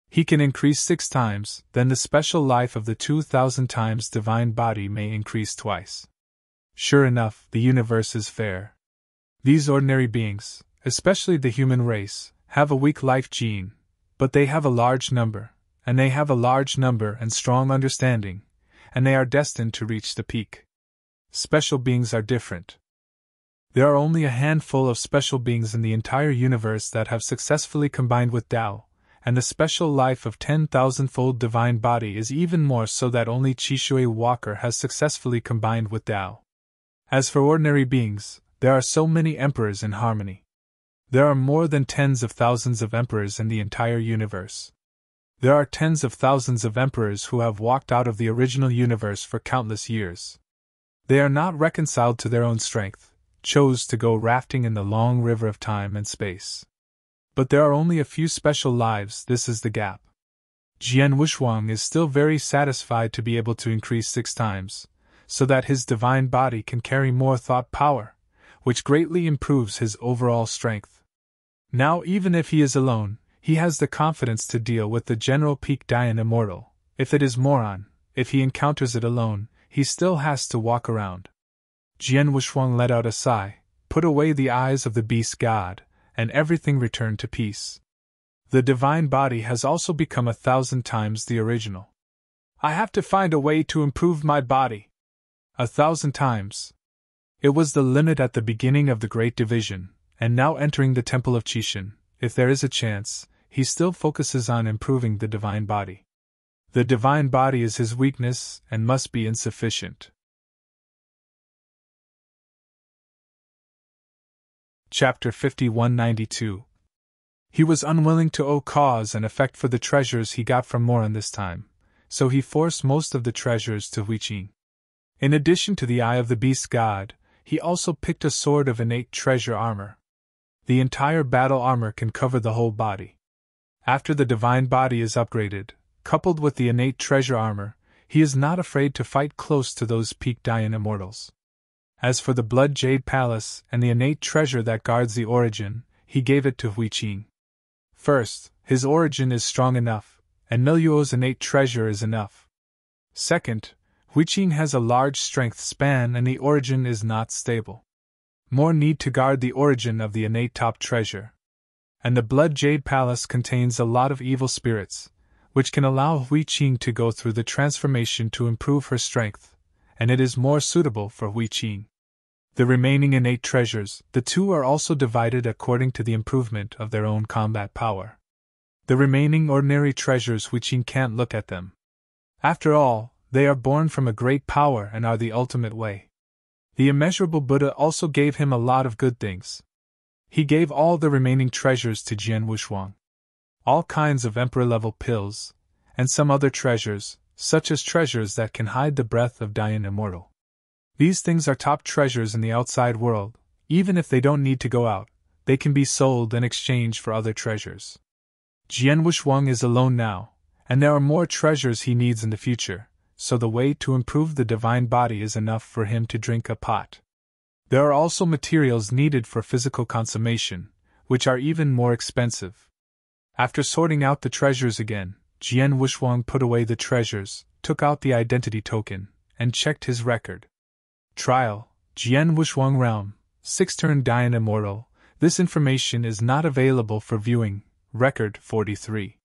He can increase 6 times, then the special life of the 2,000 times divine body may increase twice. Sure enough, the universe is fair. These ordinary beings, especially the human race, have a weak life gene, but they have a large number, and they have a large number and strong understanding, and they are destined to reach the peak. Special beings are different. There are only a handful of special beings in the entire universe that have successfully combined with Tao, and the special life of 10,000-fold divine body is even more so that only Chishui Walker has successfully combined with Tao. As for ordinary beings, there are so many emperors in harmony. There are more than tens of thousands of emperors in the entire universe. There are tens of thousands of emperors who have walked out of the original universe for countless years. They are not reconciled to their own strength, chose to go rafting in the long river of time and space. But there are only a few special lives, this is the gap. Jian Wushuang is still very satisfied to be able to increase 6 times, so that his divine body can carry more thought power, which greatly improves his overall strength. Now even if he is alone, he has the confidence to deal with the general peak Dian Immortal. If it is Moron, if he encounters it alone, he still has to walk around. Jian Wushuang let out a sigh, put away the eyes of the beast god, and everything returned to peace. The divine body has also become 1,000 times the original. I have to find a way to improve my body. 1,000 times. It was the limit at the beginning of the Great Division, and now entering the Temple of Qixin, if there is a chance, he still focuses on improving the divine body. The divine body is his weakness and must be insufficient. Chapter 5192. He was unwilling to owe cause and effect for the treasures he got from Moron this time, so he forced most of the treasures to Huiqing. In addition to the Eye of the Beast God, he also picked a sword of innate treasure armor. The entire battle armor can cover the whole body. After the divine body is upgraded, coupled with the innate treasure armor, he is not afraid to fight close to those peak Dian immortals. As for the Blood Jade Palace and the innate treasure that guards the origin, he gave it to Huiqing. First, his origin is strong enough, and Miluo's innate treasure is enough. Second, Huiqing has a large strength span and the origin is not stable. More need to guard the origin of the innate top treasure. And the Blood Jade Palace contains a lot of evil spirits, which can allow Huiqing to go through the transformation to improve her strength, and it is more suitable for Huiqing. The remaining innate treasures, the two are also divided according to the improvement of their own combat power. The remaining ordinary treasures Huiqing can't look at them. After all, they are born from a great power and are the ultimate way. The immeasurable Buddha also gave him a lot of good things. He gave all the remaining treasures to Jian Wushuang. All kinds of emperor-level pills, and some other treasures, such as treasures that can hide the breath of Dian Immortal. These things are top treasures in the outside world. Even if they don't need to go out, they can be sold and exchanged for other treasures. Jian Wushuang is alone now, and there are more treasures he needs in the future, so the way to improve the divine body is enough for him to drink a pot. There are also materials needed for physical consummation, which are even more expensive. After sorting out the treasures again, Jian Wushuang put away the treasures, took out the identity token, and checked his record. Trial, Jian Wushuang Realm, 6-turn Dian Immortal. This information is not available for viewing. Record 43.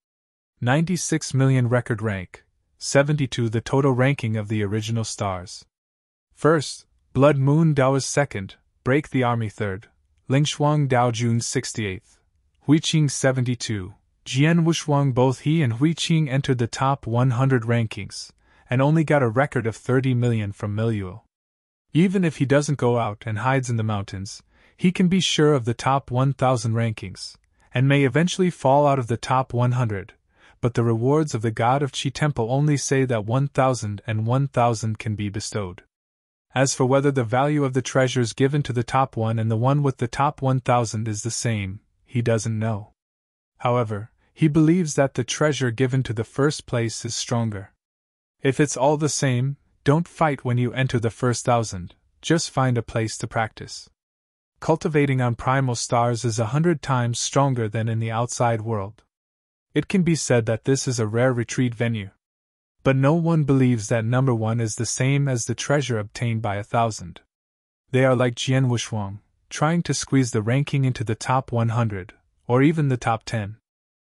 96 million record rank. 72 the total ranking of the original stars. First, Blood Moon Dao is second, Break the Army third, Lingshuang Dao Jun 68th, Huiqing 72, Jian Wushuang. Both he and Huiqing entered the top 100 rankings, and only got a record of 30 million from Miluo. Even if he doesn't go out and hides in the mountains, he can be sure of the top 1,000 rankings, and may eventually fall out of the top 100, but the rewards of the god of Chi Temple only say that 1,000 and 1,000 can be bestowed. As for whether the value of the treasures given to the top one and the one with the top 1,000 is the same, he doesn't know. However, he believes that the treasure given to the first place is stronger. If it's all the same, don't fight when you enter the first 1,000, just find a place to practice. Cultivating on primal stars is 100 times stronger than in the outside world. It can be said that this is a rare retreat venue. But no one believes that number 1 is the same as the treasure obtained by 1,000. They are like Jian Wushuang, trying to squeeze the ranking into the top 100, or even the top 10.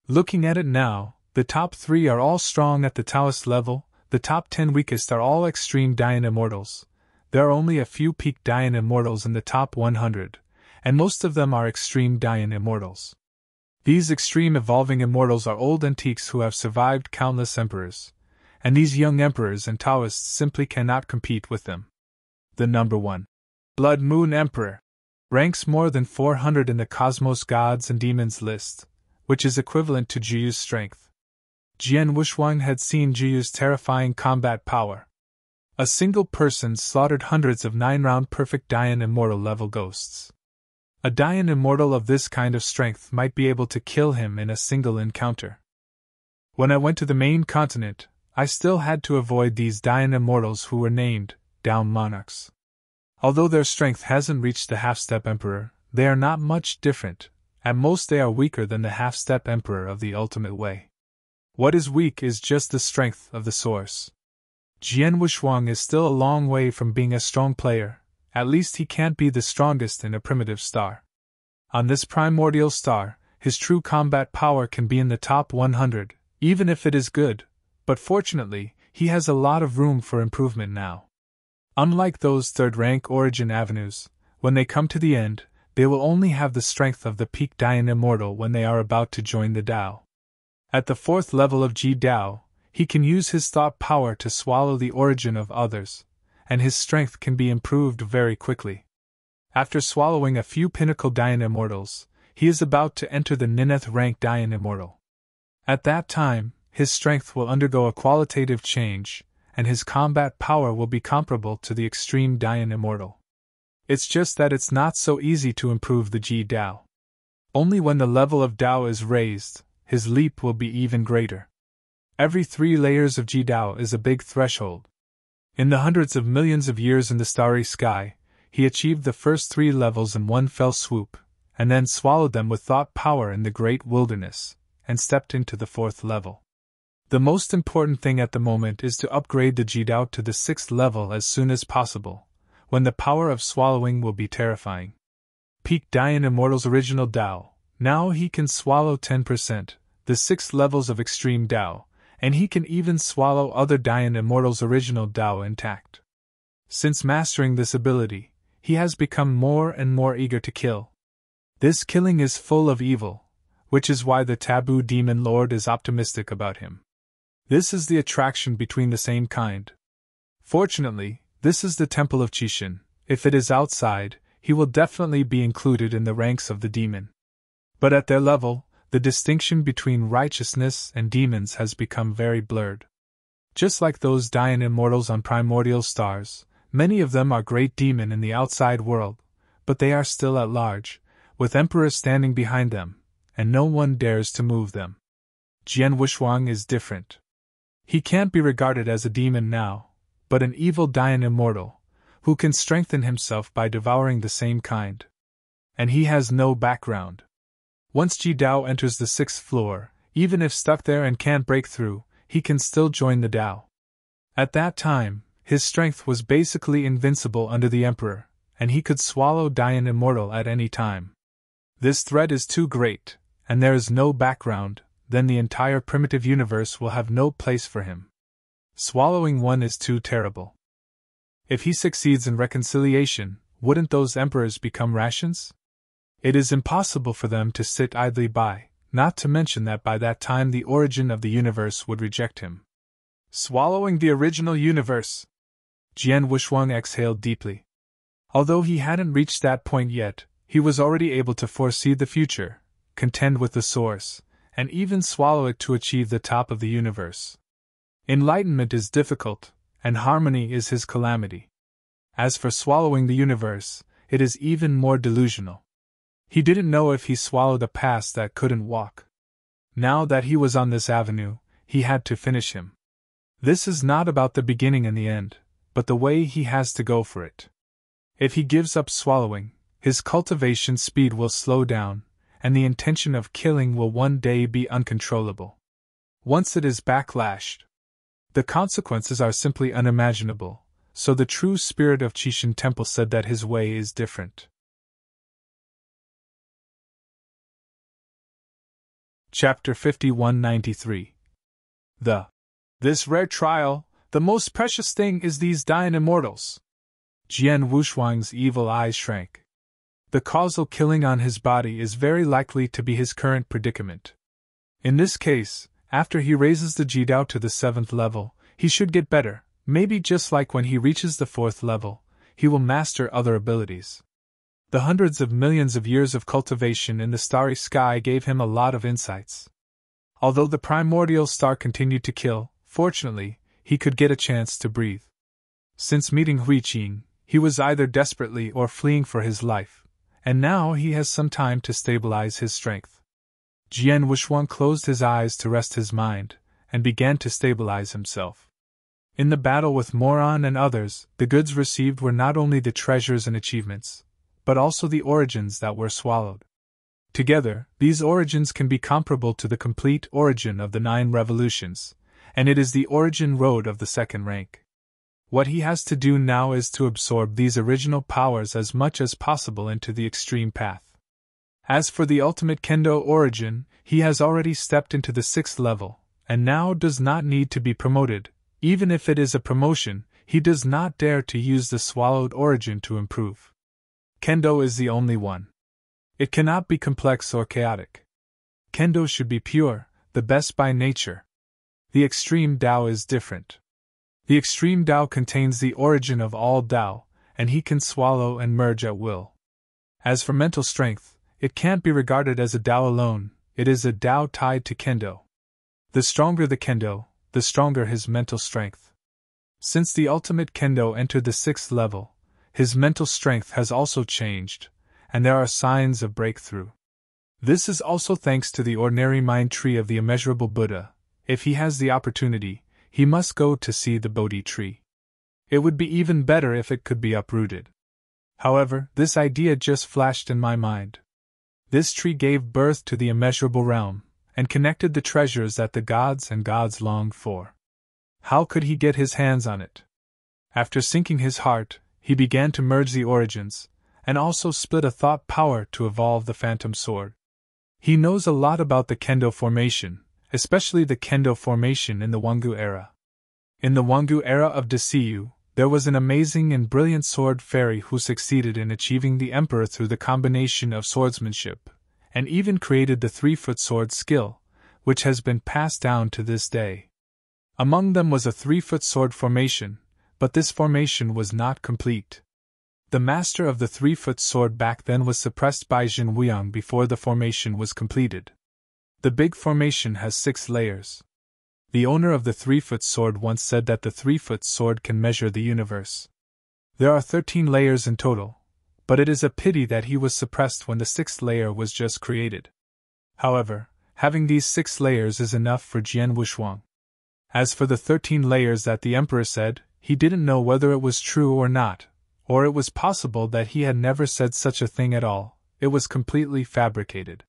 Looking at it now, the top 3 are all strong at the Taoist level, the top 10 weakest are all extreme Dayan immortals. There are only a few peak Dayan immortals in the top 100, and most of them are extreme Dayan immortals. These extreme evolving immortals are old antiques who have survived countless emperors, and these young emperors and Taoists simply cannot compete with them. The number 1, Blood Moon Emperor, ranks more than 400 in the Cosmos Gods and Demons list, which is equivalent to Jiyu's strength. Jian Wushuang had seen Jiyu's terrifying combat power. A single person slaughtered hundreds of 9-round perfect Dayan immortal level ghosts. A Dayan immortal of this kind of strength might be able to kill him in a single encounter. When I went to the main continent, I still had to avoid these Dayan immortals who were named Down Monarchs. Although their strength hasn't reached the Half-Step Emperor, they are not much different. At most they are weaker than the Half-Step Emperor of the Ultimate Way. What is weak is just the strength of the source. Jian Wushuang is still a long way from being a strong player, at least he can't be the strongest in a primitive star. On this primordial star, his true combat power can be in the top 100, even if it is good, but fortunately, he has a lot of room for improvement now. Unlike those third-rank origin avenues, when they come to the end, they will only have the strength of the peak Dayan immortal when they are about to join the Tao. At the 4th level of Ji Dao, he can use his thought power to swallow the origin of others, and his strength can be improved very quickly. After swallowing a few pinnacle Dayan immortals, he is about to enter the ninth rank Dayan immortal. At that time, his strength will undergo a qualitative change, and his combat power will be comparable to the extreme Dayan immortal. It's just that it's not so easy to improve the Ji Dao. Only when the level of Dao is raised, his leap will be even greater. Every 3 layers of Ji Dao is a big threshold. In the hundreds of millions of years in the starry sky, he achieved the first 3 levels in one fell swoop, and then swallowed them with thought power in the great wilderness, and stepped into the 4th level. The most important thing at the moment is to upgrade the Ji Dao to the 6th level as soon as possible, when the power of swallowing will be terrifying. Peak Dayan Immortal's original Dao, now he can swallow 10%, the 6 levels of extreme Dao, and he can even swallow other Dayan Immortal's original Dao intact. Since mastering this ability, he has become more and more eager to kill. This killing is full of evil, which is why the Taboo Demon Lord is optimistic about him. This is the attraction between the same kind. Fortunately, this is the Temple of Qixin. If it is outside, he will definitely be included in the ranks of the demon. But at their level, the distinction between righteousness and demons has become very blurred. Just like those Dayan immortals on primordial stars, many of them are great demon in the outside world, but they are still at large, with emperors standing behind them, and no one dares to move them. Jian Wushuang is different. He can't be regarded as a demon now, but an evil Dayan immortal, who can strengthen himself by devouring the same kind. And he has no background. Once Ji Dao enters the 6th floor, even if stuck there and can't break through, he can still join the Dao. At that time, his strength was basically invincible under the Emperor, and he could swallow Dayan Immortal at any time. This threat is too great, and there is no background, then the entire primitive universe will have no place for him. Swallowing one is too terrible. If he succeeds in reconciliation, wouldn't those emperors become rations? It is impossible for them to sit idly by, not to mention that by that time the origin of the universe would reject him. Swallowing the original universe. Jian Wushuang exhaled deeply. Although he hadn't reached that point yet, he was already able to foresee the future, contend with the source, and even swallow it to achieve the top of the universe. Enlightenment is difficult, and harmony is his calamity. As for swallowing the universe, it is even more delusional. He didn't know if he swallowed a past that couldn't walk. Now that he was on this avenue, he had to finish him. This is not about the beginning and the end, but the way he has to go for it. If he gives up swallowing, his cultivation speed will slow down, and the intention of killing will one day be uncontrollable. Once it is backlashed, the consequences are simply unimaginable, so the true spirit of Qishan Temple said that his way is different. Chapter 5193. This rare trial, the most precious thing is these dying immortals. Jian Wushuang's evil eyes shrank. The causal killing on his body is very likely to be his current predicament. In this case, after he raises the Jidao to the 7th level, he should get better, maybe just like when he reaches the 4th level, he will master other abilities. The hundreds of millions of years of cultivation in the starry sky gave him a lot of insights. Although the primordial star continued to kill, fortunately, he could get a chance to breathe. Since meeting Huiqing, he was either desperately or fleeing for his life, and now he has some time to stabilize his strength. Jian Wushuang closed his eyes to rest his mind, and began to stabilize himself. In the battle with Moron and others, the goods received were not only the treasures and achievements, but also the origins that were swallowed. Together, these origins can be comparable to the complete origin of the 9 revolutions, and it is the origin road of the 2nd rank. What he has to do now is to absorb these original powers as much as possible into the extreme path. As for the ultimate kendo origin, he has already stepped into the 6th level, and now does not need to be promoted. Even if it is a promotion, he does not dare to use the swallowed origin to improve. Kendo is the only one. It cannot be complex or chaotic. Kendo should be pure, the best by nature. The extreme Tao is different. The extreme Tao contains the origin of all Tao, and he can swallow and merge at will. As for mental strength, it can't be regarded as a Tao alone, it is a Tao tied to Kendo. The stronger the Kendo, the stronger his mental strength. Since the ultimate Kendo entered the 6th level, his mental strength has also changed, and there are signs of breakthrough. This is also thanks to the ordinary mind tree of the immeasurable Buddha. If he has the opportunity, he must go to see the Bodhi tree. It would be even better if it could be uprooted. However, this idea just flashed in my mind. This tree gave birth to the immeasurable realm, and connected the treasures that the gods and gods longed for. How could he get his hands on it? After sinking his heart, he began to merge the origins, and also split a thought power to evolve the phantom sword. He knows a lot about the Kendo formation, especially the Kendo formation in the Wangu era. In the Wangu era of Desiyu, there was an amazing and brilliant sword fairy who succeeded in achieving the emperor through the combination of swordsmanship, and even created the 3-foot sword skill, which has been passed down to this day. Among them was a 3-foot sword formation, but this formation was not complete. The master of the 3-foot sword back then was suppressed by Jin Wuyang before the formation was completed. The big formation has 6 layers. The owner of the 3-foot sword once said that the 3-foot sword can measure the universe. There are 13 layers in total, but it is a pity that he was suppressed when the 6th layer was just created. However, having these 6 layers is enough for Jian Wushuang. As for the 13 layers that the emperor said, he didn't know whether it was true or not, or it was possible that he had never said such a thing at all. It was completely fabricated.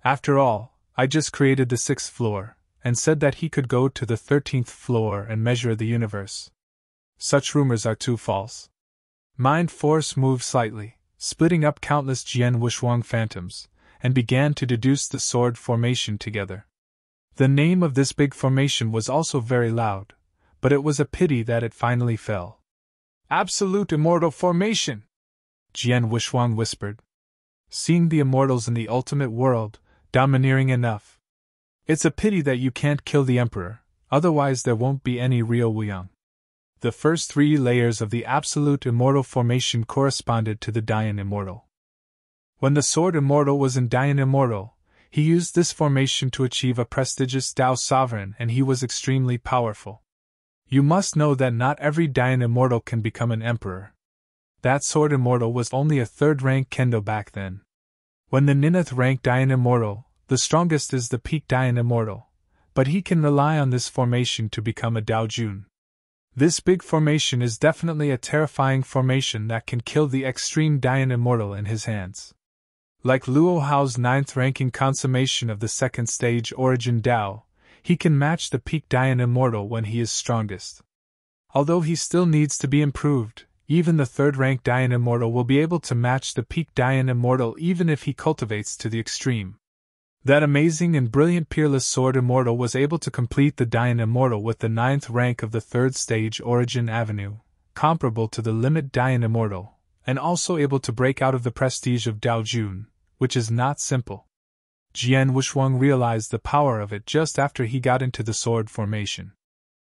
After all, I just created the 6th floor, and said that he could go to the 13th floor and measure the universe. Such rumors are too false. Mind force moved slightly, splitting up countless Jian Wushuang phantoms, and began to deduce the sword formation together. The name of this big formation was also very loud, but it was a pity that it finally fell. Absolute immortal formation! Jian Wushuang whispered. Seeing the immortals in the ultimate world, domineering enough. It's a pity that you can't kill the emperor, otherwise there won't be any real Wuyang. The first 3 layers of the Absolute Immortal formation corresponded to the Dayan Immortal. When the Sword Immortal was in Dayan Immortal, he used this formation to achieve a prestigious Dao Sovereign, and he was extremely powerful. You must know that not every Dayan Immortal can become an Emperor. That Sword Immortal was only a 3rd rank Kendo back then. When the 9th rank Dayan Immortal, the strongest is the Peak Dayan Immortal, but he can rely on this formation to become a Dao Jun. This big formation is definitely a terrifying formation that can kill the extreme Dayan Immortal in his hands. Like Luo Hao's 9th ranking consummation of the 2nd stage Origin Dao, he can match the Peak Dayan Immortal when he is strongest. Although he still needs to be improved, even the 3rd rank Dayan Immortal will be able to match the Peak Dayan Immortal even if he cultivates to the extreme. That amazing and brilliant Peerless Sword Immortal was able to complete the Dayan Immortal with the 9th rank of the 3rd stage Origin Avenue, comparable to the Limit Dayan Immortal, and also able to break out of the prestige of Dao Jun, which is not simple. Jian Wushuang realized the power of it just after he got into the sword formation.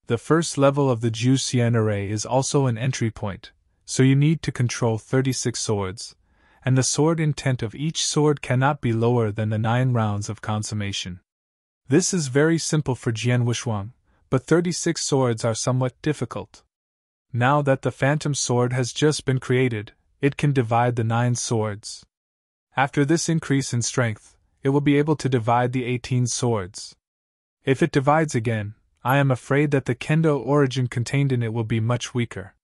The first level of the Ju Xian array is also an entry point, so you need to control 36 swords, and the sword intent of each sword cannot be lower than the 9 rounds of consummation. This is very simple for Jian Wushuang, but 36 swords are somewhat difficult. Now that the Phantom Sword has just been created, it can divide the 9 swords. After this increase in strength, it will be able to divide the 18 swords. If it divides again, I am afraid that the Kendo origin contained in it will be much weaker.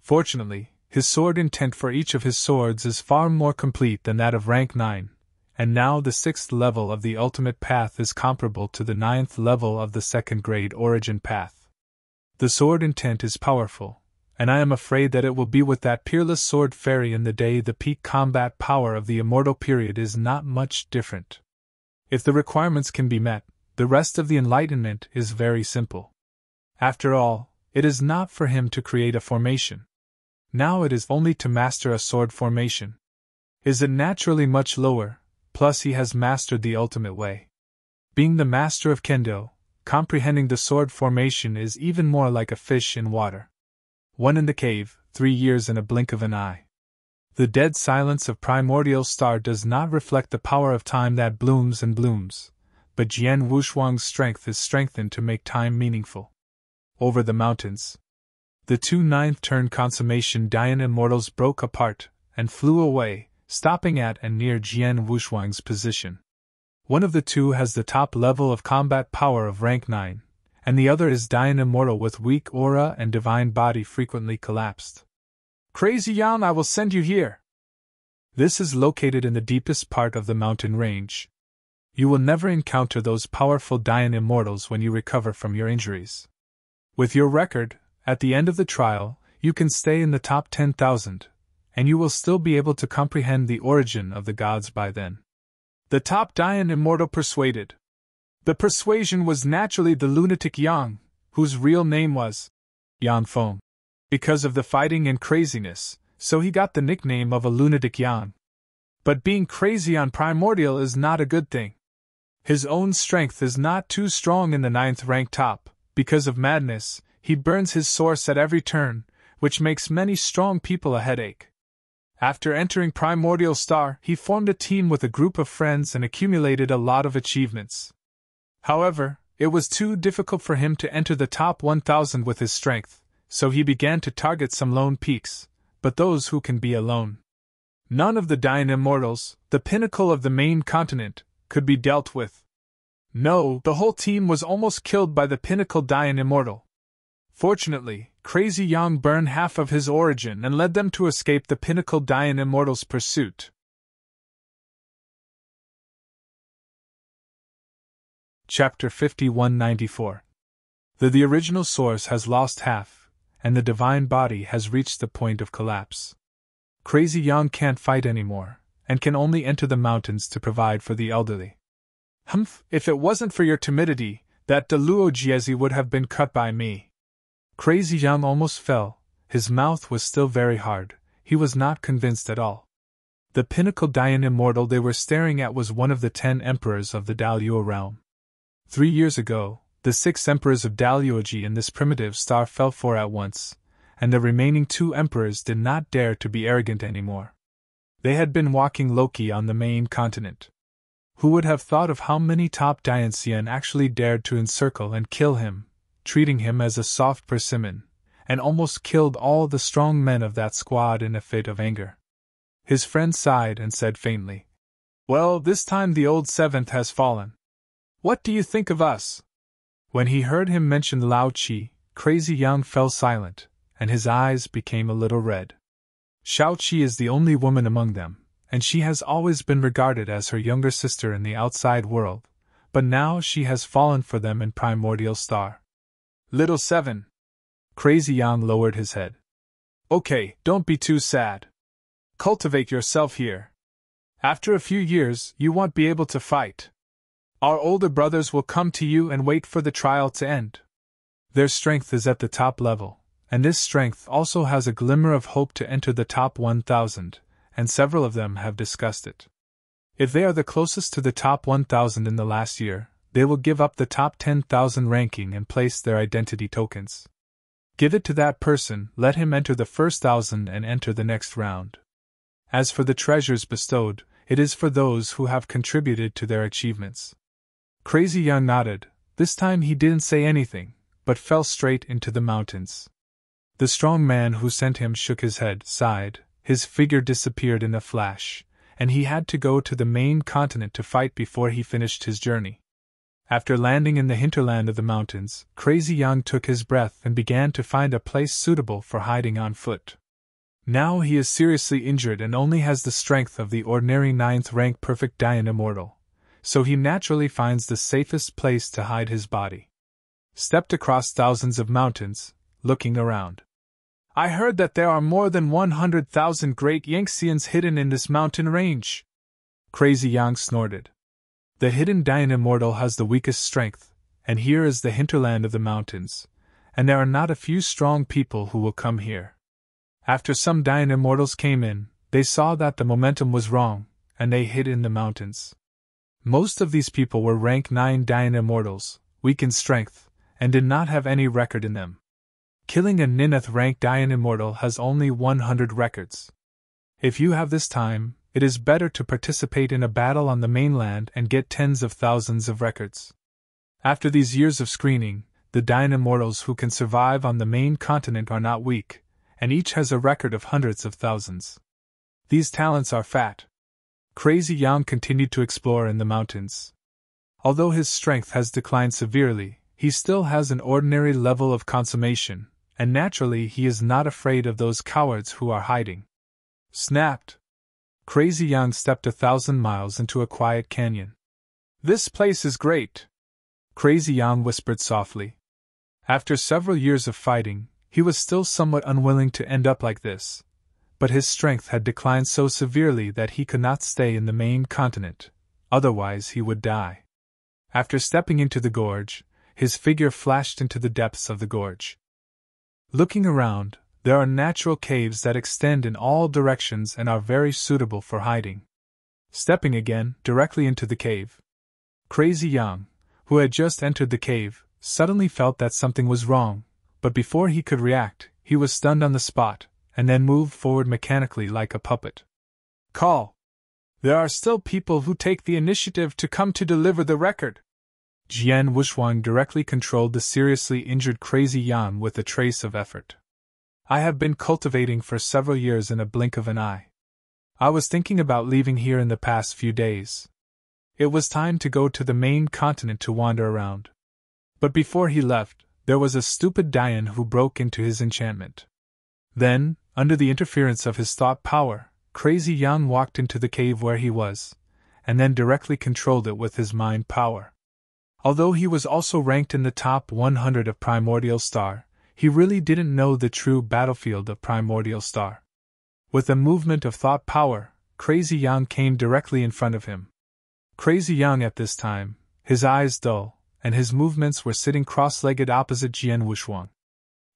Fortunately, his sword intent for each of his swords is far more complete than that of rank 9, and now the 6th level of the ultimate path is comparable to the 9th level of the 2nd grade origin path. The sword intent is powerful, and I am afraid that it will be with that Peerless Sword Fairy in the day the peak combat power of the Immortal period is not much different. If the requirements can be met, the rest of the enlightenment is very simple. After all, it is not for him to create a formation. Now it is only to master a sword formation. Is it naturally much lower, plus he has mastered the ultimate way. Being the master of Kendo, comprehending the sword formation is even more like a fish in water. 1 in the cave, 3 years in a blink of an eye. The dead silence of primordial star does not reflect the power of time that blooms and blooms, but Jian Wushuang's strength is strengthened to make time meaningful. Over the mountains, the 2 9th turn consummation Dayan Immortals broke apart and flew away, stopping at and near Jian Wushuang's position. One of the two has the top level of combat power of rank 9, and the other is Dayan Immortal with weak aura and divine body frequently collapsed. Crazy Yan, I will send you here. This is located in the deepest part of the mountain range. You will never encounter those powerful Dayan Immortals when you recover from your injuries. With your record, at the end of the trial, you can stay in the top 10,000, and you will still be able to comprehend the origin of the gods by then. The top Dayan Immortal persuaded. The persuasion was naturally the lunatic Yang, whose real name was Yang Feng. Because of the fighting and craziness, so he got the nickname of a lunatic Yang. But being crazy on primordial is not a good thing. His own strength is not too strong in the 9th rank top. Because of madness, he burns his source at every turn, which makes many strong people a headache. After entering Primordial Star, he formed a team with a group of friends and accumulated a lot of achievements. However, it was too difficult for him to enter the top 1,000 with his strength, so he began to target some lone peaks, but those who can be alone. None of the Dayan Immortals, the pinnacle of the main continent, could be dealt with. No, the whole team was almost killed by the pinnacle Dayan Immortal. Fortunately, Crazy Yang burned half of his origin and led them to escape the pinnacle Dayan Immortal's pursuit. Chapter 5194. The original source has lost half, and the divine body has reached the point of collapse. Crazy Yang can't fight anymore, and can only enter the mountains to provide for the elderly. Humph, if it wasn't for your timidity, that Deluo Jiezi would have been cut by me. Crazy Yang almost fell, his mouth was still very hard, he was not convinced at all. The pinnacle Dayan Immortal they were staring at was one of the 10 emperors of the Daluo realm. 3 years ago, The 6 emperors of Daluoji in this primitive star fell for at once, and the remaining 2 emperors did not dare to be arrogant anymore. They had been walking Loki on the main continent. Who would have thought of how many top Dianxian actually dared to encircle and kill him, treating him as a soft persimmon, and almost killed all the strong men of that squad in a fit of anger. His friend sighed and said faintly, "Well, this time the old 7th has fallen. What do you think of us?" When he heard him mention Lao Qi, Crazy Yang fell silent, and his eyes became a little red. Shao Qi is the only woman among them, and she has always been regarded as her younger sister in the outside world, but now she has fallen for them in Primordial Star. Little 7. Crazy Yang lowered his head. Okay, don't be too sad. Cultivate yourself here. After a few years, you won't be able to fight. Our older brothers will come to you and wait for the trial to end. Their strength is at the top level, and this strength also has a glimmer of hope to enter the top 1,000, and several of them have discussed it. If they are the closest to the top 1,000 in the last year, they will give up the top 10,000 ranking and place their identity tokens. Give it to that person, let him enter the first 1,000 and enter the next round. As for the treasures bestowed, it is for those who have contributed to their achievements. Crazy Yang nodded. This time he didn't say anything, but fell straight into the mountains. The strong man who sent him shook his head, sighed, his figure disappeared in a flash, and he had to go to the main continent to fight before he finished his journey. After landing in the hinterland of the mountains, Crazy Yang took his breath and began to find a place suitable for hiding on foot. Now he is seriously injured and only has the strength of the ordinary 9th rank perfect Dian Immortal, so he naturally finds the safest place to hide his body. Stepped across thousands of mountains, looking around. I heard that there are more than 100,000 great Yangtzeans hidden in this mountain range. Crazy Yang snorted. The hidden Dian Immortal has the weakest strength, and here is the hinterland of the mountains, and there are not a few strong people who will come here. After some Dian Immortals came in, they saw that the momentum was wrong, and they hid in the mountains. Most of these people were rank 9 Dian Immortals, weak in strength, and did not have any record in them. Killing a Nineth rank Dian Immortal has only 100 records. If you have this time, it is better to participate in a battle on the mainland and get tens of thousands of records. After these years of screening, the Dian Immortals who can survive on the main continent are not weak, and each has a record of hundreds of thousands. These talents are fat. Crazy Yang continued to explore in the mountains. Although his strength has declined severely, he still has an ordinary level of consummation, and naturally he is not afraid of those cowards who are hiding. Snapped! Crazy Yang stepped 1,000 miles into a quiet canyon. This place is great! Crazy Yang whispered softly. After several years of fighting, he was still somewhat unwilling to end up like this, but his strength had declined so severely that he could not stay in the main continent, otherwise he would die. After stepping into the gorge, his figure flashed into the depths of the gorge. Looking around, there are natural caves that extend in all directions and are very suitable for hiding. Stepping again directly into the cave, Crazy Yang, who had just entered the cave, suddenly felt that something was wrong, but before he could react, he was stunned on the spot, and then moved forward mechanically like a puppet. Call! There are still people who take the initiative to come to deliver the record. Jian Wuxuang directly controlled the seriously injured Crazy Yang with a trace of effort. I have been cultivating for several years in a blink of an eye. I was thinking about leaving here in the past few days. It was time to go to the main continent to wander around. But before he left, there was a stupid Dian who broke into his enchantment. Then, under the interference of his thought power, Crazy Yang walked into the cave where he was, and then directly controlled it with his mind power. Although he was also ranked in the top 100 of Primordial Star, he really didn't know the true battlefield of Primordial Star. With a movement of thought power, Crazy Yang came directly in front of him. Crazy Yang at this time, his eyes dull, and his movements were sitting cross-legged opposite Jian Wuxuang.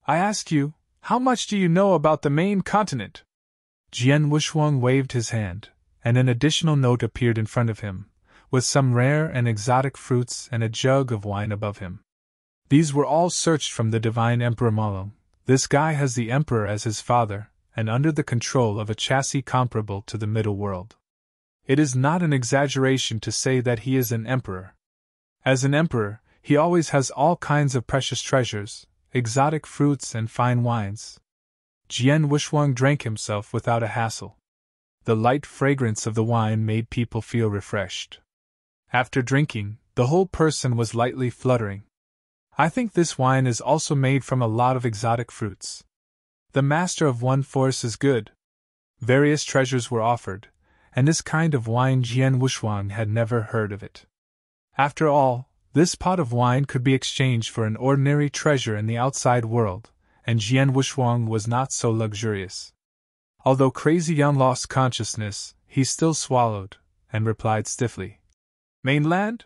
I ask you, how much do you know about the main continent? Jian Wuxuang waved his hand, and an additional note appeared in front of him, with some rare and exotic fruits and a jug of wine above him. These were all searched from the divine Emperor Malum. This guy has the Emperor as his father, and under the control of a chassis comparable to the middle world. It is not an exaggeration to say that he is an emperor. As an emperor, he always has all kinds of precious treasures, exotic fruits and fine wines. Jian Wuxuang drank himself without a hassle. The light fragrance of the wine made people feel refreshed. After drinking, the whole person was lightly fluttering. I think this wine is also made from a lot of exotic fruits. The master of one force is good. Various treasures were offered, and this kind of wine Jian Wuxuang had never heard of it. After all, this pot of wine could be exchanged for an ordinary treasure in the outside world, and Jian Wuxuang was not so luxurious. Although Crazy Yang lost consciousness, he still swallowed, and replied stiffly. Mainland?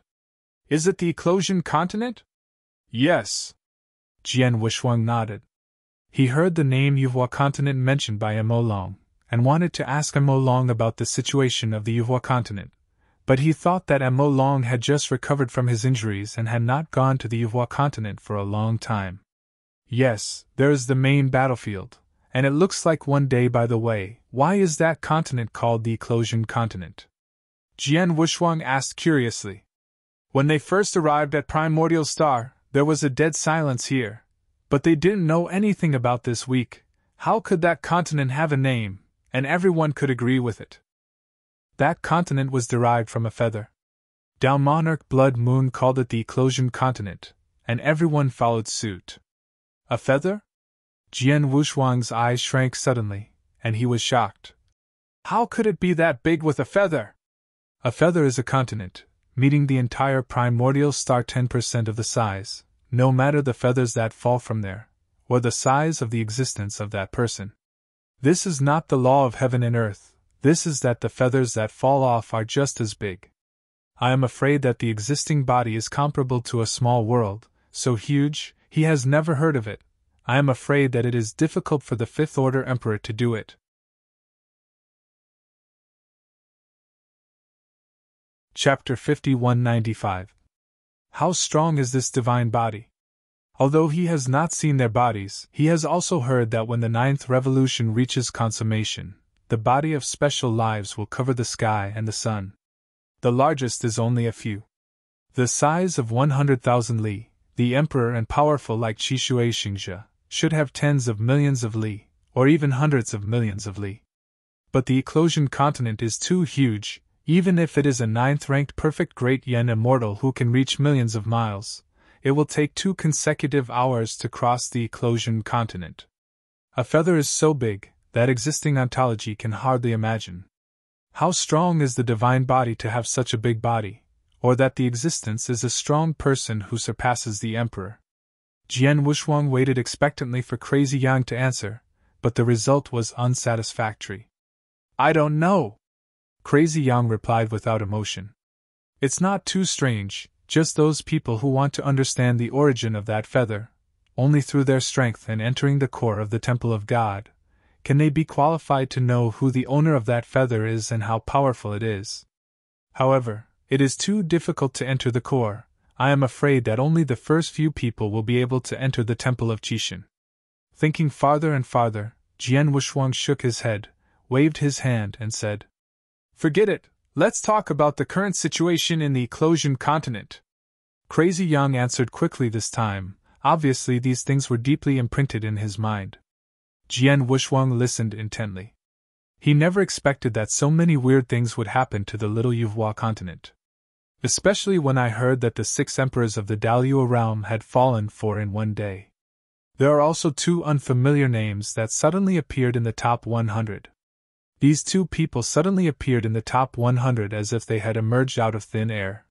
Is it the Eclosian continent? Yes. Jian Wuxuang nodded. He heard the name Yuvua continent mentioned by Mo Long, and wanted to ask Mo Long about the situation of the Yuvua continent, but he thought that Mo Long had just recovered from his injuries and had not gone to the Yuvua continent for a long time. Yes, there is the main battlefield, and it looks like one day. By the way, why is that continent called the Eclosian continent? Jian Wuxuang asked curiously. When they first arrived at Primordial Star, there was a dead silence here, but they didn't know anything about this week. How could that continent have a name, and everyone could agree with it? That continent was derived from a feather. Dao Monarch Blood Moon called it the Eclosian continent, and everyone followed suit. A feather? Jian Wuxuang's eyes shrank suddenly, and he was shocked. How could it be that big with a feather? A feather is a continent, meeting the entire primordial star 10% of the size, no matter the feathers that fall from there, or the size of the existence of that person. This is not the law of heaven and earth, this is that the feathers that fall off are just as big. I am afraid that the existing body is comparable to a small world, so huge, he has never heard of it. I am afraid that it is difficult for the Fifth Order Emperor to do it. Chapter 5195. How strong is this divine body? Although he has not seen their bodies, he has also heard that when the ninth revolution reaches consummation, the body of special lives will cover the sky and the sun. The largest is only a few. The size of 100,000 li, the emperor and powerful like Qishui Xingzhe, should have tens of millions of li, or even hundreds of millions of li. But the Eclosian continent is too huge. Even if it is a ninth-ranked perfect great yen immortal who can reach millions of miles, it will take 2 consecutive hours to cross the Eclosian continent. A feather is so big that existing ontology can hardly imagine. How strong is the divine body to have such a big body, or that the existence is a strong person who surpasses the emperor? Jian Wuxuang waited expectantly for Crazy Yang to answer, but the result was unsatisfactory. I don't know. Crazy Yang replied without emotion. It's not too strange, just those people who want to understand the origin of that feather, only through their strength and entering the core of the Temple of God, can they be qualified to know who the owner of that feather is and how powerful it is. However, it is too difficult to enter the core. I am afraid that only the first few people will be able to enter the Temple of Qishan. Thinking farther and farther, Jian Wuxuang shook his head, waved his hand and said, Forget it, let's talk about the current situation in the Eclosian continent. Crazy Yang answered quickly this time. Obviously these things were deeply imprinted in his mind. Jian Wuxuang listened intently. He never expected that so many weird things would happen to the little Yuvua continent. Especially when I heard that the 6 emperors of the Daluo realm had fallen in one day. There are also 2 unfamiliar names that suddenly appeared in the top 100. These 2 people suddenly appeared in the top 100 as if they had emerged out of thin air.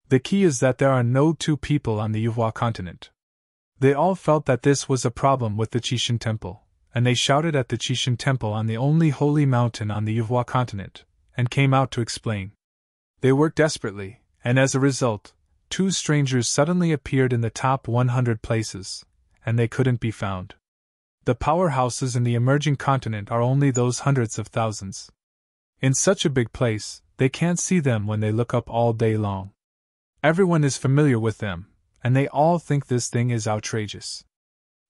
The key is that there are no 2 people on the Yuvua continent. They all felt that this was a problem with the Qishan temple, and they shouted at the Qishan temple on the only holy mountain on the Yuvua continent, and came out to explain. They worked desperately, and as a result, 2 strangers suddenly appeared in the top 100 places, and they couldn't be found. The powerhouses in the emerging continent are only those hundreds of thousands. In such a big place, they can't see them when they look up all day long. Everyone is familiar with them, and they all think this thing is outrageous.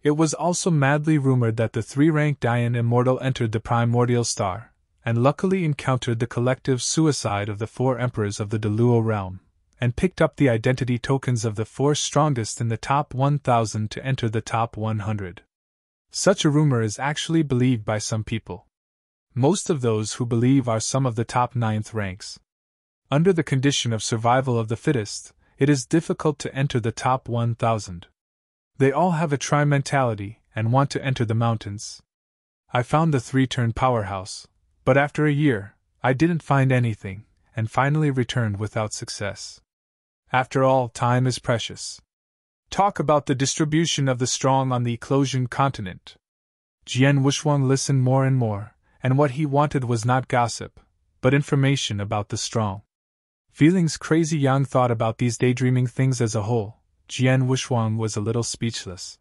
It was also madly rumored that the three-ranked Dayan immortal entered the primordial star, and luckily encountered the collective suicide of the four emperors of the Daluo realm, and picked up the identity tokens of the four strongest in the top 1,000 to enter the top 100. Such a rumor is actually believed by some people. Most of those who believe are some of the top 9th ranks. Under the condition of survival of the fittest, it is difficult to enter the top 1,000. They all have a try mentality and want to enter the mountains. I found the 3-turn powerhouse, but after a year, I didn't find anything, and finally returned without success. After all, time is precious. Talk about the distribution of the strong on the Eclosian continent. Jian Wuxuang listened more and more, and what he wanted was not gossip, but information about the strong. Feelings Crazy Yang thought about these daydreaming things as a whole. Jian Wuxuang was a little speechless.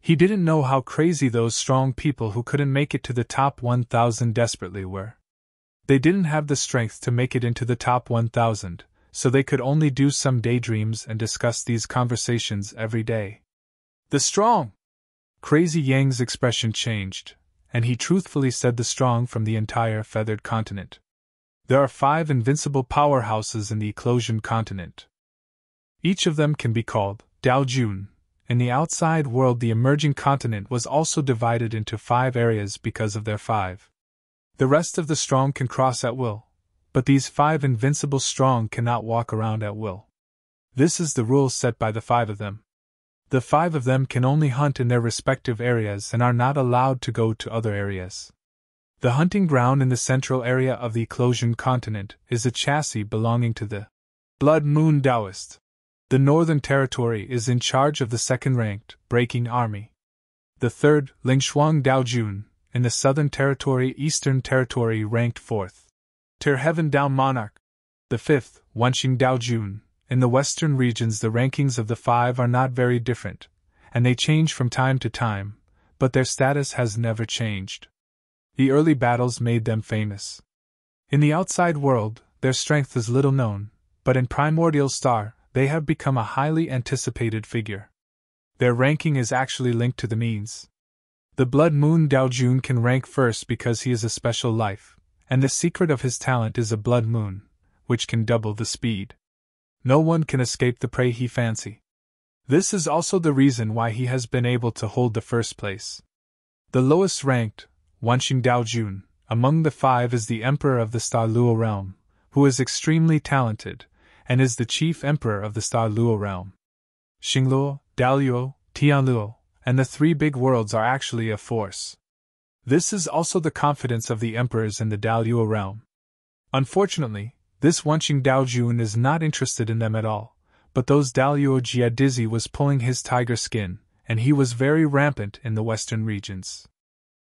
He didn't know how crazy those strong people who couldn't make it to the top 1,000 desperately were. They didn't have the strength to make it into the top 1,000, so they could only do some daydreams and discuss these conversations every day. The strong! Crazy Yang's expression changed, and he truthfully said the strong from the entire feathered continent. There are 5 invincible powerhouses in the Eclosian continent. Each of them can be called Dao Jun. In the outside world, the emerging continent was also divided into 5 areas because of their 5. The rest of the strong can cross at will, but these 5 invincible strong cannot walk around at will. This is the rule set by the 5 of them. The 5 of them can only hunt in their respective areas and are not allowed to go to other areas. The hunting ground in the central area of the Eclosian continent is a chassis belonging to the Blood Moon Taoist. The Northern Territory is in charge of the second-ranked Breaking Army. The third, Lingshuang Daojun, in the Southern Territory, Eastern Territory, ranked 4th. Tier Heaven Dao Monarch. The 5th, Wenxing Daojun. In the Western regions, the rankings of the 5 are not very different, and they change from time to time, but their status has never changed. The early battles made them famous. In the outside world, their strength is little known, but in Primordial Star, they have become a highly anticipated figure. Their ranking is actually linked to the means. The Blood Moon Daojun can rank first because he is a special life, and the secret of his talent is a Blood Moon, which can double the speed. No one can escape the prey he fancy. This is also the reason why he has been able to hold the first place. The lowest ranked, Wenxing Daojun, among the 5 is the Emperor of the Star Luo realm, who is extremely talented, and is the chief emperor of the Star Luo realm. Xingluo, Daluo, Tianluo, and the 3 big worlds are actually a force. This is also the confidence of the emperors in the Daluo realm. Unfortunately, this Wenxing Daojun is not interested in them at all, but those Daluo Jia Dizzy was pulling his tiger skin, and he was very rampant in the western regions.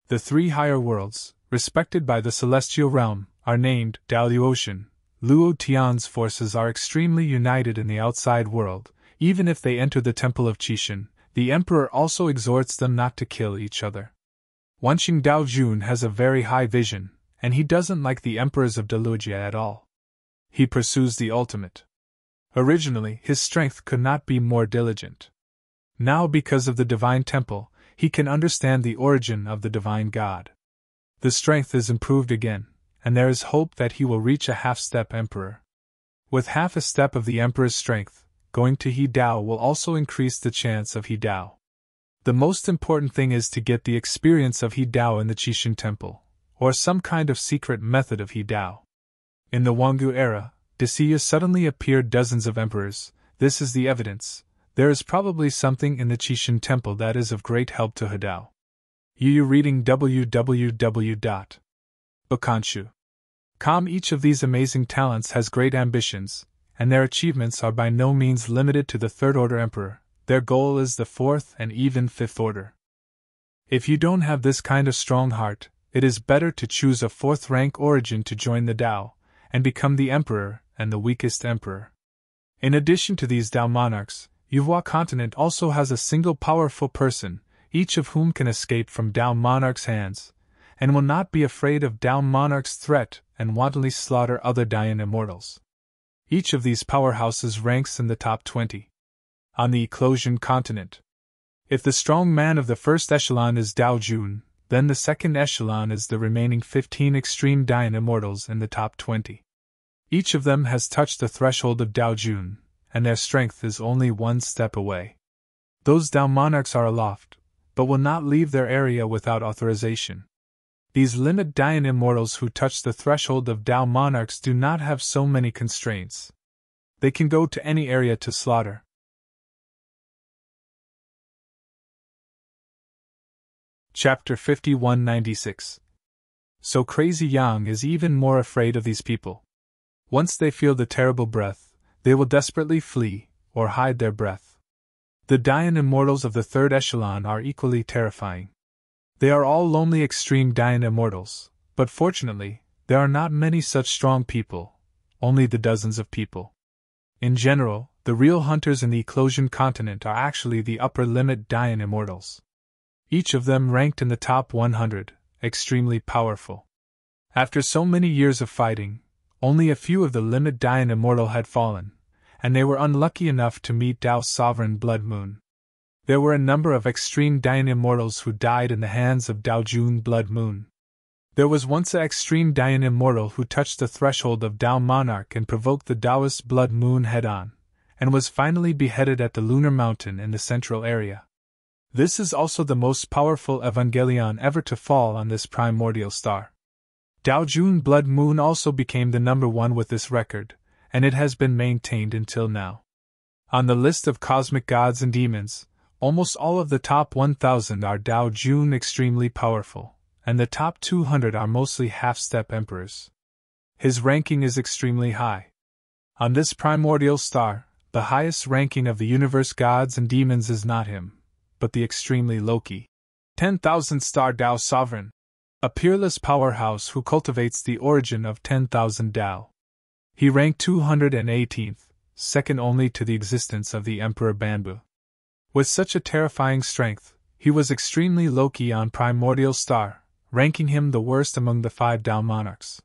The 3 higher worlds, respected by the celestial realm, are named Daluocean. Luo Tian's forces are extremely united in the outside world. Even if they enter the Temple of Qixin, the Emperor also exhorts them not to kill each other. Wenxing Daojun has a very high vision, and he doesn't like the Emperors of Daluojia at all. He pursues the ultimate. Originally, his strength could not be more diligent. Now, because of the Divine Temple, he can understand the origin of the Divine God. The strength is improved again, and there is hope that he will reach a half-step Emperor. With half a step of the Emperor's strength, going to He Dao will also increase the chance of He Dao. The most important thing is to get the experience of He Dao in the Qixin Temple, or some kind of secret method of He Dao. In the Wanggu era, Dixia suddenly appeared dozens of emperors. This is the evidence. There is probably something in the Qixin Temple that is of great help to He Dao. You reading www.bokanshu.com. Each of these amazing talents has great ambitions, and their achievements are by no means limited to the third-order emperor. Their goal is the 4th and even 5th order. If you don't have this kind of strong heart, it is better to choose a 4th-rank origin to join the Dao, and become the emperor and the weakest emperor. In addition to these Dao monarchs, Yuhua continent also has a single powerful person, each of whom can escape from Dao monarch's hands, and will not be afraid of Dao monarch's threat and wantonly slaughter other Dayan immortals. Each of these powerhouses ranks in the top 20. On the Eclosian continent. If the strong man of the first echelon is Dao Jun, then the second echelon is the remaining 15 extreme Dayan immortals in the top 20. Each of them has touched the threshold of Dao Jun, and their strength is only one step away. Those Dao monarchs are aloft, but will not leave their area without authorization. These limit Dayan immortals who touch the threshold of Dao monarchs do not have so many constraints. They can go to any area to slaughter. Chapter 5196. So Crazy Yang is even more afraid of these people. Once they feel the terrible breath, they will desperately flee, or hide their breath. The Dayan immortals of the third echelon are equally terrifying. They are all lonely extreme Dayan immortals, but fortunately, there are not many such strong people, only the dozens of people. In general, the real hunters in the Eclosian continent are actually the upper limit Dayan immortals. Each of them ranked in the top 100, extremely powerful. After so many years of fighting, only a few of the limit Dayan immortal had fallen, and they were unlucky enough to meet Dao's sovereign Blood Moon. There were a number of extreme Dayan immortals who died in the hands of Dao Jun Blood Moon. There was once an extreme Dayan immortal who touched the threshold of Dao Monarch and provoked the Taoist Blood Moon head-on, and was finally beheaded at the Lunar Mountain in the central area. This is also the most powerful Evangelion ever to fall on this primordial star. Dao Jun Blood Moon also became the number one with this record, and it has been maintained until now. On the list of cosmic gods and demons, almost all of the top 1000 are Dao Jun extremely powerful, and the top 200 are mostly half-step emperors. His ranking is extremely high. On this primordial star, the highest ranking of the universe gods and demons is not him, but the extremely Loki, 10,000 star Dao sovereign, a peerless powerhouse who cultivates the origin of 10,000 Dao. He ranked 218th, second only to the existence of the Emperor Banbu. With such a terrifying strength, he was extremely Loki on primordial star, ranking him the worst among the 5 Dao monarchs.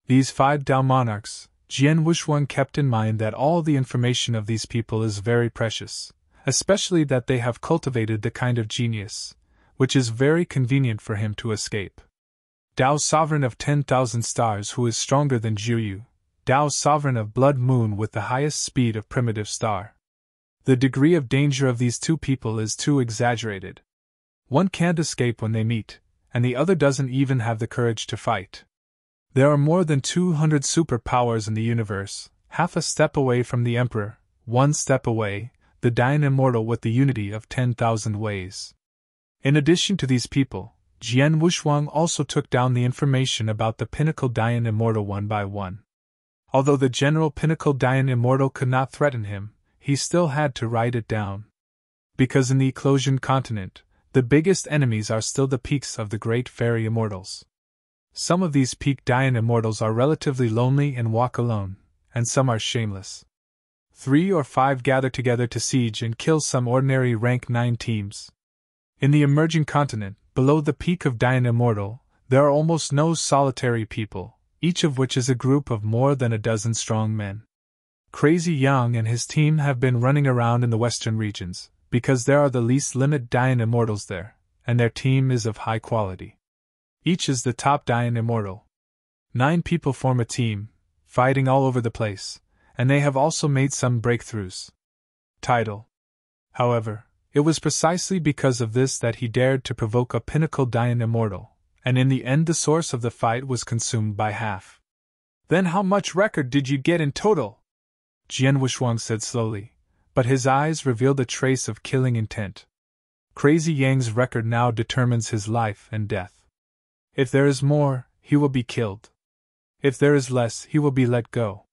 These 5 Dao monarchs, Jian Wushuang kept in mind that all the information of these people is very precious, especially that they have cultivated the kind of genius, which is very convenient for him to escape. Dao sovereign of 10,000 stars who is stronger than Jiuyu, Dao sovereign of Blood Moon with the highest speed of primitive star. The degree of danger of these two people is too exaggerated. One can't escape when they meet, and the other doesn't even have the courage to fight. There are more than 200 superpowers in the universe, half a step away from the Emperor, one step away, the Dayan Immortal with the unity of 10,000 ways. In addition to these people, Jian Wushuang also took down the information about the Pinnacle Dayan Immortal one by one. Although the general Pinnacle Dayan Immortal could not threaten him, he still had to write it down. Because in the Eclosian continent, the biggest enemies are still the peaks of the great fairy immortals. Some of these peak Dayan immortals are relatively lonely and walk alone, and some are shameless. 3 or 5 gather together to siege and kill some ordinary rank 9 teams. In the emerging continent, below the peak of Dayan Immortal, there are almost no solitary people, each of which is a group of more than a dozen strong men. Crazy Yang and his team have been running around in the western regions, because there are the least limit Dayan Immortals there, and their team is of high quality. Each is the top Dayan Immortal. 9 people form a team, fighting all over the place, and they have also made some breakthroughs. Title. However, it was precisely because of this that he dared to provoke a Pinnacle Dayan Immortal, and in the end the source of the fight was consumed by half. Then how much record did you get in total? Jian Wushuang said slowly, but his eyes revealed a trace of killing intent. Crazy Yang's record now determines his life and death. If there is more, he will be killed. If there is less, he will be let go.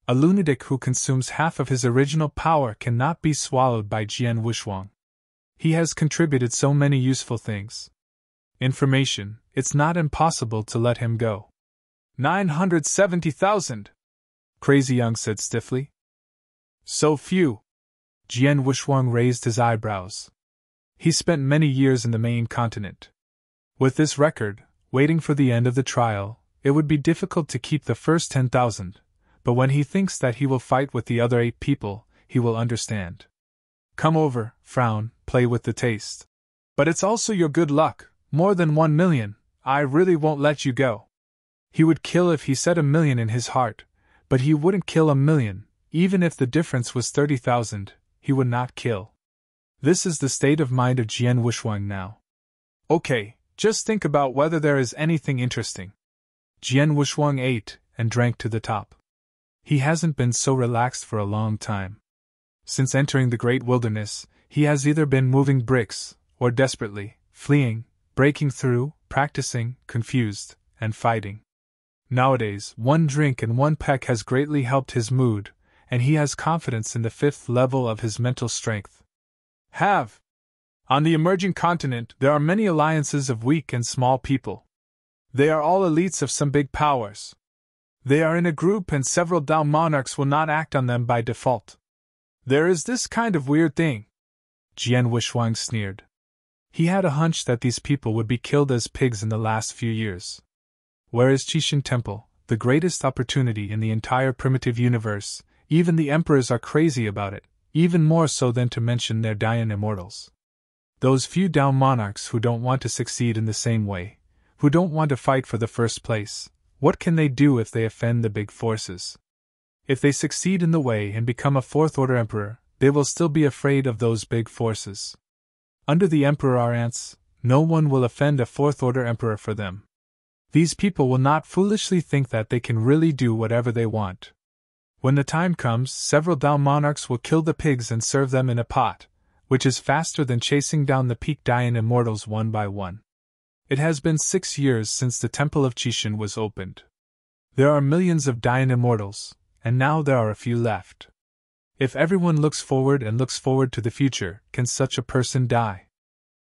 A lunatic who consumes half of his original power cannot be swallowed by Jian Wushuang. He has contributed so many useful things. Information, it's not impossible to let him go. 970,000! Crazy Young said stiffly. So few. Jian Wushuang raised his eyebrows. He spent many years in the main continent. With this record, waiting for the end of the trial, it would be difficult to keep the first 10,000, but when he thinks that he will fight with the other 8 people, he will understand. Come over, frown, play with the taste. But it's also your good luck, more than 1,000,000, I really won't let you go. He would kill if he said 1,000,000 in his heart, but he wouldn't kill 1,000,000, even if the difference was 30,000, he would not kill. This is the state of mind of Jian Wuxuang now. Okay, just think about whether there is anything interesting. Jian Wuxuang ate and drank to the top. He hasn't been so relaxed for a long time. Since entering the great wilderness, he has either been moving bricks, or desperately, fleeing, breaking through, practicing, confused, and fighting. Nowadays, one drink and one peck has greatly helped his mood, and he has confidence in the 5th level of his mental strength. On the emerging continent, there are many alliances of weak and small people. They are all elites of some big powers. They are in a group and several Dao monarchs will not act on them by default. There is this kind of weird thing. Jian Wuxuang sneered. He had a hunch that these people would be killed as pigs in the last few years. Where is Qixin Temple, the greatest opportunity in the entire primitive universe? Even the emperors are crazy about it, even more so than to mention their Dayan immortals. Those few Dao monarchs who don't want to succeed in the same way, who don't want to fight for the first place, what can they do if they offend the big forces? If they succeed in the way and become a 4th-order emperor, they will still be afraid of those big forces. Under the emperor are ants, no one will offend a 4th-order emperor for them. These people will not foolishly think that they can really do whatever they want. When the time comes, several Dao monarchs will kill the pigs and serve them in a pot, which is faster than chasing down the peak Dayan immortals one by one. It has been 6 years since the Temple of Qixin was opened. There are millions of Dayan immortals, and now there are a few left. If everyone looks forward to the future, can such a person die?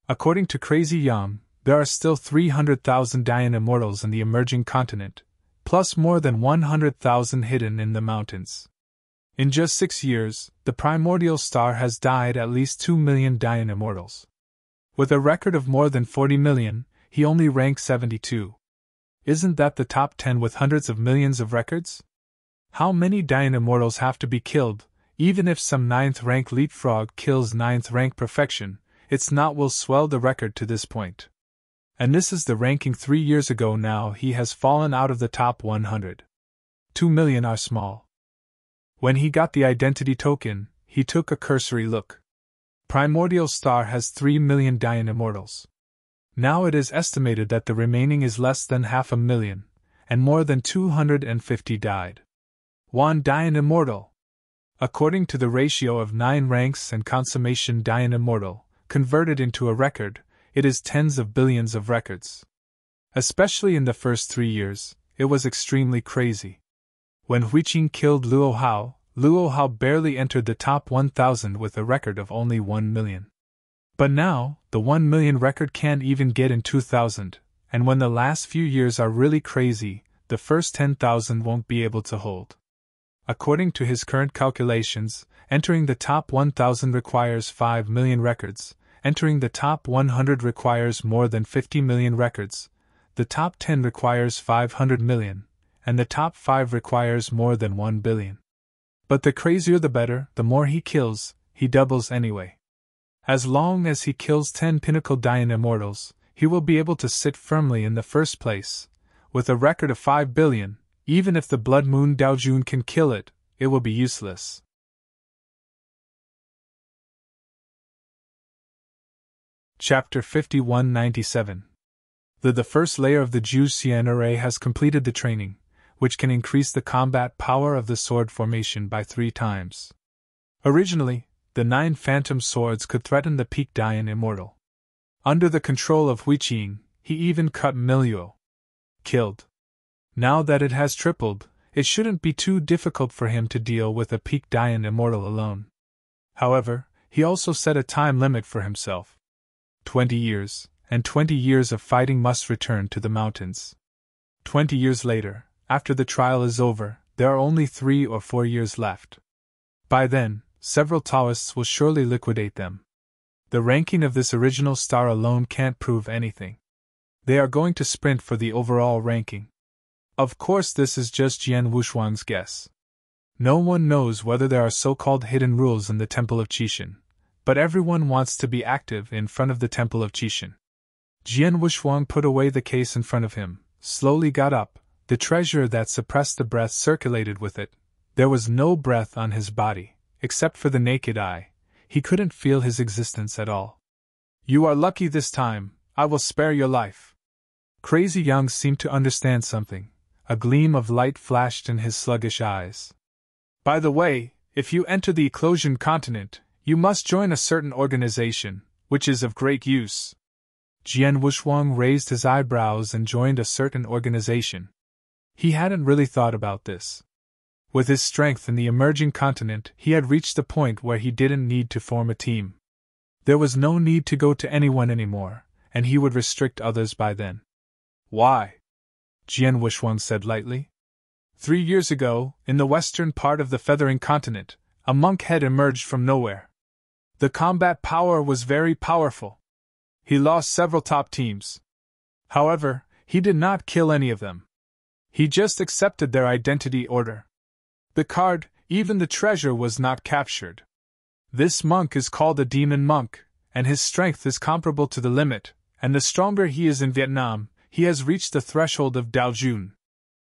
According to Crazy Yam, there are still 300,000 Dayan immortals in the emerging continent, plus more than 100,000 hidden in the mountains. In just 6 years, the primordial star has died at least 2 million Dayan immortals. With a record of more than 40 million, he only ranks 72. Isn't that the top 10 with hundreds of millions of records? How many Dayan immortals have to be killed, even if some 9th-rank leapfrog kills 9th-rank perfection, it's not will swell the record to this point. And this is the ranking 3 years ago now he has fallen out of the top 100. 2 million are small. When he got the identity token, he took a cursory look. Primordial Star has 3 million Dayan immortals. Now it is estimated that the remaining is less than 500,000, and more than 250 died. 1 Dayan immortal. According to the ratio of 9 ranks and consummation Dayan immortal, converted into a record, it is tens of billions of records. Especially in the first 3 years, it was extremely crazy. When Huiqing killed Luo Hao barely entered the top 1,000 with a record of only 1 million. But now, the 1 million record can't even get in 2,000, and when the last few years are really crazy, the first 10,000 won't be able to hold. According to his current calculations, entering the top 1,000 requires 5 million records, entering the top 100 requires more than 50 million records, the top 10 requires 500 million, and the top 5 requires more than 1 billion. But the crazier the better, the more he kills, he doubles anyway. As long as he kills 10 pinnacle Dayan immortals, he will be able to sit firmly in the first place. With a record of 5 billion, even if the Blood Moon Daojun can kill it, it will be useless. Chapter 5197. The first layer of the Jiu Xian array has completed the training, which can increase the combat power of the sword formation by 3 times. Originally, the 9 phantom swords could threaten the peak Dayan immortal. Under the control of Huiqing, he even cut Miluo. Killed. Now that it has tripled, it shouldn't be too difficult for him to deal with a peak Dayan immortal alone. However, he also set a time limit for himself. 20 years, and 20 years of fighting must return to the mountains. 20 years later, after the trial is over, there are only 3 or 4 years left. By then, several Taoists will surely liquidate them. The ranking of this original star alone can't prove anything. They are going to sprint for the overall ranking. Of course, this is just Jian Wuxuang's guess. No one knows whether there are so-called hidden rules in the Temple of Qixin. but everyone wants to be active in front of the temple of Qixin. Jian Wushuang put away the case in front of him, slowly got up. The treasure that suppressed the breath circulated with it. There was no breath on his body, except for the naked eye. He couldn't feel his existence at all. You are lucky this time. I will spare your life. Crazy Yang seemed to understand something. A gleam of light flashed in his sluggish eyes. By the way, if you enter the Eclosion continent, you must join a certain organization, which is of great use. Jian Wushuang raised his eyebrows and joined a certain organization. He hadn't really thought about this. With his strength in the emerging continent, he had reached the point where he didn't need to form a team. There was no need to go to anyone anymore, and he would restrict others by then. Why? Jian Wushuang said lightly. 3 years ago, in the western part of the Feathering Continent, a monk had emerged from nowhere. The combat power was very powerful. He lost several top teams. However, he did not kill any of them. He just accepted their identity order. The card, even the treasure, was not captured. This monk is called a demon monk, and his strength is comparable to the limit, and the stronger he is in Vietnam, he has reached the threshold of Daojun.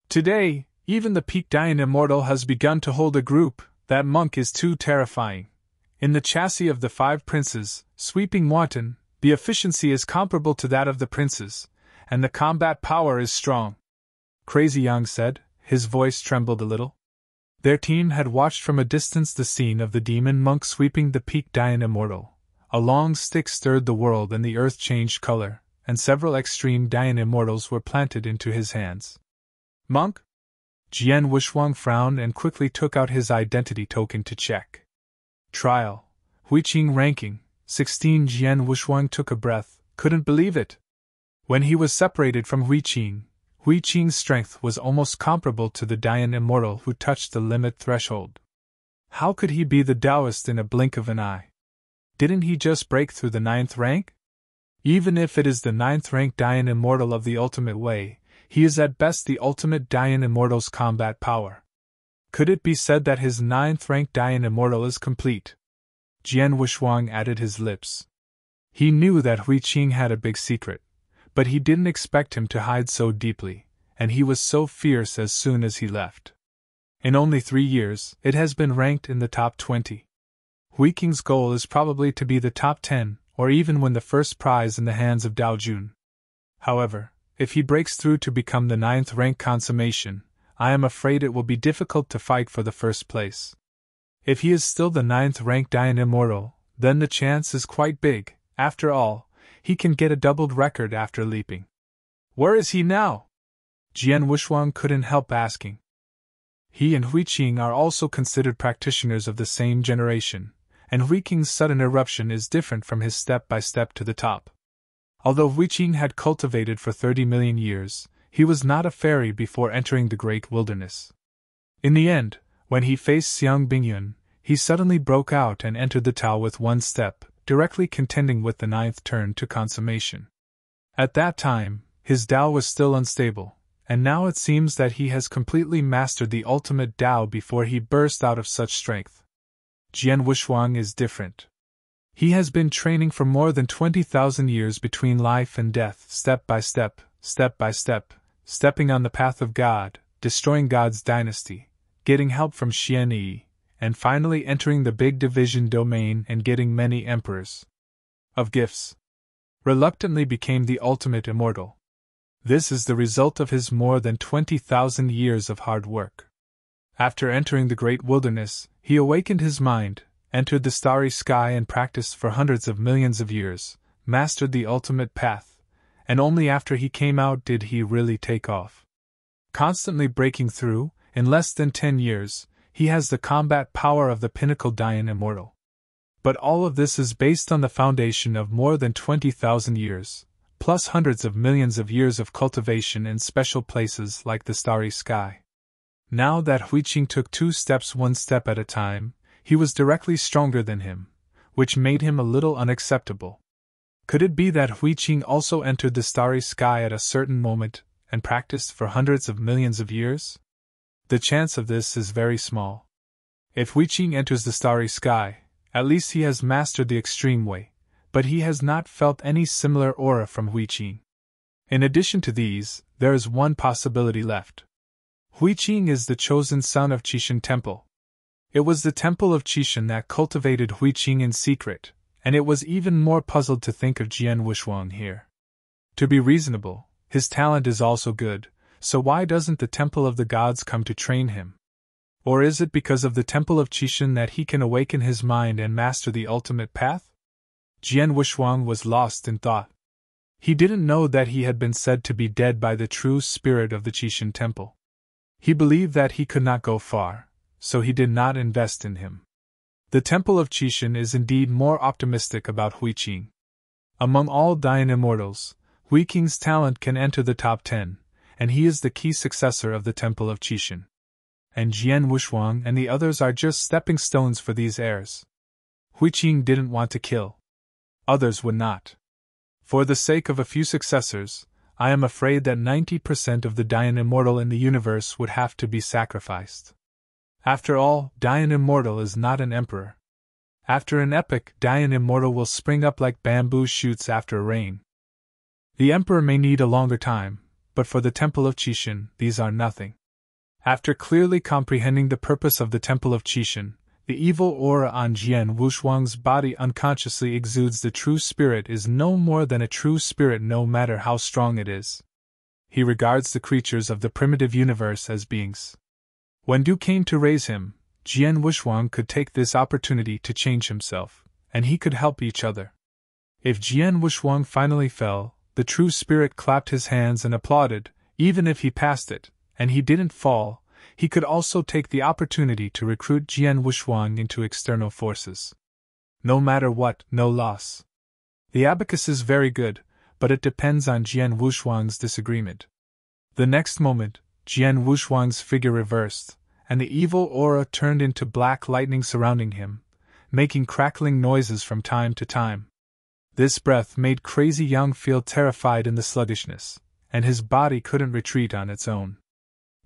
Today, even the Peak Dian Immortal has begun to hold a group. That monk is too terrifying. In the chassis of the 5 princes, sweeping wanton, the efficiency is comparable to that of the princes, and the combat power is strong. Crazy Yang said, his voice trembled a little. Their team had watched from a distance the scene of the demon monk sweeping the Peak Dian Immortal. A long stick stirred the world and the earth changed color, and several extreme Dian Immortals were planted into his hands. Monk? Jian Wushuang frowned and quickly took out his identity token to check. Trial. Huiqing ranking, 16. Jian Wushuang took a breath, couldn't believe it. When he was separated from Huiqing's strength was almost comparable to the Dian Immortal who touched the limit threshold. How could he be the Taoist in a blink of an eye? Didn't he just break through the 9th rank? Even if it is the 9th rank Dian Immortal of the ultimate way, he is at best the ultimate Dian Immortal's combat power. Could it be said that his 9th rank Dian Immortal is complete? Jian Wushuang added his lips. He knew that Huiqing had a big secret, but he didn't expect him to hide so deeply, and he was so fierce as soon as he left. In only 3 years, it has been ranked in the top 20. Huiqing's goal is probably to be the top 10, or even win the first prize in the hands of Daojun. However, if he breaks through to become the 9th rank consummation, I am afraid it will be difficult to fight for the first place. If he is still the 9th rank Dian Immortal, then the chance is quite big. After all, he can get a doubled record after leaping. Where is he now? Jian Wushuang couldn't help asking. He and Huiqing are also considered practitioners of the same generation, and Huiqing's sudden eruption is different from his step-by-step to the top. Although Huiqing had cultivated for 30 million years, he was not a fairy before entering the great wilderness. In the end, when he faced Xiang Bingyun, he suddenly broke out and entered the Tao with 1 step, directly contending with the 9th turn to consummation. At that time, his Tao was still unstable, and now it seems that he has completely mastered the ultimate Tao before he burst out of such strength. Jian Wushuang is different. He has been training for more than 20,000 years between life and death, step by step, stepping on the path of God, destroying God's dynasty, getting help from Xian Yi, and finally entering the big division domain and getting many emperors of gifts. Reluctantly became the ultimate immortal. This is the result of his more than 20,000 years of hard work. After entering the great wilderness, he awakened his mind, entered the starry sky and practiced for hundreds of millions of years, mastered the ultimate path, and only after he came out did he really take off. Constantly breaking through, in less than 10 years, he has the combat power of the pinnacle Dian Immortal. But all of this is based on the foundation of more than 20,000 years, plus hundreds of millions of years of cultivation in special places like the starry sky. Now that Huiqing took 2 steps 1 step at a time, he was directly stronger than him, which made him a little unacceptable. Could it be that Huiqing also entered the starry sky at a certain moment and practiced for hundreds of millions of years? The chance of this is very small. If Huiqing enters the starry sky, At least he has mastered the extreme way, but he has not felt any similar aura from Hui Qing. In addition to these, there is one possibility left. Hui Qing is the chosen son of Qishan Temple. It was the temple of Qishan that cultivated Hui Qing in secret, and it was even more puzzled to think of Jian Wushuang here. To be reasonable, his talent is also good, so why doesn't the Temple of the Gods come to train him? Or is it because of the Temple of Qishan that he can awaken his mind and master the ultimate path? Jian Wushuang was lost in thought. He didn't know that he had been said to be dead by the true spirit of the Qishan Temple. He believed that he could not go far, so he did not invest in him. The Temple of Qishan is indeed more optimistic about Hui Qing. Among all Dayan immortals, Hui Qing's talent can enter the top 10, and he is the key successor of the Temple of Qishan. And Jian Wushuang and the others are just stepping stones for these heirs. Hui Qing didn't want to kill. Others would not. For the sake of a few successors, I am afraid that 90% of the Dayan immortal in the universe would have to be sacrificed. After all, Dayan immortal is not an emperor. After an epoch, Dayan immortal will spring up like bamboo shoots after rain. The emperor may need a longer time, but for the Temple of Qishan, these are nothing. After clearly comprehending the purpose of the Temple of Qishan, the evil aura on Jian Wushuang's body unconsciously exudes the true spirit is no more than a true spirit no matter how strong it is. He regards the creatures of the primitive universe as beings. When Du came to raise him, Jian Wushuang could take this opportunity to change himself, and he could help each other. If Jian Wushuang finally fell, the true spirit clapped his hands and applauded. Even if he passed it, and he didn't fall, he could also take the opportunity to recruit Jian Wushuang into external forces. No matter what, no loss. The abacus is very good, but it depends on Jian Wushuang's disagreement. The next moment, Jian Wushuang's figure reversed, and the evil aura turned into black lightning surrounding him, making crackling noises from time to time. This breath made Crazy Yang feel terrified in the sluggishness, and his body couldn't retreat on its own.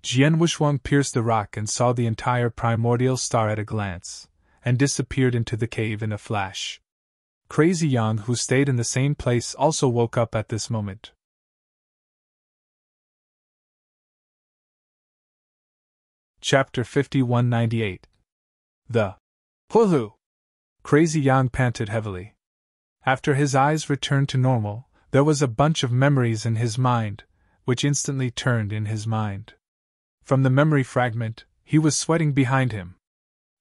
Jian Wushuang pierced the rock and saw the entire primordial star at a glance, and disappeared into the cave in a flash. Crazy Yang, who stayed in the same place, also woke up at this moment. Chapter 5198. The Hulu. Crazy Yang panted heavily. After his eyes returned to normal, there was a bunch of memories in his mind, which instantly turned in his mind. From the memory fragment, he was sweating behind him.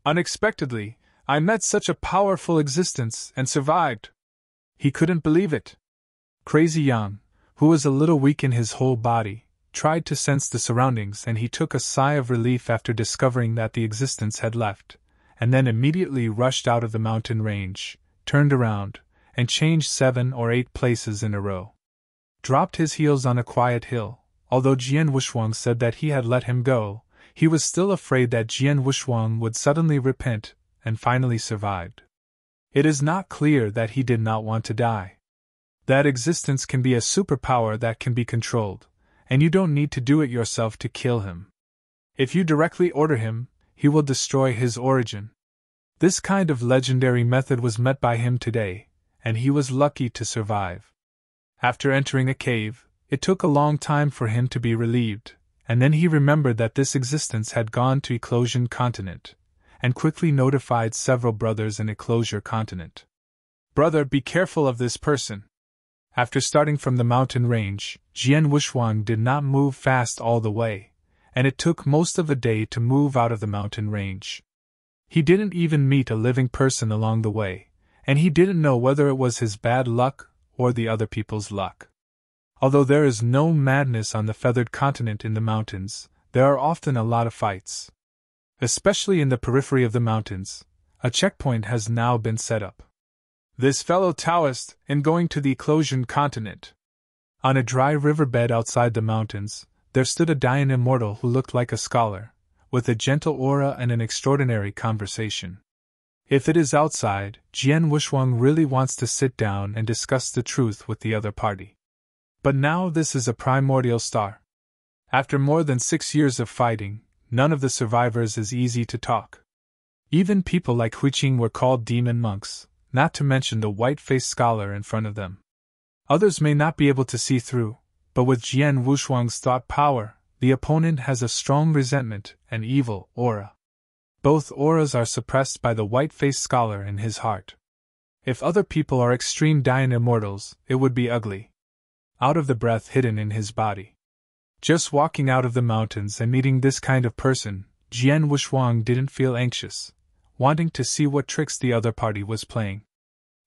Unexpectedly, I met such a powerful existence and survived. He couldn't believe it. Crazy Yang, who was a little weak in his whole body, tried to sense the surroundings, and he took a sigh of relief after discovering that the existence had left, and then immediately rushed out of the mountain range, turned around, and changed 7 or 8 places in a row. Dropped his heels on a quiet hill. Although Jian Wushuang said that he had let him go, he was still afraid that Jian Wushuang would suddenly repent, and finally survived. It is not clear that he did not want to die. That existence can be a superpower that can be controlled, and you don't need to do it yourself to kill him. If you directly order him, he will destroy his origin. This kind of legendary method was met by him today, and he was lucky to survive. After entering a cave, it took a long time for him to be relieved, and then he remembered that this existence had gone to Eclosion Continent, and quickly notified several brothers in Eclosure Continent. Brother, be careful of this person. After starting from the mountain range, Jian Wushuang did not move fast all the way, and it took most of a day to move out of the mountain range. He didn't even meet a living person along the way, and he didn't know whether it was his bad luck or the other people's luck. Although there is no madness on the feathered continent in the mountains, there are often a lot of fights. Especially in the periphery of the mountains, a checkpoint has now been set up. This fellow Taoist, in going to the Eclosion Continent. On a dry riverbed outside the mountains, there stood a Dayan immortal who looked like a scholar, with a gentle aura and an extraordinary conversation. If it is outside, Jian Wushuang really wants to sit down and discuss the truth with the other party. But now this is a primordial star. After more than 6 years of fighting, none of the survivors is easy to talk. Even people like Huiqing were called demon monks, not to mention the white-faced scholar in front of them. Others may not be able to see through, but with Jian Wushuang's thought power, the opponent has a strong resentment and evil aura. Both auras are suppressed by the white-faced scholar in his heart. If other people are extreme Dayan immortals, it would be ugly. Out of the breath hidden in his body. Just walking out of the mountains and meeting this kind of person, Jian Wushuang didn't feel anxious, wanting to see what tricks the other party was playing.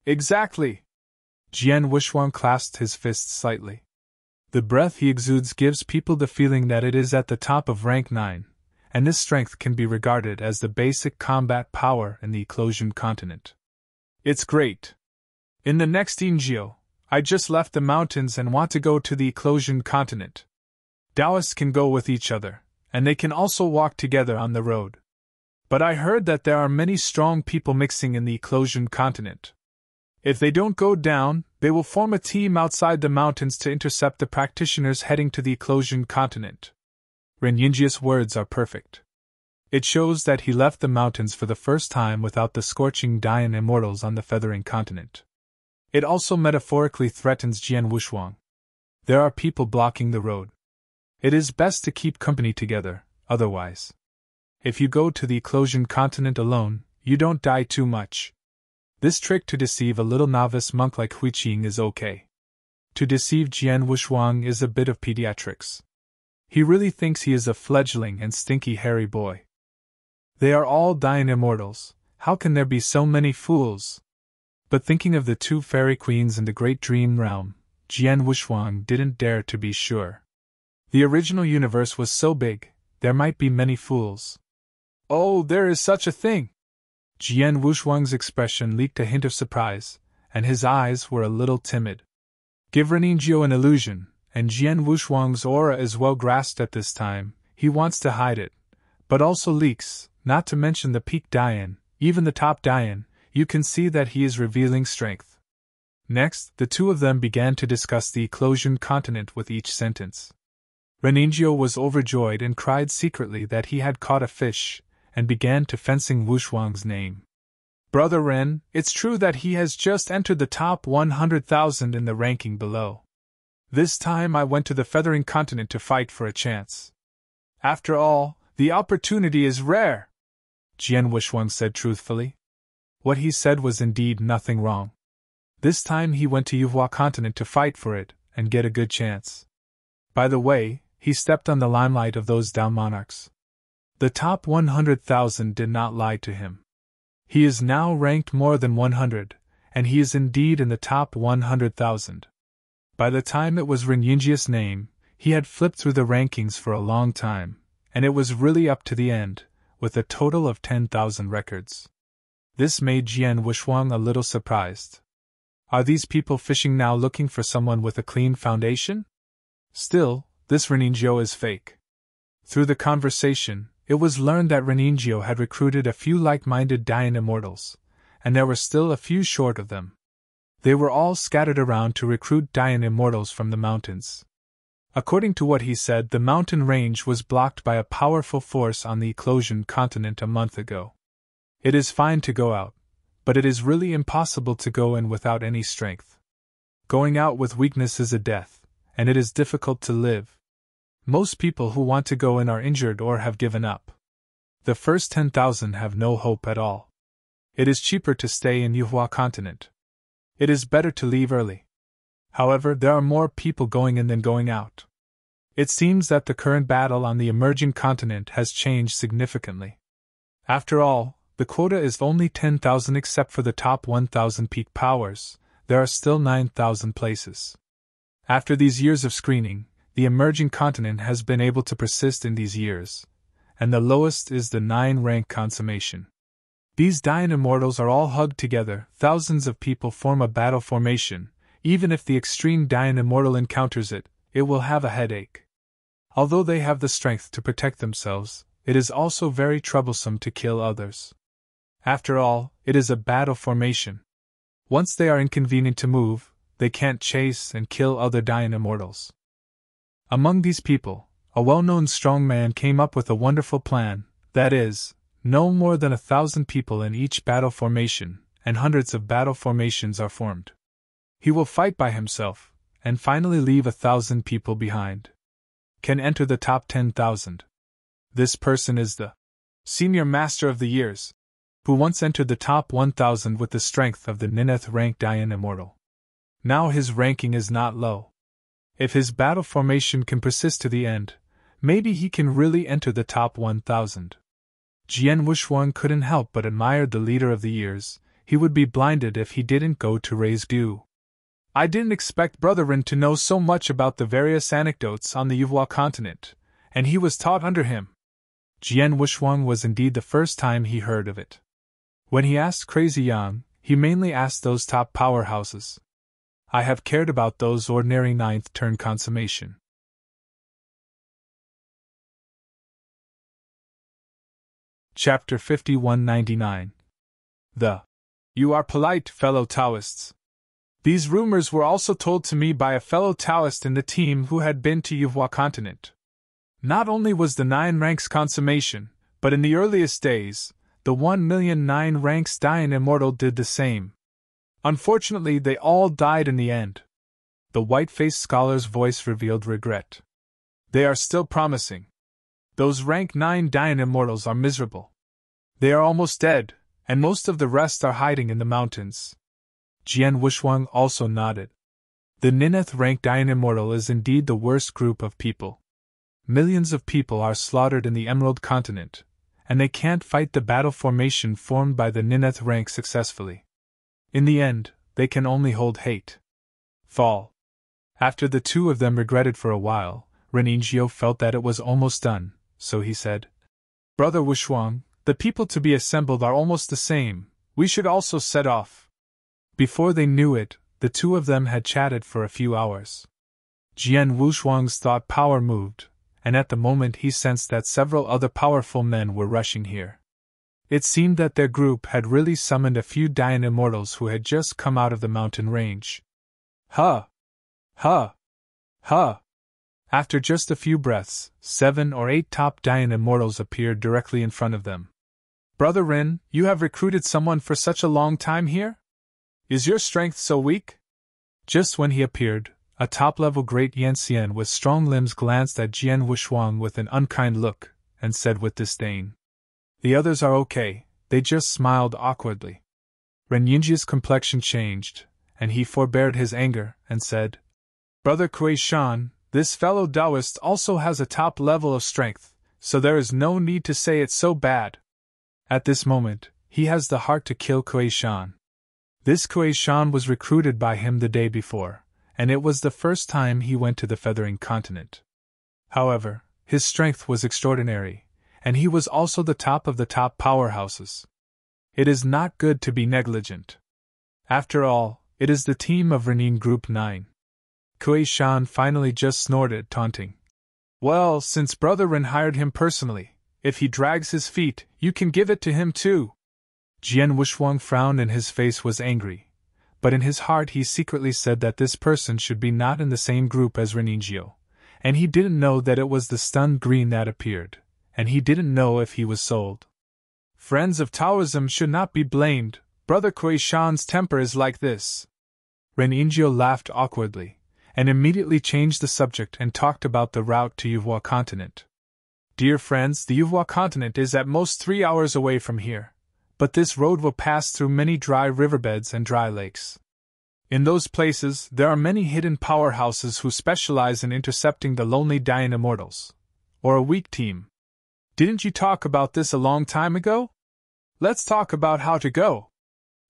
Exactly! Jian Wushuang clasped his fists slightly. The breath he exudes gives people the feeling that it is at the top of rank 9, and this strength can be regarded as the basic combat power in the Eclosian continent. It's great. In the next Ingio, I just left the mountains and want to go to the Eclosian continent. Taoists can go with each other, and they can also walk together on the road. But I heard that there are many strong people mixing in the Eclosian continent. If they don't go down, they will form a team outside the mountains to intercept the practitioners heading to the Eclosian continent. Renyinjia's words are perfect. It shows that he left the mountains for the first time without the scorching Dayan immortals on the feathering continent. It also metaphorically threatens Jian Wushuang. There are people blocking the road. It is best to keep company together, otherwise. If you go to the Eclosian continent alone, you don't die too much. This trick to deceive a little novice monk like Huiqing is okay. To deceive Jian Wushuang is a bit of pediatrics. He really thinks he is a fledgling and stinky hairy boy. They are all Dayan immortals, how can there be so many fools? But thinking of the two fairy queens in the great dream realm, Jian Wushuang didn't dare to be sure. The original universe was so big, there might be many fools. Oh, there is such a thing! Jian Wushuang's expression leaked a hint of surprise, and his eyes were a little timid. Give Reningjiu an illusion, and Jian Wushuang's aura is well grasped at this time. He wants to hide it, but also leaks, not to mention the peak Dayan, even the top Dayan. You can see that he is revealing strength. Next, the two of them began to discuss the Eclosian continent with each sentence. Reningjiu was overjoyed and cried secretly that he had caught a fish, and began to fencing Wushuang's name. Brother Ren, it's true that he has just entered the top 100,000 in the ranking below. This time I went to the feathering continent to fight for a chance. After all, the opportunity is rare, Jian Wushuang said truthfully. What he said was indeed nothing wrong. This time he went to Yuhua continent to fight for it, and get a good chance. By the way, he stepped on the limelight of those Dao monarchs. The top 100,000 did not lie to him. He is now ranked more than 100, and he is indeed in the top 100,000. By the time it was Renyinjia's name, he had flipped through the rankings for a long time, and it was really up to the end, with a total of 10,000 records. This made Jian Wushuang a little surprised. Are these people fishing now looking for someone with a clean foundation? Still, this Reningjiu is fake. Through the conversation, it was learned that Reningjiu had recruited a few like-minded Dayan immortals, and there were still a few short of them. They were all scattered around to recruit Dayan immortals from the mountains. According to what he said, the mountain range was blocked by a powerful force on the Eclosian continent a month ago. It is fine to go out, but it is really impossible to go in without any strength. Going out with weakness is a death, and it is difficult to live. Most people who want to go in are injured or have given up. The first 10,000 have no hope at all. It is cheaper to stay in Yuhua continent. It is better to leave early. However, there are more people going in than going out. It seems that the current battle on the emerging continent has changed significantly. After all, the quota is only 10,000 except for the top 1,000 peak powers. There are still 9,000 places. After these years of screening, the emerging continent has been able to persist in these years, and the lowest is the 9-rank consummation. These Dayan immortals are all hugged together, thousands of people form a battle formation. Even if the extreme Dayan immortal encounters it, it will have a headache. Although they have the strength to protect themselves, it is also very troublesome to kill others. After all, it is a battle formation. Once they are inconvenient to move, they can't chase and kill other Dayan immortals. Among these people, a well-known strong man came up with a wonderful plan, that is, no more than 1,000 people in each battle formation, and hundreds of battle formations are formed. He will fight by himself, and finally leave 1,000 people behind. Can enter the top 10,000. This person is the Senior Master of the Years, who once entered the top 1,000 with the strength of the ninth ranked Dian Immortal. Now his ranking is not low. If his battle formation can persist to the end, maybe he can really enter the top 1,000. Jian Wushuang couldn't help but admire the leader of the years. He would be blinded if he didn't go to raise Gu. I didn't expect Brother Ren to know so much about the various anecdotes on the Yuhua continent, and he was taught under him. Jian Wushuang was indeed the first time he heard of it. When he asked Crazy Yang, he mainly asked those top powerhouses. I have cared about those ordinary ninth turn consummation. Chapter 5199. You are polite, fellow Taoists. These rumors were also told to me by a fellow Taoist in the team who had been to Yuhua continent. Not only was the 9 ranks consummation, but in the earliest days, the 1,000,009 ranks Dian Immortal did the same. Unfortunately, they all died in the end. The white-faced scholar's voice revealed regret. They are still promising. Those rank 9 Dian Immortals are miserable. They are almost dead, and most of the rest are hiding in the mountains. Jian Wushuang also nodded. The ninth rank Dian Immortal is indeed the worst group of people. Millions of people are slaughtered in the Emerald Continent, and they can't fight the battle formation formed by the ninth rank successfully. In the end, they can only hold hate. Fall. After the two of them regretted for a while, Reningio felt that it was almost done, so he said, Brother Wushuang, the people to be assembled are almost the same, we should also set off. Before they knew it, the two of them had chatted for a few hours. Jian Wushuang's thought power moved, and at the moment he sensed that several other powerful men were rushing here. It seemed that their group had really summoned a few Dian Immortals who had just come out of the mountain range. Huh! Huh! Huh! After just a few breaths, 7 or 8 top Dian Immortals appeared directly in front of them. Brother Rin, you have recruited someone for such a long time here? Is your strength so weak? Just when he appeared, a top-level great Yanxian with strong limbs glanced at Jian Wushuang with an unkind look, and said with disdain, The others are okay, they just smiled awkwardly. Ren Yinji's complexion changed, and he forbeared his anger, and said, Brother Kuei Shan, this fellow Taoist also has a top level of strength, so there is no need to say it's so bad. At this moment, he has the heart to kill Kuei Shan. This Kuei Shan was recruited by him the day before, and it was the first time he went to the Feathering Continent. However, his strength was extraordinary, and he was also the top of the top powerhouses. It is not good to be negligent. After all, it is the team of Renin Group 9. Kuei Shan finally just snorted, taunting. Well, since Brother Ren hired him personally, if he drags his feet, you can give it to him too. Jian Wushuang frowned and his face was angry, but in his heart he secretly said that this person should be not in the same group as Reningio, and he didn't know that it was the stunned green that appeared, and he didn't know if he was sold. Friends of Taoism should not be blamed, Brother Kuei Shan's temper is like this. Reningio laughed awkwardly, and immediately changed the subject and talked about the route to Yuhua continent. Dear friends, the Yuhua continent is at most 3 hours away from here, but this road will pass through many dry riverbeds and dry lakes. In those places, there are many hidden powerhouses who specialize in intercepting the lonely Dian Immortals, or a weak team. Didn't you talk about this a long time ago? Let's talk about how to go,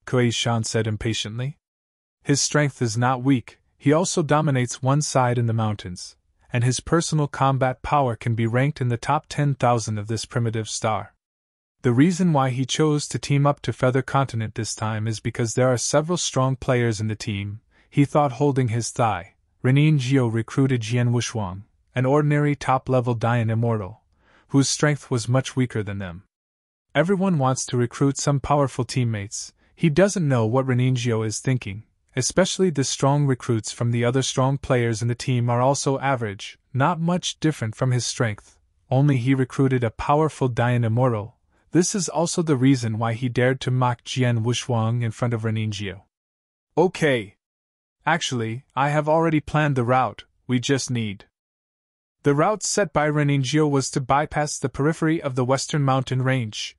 Kuei Shan said impatiently. His strength is not weak, he also dominates one side in the mountains, and his personal combat power can be ranked in the top 10,000 of this primitive star. The reason why he chose to team up to Feather Continent this time is because there are several strong players in the team. He thought holding his thigh. Renin Jiao recruited Jian Wushuang, an ordinary top-level Dian Immortal, whose strength was much weaker than them. Everyone wants to recruit some powerful teammates. He doesn't know what Renin Jiao is thinking. Especially the strong recruits from the other strong players in the team are also average, not much different from his strength, only he recruited a powerful Dian Immortal, This is also the reason why he dared to mock Jian Wushuang in front of Reningio. Okay. Actually, I have already planned the route, we just need. The route set by Reningio was to bypass the periphery of the western mountain range.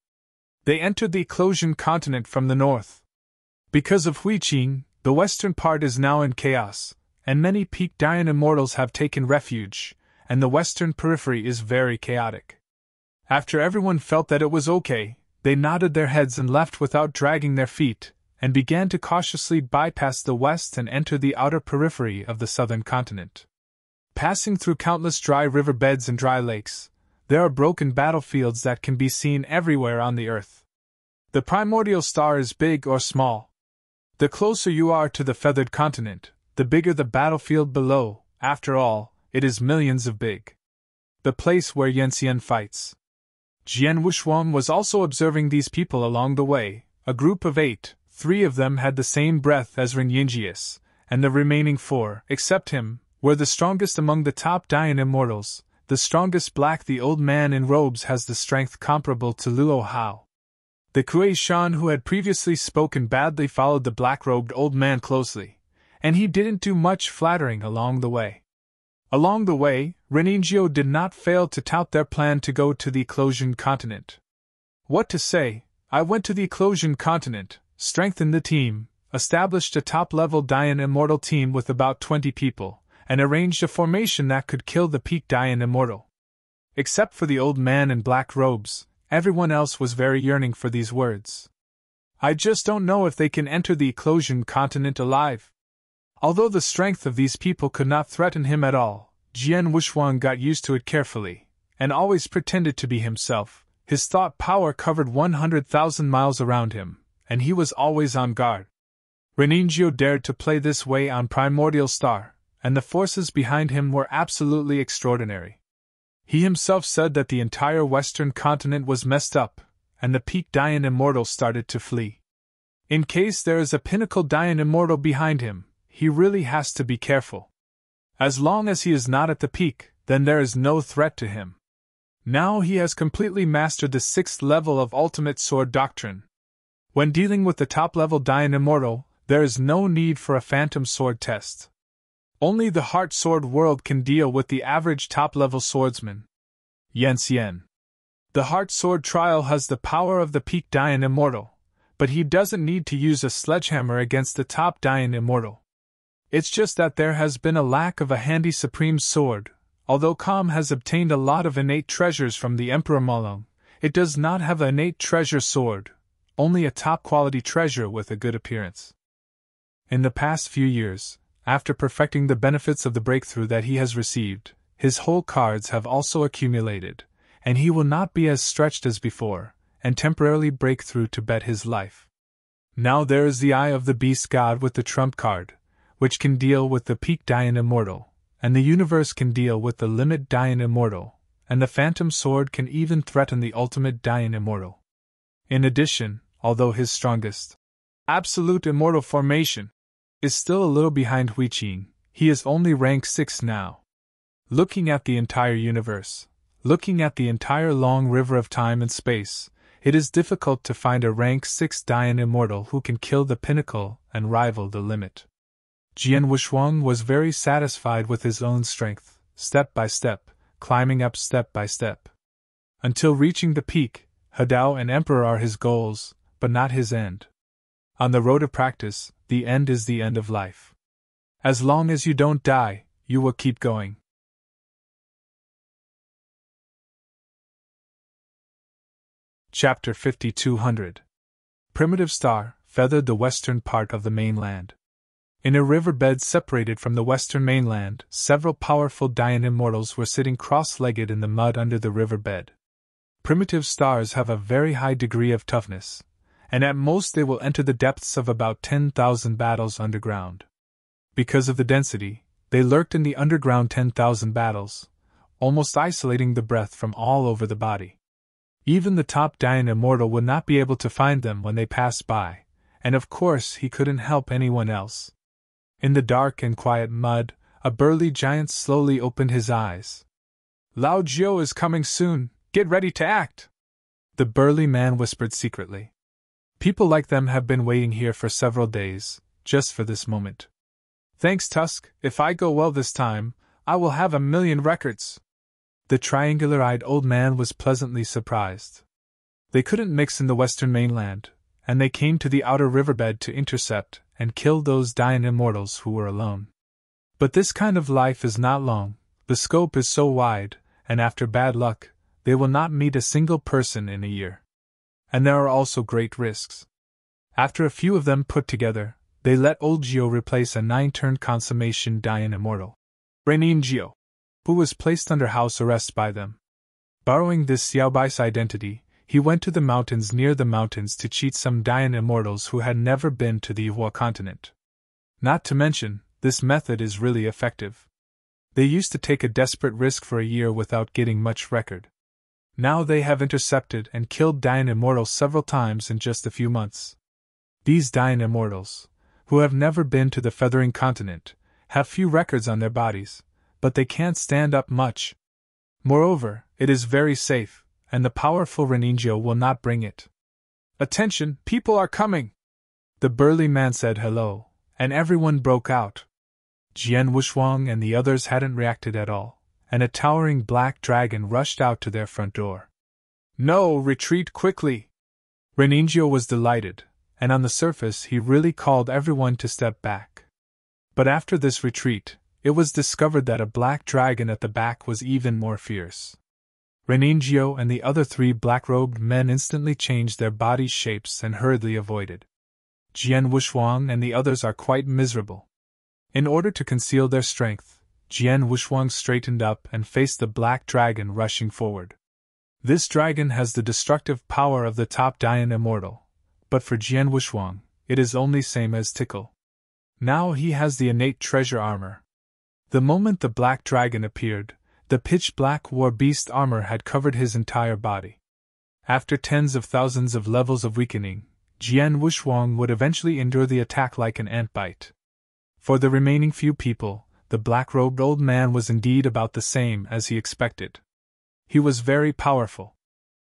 They entered the Eclosian continent from the north. Because of Huiqing, the western part is now in chaos, and many Peak Dian immortals have taken refuge, and the western periphery is very chaotic. After everyone felt that it was okay, they nodded their heads and left without dragging their feet, and began to cautiously bypass the west and enter the outer periphery of the southern continent. Passing through countless dry river beds and dry lakes, there are broken battlefields that can be seen everywhere on the earth. The primordial star is big or small. The closer you are to the feathered continent, the bigger the battlefield below. After all, it is millions of big. The place where Yanxian fights. Jian Wushuang was also observing these people along the way, a group of 8, 3 of them had the same breath as Ren Yinjius, and the remaining 4, except him, were the strongest among the top Dian immortals. The strongest Black, the old man in robes, has the strength comparable to Luo Hao. The Kuei Shan who had previously spoken badly followed the black-robed old man closely, and he didn't do much flattering along the way. Along the way, Reningio did not fail to tout their plan to go to the Eclosian continent. What to say, I went to the Eclosian continent, strengthened the team, established a top-level Dian immortal team with about 20 people, and arranged a formation that could kill the Peak Dian immortal. Except for the old man in black robes, everyone else was very yearning for these words. I just don't know if they can enter the Eclosian continent alive. Although the strength of these people could not threaten him at all, Jian Wushuang got used to it carefully, and always pretended to be himself. His thought power covered 100,000 miles around him, and he was always on guard. Reningio dared to play this way on Primordial Star, and the forces behind him were absolutely extraordinary. He himself said that the entire western continent was messed up, and the Peak Dian immortal started to flee. In case there is a pinnacle Dian immortal behind him, he really has to be careful. As long as he is not at the peak, then there is no threat to him. Now he has completely mastered the 6th level of Ultimate Sword Doctrine. When dealing with the top-level Dian immortal, there is no need for a phantom sword test. Only the Heart Sword world can deal with the average top-level swordsman. Yanxian. The Heart Sword trial has the power of the Peak Dian immortal, but he doesn't need to use a sledgehammer against the top Dian immortal. It's just that there has been a lack of a handy supreme sword. Although Calm has obtained a lot of innate treasures from the Emperor Malong, it does not have an innate treasure sword, only a top-quality treasure with a good appearance. In the past few years, after perfecting the benefits of the breakthrough that he has received, his whole cards have also accumulated, and he will not be as stretched as before, and temporarily break through to bet his life. Now there is the Eye of the Beast God with the trump card, which can deal with the Peak Dian immortal, and the universe can deal with the Limit Dian immortal, and the Phantom Sword can even threaten the Ultimate Dian immortal. In addition, although his strongest absolute immortal formation is still a little behind Huiqing, he is only rank 6 now. Looking at the entire universe, looking at the entire long river of time and space, it is difficult to find a rank 6 Dian immortal who can kill the pinnacle and rival the limit. Jian Wushuang was very satisfied with his own strength, step by step, climbing up step by step. Until reaching the peak, Hadao and Emperor are his goals, but not his end. On the road of practice, the end is the end of life. As long as you don't die, you will keep going. Chapter 5200. Primitive Star feathered the western part of the mainland. In a riverbed separated from the western mainland, several powerful Dian immortals were sitting cross-legged in the mud under the riverbed. Primitive stars have a very high degree of toughness, and at most they will enter the depths of about 10,000 battles underground. Because of the density, they lurked in the underground 10,000 battles, almost isolating the breath from all over the body. Even the top Dian immortal would not be able to find them when they passed by, and of course he couldn't help anyone else. In the dark and quiet mud, a burly giant slowly opened his eyes. Lao Jiu is coming soon, get ready to act! the burly man whispered secretly. People like them have been waiting here for several days, just for this moment. Thanks, Tusk, if I go well this time, I will have 1,000,000 records. The triangular-eyed old man was pleasantly surprised. They couldn't mix in the western mainland, and they came to the outer riverbed to intercept and kill those dying immortals who were alone. But this kind of life is not long, the scope is so wide, and after bad luck, they will not meet a single person in a year. And there are also great risks. After a few of them put together, they let old Gio replace a 9-turn consummation dying immortal, Renin Gio, who was placed under house arrest by them. Borrowing this Xiaobai's identity, he went to the mountains near the mountains to cheat some dying immortals who had never been to the Yuhua continent. Not to mention, this method is really effective. They used to take a desperate risk for a year without getting much record. Now they have intercepted and killed dying immortals several times in just a few months. These dying immortals, who have never been to the Feathering Continent, have few records on their bodies, but they can't stand up much. Moreover, it is very safe, and the powerful Reningio will not bring it. Attention, people are coming! The burly man said hello, and everyone broke out. Jian Wushuang and the others hadn't reacted at all, and a towering black dragon rushed out to their front door. No, retreat quickly! Reningio was delighted, and on the surface he really called everyone to step back. But after this retreat, it was discovered that a black dragon at the back was even more fierce. Reningio and the other 3 black-robed men instantly changed their body shapes and hurriedly avoided. Jian Wushuang and the others are quite miserable. In order to conceal their strength, Jian Wushuang straightened up and faced the black dragon rushing forward. This dragon has the destructive power of the top Dian immortal, but for Jian Wushuang, it is only same as Tickle. Now he has the innate treasure armor. The moment the black dragon appeared, the pitch-black war beast armor had covered his entire body. After tens of thousands of levels of weakening, Jian Wushuang would eventually endure the attack like an ant bite. For the remaining few people, the black-robed old man was indeed about the same as he expected. He was very powerful.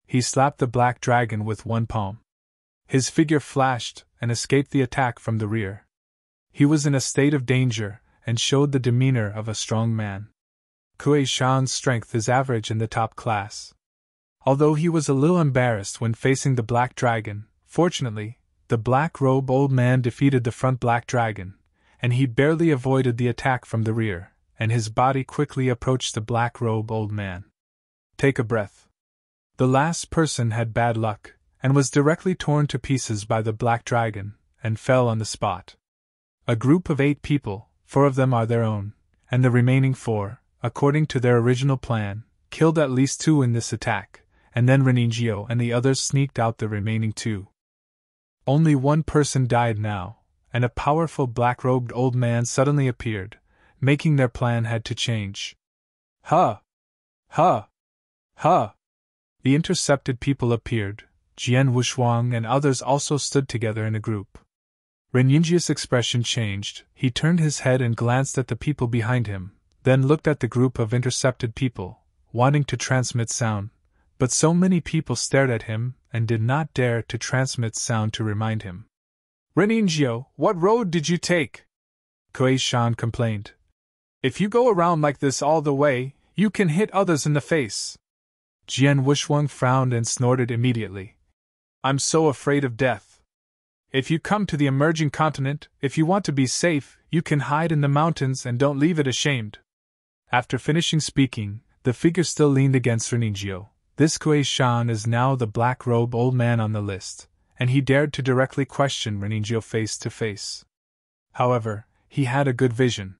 He slapped the black dragon with one palm. His figure flashed and escaped the attack from the rear. He was in a state of danger and showed the demeanor of a strong man. Kuei Shan's strength is average in the top class. Although he was a little embarrassed when facing the black dragon, fortunately, the black-robed old man defeated the front black dragon, and he barely avoided the attack from the rear, and his body quickly approached the black-robed old man. Take a breath. The last person had bad luck, and was directly torn to pieces by the black dragon, and fell on the spot. A group of 8 people, 4 of them are their own, and the remaining 4, according to their original plan, killed at least 2 in this attack, and then Reningio and the others sneaked out the remaining 2. Only 1 person died now, and a powerful black-robed old man suddenly appeared, making their plan had to change. Ha! Ha! Ha! The intercepted people appeared. Jian Wushuang and others also stood together in a group. Reningio's expression changed. He turned his head and glanced at the people behind him, then looked at the group of intercepted people, wanting to transmit sound, but so many people stared at him and did not dare to transmit sound to remind him. Reningio, what road did you take? Kuei Shan complained. If you go around like this all the way, you can hit others in the face. Jian Wushuang frowned and snorted immediately. I'm so afraid of death. If you come to the emerging continent, if you want to be safe, you can hide in the mountains and don't leave it ashamed. After finishing speaking, the figure still leaned against Reningio. This Kuei Shan is now the black-robe old man on the list, and he dared to directly question Reningio face to face. However, he had a good vision.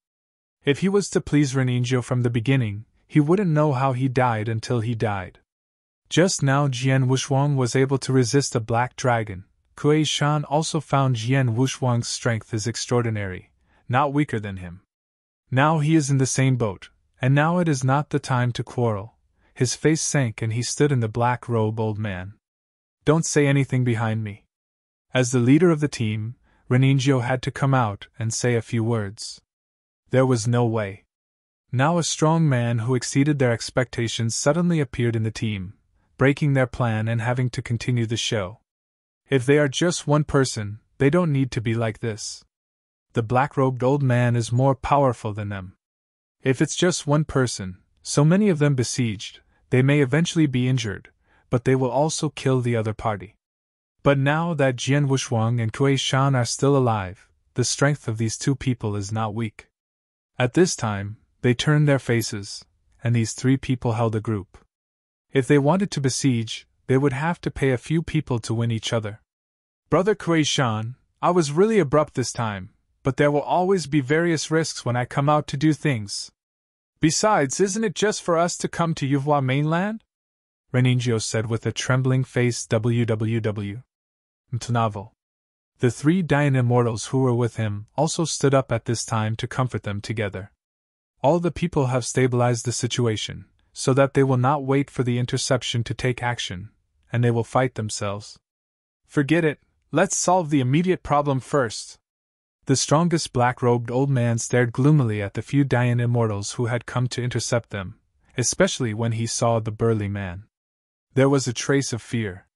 If he was to please Reningio from the beginning, he wouldn't know how he died until he died. Just now Jian Wushuang was able to resist a black dragon. Kuei Shan also found Jian Wushuang's strength is extraordinary, not weaker than him. Now he is in the same boat, and now it is not the time to quarrel. His face sank and he stood in the black-robe old man. Don't say anything behind me. As the leader of the team, Reningio had to come out and say a few words. There was no way. Now a strong man who exceeded their expectations suddenly appeared in the team. breaking their plan and having to continue the show. If they are just one person, they don't need to be like this. The black-robed old man is more powerful than them. If it's just one person, so many of them besieged, they may eventually be injured, but they will also kill the other party. But now that Jian Wushuang and Kuei Shan are still alive, the strength of these two people is not weak. At this time, they turned their faces, and these three people held a group. If they wanted to besiege, they would have to pay a few people to win each other. Brother Kuei Shan, I was really abrupt this time, but there will always be various risks when I come out to do things. Besides, isn't it just for us to come to Yuvhua mainland? Reningio said with a trembling face. Www. Novel. The three Dayan immortals who were with him also stood up at this time to comfort them together. All the people have stabilized the situation, so that they will not wait for the interception to take action, and they will fight themselves. Forget it, let's solve the immediate problem first. The strongest black-robed old man stared gloomily at the few Dayan immortals who had come to intercept them, especially when he saw the burly man. There was a trace of fear.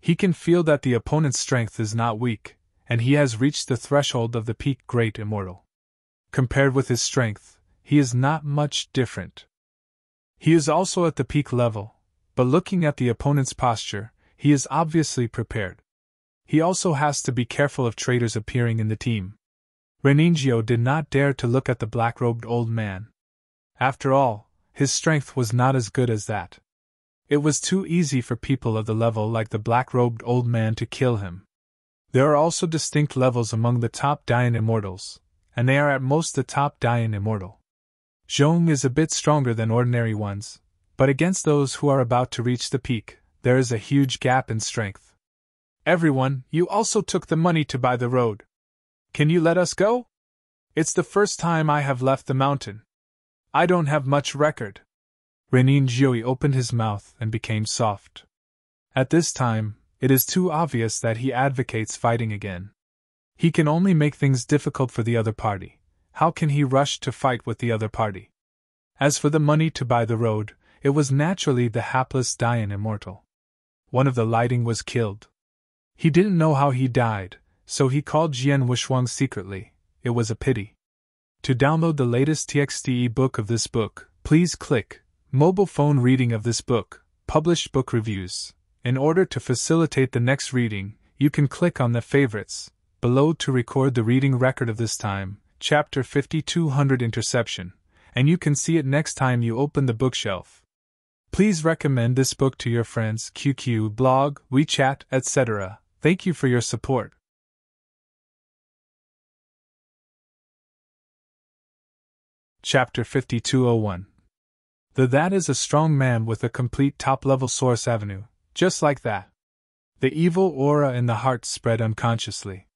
He can feel that the opponent's strength is not weak, and he has reached the threshold of the peak great immortal. Compared with his strength, he is not much different. He is also at the peak level, but looking at the opponent's posture, he is obviously prepared. He also has to be careful of traitors appearing in the team. Reningio did not dare to look at the black-robed old man. After all, his strength was not as good as that. It was too easy for people of the level like the black-robed old man to kill him. There are also distinct levels among the top Dayan immortals, and they are at most the top Dayan immortal. Zhong is a bit stronger than ordinary ones, but against those who are about to reach the peak, there is a huge gap in strength. Everyone, you also took the money to buy the road. Can you let us go? It's the first time I have left the mountain. I don't have much record. Renin Jiui opened his mouth and became soft. At this time, it is too obvious that he advocates fighting again. He can only make things difficult for the other party. How can he rush to fight with the other party? As for the money to buy the road, it was naturally the hapless Dayan immortal. One of the lighting was killed. He didn't know how he died, so he called Jian Wushuang secretly. It was a pity. To download the latest TXT e-book of this book, please click Mobile phone reading of this book, published book reviews. In order to facilitate the next reading, you can click on the favorites below to record the reading record of this time, Chapter 5200 Interception, and you can see it next time you open the bookshelf. Please recommend this book to your friends, QQ, blog, WeChat, etc. Thank you for your support. Chapter 5201. That is a strong man with a complete top-level source avenue, just like that. The evil aura in the heart spread unconsciously.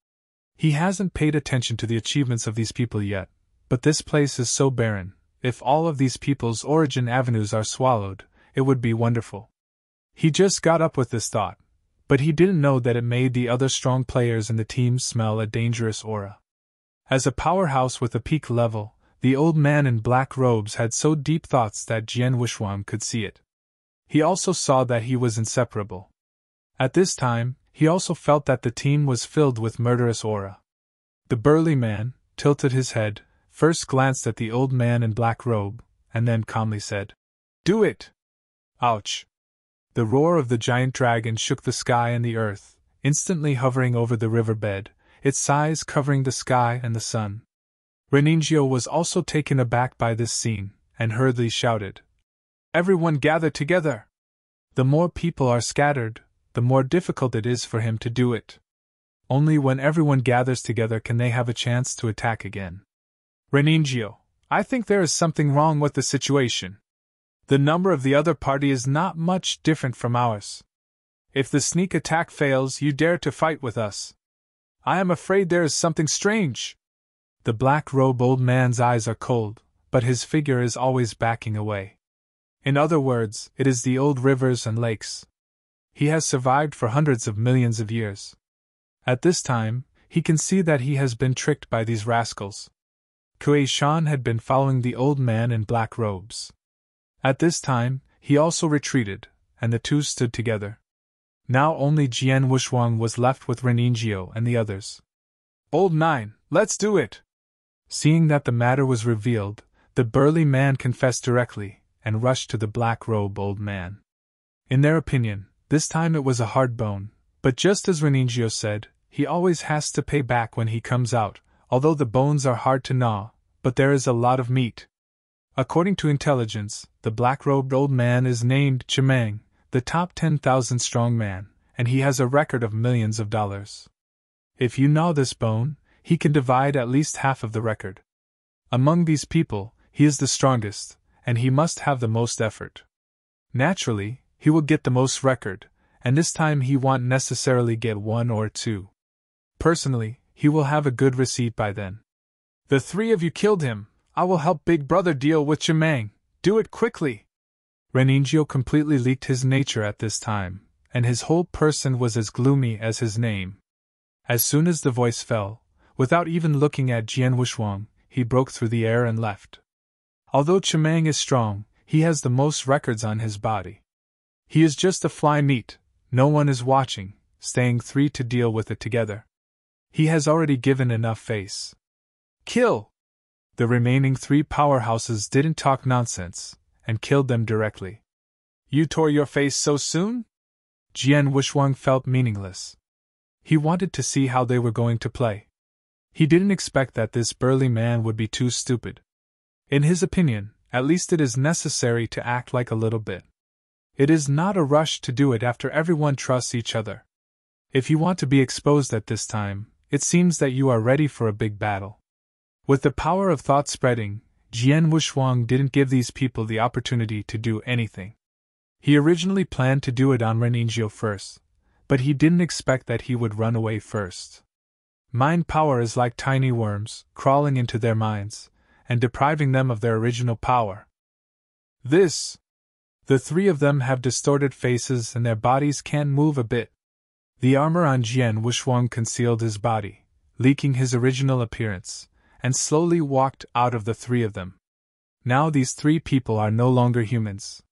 He hasn't paid attention to the achievements of these people yet, but this place is so barren. If all of these people's origin avenues are swallowed, it would be wonderful. He just got up with this thought, but he didn't know that it made the other strong players in the team smell a dangerous aura. As a powerhouse with a peak level, the old man in black robes had so deep thoughts that Jian Wushuang could see it. He also saw that he was inseparable. At this time, he also felt that the team was filled with murderous aura. The burly man tilted his head, first glanced at the old man in black robe, and then calmly said, "Do it!" Ouch! The roar of the giant dragon shook the sky and the earth, instantly hovering over the riverbed, its size covering the sky and the sun. Reningio was also taken aback by this scene, and hurriedly shouted, "Everyone gather together!" The more people are scattered, the more difficult it is for him to do it. Only when everyone gathers together can they have a chance to attack again. Reningio, I think there is something wrong with the situation. The number of the other party is not much different from ours. If the sneak attack fails, you dare to fight with us. I am afraid there is something strange. The black-robed old man's eyes are cold, but his figure is always backing away. In other words, it is the old rivers and lakes. He has survived for hundreds of millions of years. At this time, he can see that he has been tricked by these rascals. Kuei Shan had been following the old man in black robes. At this time, he also retreated, and the two stood together. Now only Jian Wushuang was left with Reningio and the others. "Old Nine, let's do it!" Seeing that the matter was revealed, the burly man confessed directly, and rushed to the black-robed old man. In their opinion, this time it was a hard bone, but just as Reningio said, he always has to pay back when he comes out, although the bones are hard to gnaw, but there is a lot of meat. According to intelligence, the black-robed old man is named Chimang, the top 10,000 strong man, and he has a record of millions of dollars. If you gnaw this bone, he can divide at least half of the record. Among these people, he is the strongest, and he must have the most effort. Naturally, he will get the most record, and this time he won't necessarily get 1 or 2. Personally, he will have a good receipt by then. "The 3 of you killed him. I will help Big Brother deal with Chimang. Do it quickly!" Reningio completely leaked his nature at this time, and his whole person was as gloomy as his name. As soon as the voice fell, without even looking at Jian Wushuang, he broke through the air and left. Although Chimang is strong, he has the most records on his body. He is just a fly meat, no one is watching, staying 3 to deal with it together. He has already given enough face. "Kill!" The remaining 3 powerhouses didn't talk nonsense, and killed them directly. "You tore your face so soon?" Jian Wushuang felt meaningless. He wanted to see how they were going to play. He didn't expect that this burly man would be too stupid. In his opinion, at least it is necessary to act like a little bit. It is not a rush to do it after everyone trusts each other. If you want to be exposed at this time, it seems that you are ready for a big battle. With the power of thought spreading, Jian Wushuang didn't give these people the opportunity to do anything. He originally planned to do it on Reningio first, but he didn't expect that he would run away first. Mind power is like tiny worms, crawling into their minds, and depriving them of their original power. The 3 of them have distorted faces and their bodies can't move a bit. The armor on Jian Wushuang concealed his body, leaking his original appearance, and slowly walked out of the 3 of them. Now these 3 people are no longer humans.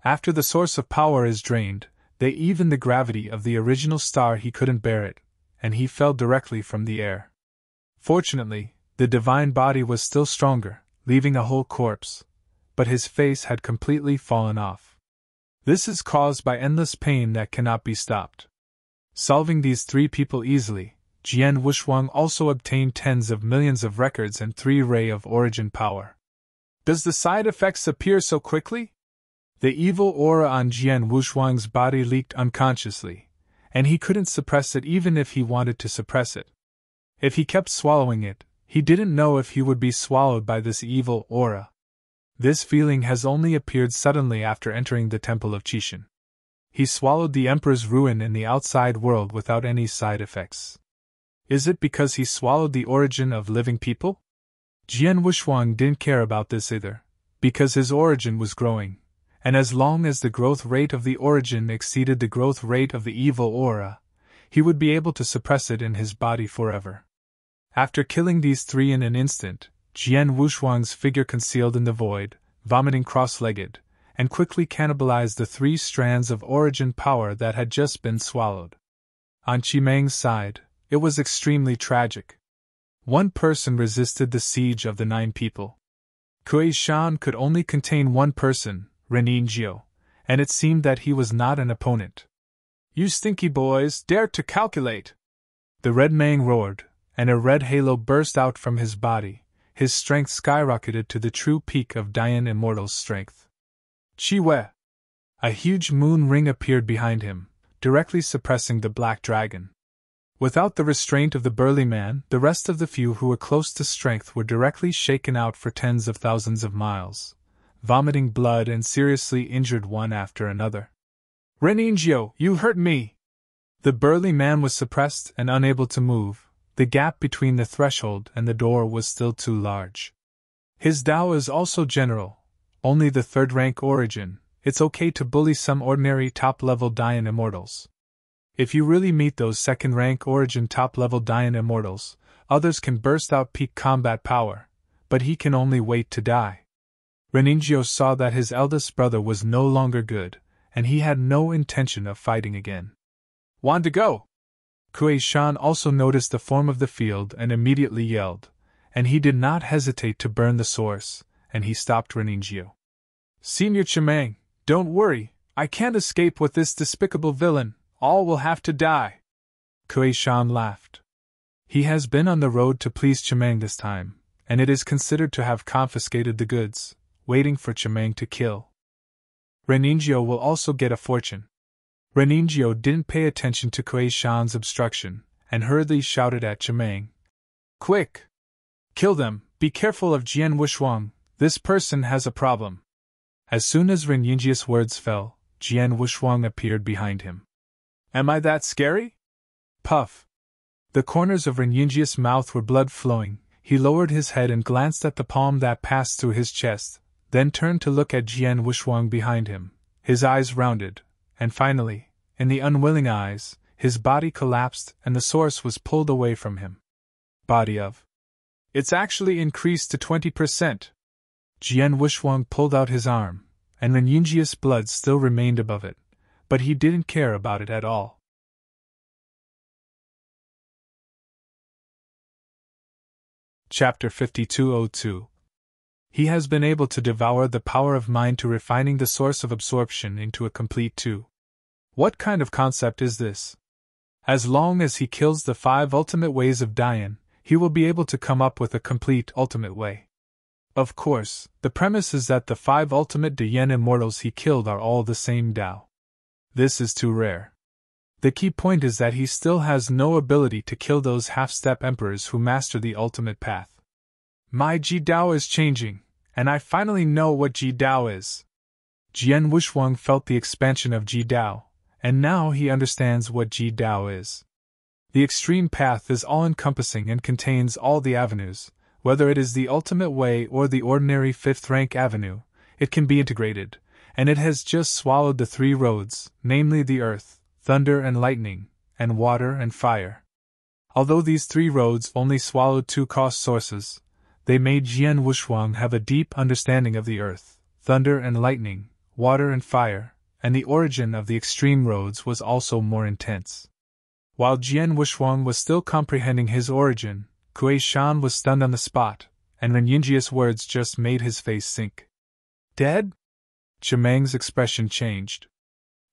After the source of power is drained, even the gravity of the original star he couldn't bear it, and he fell directly from the air. Fortunately, the divine body was still stronger, leaving a whole corpse, but his face had completely fallen off. This is caused by endless pain that cannot be stopped. Solving these 3 people easily, Jian Wushuang also obtained tens of millions of records and 3 ray of origin power. Does the side effects appear so quickly? The evil aura on Jian Wushuang's body leaked unconsciously, and he couldn't suppress it even if he wanted to suppress it. If he kept swallowing it, he didn't know if he would be swallowed by this evil aura. This feeling has only appeared suddenly after entering the Temple of Qixin. He swallowed the Emperor's ruin in the outside world without any side effects. Is it because he swallowed the origin of living people? Jian Wushuang didn't care about this either, because his origin was growing, and as long as the growth rate of the origin exceeded the growth rate of the evil aura, he would be able to suppress it in his body forever. After killing these 3 in an instant, Jian Wushuang's figure concealed in the void, vomiting cross-legged, and quickly cannibalized the 3 strands of origin power that had just been swallowed. On Chimang's side, it was extremely tragic. 1 person resisted the siege of the 9 people. Kuei Shan could only contain 1 person, Reningio, and it seemed that he was not an opponent. "You stinky boys, dare to calculate!" The red Mang roared, and a red halo burst out from his body. His strength skyrocketed to the true peak of Dian Immortal's strength. Chi Wei! A huge moon ring appeared behind him, directly suppressing the black dragon. Without the restraint of the burly man, the rest of the few who were close to strength were directly shaken out for tens of thousands of miles, vomiting blood and seriously injured one after another. "Reningio, you hurt me!" The burly man was suppressed and unable to move. The gap between the threshold and the door was still too large. His Tao is also general, only the 3rd rank origin. It's okay to bully some ordinary top-level Dian Immortals. If you really meet those 2nd rank origin top-level Dian Immortals, others can burst out peak combat power, but he can only wait to die. Reningio saw that his eldest brother was no longer good, and he had no intention of fighting again. Want to go? Kuei Shan also noticed the form of the field and immediately yelled, and he did not hesitate to burn the source, and he stopped Reningio. Senior Chimang, don't worry, I can't escape with this despicable villain, all will have to die. Kuei Shan laughed. He has been on the road to please Chimang this time, and it is considered to have confiscated the goods, waiting for Chimang to kill. Reningio will also get a fortune. Reningio didn't pay attention to Kuei Shan's obstruction, and hurriedly shouted at Chimang. Quick! Kill them, be careful of Jian Wushuang, this person has a problem. As soon as Reningia's words fell, Jian Wushuang appeared behind him. Am I that scary? Puff! The corners of Reningia's mouth were blood flowing. He lowered his head and glanced at the palm that passed through his chest, then turned to look at Jian Wushuang behind him. His eyes rounded, and finally, in the unwilling eyes, his body collapsed and the source was pulled away from him. Body of. It's actually increased to 20%. Jian Wushuang pulled out his arm, and Reningia's blood still remained above it, but he didn't care about it at all. Chapter 5202. He has been able to devour the power of mind to refining the source of absorption into a complete two. What kind of concept is this? As long as he kills the 5 ultimate ways of Dian, he will be able to come up with a complete ultimate way. Of course, the premise is that the 5 ultimate Dian immortals he killed are all the same Dao. This is too rare. The key point is that he still has no ability to kill those half-step emperors who master the ultimate path. My Ji Dao is changing, and I finally know what Ji Dao is. Jian Wushuang felt the expansion of Ji Dao, and now he understands what Ji Dao is. The extreme path is all-encompassing and contains all the avenues, whether it is the ultimate way or the ordinary 5th-rank avenue, it can be integrated, and it has just swallowed the 3 roads, namely the earth, thunder and lightning, and water and fire. Although these 3 roads only swallowed 2 cost sources, they made Jian Wushuang have a deep understanding of the earth, thunder and lightning, water and fire, and the origin of the extreme roads was also more intense. While Jian Wushuang was still comprehending his origin, Kuei Shan was stunned on the spot, and Reningia's words just made his face sink. Dead? Chimang's expression changed.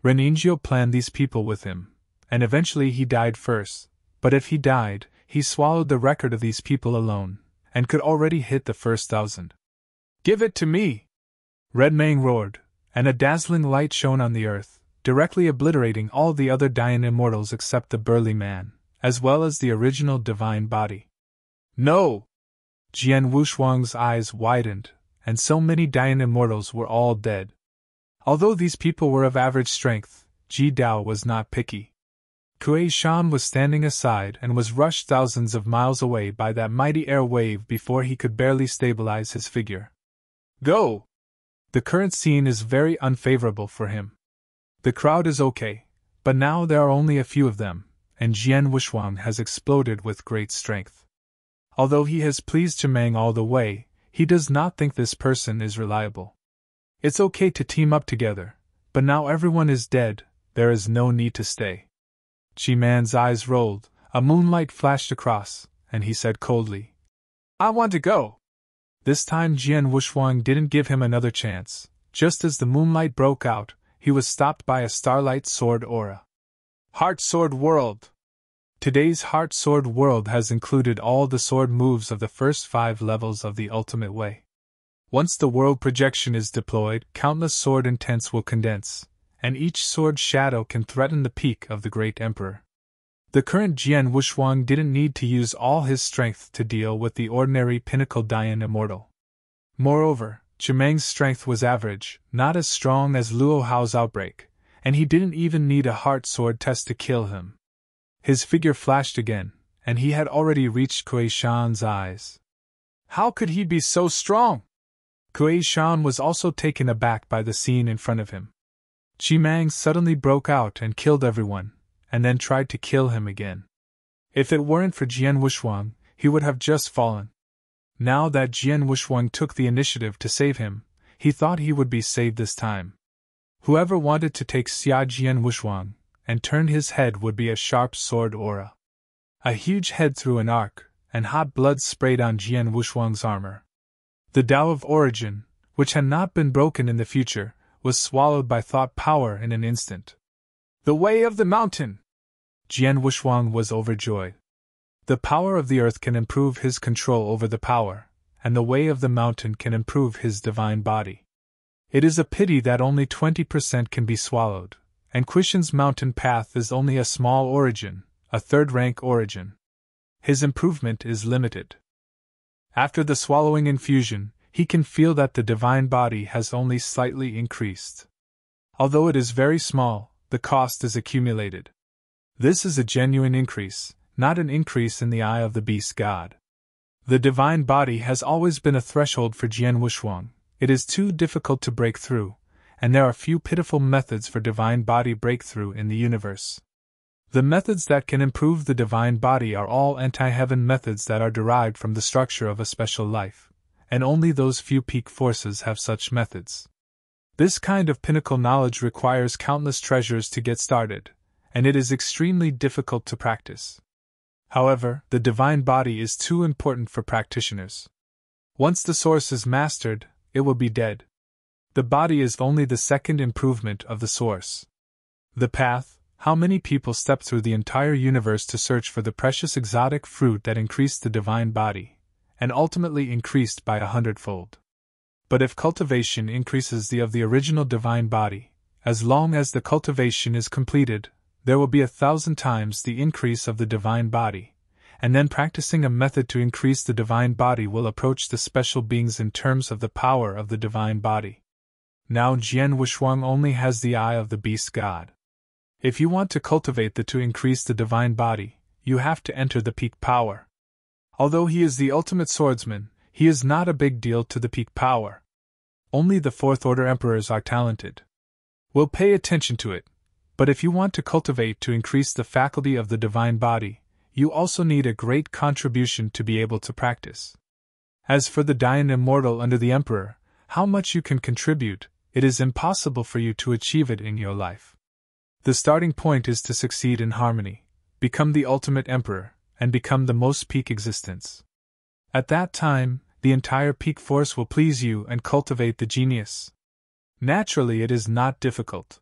Reningio planned these people with him, and eventually he died first, but if he died, he swallowed the record of these people alone, and could already hit the first 1,000. Give it to me! Red Mang roared, and a dazzling light shone on the earth, directly obliterating all the other Dian immortals except the burly man, as well as the original divine body. No! Jian Wushuang's eyes widened, and so many Dian immortals were all dead. Although these people were of average strength, Ji Dao was not picky. Kuei Shan was standing aside and was rushed thousands of miles away by that mighty air wave before he could barely stabilize his figure. Go! The current scene is very unfavorable for him. The crowd is okay, but now there are only a few of them, and Jian Wushuang has exploded with great strength. Although he has pleased Chimang all the way, he does not think this person is reliable. It's okay to team up together, but now everyone is dead, there is no need to stay. Chiman's eyes rolled, a moonlight flashed across, and he said coldly, I want to go. This time Jian Wushuang didn't give him another chance. Just as the moonlight broke out, he was stopped by a starlight sword aura. Heart Sword World. Today's Heart Sword World has included all the sword moves of the first 5 levels of the Ultimate Way. Once the world projection is deployed, countless sword intents will condense, and each sword shadow can threaten the peak of the Great Emperor. The current Jian Wushuang didn't need to use all his strength to deal with the ordinary pinnacle Dian immortal. Moreover, Chimang's strength was average, not as strong as Luo Hao's outbreak, and he didn't even need a heart sword test to kill him. His figure flashed again, and he had already reached Kuei Shan's eyes. How could he be so strong? Kuei Shan was also taken aback by the scene in front of him. Chimang suddenly broke out and killed everyone, and then tried to kill him again. If it weren't for Jian Wushuang, he would have just fallen. Now that Jian Wushuang took the initiative to save him, he thought he would be saved this time. Whoever wanted to take Xia Jian Wushuang and turn his head would be a sharp sword aura. A huge head through an arc, and hot blood sprayed on Jian Wushuang's armor. The Tao of origin, which had not been broken in the future, was swallowed by thought power in an instant. The way of the mountain! Jian Wushuang was overjoyed. The power of the earth can improve his control over the power, and the way of the mountain can improve his divine body. It is a pity that only 20% can be swallowed, and Quishan's mountain path is only a small origin, a third-rank origin. His improvement is limited. After the swallowing infusion, he can feel that the divine body has only slightly increased. Although it is very small, the cost is accumulated. This is a genuine increase, not an increase in the eye of the beast god. The divine body has always been a threshold for Jian Wushuang. It is too difficult to break through, and there are few pitiful methods for divine body breakthrough in the universe. The methods that can improve the divine body are all anti-heaven methods that are derived from the structure of a special life, and only those few peak forces have such methods. This kind of pinnacle knowledge requires countless treasures to get started, and it is extremely difficult to practice. However, the divine body is too important for practitioners. Once the source is mastered, it will be dead. The body is only the second improvement of the source. The path: how many people step through the entire universe to search for the precious exotic fruit that increased the divine body, and ultimately increased by 100-fold. But if cultivation increases the of the original divine body, as long as the cultivation is completed, there will be 1,000 times the increase of the divine body, and then practicing a method to increase the divine body will approach the special beings in terms of the power of the divine body. Now Jian Wushuang only has the eye of the beast god. If you want to cultivate to increase the divine body, you have to enter the peak power. Although he is the ultimate swordsman, he is not a big deal to the peak power. Only the fourth-order emperors are talented. Will pay attention to it. But if you want to cultivate to increase the faculty of the divine body, you also need a great contribution to be able to practice. As for the Dayan Immortal under the Emperor, how much you can contribute, it is impossible for you to achieve it in your life. The starting point is to succeed in harmony, become the ultimate Emperor, and become the most peak existence. At that time, the entire peak force will please you and cultivate the genius. Naturally, it is not difficult.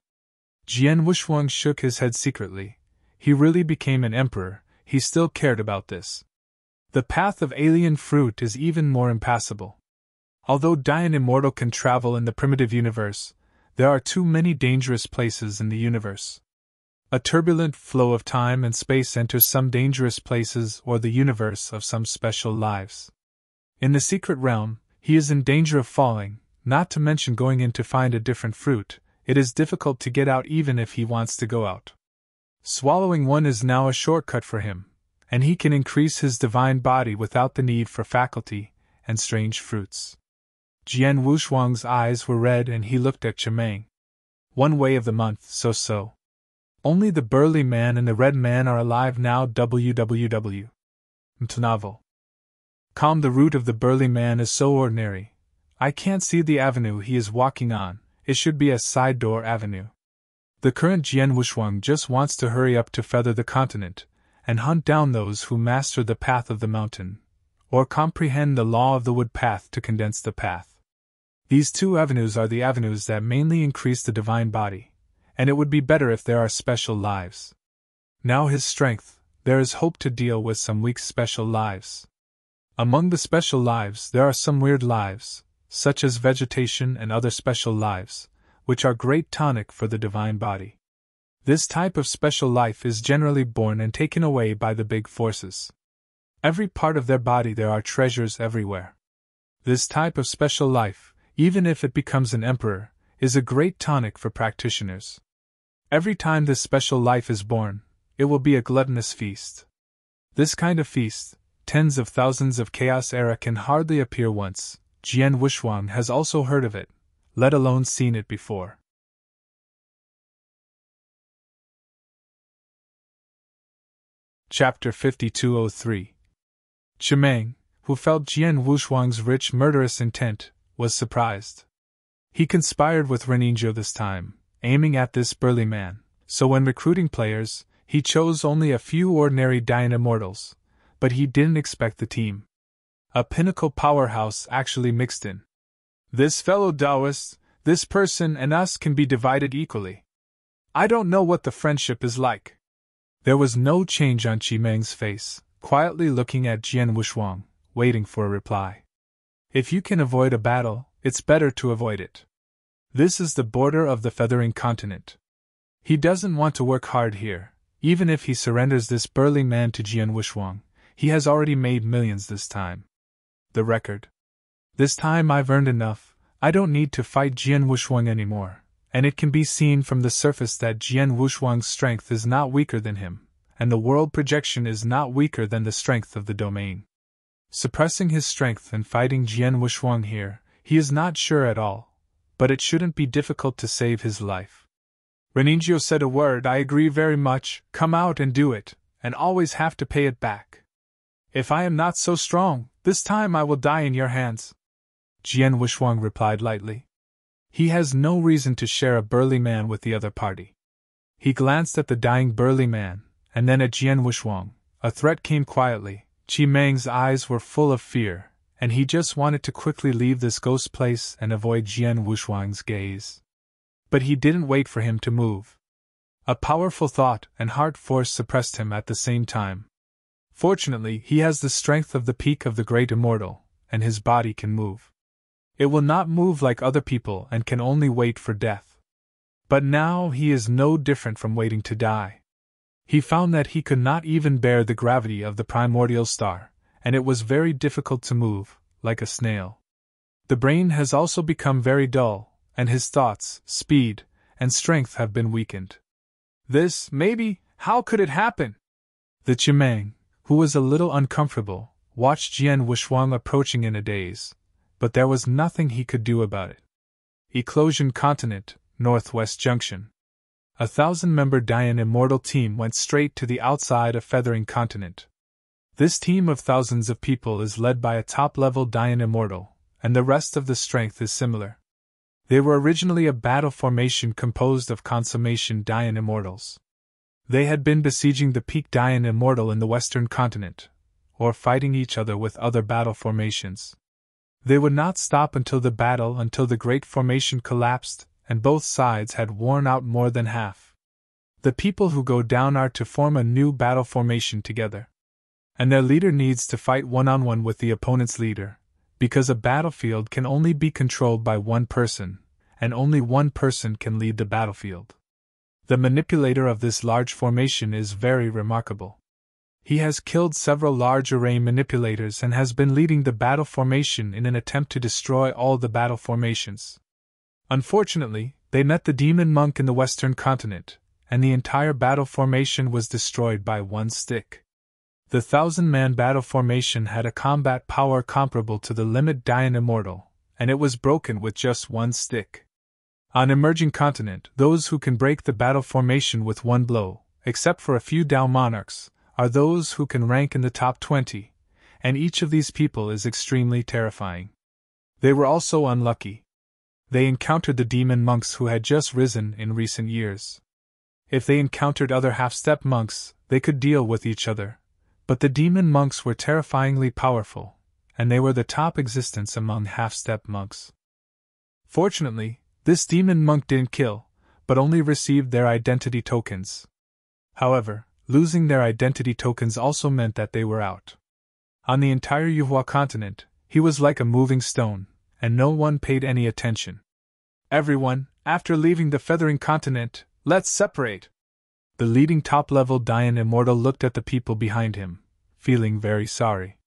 Jian Wushuang shook his head secretly. He really became an emperor, he still cared about this. The path of alien fruit is even more impassable. Although Dayan Immortal can travel in the primitive universe, there are too many dangerous places in the universe. A turbulent flow of time and space enters some dangerous places or the universe of some special lives. In the secret realm, he is in danger of falling, not to mention going in to find a different fruit. It is difficult to get out even if he wants to go out. Swallowing one is now a shortcut for him, and he can increase his divine body without the need for faculty and strange fruits. Jian Wushuang's eyes were red and he looked at Chimeng. One way of the month, so. Only the burly man and the red man are alive now. www. Novel. Calm. The route of the burly man is so ordinary. I can't see the avenue he is walking on. It should be a side door avenue. The current Jian Wushuang just wants to hurry up to feather the continent, and hunt down those who master the path of the mountain, or comprehend the law of the wood path to condense the path. These two avenues are the avenues that mainly increase the divine body, and it would be better if there are special lives. Now his strength, there is hope to deal with some weak special lives. Among the special lives there are some weird lives, such as vegetation and other special lives, which are great tonic for the divine body. This type of special life is generally born and taken away by the big forces. Every part of their body there are treasures everywhere. This type of special life, even if it becomes an emperor, is a great tonic for practitioners. Every time this special life is born, it will be a gluttonous feast. This kind of feast, tens of thousands of chaos era can hardly appear once. Jian Wushuang has also heard of it, let alone seen it before. Chapter 5203. Chimeng, who felt Jian Wushuang's rich murderous intent, was surprised. He conspired with Reningzhou this time, aiming at this burly man, so when recruiting players, he chose only a few ordinary Dayan Immortals, but he didn't expect the team. A pinnacle powerhouse actually mixed in. This fellow Taoist, this person and us can be divided equally. I don't know what the friendship is like. There was no change on Qi Meng's face, quietly looking at Jian Wushuang, waiting for a reply. If you can avoid a battle, it's better to avoid it. This is the border of the Feathering Continent. He doesn't want to work hard here. Even if he surrenders this burly man to Jian Wushuang, he has already made millions this time. The record. This time I've earned enough. I don't need to fight Jian Wushuang anymore, and it can be seen from the surface that Jian Wushuang's strength is not weaker than him, and the world projection is not weaker than the strength of the domain. Suppressing his strength and fighting Jian Wushuang here, he is not sure at all, but it shouldn't be difficult to save his life. Reningio said a word. I agree very much. Come out and do it, and always have to pay it back. If I am not so strong, this time I will die in your hands. Jian Wushuang replied lightly. He has no reason to share a burly man with the other party. He glanced at the dying burly man, and then at Jian Wushuang. A threat came quietly. Qi Meng's eyes were full of fear, and he just wanted to quickly leave this ghost place and avoid Jian Wushuang's gaze. But he didn't wait for him to move. A powerful thought and heart force suppressed him at the same time. Fortunately, he has the strength of the peak of the great immortal, and his body can move. It will not move like other people and can only wait for death. But now he is no different from waiting to die. He found that he could not even bear the gravity of the primordial star, and it was very difficult to move, like a snail. The brain has also become very dull, and his thoughts, speed, and strength have been weakened. This, maybe, how could it happen? The Qi Meng, who was a little uncomfortable, watched Jian Wushuang approaching in a daze, but there was nothing he could do about it. Eclosion Continent, Northwest Junction. 1,000-member Dayan Immortal team went straight to the outside of Feathering Continent. This team of thousands of people is led by a top-level Dayan Immortal, and the rest of the strength is similar. They were originally a battle formation composed of consummation Dayan Immortals. They had been besieging the peak Dayan Immortal in the Western Continent, or fighting each other with other battle formations. They would not stop until the great formation collapsed, and both sides had worn out more than half. The people who go down are to form a new battle formation together. And their leader needs to fight one-on-one with the opponent's leader, because a battlefield can only be controlled by one person, and only one person can lead the battlefield. The manipulator of this large formation is very remarkable. He has killed several large array manipulators and has been leading the battle formation in an attempt to destroy all the battle formations. Unfortunately, they met the demon monk in the Western Continent, and the entire battle formation was destroyed by one stick. The 1,000-man battle formation had a combat power comparable to the limit Dayan Immortal, and it was broken with just one stick. On Emerging Continent, those who can break the battle formation with one blow, except for a few Dao monarchs, are those who can rank in the top 20, and each of these people is extremely terrifying. They were also unlucky. They encountered the demon monks who had just risen in recent years. If they encountered other half-step monks, they could deal with each other, but the demon monks were terrifyingly powerful, and they were the top existence among half-step monks. Fortunately, this demon monk didn't kill, but only received their identity tokens. However, losing their identity tokens also meant that they were out. On the entire Yuhua continent, he was like a moving stone, and no one paid any attention. Everyone, after leaving the Feathering Continent, let's separate. The leading top-level Dayan Immortal looked at the people behind him, feeling very sorry.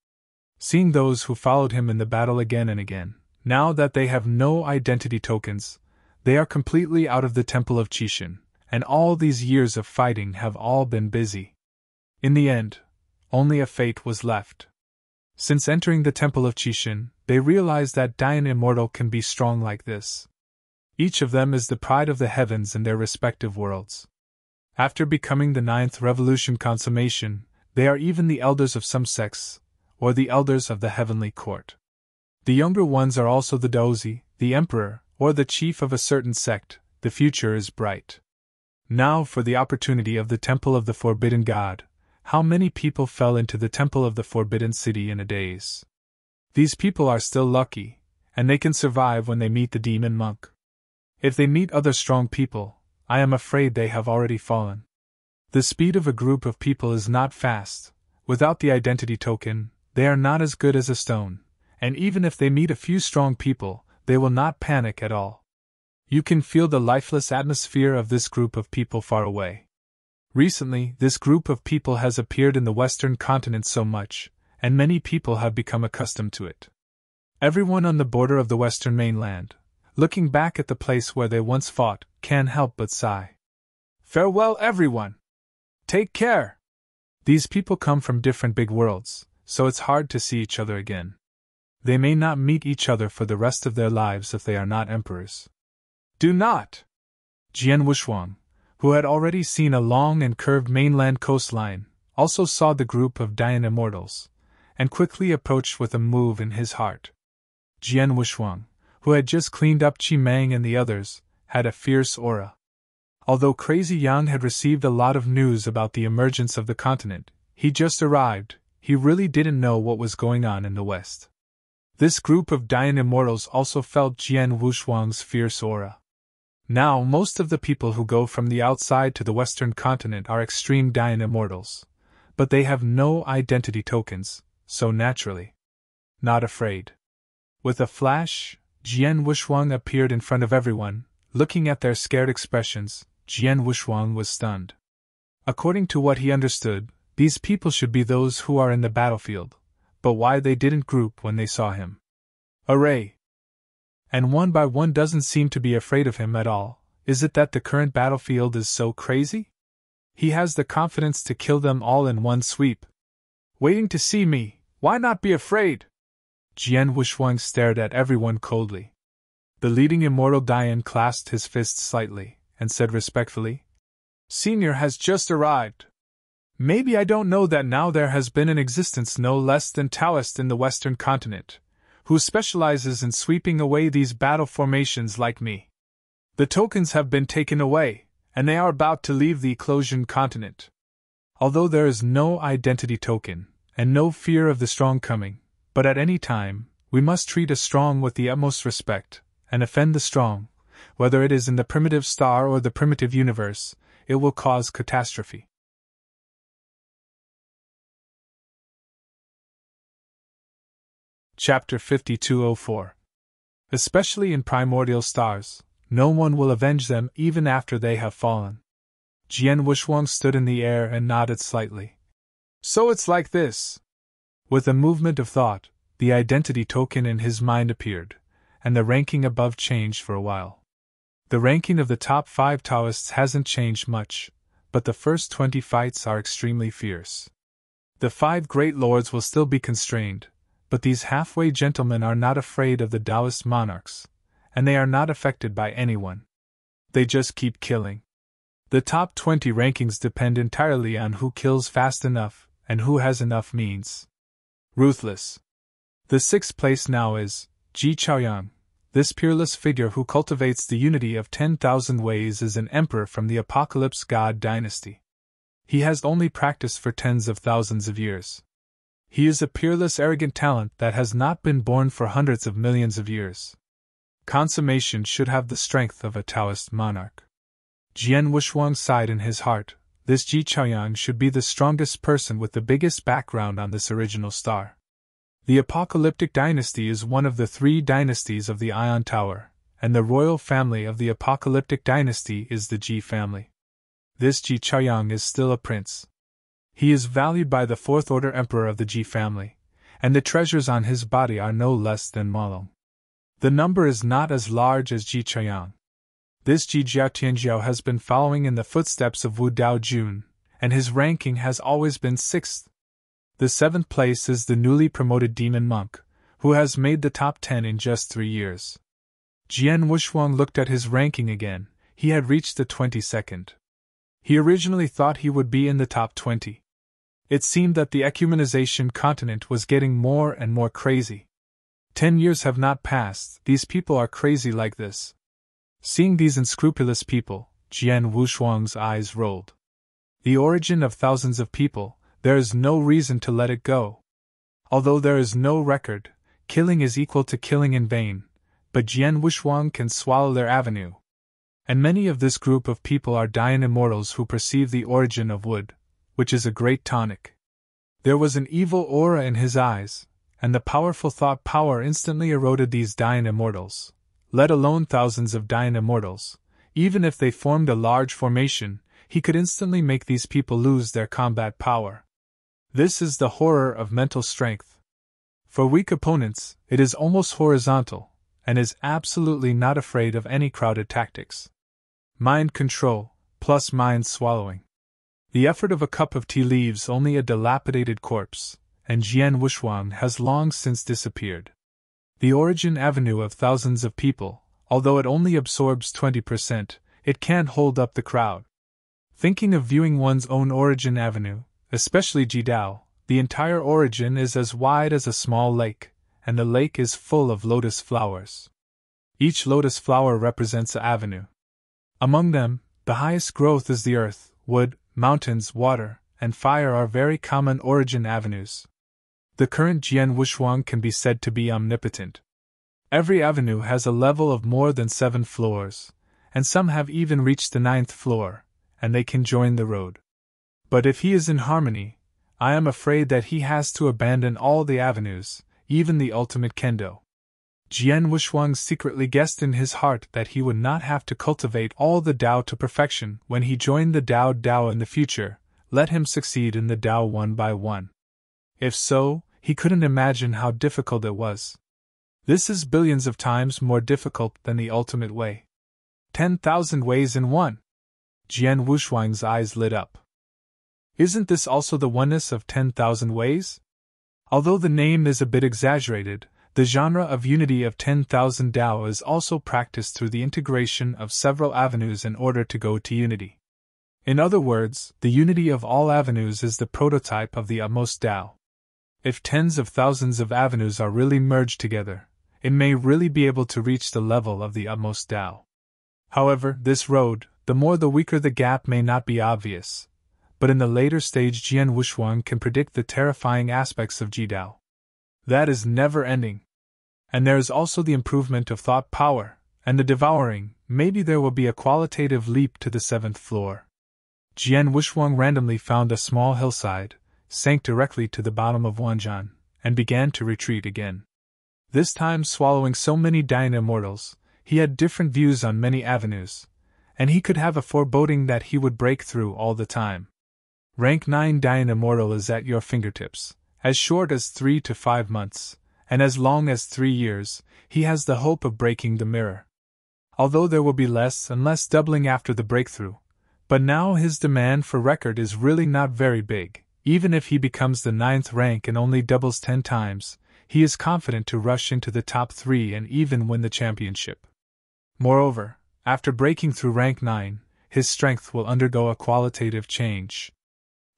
Seeing those who followed him in the battle again and again, now that they have no identity tokens, they are completely out of the Temple of Qixin, and all these years of fighting have all been busy. In the end, only a fate was left. Since entering the Temple of Qixin, they realized that Dayan Immortal can be strong like this. Each of them is the pride of the heavens in their respective worlds. After becoming the 9th Revolution consummation, they are even the elders of some sects, or the elders of the heavenly court. The younger ones are also the Dozi, the emperor, or the chief of a certain sect. the future is bright. Now for the opportunity of the Temple of the Forbidden God. How many people fell into the Temple of the Forbidden City in a daze? These people are still lucky, and they can survive when they meet the demon monk. If they meet other strong people, I am afraid they have already fallen. The speed of a group of people is not fast. Without the identity token, they are not as good as a stone, and even if they meet a few strong people, they will not panic at all. You can feel the lifeless atmosphere of this group of people far away. Recently, this group of people has appeared in the Western continent so much, and many people have become accustomed to it. Everyone on the border of the Western mainland, looking back at the place where they once fought, can't help but sigh. Farewell, everyone! Take care! These people come from different big worlds, so it's hard to see each other again. They may not meet each other for the rest of their lives if they are not emperors. Do not! Jian Wushuang, who had already seen a long and curved mainland coastline, also saw the group of Dian immortals, and quickly approached with a move in his heart. Jian Wushuang, who had just cleaned up Qi Mang and the others, had a fierce aura. Although Crazy Yang had received a lot of news about the emergence of the continent, he just arrived, he really didn't know what was going on in the West. This group of Dian immortals also felt Jian Wushuang's fierce aura. Now most of the people who go from the outside to the Western continent are extreme Dian immortals, but they have no identity tokens, so naturally. Not afraid. With a flash, Jian Wushuang appeared in front of everyone. Looking at their scared expressions, Jian Wushuang was stunned. According to what he understood, these people should be those who are in the battlefield, but why they didn't group when they saw him? Array! And one by one doesn't seem to be afraid of him at all. Is it that the current battlefield is so crazy? He has the confidence to kill them all in one sweep. Waiting to see me, why not be afraid? Jian Wushuang stared at everyone coldly. The leading immortal Dian clasped his fists slightly, and said respectfully, Senior has just arrived. Maybe I don't know that now there has been in existence no less than Taoist in the Western continent, who specializes in sweeping away these battle formations like me. The tokens have been taken away, and they are about to leave the Eclosion continent. Although there is no identity token, and no fear of the strong coming, but at any time, we must treat a strong with the utmost respect, and offend the strong, whether it is in the primitive star or the primitive universe, it will cause catastrophe. Chapter 5204. Especially in primordial stars, no one will avenge them even after they have fallen. Jian Wushuang stood in the air and nodded slightly. So it's like this. With a movement of thought, the identity token in his mind appeared, and the ranking above changed for a while. The ranking of the top 5 Taoists hasn't changed much, but the first 20 fights are extremely fierce. The 5 great lords will still be constrained, but these halfway gentlemen are not afraid of the Taoist monarchs, and they are not affected by anyone. They just keep killing. The top 20 rankings depend entirely on who kills fast enough and who has enough means. Ruthless. The 6th place now is Ji Chaoyang. This peerless figure who cultivates the unity of 10,000 ways is an emperor from the Apocalypse God dynasty. He has only practiced for tens of thousands of years. He is a peerless arrogant talent that has not been born for hundreds of millions of years. Consummation should have the strength of a Taoist monarch. Jian Wushuang sighed in his heart. This Ji Chaoyang should be the strongest person with the biggest background on this original star. The Apocalyptic Dynasty is one of the 3 dynasties of the Ion Tower, and the royal family of the Apocalyptic Dynasty is the Ji family. This Ji Chaoyang is still a prince. He is valued by the 4th Order Emperor of the Ji family, and the treasures on his body are no less than Malong. The number is not as large as Ji Chaoyang. This Ji Jiao Tianjiao has been following in the footsteps of Wu Dao Jun, and his ranking has always been 6th. The 7th place is the newly promoted demon monk, who has made the top 10 in just 3 years. Jian Wushuang looked at his ranking again. He had reached the 22nd. He originally thought he would be in the top 20. It seemed that the ecumenization continent was getting more and more crazy. 10 years have not passed, these people are crazy like this. Seeing these unscrupulous people, Jian Wushuang's eyes rolled. The origin of thousands of people, there is no reason to let it go. Although there is no record, killing is equal to killing in vain, but Jian Wushuang can swallow their avenue. And many of this group of people are Dayan immortals who perceive the origin of wood, which is a great tonic. There was an evil aura in his eyes, and the powerful thought power instantly eroded these Dayan immortals, let alone thousands of Dayan immortals. Even if they formed a large formation, he could instantly make these people lose their combat power. This is the horror of mental strength. For weak opponents, it is almost horizontal, and is absolutely not afraid of any crowded tactics. Mind control, plus mind swallowing. The effort of a cup of tea leaves only a dilapidated corpse, and Jian Wushuang has long since disappeared. The origin avenue of thousands of people, although it only absorbs 20%, it can't hold up the crowd. Thinking of viewing one's own origin avenue, especially Jidao, the entire origin is as wide as a small lake, and the lake is full of lotus flowers. Each lotus flower represents an avenue. Among them, the highest growth is the earth, wood, mountains, water, and fire are very common origin avenues. The current Jian Wushuang can be said to be omnipotent. Every avenue has a level of more than 7 floors, and some have even reached the 9th floor, and they can join the road. But if he is in harmony, I am afraid that he has to abandon all the avenues, even the ultimate kendo. Jian Wushuang secretly guessed in his heart that he would not have to cultivate all the Tao to perfection when he joined the Dao in the future. Let him succeed in the Tao one by one. If so, he couldn't imagine how difficult it was. This is billions of times more difficult than the ultimate way. 10,000 ways in one. Jian Wushuang's eyes lit up. Isn't this also the oneness of 10,000 ways? Although the name is a bit exaggerated, the genre of unity of 10,000 Tao is also practiced through the integration of several avenues in order to go to unity. In other words, the unity of all avenues is the prototype of the utmost Tao. If tens of thousands of avenues are really merged together, it may really be able to reach the level of the utmost Tao. However, this road, the more the weaker the gap, may not be obvious, but in the later stage Jian Wushuang can predict the terrifying aspects of Jidao. That is never ending. And there is also the improvement of thought power, and the devouring. Maybe there will be a qualitative leap to the 7th floor. Jian Wushuang randomly found a small hillside, sank directly to the bottom of Wanjian, and began to retreat again. This time swallowing so many Dayan immortals, he had different views on many avenues, and he could have a foreboding that he would break through all the time. Rank 9 Dayan immortal is at your fingertips, as short as 3 to 5 months, and as long as 3 years, he has the hope of breaking the mirror. Although there will be less and less doubling after the breakthrough, but now his demand for record is really not very big. Even if he becomes the 9th rank and only doubles 10 times, he is confident to rush into the top 3 and even win the championship. Moreover, after breaking through rank 9, his strength will undergo a qualitative change.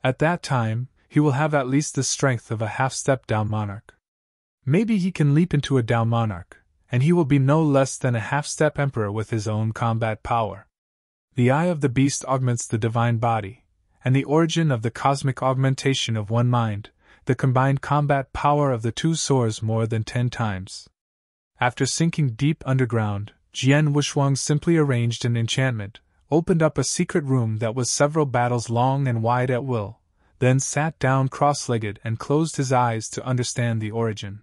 At that time, he will have at least the strength of a half-step Tao monarch. Maybe he can leap into a Tao monarch, and he will be no less than a half-step emperor with his own combat power. The eye of the beast augments the divine body, and the origin of the cosmic augmentation of one mind, the combined combat power of the two soars more than 10 times. After sinking deep underground, Jian Wushuang simply arranged an enchantment, opened up a secret room that was several battles long and wide at will, then sat down cross-legged and closed his eyes to understand the origin.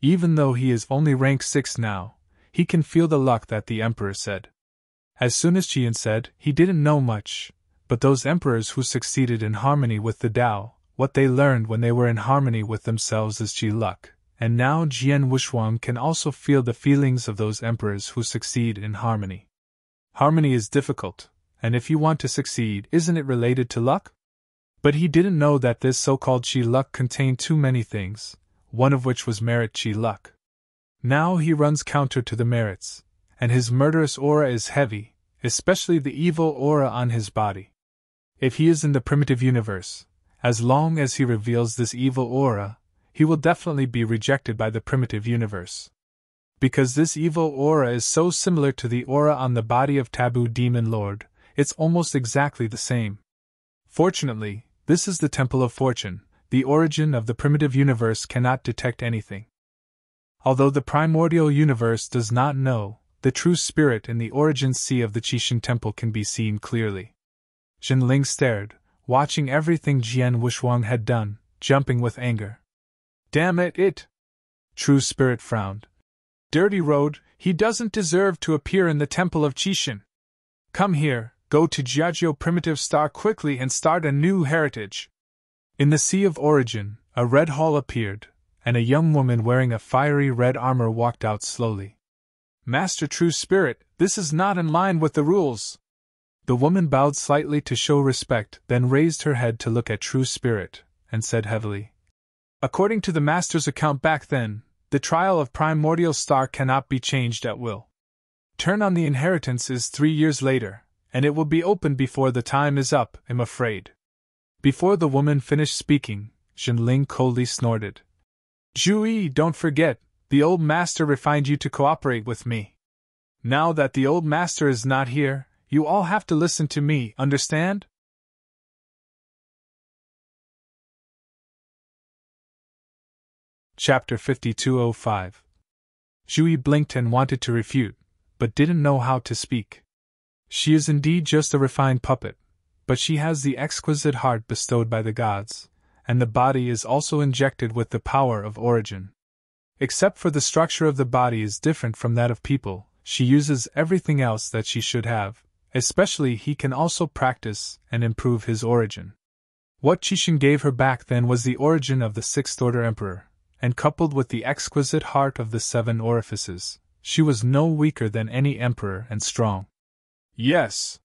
Even though he is only rank 6 now, he can feel the luck that the emperor said. As soon as Jian said, he didn't know much, but those emperors who succeeded in harmony with the Tao, what they learned when they were in harmony with themselves is Ji luck, and now Jian Wushuang can also feel the feelings of those emperors who succeed in harmony. Harmony is difficult, and if you want to succeed, isn't it related to luck? But he didn't know that this so-called Ji luck contained too many things, one of which was merit Ji luck. Now he runs counter to the merits, and his murderous aura is heavy, especially the evil aura on his body. If he is in the primitive universe, as long as he reveals this evil aura, he will definitely be rejected by the primitive universe. Because this evil aura is so similar to the aura on the body of Taboo Demon Lord, it's almost exactly the same. Fortunately, this is the Temple of Fortune. The origin of the primitive universe cannot detect anything. Although the primordial universe does not know, the true spirit in the origin sea of the Qixing Temple can be seen clearly. Jinling stared, watching everything Jian Wuxuang had done, jumping with anger. Damn it! True Spirit frowned. Dirty road, he doesn't deserve to appear in the Temple of Qixing. Come here, go to Jiajiao Primitive Star quickly and start a new heritage. In the Sea of Origin, a red hall appeared, and a young woman wearing a fiery red armor walked out slowly. Master True Spirit, this is not in line with the rules. The woman bowed slightly to show respect, then raised her head to look at True Spirit, and said heavily, According to the Master's account back then, the trial of Primordial Star cannot be changed at will. Turn on the inheritance is 3 years later, and it will be opened before the time is up, I'm afraid. Before the woman finished speaking, Jinling coldly snorted. Zhu, don't forget, the old master refined you to cooperate with me. Now that the old master is not here, you all have to listen to me, understand? Chapter 5205. Zhu blinked and wanted to refute, but didn't know how to speak. She is indeed just a refined puppet, but she has the exquisite heart bestowed by the gods, and the body is also injected with the power of origin. Except for the structure of the body is different from that of people, she uses everything else that she should have, especially he can also practice and improve his origin. What Qixing gave her back then was the origin of the Sixth Order Emperor, and coupled with the exquisite heart of the 7 orifices, she was no weaker than any emperor and strong. Yes.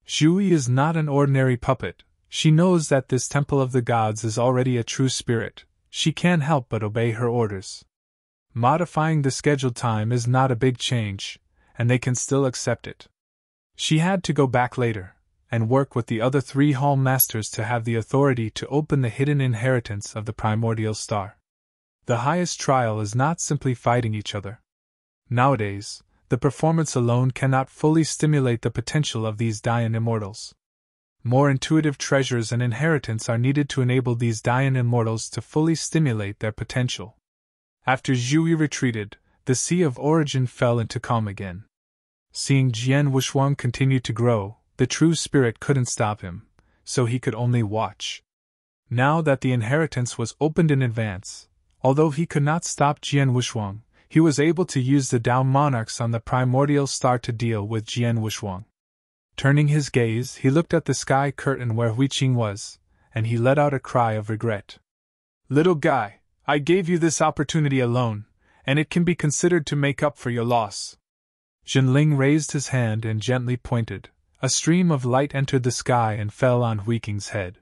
Zhu is not an ordinary puppet. She knows that this temple of the gods is already a true spirit. She can't help but obey her orders. Modifying the scheduled time is not a big change, and they can still accept it. She had to go back later, and work with the other 3 hall masters to have the authority to open the hidden inheritance of the primordial star. The highest trial is not simply fighting each other. Nowadays, the performance alone cannot fully stimulate the potential of these Dian immortals. More intuitive treasures and inheritance are needed to enable these Dian immortals to fully stimulate their potential. After Zhu retreated, the Sea of Origin fell into calm again. Seeing Jian Wuxuang continue to grow, the true spirit couldn't stop him, so he could only watch. Now that the inheritance was opened in advance, although he could not stop Jian Wuxuang, he was able to use the Dao monarchs on the primordial star to deal with Jian Wuxuang. Turning his gaze, he looked at the sky curtain where Huiqing was, and he let out a cry of regret. Little guy, I gave you this opportunity alone, and it can be considered to make up for your loss. Jinling raised his hand and gently pointed. A stream of light entered the sky and fell on Huiqing's head.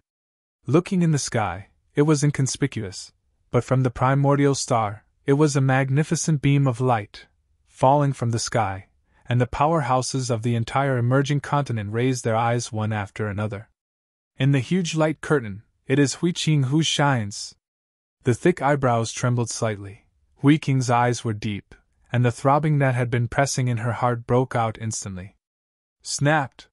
Looking in the sky, it was inconspicuous, but from the primordial star, it was a magnificent beam of light, falling from the sky, and the powerhouses of the entire emerging continent raised their eyes one after another. In the huge light curtain, it is Huiqing who shines. The thick eyebrows trembled slightly. Huiqing's eyes were deep, and the throbbing that had been pressing in her heart broke out instantly. Snapped!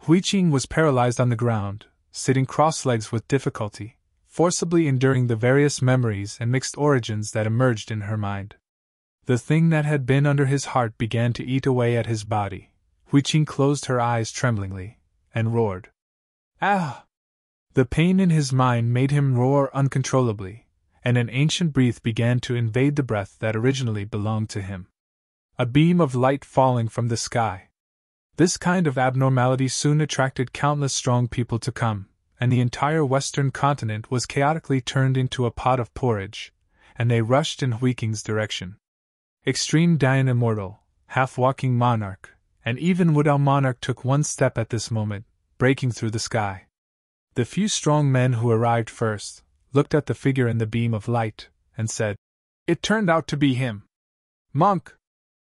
Huiqing was paralyzed on the ground, sitting cross-legs with difficulty, forcibly enduring the various memories and mixed origins that emerged in her mind. The thing that had been under his heart began to eat away at his body. Huiqing closed her eyes tremblingly, and roared. Ah! The pain in his mind made him roar uncontrollably, and an ancient breath began to invade the breath that originally belonged to him. A beam of light falling from the sky. This kind of abnormality soon attracted countless strong people to come, and the entire western continent was chaotically turned into a pot of porridge, and they rushed in Huiqing's direction. Extreme Dian Immortal, half-walking monarch, and even Wudao monarch took one step at this moment, breaking through the sky. The few strong men who arrived first looked at the figure in the beam of light, and said, It turned out to be him. Monk!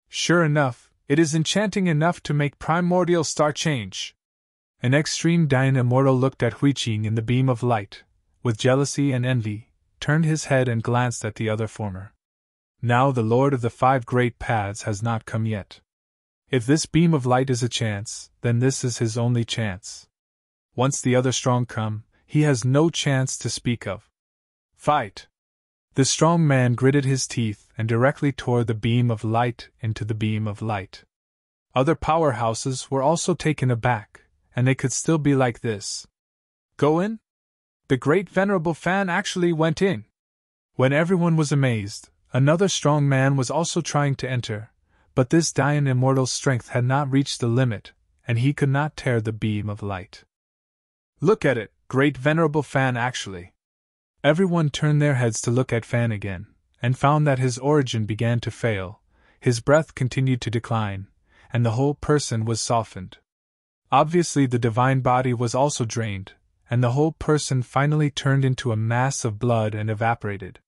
Sure enough, it is enchanting enough to make primordial star change. An extreme Dian Immortal looked at Huiqing in the beam of light, with jealousy and envy, turned his head and glanced at the other former. Now the Lord of the 5 Great Paths has not come yet. If this beam of light is a chance, then this is his only chance. Once the other strong come, he has no chance to speak of. Fight! The strong man gritted his teeth and directly tore the beam of light into the beam of light. Other powerhouses were also taken aback, and they could still be like this. Go in? The great venerable Fan actually went in. When everyone was amazed, another strong man was also trying to enter, but this Dian Immortal's strength had not reached the limit, and he could not tear the beam of light. Look at it, great venerable Fan actually. Everyone turned their heads to look at Fan again, and found that his origin began to fail, his breath continued to decline, and the whole person was softened. Obviously the divine body was also drained, and the whole person finally turned into a mass of blood and evaporated.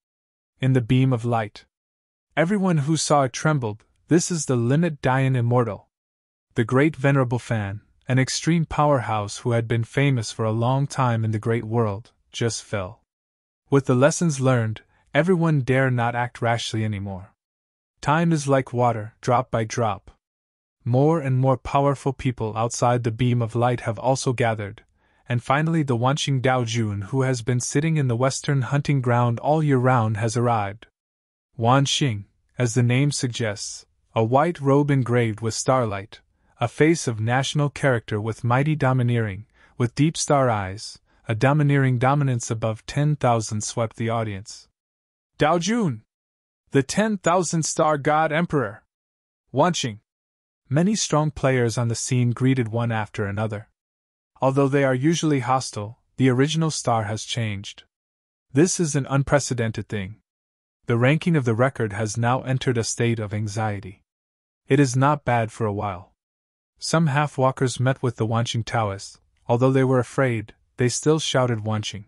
In the beam of light. Everyone who saw it trembled. This is the limit Dian Immortal. The great venerable Fan, an extreme powerhouse who had been famous for a long time in the great world, just fell. With the lessons learned, everyone dare not act rashly anymore. Time is like water, drop by drop. More and more powerful people outside the beam of light have also gathered, and finally the Wanqing Daojun who has been sitting in the western hunting ground all year round has arrived. Wanqing, as the name suggests, a white robe engraved with starlight, a face of national character with mighty domineering, with deep star eyes, a domineering dominance above 10,000 swept the audience. Daojun! The 10,000 star god emperor! Wanqing! Many strong players on the scene greeted one after another. Although they are usually hostile, the original star has changed. This is an unprecedented thing. The ranking of the record has now entered a state of anxiety. It is not bad for a while. Some half-walkers met with the Wanqing Taoists. Although they were afraid, they still shouted Wanqing.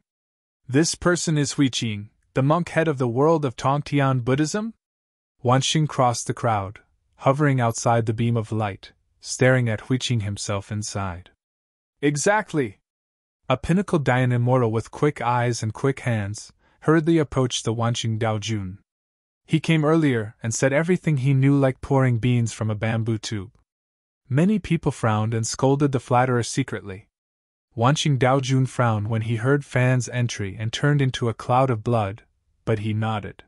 This person is Huiqing, the monk head of the world of Tongtian Buddhism? Wanqing crossed the crowd, hovering outside the beam of light, staring at Huiqing himself inside. Exactly! A pinnacle Dian Immortal with quick eyes and quick hands hurriedly approached the Wanqing Daojun. He came earlier and said everything he knew like pouring beans from a bamboo tube. Many people frowned and scolded the flatterer secretly. Wanqing Daojun frowned when he heard Fan's entry and turned into a cloud of blood, but he nodded.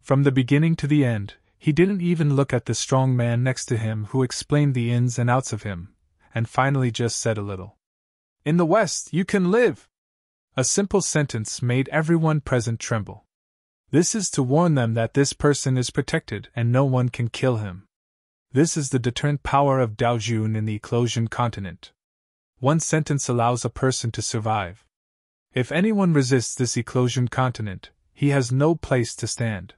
From the beginning to the end, he didn't even look at the strong man next to him who explained the ins and outs of him, and finally just said a little. In the West you can live! A simple sentence made everyone present tremble. This is to warn them that this person is protected and no one can kill him. This is the deterrent power of Daojun in the Eclosian continent. One sentence allows a person to survive. If anyone resists this Eclosian continent, he has no place to stand.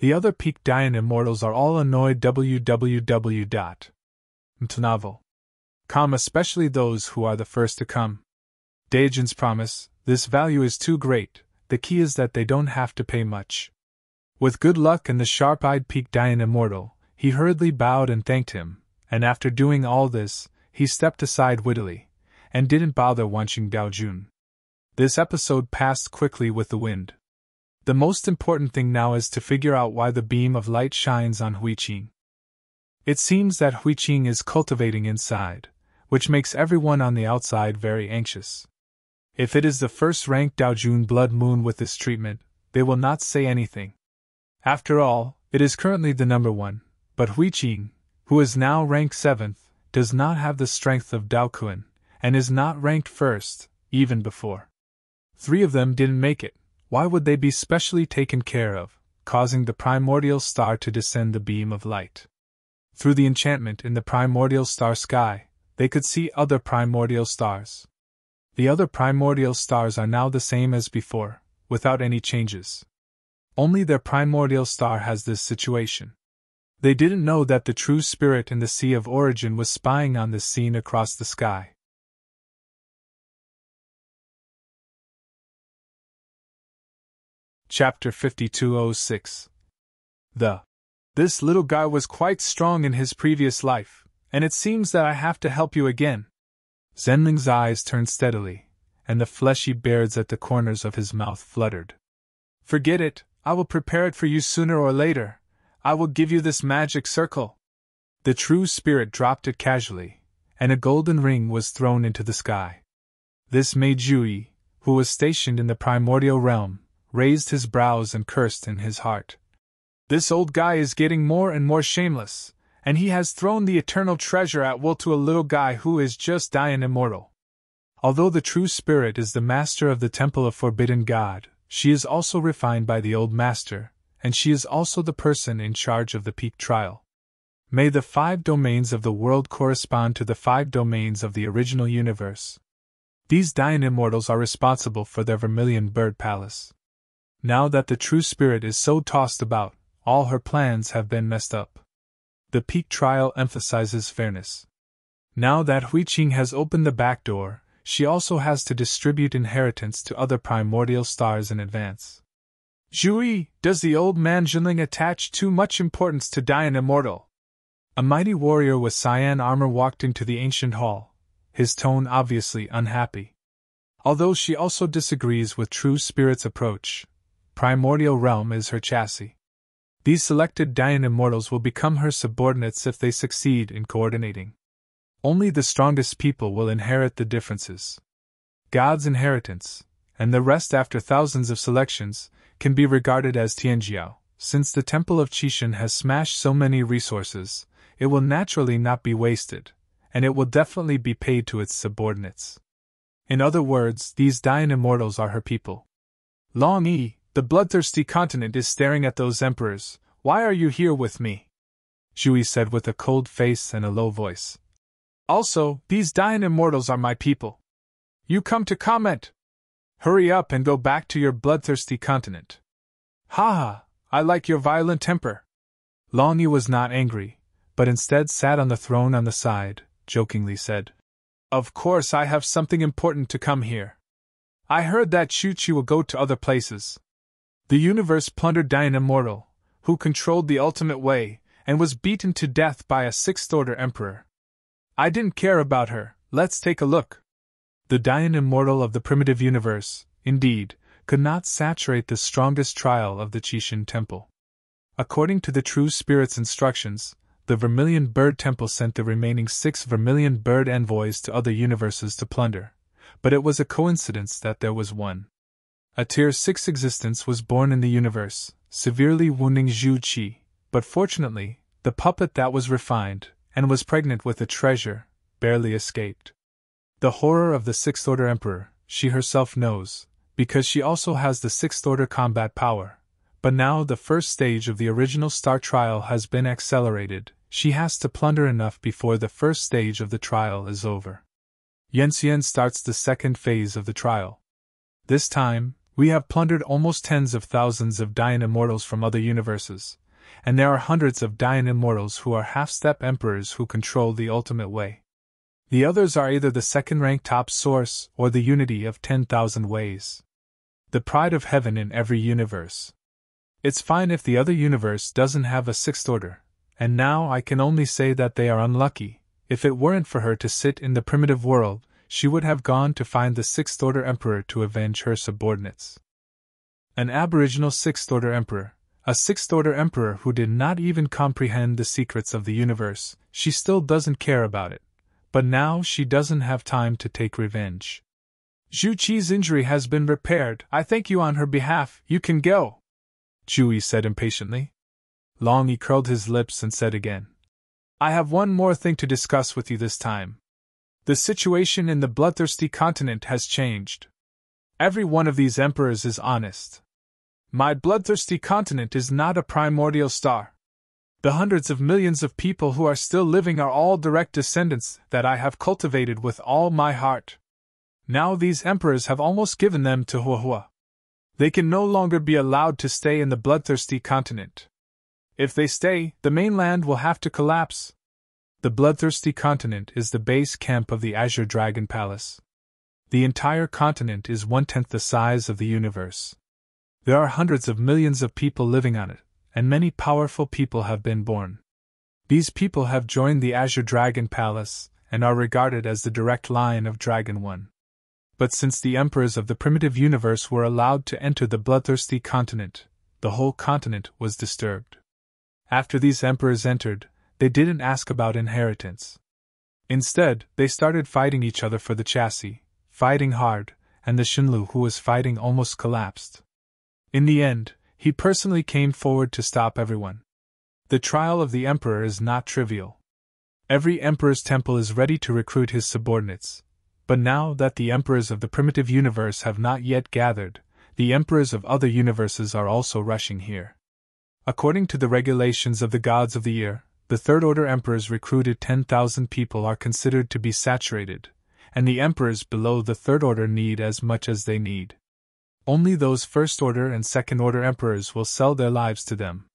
The other peak Dian Immortals are all annoyed www.mtnovel.com, especially those who are the first to come. Daejin's promise, this value is too great, the key is that they don't have to pay much. With good luck and the sharp-eyed peak Dian Immortal, he hurriedly bowed and thanked him, and after doing all this, he stepped aside wittily, and didn't bother Wanqing Daojun. This episode passed quickly with the wind. The most important thing now is to figure out why the beam of light shines on Huiqing. It seems that Huiqing is cultivating inside, which makes everyone on the outside very anxious. If it is the first-ranked Daojun blood moon with this treatment, they will not say anything. After all, it is currently the number 1, but Huiqing, who is now ranked 7th, does not have the strength of Daoquan, and is not ranked first, even before. 3 of them didn't make it. Why would they be specially taken care of, causing the primordial star to descend the beam of light? Through the enchantment in the primordial star sky, they could see other primordial stars. The other primordial stars are now the same as before, without any changes. Only their primordial star has this situation. They didn't know that the true spirit in the Sea of Origin was spying on this scene across the sky. Chapter 5206. This little guy was quite strong in his previous life, and it seems that I have to help you again. Zenling's eyes turned steadily, and the fleshy beards at the corners of his mouth fluttered. Forget it, I will prepare it for you sooner or later, I will give you this magic circle. The true spirit dropped it casually, and a golden ring was thrown into the sky. This made Zhui, who was stationed in the primordial realm, raised his brows and cursed in his heart. This old guy is getting more and more shameless, and he has thrown the eternal treasure at will to a little guy who is just dying immortal. Although the true spirit is the master of the Temple of Forbidden God, she is also refined by the old master, and she is also the person in charge of the peak trial. May the 5 domains of the world correspond to the 5 domains of the original universe. These dying immortals are responsible for their Vermilion Bird Palace. Now that the true spirit is so tossed about, all her plans have been messed up. The peak trial emphasizes fairness. Now that Huiqing has opened the back door, she also has to distribute inheritance to other primordial stars in advance. Zhui, does the old man Jinling attach too much importance to dying immortal? A mighty warrior with cyan armor walked into the ancient hall, his tone obviously unhappy. Although she also disagrees with True Spirit's approach, Primordial Realm is her chassis. These selected dying immortals will become her subordinates if they succeed in coordinating. Only the strongest people will inherit the differences. God's inheritance, and the rest after thousands of selections, can be regarded as Tianjiao. Since the Temple of Qixin has smashed so many resources, it will naturally not be wasted, and it will definitely be paid to its subordinates. In other words, these dying immortals are her people. Long Yi, the bloodthirsty continent is staring at those emperors. Why are you here with me? Zhui said with a cold face and a low voice. Also, these dying immortals are my people. You come to comment. Hurry up and go back to your bloodthirsty continent. Ha! I like your violent temper. Long Yi was not angry, but instead sat on the throne on the side, jokingly said, Of course I have something important to come here. I heard that Chuchi will go to other places. The universe plundered Dying Immortal, who controlled the ultimate way, and was beaten to death by a sixth-order emperor. I didn't care about her. Let's take a look. The Dying Immortal of the primitive universe, indeed, could not saturate the strongest trial of the Qixin Temple. According to the True Spirit's instructions, the Vermilion Bird Temple sent the remaining 6 Vermilion Bird envoys to other universes to plunder, but it was a coincidence that there was one. A Tier 6 existence was born in the universe, severely wounding Zhu Qi, but fortunately, the puppet that was refined, and was pregnant with a treasure, barely escaped. The horror of the Sixth Order Emperor, she herself knows, because she also has the Sixth Order combat power. But now the first stage of the original star trial has been accelerated. She has to plunder enough before the first stage of the trial is over. Yanxian starts the second phase of the trial. This time, we have plundered almost tens of thousands of Dying Immortals from other universes, and there are hundreds of Dying Immortals who are half-step emperors who control the ultimate way. The others are either the second-rank top source or the unity of 10,000 ways. The pride of heaven in every universe. It's fine if the other universe doesn't have a sixth order, and now I can only say that they are unlucky. If it weren't for her to sit in the primitive world, she would have gone to find the sixth order emperor to avenge her subordinates. An aboriginal sixth order emperor, a sixth order emperor who did not even comprehend the secrets of the universe, she still doesn't care about it. But now she doesn't have time to take revenge. Zhu Qi's injury has been repaired. I thank you on her behalf. You can go. Zhui said impatiently. Long Yi curled his lips and said again, I have one more thing to discuss with you this time. The situation in the bloodthirsty continent has changed. Every one of these emperors is honest. My bloodthirsty continent is not a primordial star. The hundreds of millions of people who are still living are all direct descendants that I have cultivated with all my heart. Now these emperors have almost given them to Huahua. They can no longer be allowed to stay in the bloodthirsty continent. If they stay, the mainland will have to collapse. The bloodthirsty continent is the base camp of the Azure Dragon Palace. The entire continent is 1/10 the size of the universe. There are hundreds of millions of people living on it, and many powerful people have been born. These people have joined the Azure Dragon Palace, and are regarded as the direct line of Dragon One. But since the emperors of the primitive universe were allowed to enter the bloodthirsty continent, the whole continent was disturbed. After these emperors entered, they didn't ask about inheritance. Instead, they started fighting each other for the chassis, fighting hard, and the Shinlu who was fighting almost collapsed. In the end, he personally came forward to stop everyone. The trial of the emperor is not trivial. Every emperor's temple is ready to recruit his subordinates, but now that the emperors of the primitive universe have not yet gathered, the emperors of other universes are also rushing here. According to the regulations of the gods of the year, the third-order emperors recruited 10,000 people are considered to be saturated, and the emperors below the third order need as much as they need. Only those first-order and second-order emperors will sell their lives to them.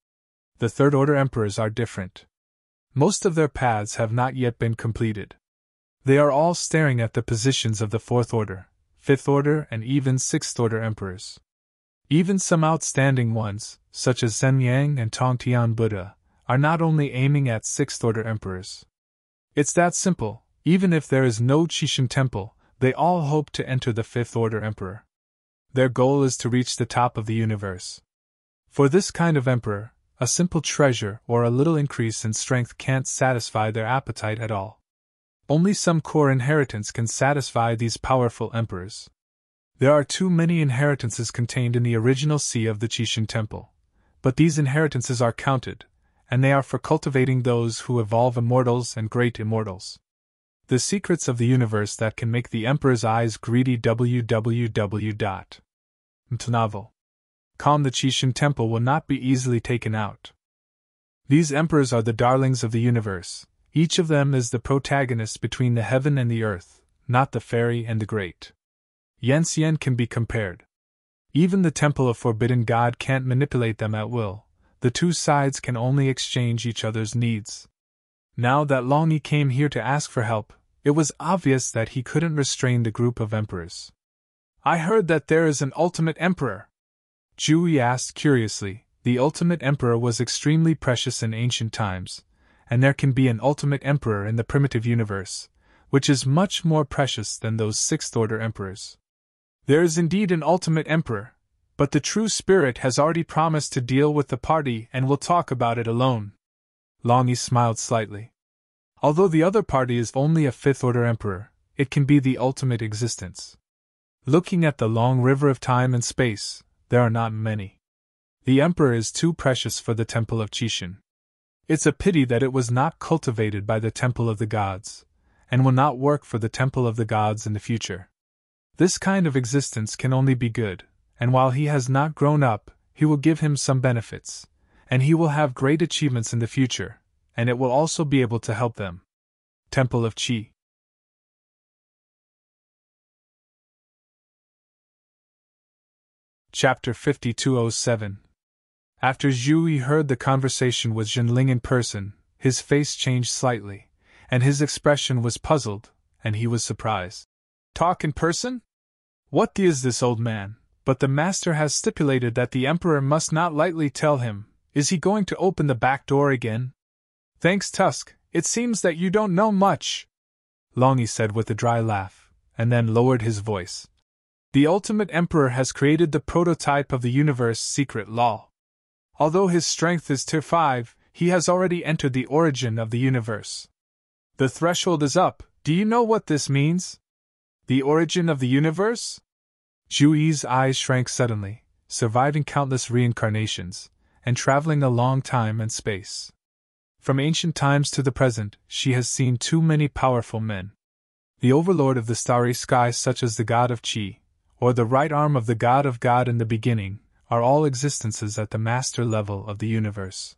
The third-order emperors are different. Most of their paths have not yet been completed. They are all staring at the positions of the fourth-order, fifth-order, and even sixth-order emperors. Even some outstanding ones, such as Zhen Yang and Tongtian Buddha, are not only aiming at sixth-order emperors. It's that simple. Even if there is no Qixin temple, they all hope to enter the fifth-order emperor. Their goal is to reach the top of the universe. For this kind of emperor, a simple treasure or a little increase in strength can't satisfy their appetite at all. Only some core inheritance can satisfy these powerful emperors. There are too many inheritances contained in the original sea of the Qixin temple, but these inheritances are counted, and they are for cultivating those who evolve immortals and great immortals. The secrets of the universe that can make the emperor's eyes greedy. Novel. Calm. The Qixin temple will not be easily taken out. These emperors are the darlings of the universe. Each of them is the protagonist between the heaven and the earth, not the fairy and the great. Yanxian can be compared. Even the temple of Forbidden God can't manipulate them at will. The two sides can only exchange each other's needs. Now that Long Yi came here to ask for help, it was obvious that he couldn't restrain the group of emperors. I heard that there is an ultimate emperor. Zhu Yi asked curiously. The ultimate emperor was extremely precious in ancient times, and there can be an ultimate emperor in the primitive universe, which is much more precious than those sixth-order emperors. There is indeed an ultimate emperor, but the true spirit has already promised to deal with the party and will talk about it alone. Long Yi smiled slightly. Although the other party is only a fifth-order emperor, it can be the ultimate existence. Looking at the long river of time and space, there are not many. The emperor is too precious for the temple of Qixin. It's a pity that it was not cultivated by the temple of the gods, and will not work for the temple of the gods in the future. This kind of existence can only be good, and while he has not grown up, he will give him some benefits, and he will have great achievements in the future, and it will also be able to help them. Temple of Qi. Chapter 5207. After Zhu Yi heard the conversation with Zhenling in person, his face changed slightly, and his expression was puzzled, and he was surprised. Talk in person? What is this old man? But the master has stipulated that the emperor must not lightly tell him. Is he going to open the back door again? Thanks, Tusk, it seems that you don't know much, Long Yi said with a dry laugh, and then lowered his voice. The ultimate emperor has created the prototype of the universe secret law. Although his strength is tier 5, he has already entered the origin of the universe. The threshold is up. Do you know what this means? The origin of the universe? Zhu Yi's eyes shrank suddenly, surviving countless reincarnations, and traveling a long time and space. From ancient times to the present, she has seen too many powerful men. The overlord of the starry sky, such as the god of Qi, or the right arm of the god of God in the beginning, are all existences at the master level of the universe.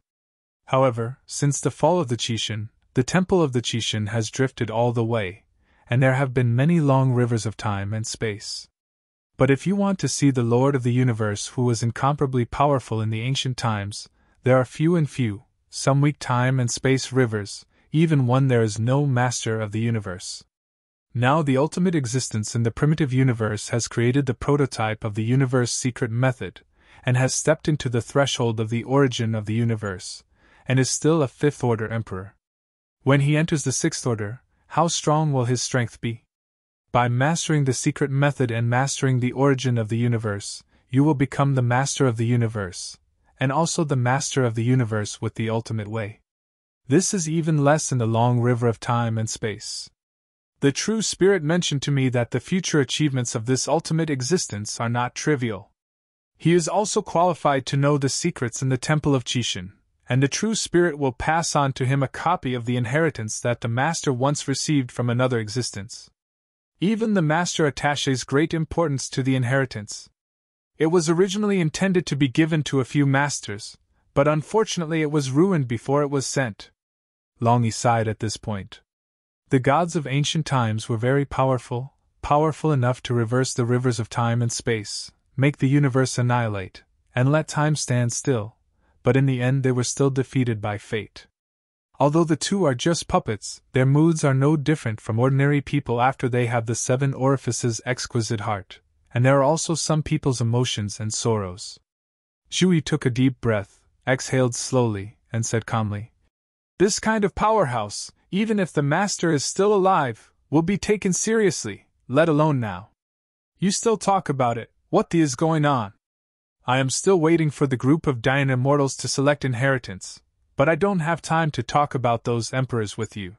However, since the fall of the Qixin, the temple of the Qixin has drifted all the way, and there have been many long rivers of time and space. But if you want to see the Lord of the universe who was incomparably powerful in the ancient times, there are few and few, some weak time and space rivers, even when there is no master of the universe. Now the ultimate existence in the primitive universe has created the prototype of the universe secret method, and has stepped into the threshold of the origin of the universe, and is still a fifth-order emperor. When he enters the sixth order, how strong will his strength be? By mastering the secret method and mastering the origin of the universe, you will become the master of the universe, and also the master of the universe with the ultimate way. This is even less in the long river of time and space. The true spirit mentioned to me that the future achievements of this ultimate existence are not trivial. He is also qualified to know the secrets in the Temple of Chishin, and the true spirit will pass on to him a copy of the inheritance that the master once received from another existence. Even the master attaches great importance to the inheritance. It was originally intended to be given to a few masters, but unfortunately it was ruined before it was sent. Long Yi sighed at this point. The gods of ancient times were very powerful, powerful enough to reverse the rivers of time and space, make the universe annihilate, and let time stand still, but in the end they were still defeated by fate. Although the two are just puppets, their moods are no different from ordinary people after they have the 7 orifices exquisite heart, and there are also some people's emotions and sorrows. Zhu took a deep breath, exhaled slowly, and said calmly, "This kind of powerhouse, even if the master is still alive, will be taken seriously, let alone now. You still talk about it, what is going on? I am still waiting for the group of Dian immortals to select inheritance, but I don't have time to talk about those emperors with you.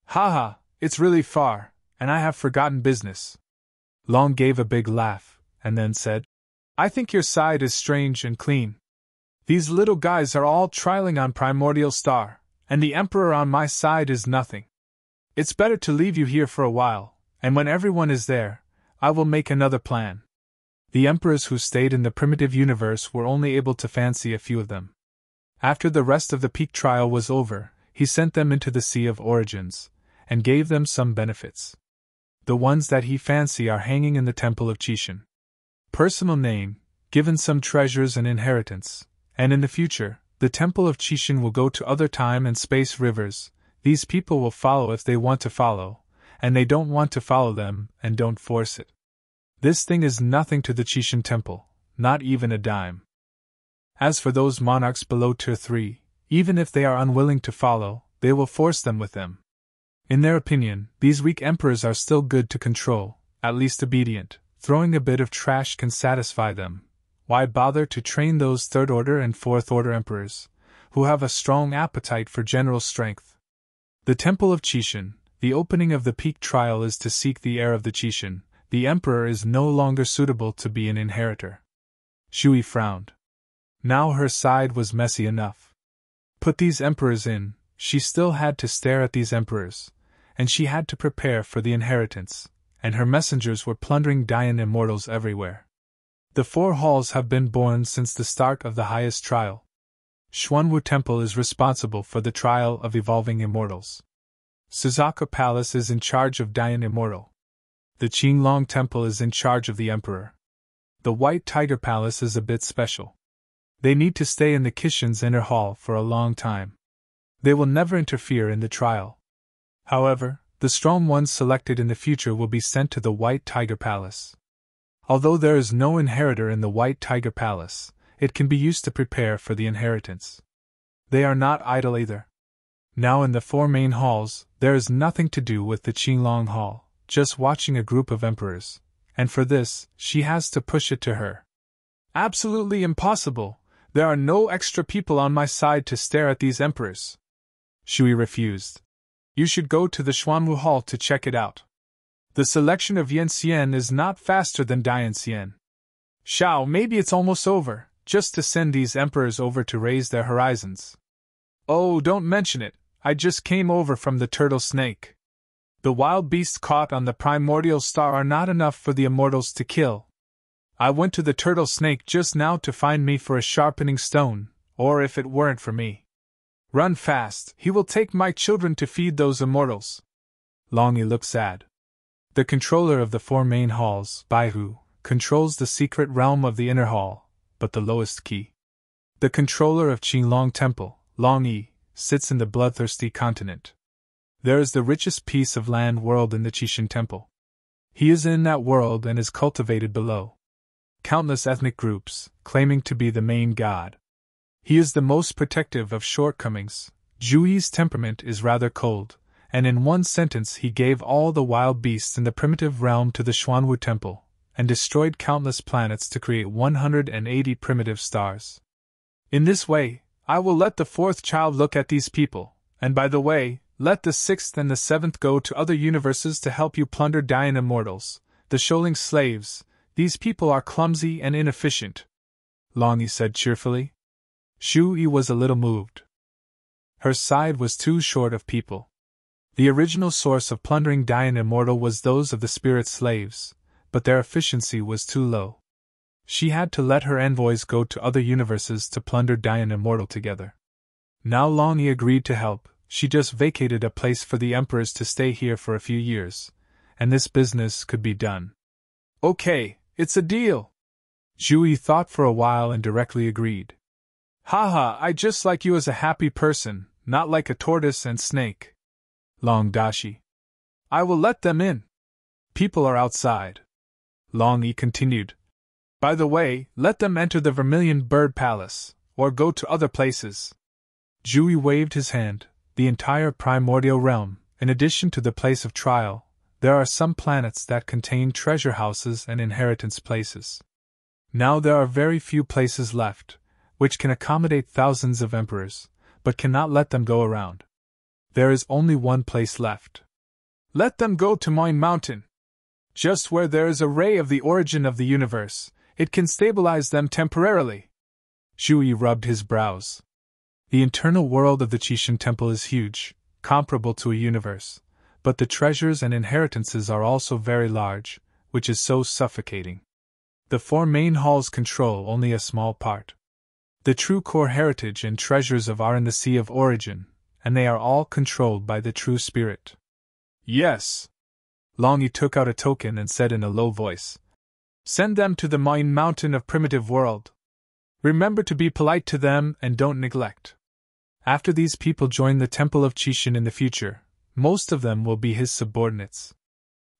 Haha, it's really far, and I have forgotten business." Long gave a big laugh, and then said, "I think your side is strange and clean. These little guys are all trialing on Primordial Star, and the Emperor on my side is nothing. It's better to leave you here for a while, and when everyone is there, I will make another plan." The emperors who stayed in the primitive universe were only able to fancy a few of them. After the rest of the peak trial was over, he sent them into the Sea of Origins, and gave them some benefits. The ones that he fancy are hanging in the Temple of Chishin. Personal name, given some treasures and inheritance, and in the future, the Temple of Chishin will go to other time and space rivers. These people will follow if they want to follow, and they don't want to follow them, and don't force it. This thing is nothing to the Chishin Temple, not even a dime. As for those monarchs below Tier 3, even if they are unwilling to follow, they will force them with them. In their opinion, these weak emperors are still good to control, at least obedient. Throwing a bit of trash can satisfy them. Why bother to train those 3rd order and 4th order emperors, who have a strong appetite for general strength? The Temple of Chishin, the opening of the peak trial is to seek the heir of the Chishin. The emperor is no longer suitable to be an inheritor. Shui frowned. Now her side was messy enough. Put these emperors in, she still had to stare at these emperors, and she had to prepare for the inheritance, and her messengers were plundering Dian immortals everywhere. The 4 halls have been born since the start of the highest trial. Xuanwu Temple is responsible for the trial of evolving immortals. Suzaku Palace is in charge of Dian immortal. The Qinglong Temple is in charge of the Emperor. The White Tiger Palace is a bit special. They need to stay in the Kishin's inner hall for a long time. They will never interfere in the trial. However, the strong ones selected in the future will be sent to the White Tiger Palace. Although there is no inheritor in the White Tiger Palace, it can be used to prepare for the inheritance. They are not idle either. Now in the 4 main halls, there is nothing to do with the Qinglong Hall. Just watching a group of emperors, and for this, she has to push it to her. Absolutely impossible, there are no extra people on my side to stare at these emperors. Shui refused. You should go to the Xuanwu Hall to check it out. The selection of Yan Xian is not faster than Dian Xian. Shao, maybe it's almost over, just to send these emperors over to raise their horizons. Oh, don't mention it, I just came over from the Turtle Snake. The wild beasts caught on the Primordial Star are not enough for the immortals to kill. I went to the Turtle Snake just now to find me for a sharpening stone, or if it weren't for me. Run fast, he will take my children to feed those immortals. Long Yi looked sad. The controller of the 4 main halls, Baihu, controls the secret realm of the inner hall, but the lowest key. The controller of Qinglong Temple, Long Yi, sits in the bloodthirsty continent. There is the richest piece of land world in the Chishin Temple. He is in that world and is cultivated below. Countless ethnic groups, claiming to be the main god. He is the most protective of shortcomings. Zhuyi's temperament is rather cold, and in one sentence he gave all the wild beasts in the primitive realm to the Xuanwu Temple, and destroyed countless planets to create 180 primitive stars. In this way, I will let the fourth child look at these people, and by the way, let the sixth and the seventh go to other universes to help you plunder Dian immortals, the Sholing slaves. These people are clumsy and inefficient, Long Yi said cheerfully. Shu Yi was a little moved. Her side was too short of people. The original source of plundering Dian immortal was those of the spirit slaves, but their efficiency was too low. She had to let her envoys go to other universes to plunder Dian immortal together. Now Long Yi agreed to help. She just vacated a place for the emperors to stay here for a few years, and this business could be done. Okay, it's a deal. Zhu Yi thought for a while and directly agreed. Haha, I just like you as a happy person, not like a tortoise and snake. Long Dashi. I will let them in. People are outside. Long Yi continued. By the way, let them enter the Vermilion Bird Palace, or go to other places. Zhu Yi waved his hand. The entire primordial realm, in addition to the place of trial, there are some planets that contain treasure houses and inheritance places. Now there are very few places left, which can accommodate thousands of emperors, but cannot let them go around. There is only one place left. Let them go to Moin Mountain. Just where there is a ray of the origin of the universe, it can stabilize them temporarily. Zhu Yi rubbed his brows. The internal world of the Qixin Temple is huge, comparable to a universe, but the treasures and inheritances are also very large, which is so suffocating. The four main halls control only a small part. The true core heritage and treasures are in the Sea of Origin, and they are all controlled by the true spirit. Yes. Long Yi took out a token and said in a low voice. Send them to the Moin Mountain of Primitive World. Remember to be polite to them and don't neglect. After these people join the Temple of Qixin in the future, most of them will be his subordinates.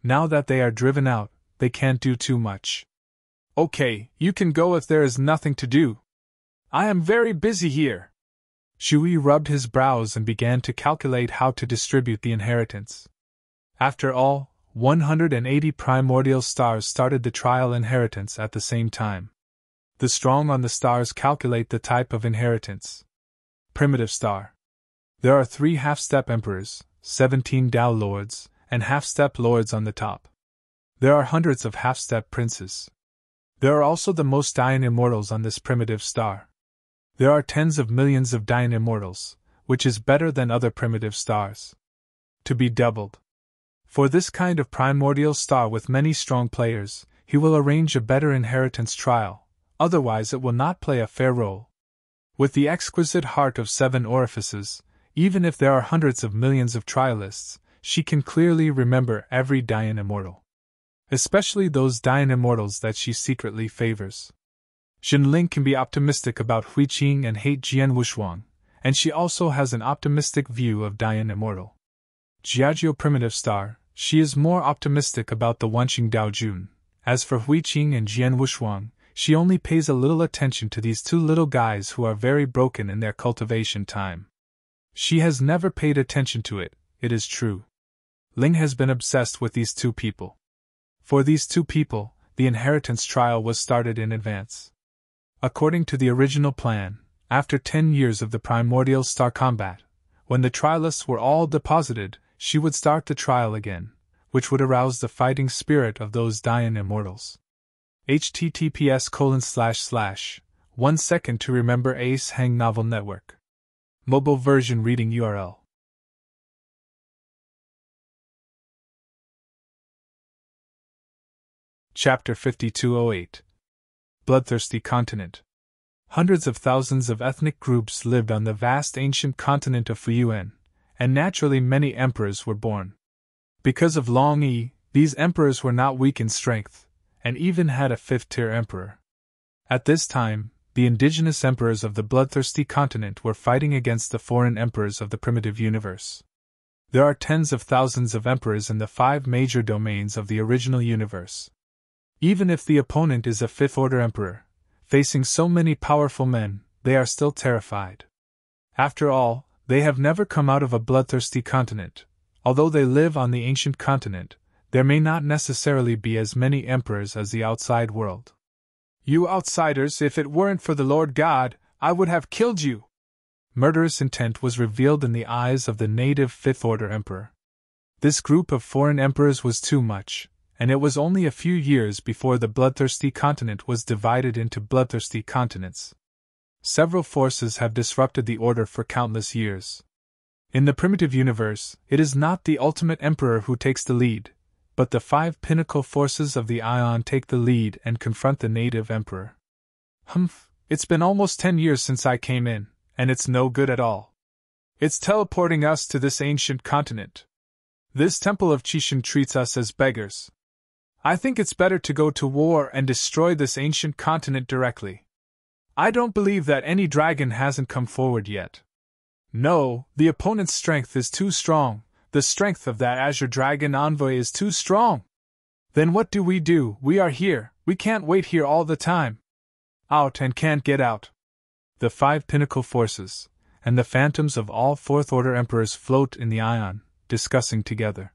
Now that they are driven out, they can't do too much. Okay, you can go if there is nothing to do. I am very busy here. Zhu Yi rubbed his brows and began to calculate how to distribute the inheritance. After all, 180 primordial stars started the trial inheritance at the same time. The strong on the stars calculate the type of inheritance. Primitive star. There are 3 half-step emperors, 17 Dao lords, and half-step lords on the top. There are hundreds of half-step princes. There are also the most Dian immortals on this primitive star. There are tens of millions of Dian immortals, which is better than other primitive stars. To be doubled. For this kind of primordial star with many strong players, he will arrange a better inheritance trial, otherwise it will not play a fair role. With the exquisite heart of 7 orifices, even if there are hundreds of millions of trialists, she can clearly remember every Dian immortal. Especially those Dian immortals that she secretly favors. Jinling can be optimistic about Huiqing and hate Jian Wushuang, and she also has an optimistic view of Dian immortal. Jiajiu primitive star, she is more optimistic about the Wenqing Daojun. As for Huiqing and Jian Wushuang, she only pays a little attention to these 2 little guys who are very broken in their cultivation time. She has never paid attention to it, it is true. Ling has been obsessed with these 2 people. For these 2 people, the inheritance trial was started in advance. According to the original plan, after 10 years of the primordial star combat, when the trialists were all deposited, she would start the trial again, which would arouse the fighting spirit of those Dian immortals. https://1 second to remember Ace Hang Novel Network. Mobile version reading URL. Chapter 5208. Bloodthirsty Continent. Hundreds of thousands of ethnic groups lived on the vast ancient continent of Fuyuan, and naturally many emperors were born. Because of Long Yi, these emperors were not weak in strength, and even had a 5th-tier emperor. At this time, the indigenous emperors of the bloodthirsty continent were fighting against the foreign emperors of the primitive universe. There are tens of thousands of emperors in the 5 major domains of the original universe. Even if the opponent is a 5th-order emperor, facing so many powerful men, they are still terrified. After all, they have never come out of a bloodthirsty continent. Although they live on the ancient continent, there may not necessarily be as many emperors as the outside world. You outsiders, if it weren't for the Lord God, I would have killed you. Murderous intent was revealed in the eyes of the native Fifth Order Emperor. This group of foreign emperors was too much, and it was only a few years before the bloodthirsty continent was divided into bloodthirsty continents. Several forces have disrupted the order for countless years. In the primitive universe, it is not the ultimate emperor who takes the lead, but the 5 pinnacle forces of the Ion take the lead and confront the native emperor. Humph, it's been almost 10 years since I came in, and it's no good at all. It's teleporting us to this ancient continent. This temple of Chishan treats us as beggars. I think it's better to go to war and destroy this ancient continent directly. I don't believe that any dragon hasn't come forward yet. No, the opponent's strength is too strong. The strength of that Azure Dragon envoy is too strong. Then what do? We are here. We can't wait here all the time. Out and can't get out. The 5 pinnacle forces, and the phantoms of all Fourth Order Emperors float in the Ion, discussing together.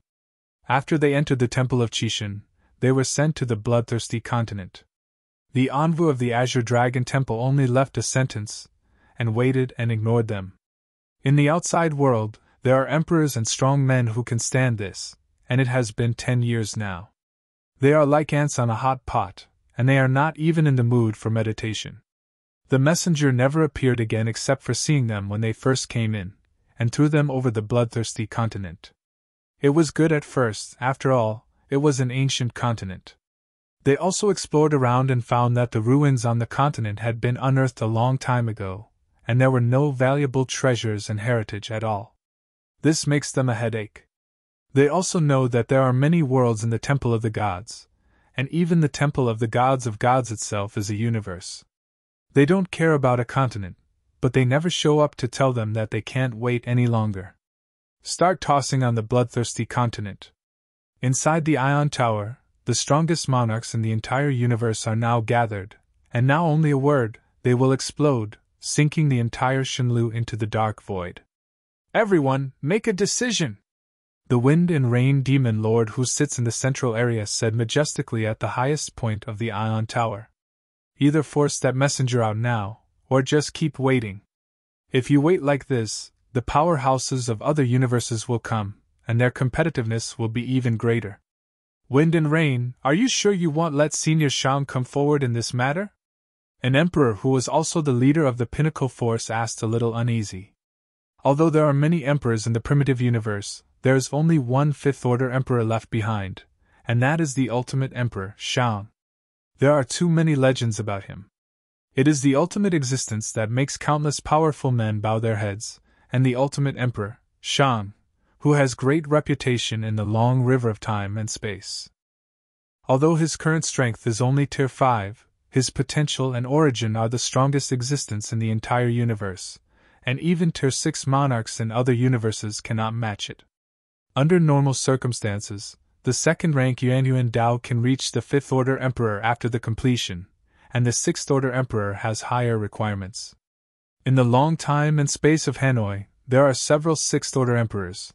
After they entered the Temple of Chishan, they were sent to the bloodthirsty continent. The envoy of the Azure Dragon Temple only left a sentence, and waited and ignored them. In the outside world, there are emperors and strong men who can stand this, and it has been 10 years now. They are like ants on a hot pot, and they are not even in the mood for meditation. The messenger never appeared again except for seeing them when they first came in, and threw them over the bloodthirsty continent. It was good at first, after all, it was an ancient continent. They also explored around and found that the ruins on the continent had been unearthed a long time ago, and there were no valuable treasures and heritage at all. This makes them a headache. They also know that there are many worlds in the Temple of the Gods, and even the Temple of Gods itself is a universe. They don't care about a continent, but they never show up to tell them that they can't wait any longer. Start tossing on the bloodthirsty continent. Inside the Ion Tower, the strongest monarchs in the entire universe are now gathered, and now only a word, they will explode, sinking the entire Shenlu into the dark void. Everyone, make a decision! The Wind and Rain Demon Lord who sits in the central area said majestically at the highest point of the Ion Tower. Either force that messenger out now, or just keep waiting. If you wait like this, the powerhouses of other universes will come, and their competitiveness will be even greater. Wind and Rain, are you sure you won't let Senior Shang come forward in this matter? An emperor who was also the leader of the Pinnacle Force asked, a little uneasy. Although there are many emperors in the primitive universe, there is only one Fifth Order Emperor left behind, and that is the ultimate Emperor, Shang. There are too many legends about him. It is the ultimate existence that makes countless powerful men bow their heads, and the ultimate Emperor, Shang, who has great reputation in the long river of time and space. Although his current strength is only Tier 5, his potential and origin are the strongest existence in the entire universe, and even Tier 6 monarchs in other universes cannot match it. Under normal circumstances, the second-rank Yuanyuan Dao can reach the Fifth Order Emperor after the completion, and the Sixth Order Emperor has higher requirements. In the long time and space of Hanoi, there are several Sixth Order Emperors.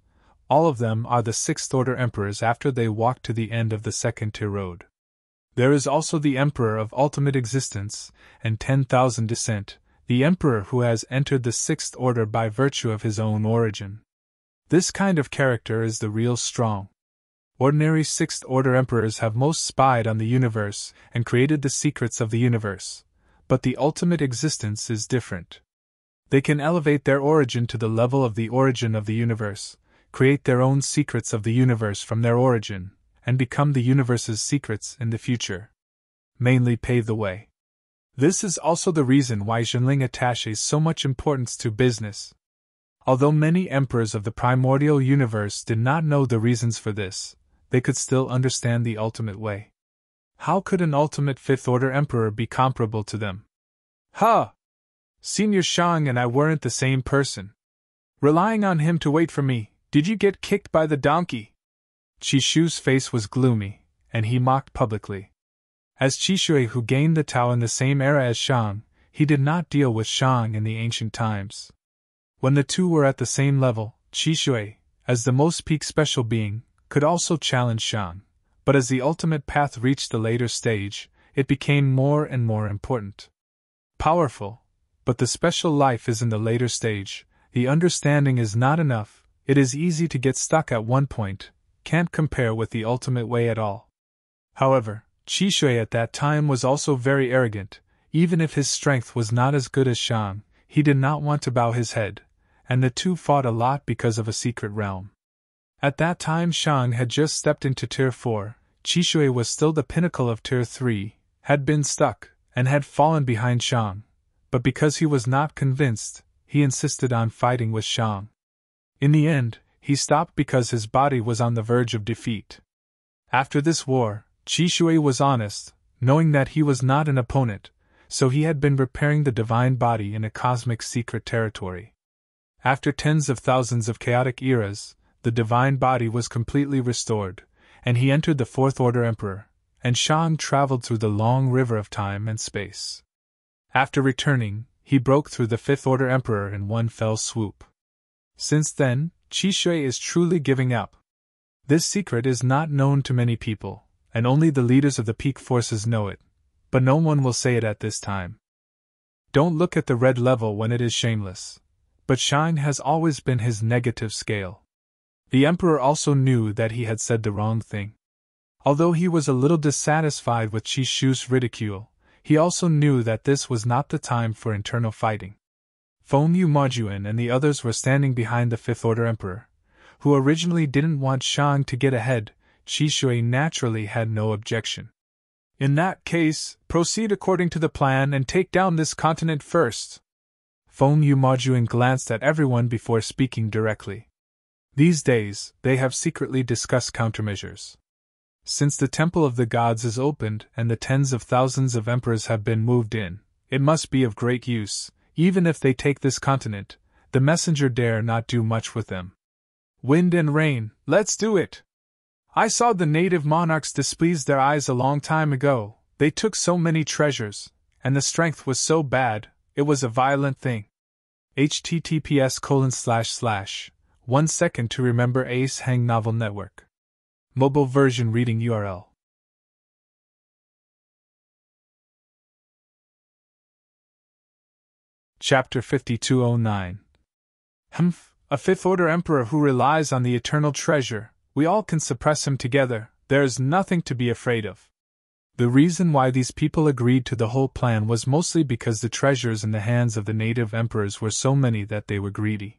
All of them are the Sixth Order Emperors after they walk to the end of the second-tier road. There is also the Emperor of Ultimate Existence and 10,000 Descent, the Emperor who has entered the Sixth Order by virtue of his own origin. This kind of character is the real strong. Ordinary Sixth Order Emperors have most spied on the universe and created the secrets of the universe, but the Ultimate Existence is different. They can elevate their origin to the level of the origin of the universe, create their own secrets of the universe from their origin, and become the universe's secrets in the future. Mainly pave the way. This is also the reason why Zhenling attaches so much importance to business. Although many emperors of the primordial universe did not know the reasons for this, they could still understand the ultimate way. How could an ultimate Fifth Order Emperor be comparable to them? Ha! Senior Shang and I weren't the same person. Relying on him to wait for me, did you get kicked by the donkey? Chishu's face was gloomy, and he mocked publicly. As Chishui, who gained the Tao in the same era as Shang, he did not deal with Shang in the ancient times. When the two were at the same level, Chishui, as the most peak special being, could also challenge Shang, but as the ultimate path reached the later stage, it became more and more important. Powerful, But the special life is in the later stage. The understanding is not enough, it is easy to get stuck at one point, can't compare with the ultimate way at all. However, Qi Shui at that time was also very arrogant. Even if his strength was not as good as Shang, he did not want to bow his head, and the two fought a lot because of a secret realm. At that time Shang had just stepped into Tier 4, Qi Shui was still the pinnacle of Tier 3, had been stuck, and had fallen behind Shang, but because he was not convinced, he insisted on fighting with Shang. In the end, he stopped because his body was on the verge of defeat. After this war, Qi Shui was honest, knowing that he was not an opponent, so he had been repairing the divine body in a cosmic secret territory. After tens of thousands of chaotic eras, the divine body was completely restored, and he entered the Fourth Order Emperor, and Shang traveled through the long river of time and space. After returning, he broke through the Fifth Order Emperor in one fell swoop. Since then, Qi Shui is truly giving up. This secret is not known to many people, and only the leaders of the peak forces know it, but no one will say it at this time. Don't look at the red level when it is shameless. But Shang has always been his negative scale. The Emperor also knew that he had said the wrong thing. Although he was a little dissatisfied with Qi Shui's ridicule, he also knew that this was not the time for internal fighting. Feng Yu Majuan and the others were standing behind the Fifth Order Emperor, who originally didn't want Shang to get ahead. Qi Shui naturally had no objection. In that case, proceed according to the plan and take down this continent first. Feng Yu Majuan glanced at everyone before speaking directly. These days, they have secretly discussed countermeasures. Since the Temple of the Gods is opened and the tens of thousands of emperors have been moved in, it must be of great use. Even if they take this continent, the messenger dare not do much with them. Wind and rain, let's do it! I saw the native monarchs displease their eyes a long time ago. They took so many treasures, and the strength was so bad, it was a violent thing. https:// 1 second to remember Ace Hang Novel Network. Mobile version reading URL. Chapter 5209. A Fifth Order Emperor who relies on the eternal treasure. We all can suppress him together, there is nothing to be afraid of. The reason why these people agreed to the whole plan was mostly because the treasures in the hands of the native emperors were so many that they were greedy.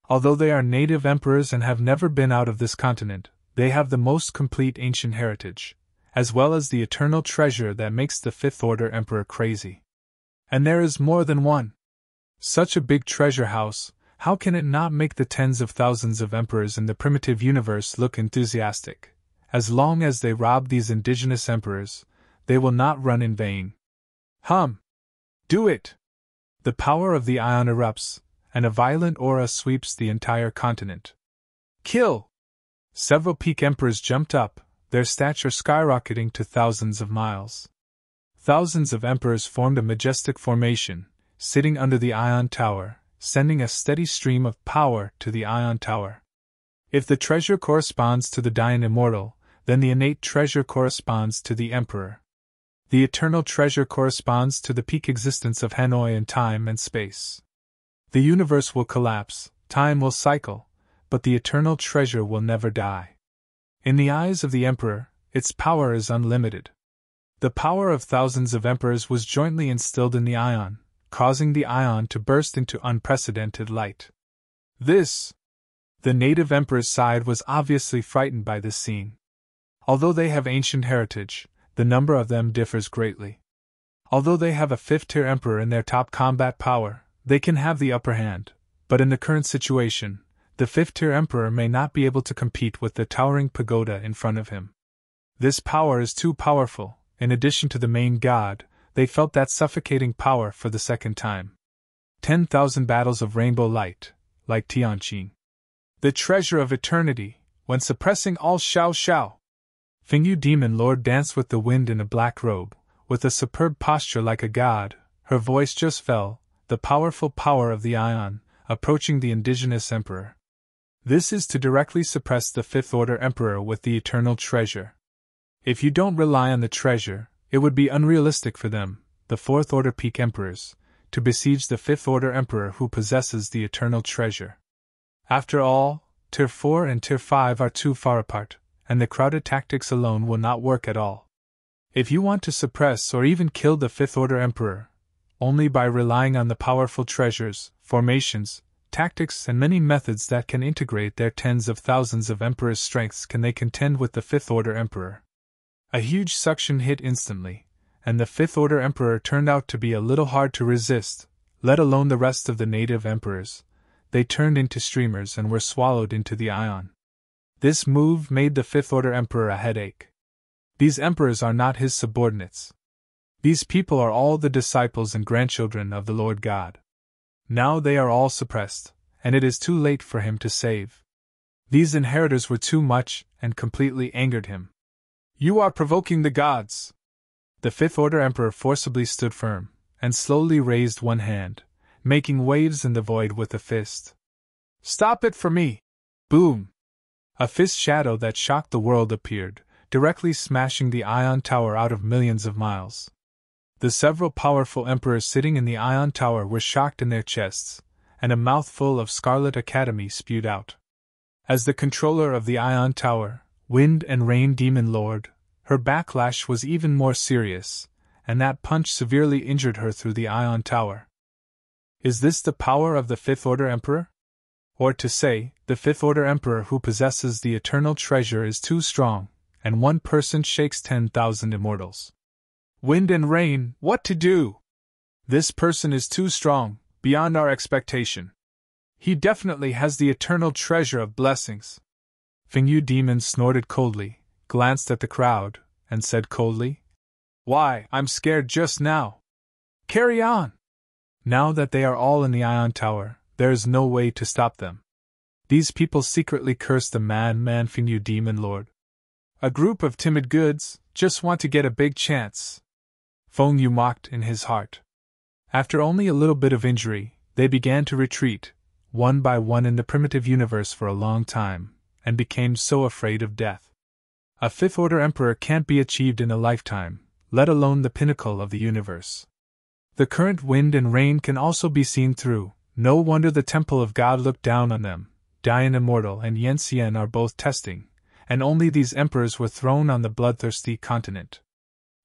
Although they are native emperors and have never been out of this continent, they have the most complete ancient heritage, as well as the eternal treasure that makes the Fifth Order Emperor crazy. And there is more than one. Such a big treasure house, how can it not make the tens of thousands of emperors in the primitive universe look enthusiastic? As long as they rob these indigenous emperors, they will not run in vain. Do it! The power of the Ion erupts, and a violent aura sweeps the entire continent. Kill! Several peak emperors jumped up, their stature skyrocketing to thousands of miles. Thousands of emperors formed a majestic formation, sitting under the Ion Tower, sending a steady stream of power to the Ion Tower. If the treasure corresponds to the Dian Immortal, then the innate treasure corresponds to the Emperor. The eternal treasure corresponds to the peak existence of Hanoi in time and space. The universe will collapse, time will cycle, but the eternal treasure will never die. In the eyes of the Emperor, its power is unlimited. The power of thousands of emperors was jointly instilled in the Ion, causing the Ion to burst into unprecedented light. The native emperor's side was obviously frightened by this scene. Although they have ancient heritage, the number of them differs greatly. Although they have a fifth-tier emperor in their top combat power, they can have the upper hand, but in the current situation, the fifth-tier emperor may not be able to compete with the towering pagoda in front of him. This power is too powerful. In addition to the main god, they felt that suffocating power for the second time. 10,000 battles of rainbow light, like Tianqin. The treasure of eternity, when suppressing all Xiao Xiao. Fengyu Demon Lord danced with the wind in a black robe, with a superb posture like a god. Her voice just fell, the powerful power of the Ion, approaching the indigenous emperor. This is to directly suppress the Fifth Order Emperor with the eternal treasure. If you don't rely on the treasure, it would be unrealistic for them, the Fourth Order peak emperors, to besiege the Fifth Order Emperor who possesses the eternal treasure. After all, Tier 4 and Tier 5 are too far apart, and the crowded tactics alone will not work at all. If you want to suppress or even kill the Fifth Order Emperor, only by relying on the powerful treasures, formations, tactics, and many methods that can integrate their tens of thousands of Emperor's strengths can they contend with the Fifth Order Emperor. A huge suction hit instantly, and the Fifth Order Emperor turned out to be a little hard to resist, let alone the rest of the native emperors. They turned into streamers and were swallowed into the ion. This move made the Fifth Order Emperor a headache. These emperors are not his subordinates. These people are all the disciples and grandchildren of the Lord God. Now they are all suppressed, and it is too late for him to save. These inheritors were too much and completely angered him. "You are provoking the gods!" The Fifth Order Emperor forcibly stood firm, and slowly raised one hand, making waves in the void with a fist. "Stop it for me!" Boom! A fist shadow that shocked the world appeared, directly smashing the Ion Tower out of millions of miles. The several powerful emperors sitting in the Ion Tower were shocked in their chests, and a mouthful of Scarlet Academy spewed out. As the controller of the Ion Tower, Wind and Rain Demon Lord, her backlash was even more serious, and that punch severely injured her through the Ion Tower. Is this the power of the Fifth Order Emperor? Or to say, the Fifth Order Emperor who possesses the eternal treasure is too strong, and one person shakes 10,000 immortals. Wind and Rain, what to do? This person is too strong, beyond our expectation. He definitely has the eternal treasure of blessings. Fingyu Demon snorted coldly, glanced at the crowd, and said coldly, "Why, I'm scared just now. Carry on!" Now that they are all in the Ion Tower, there is no way to stop them. These people secretly curse the madman Fingyu Demon Lord. A group of timid goods just want to get a big chance. Feng Yu mocked in his heart. After only a little bit of injury, they began to retreat, one by one in the primitive universe for a long time, and became so afraid of death. A Fifth Order Emperor can't be achieved in a lifetime, let alone the pinnacle of the universe. The current Wind and Rain can also be seen through. No wonder the Temple of God looked down on them. Dian Immortal and Yen Xian are both testing, and only these emperors were thrown on the bloodthirsty continent.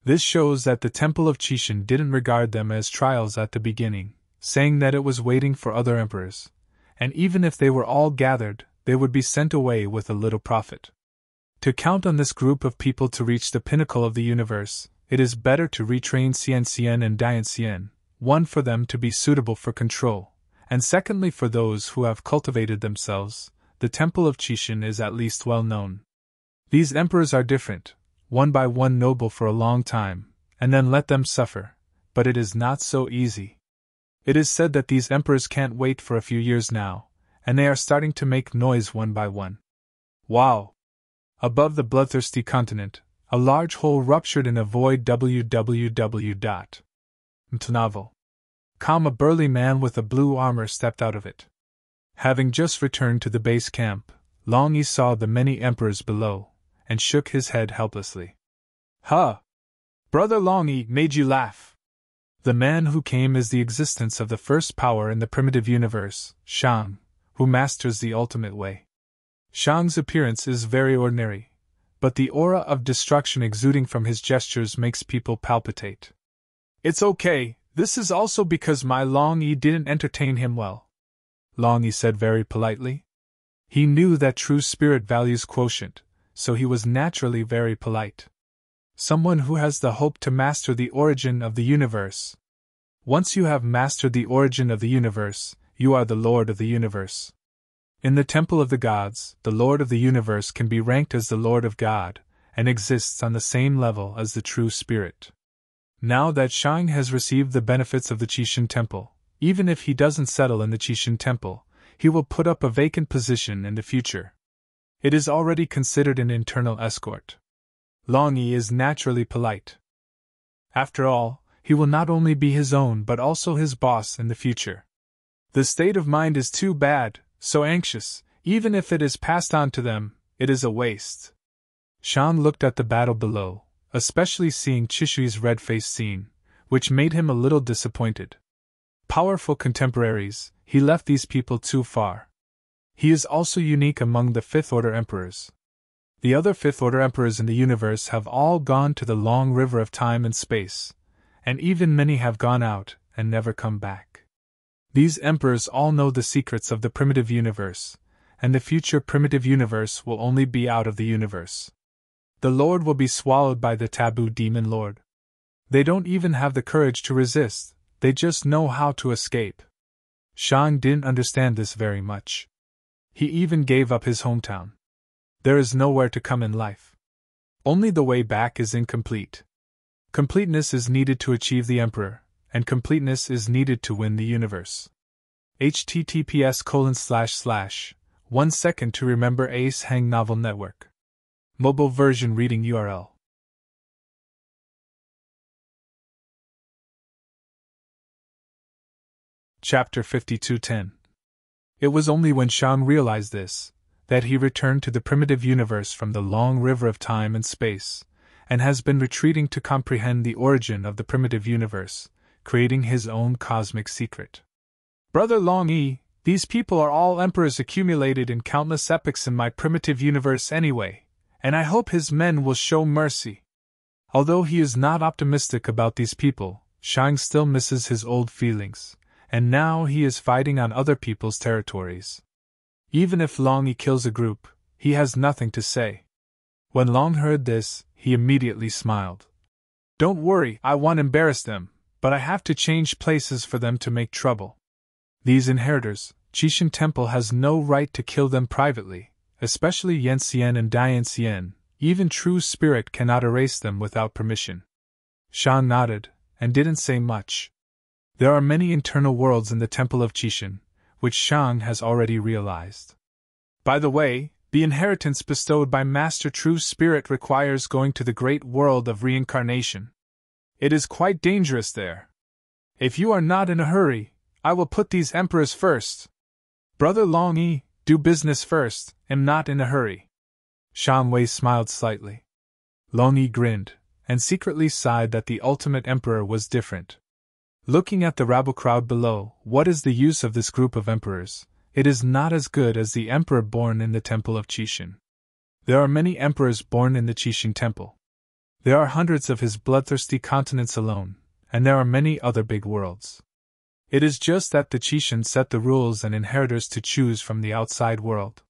This shows that the Temple of Qixin didn't regard them as trials at the beginning, saying that it was waiting for other emperors, and even if they were all gathered, they would be sent away with a little profit. To count on this group of people to reach the pinnacle of the universe, it is better to retrain Xian Xian and Dian Xian, one for them to be suitable for control, and secondly for those who have cultivated themselves. The Temple of Qixin is at least well known. These emperors are different, one by one noble for a long time, and then let them suffer, but it is not so easy. It is said that these emperors can't wait for a few years now, and they are starting to make noise one by one. Wow! Above the bloodthirsty continent, a large hole ruptured in a void. Novel. A burly man with a blue armor stepped out of it. Having just returned to the base camp, Long Yi saw the many emperors below, and shook his head helplessly. "Huh! Brother Long Yi made you laugh." The man who came is the existence of the first power in the primitive universe, Shang, who masters the ultimate way. Shang's appearance is very ordinary, but the aura of destruction exuding from his gestures makes people palpitate. "It's okay, this is also because my Long Yi didn't entertain him well," Long Yi said very politely. He knew that true spirit values quotient, so he was naturally very polite. Someone who has the hope to master the origin of the universe. Once you have mastered the origin of the universe, you are the Lord of the universe. In the Temple of the Gods, the Lord of the universe can be ranked as the Lord of God, and exists on the same level as the true spirit. Now that Shang has received the benefits of the Qixin Temple, even if he doesn't settle in the Qixin Temple, he will put up a vacant position in the future. It is already considered an internal escort. Long Yi is naturally polite. After all, he will not only be his own but also his boss in the future. The state of mind is too bad, so anxious, even if it is passed on to them, it is a waste. Shang looked at the battle below, especially seeing Chishui's red-faced scene, which made him a little disappointed. powerful contemporaries, he left these people too far. He is also unique among the Fifth Order Emperors. The other Fifth Order Emperors in the universe have all gone to the long river of time and space, and even many have gone out and never come back. These emperors all know the secrets of the primitive universe, and the future primitive universe will only be out of the universe. The Lord will be swallowed by the taboo demon Lord. They don't even have the courage to resist, they just know how to escape. Shang didn't understand this very much. He even gave up his hometown. There is nowhere to come in life. Only the way back is incomplete. Completeness is needed to achieve the Emperor, and completeness is needed to win the universe. https:// 1 second to remember Ace Hang Novel Network. Mobile version reading URL. Chapter 52:10. It was only when Shang realized this that he returned to the primitive universe from the long river of time and space, and has been retreating to comprehend the origin of the primitive universe, creating his own cosmic secret. Brother Long Yi, these people are all emperors accumulated in countless epochs in my primitive universe anyway, and I hope his men will show mercy. Although he is not optimistic about these people, Shang still misses his old feelings, and now he is fighting on other people's territories. Even if Long Yi kills a group, he has nothing to say. When Long heard this, he immediately smiled. Don't worry, I won't embarrass them, but I have to change places for them to make trouble. These inheritors, Qixin Temple has no right to kill them privately, especially Yan Xian and Dian Xian. Even true spirit cannot erase them without permission. Shang nodded, and didn't say much. There are many internal worlds in the Temple of Qixin, which Shang has already realized. By the way, the inheritance bestowed by Master True Spirit requires going to the great world of reincarnation. It is quite dangerous there. If you are not in a hurry, I will put these emperors first. Brother Long Yi, do business first, am not in a hurry. Shan Wei smiled slightly. Long Yi grinned, and secretly sighed that the ultimate emperor was different. Looking at the rabble crowd below, what is the use of this group of emperors? It is not as good as the emperor born in the Temple of Qixin. There are many emperors born in the Qixin Temple. There are hundreds of his bloodthirsty continents alone, and there are many other big worlds. It is just that the Qixin set the rules and inheritors to choose from the outside world.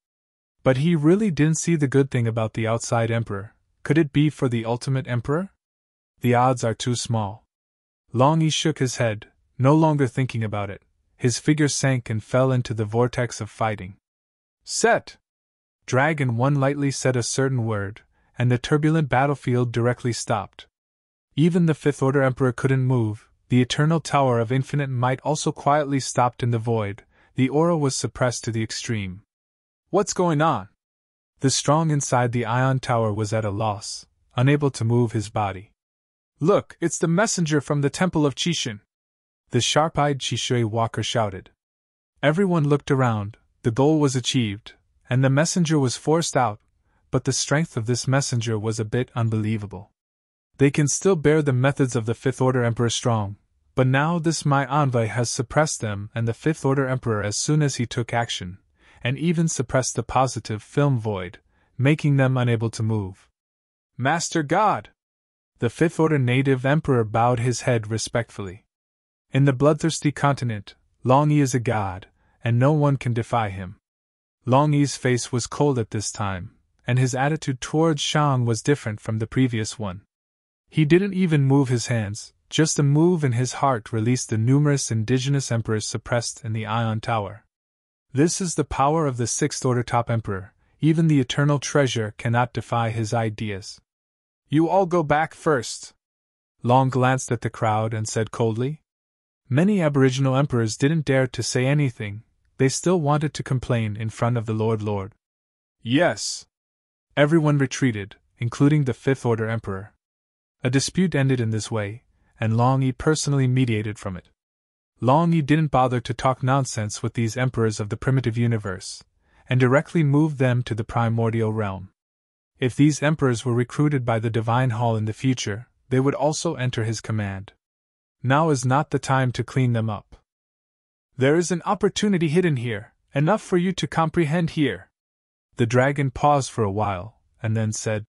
But he really didn't see the good thing about the outside emperor. Could it be for the ultimate emperor? The odds are too small. Long Yi shook his head, no longer thinking about it. His figure sank and fell into the vortex of fighting. Set! Dragon 1 lightly said a certain word, and the turbulent battlefield directly stopped. Even the Fifth Order Emperor couldn't move. The eternal tower of infinite might also quietly stopped in the void. The aura was suppressed to the extreme. What's going on? The strong inside the ion tower was at a loss, unable to move his body. Look, it's the messenger from the Temple of Qixin! The sharp-eyed Qishui walker shouted. Everyone looked around. The goal was achieved, and the messenger was forced out, but the strength of this messenger was a bit unbelievable. They can still bear the methods of the Fifth Order Emperor strong, but now this Mai Envoy has suppressed them and the Fifth Order Emperor as soon as he took action, and even suppressed the positive film void, making them unable to move. Master God! The Fifth Order native emperor bowed his head respectfully. In the bloodthirsty continent, Long Yi is a god, and no one can defy him. Long Yi's face was cold at this time, and his attitude towards Shang was different from the previous one. He didn't even move his hands, just a move in his heart released the numerous indigenous emperors suppressed in the Ion Tower. This is the power of the Sixth Order Top Emperor. Even the Eternal Treasure cannot defy his ideas. You all go back first. Long glanced at the crowd and said coldly. Many Aboriginal emperors didn't dare to say anything. They still wanted to complain in front of the Lord. Yes. Everyone retreated, including the Fifth Order Emperor. A dispute ended in this way, and Long Yi personally mediated from it. Long Yi didn't bother to talk nonsense with these emperors of the primitive universe, and directly moved them to the primordial realm. If these emperors were recruited by the Divine Hall in the future, they would also enter his command. Now is not the time to clean them up. There is an opportunity hidden here, enough for you to comprehend here. The dragon paused for a while, and then said,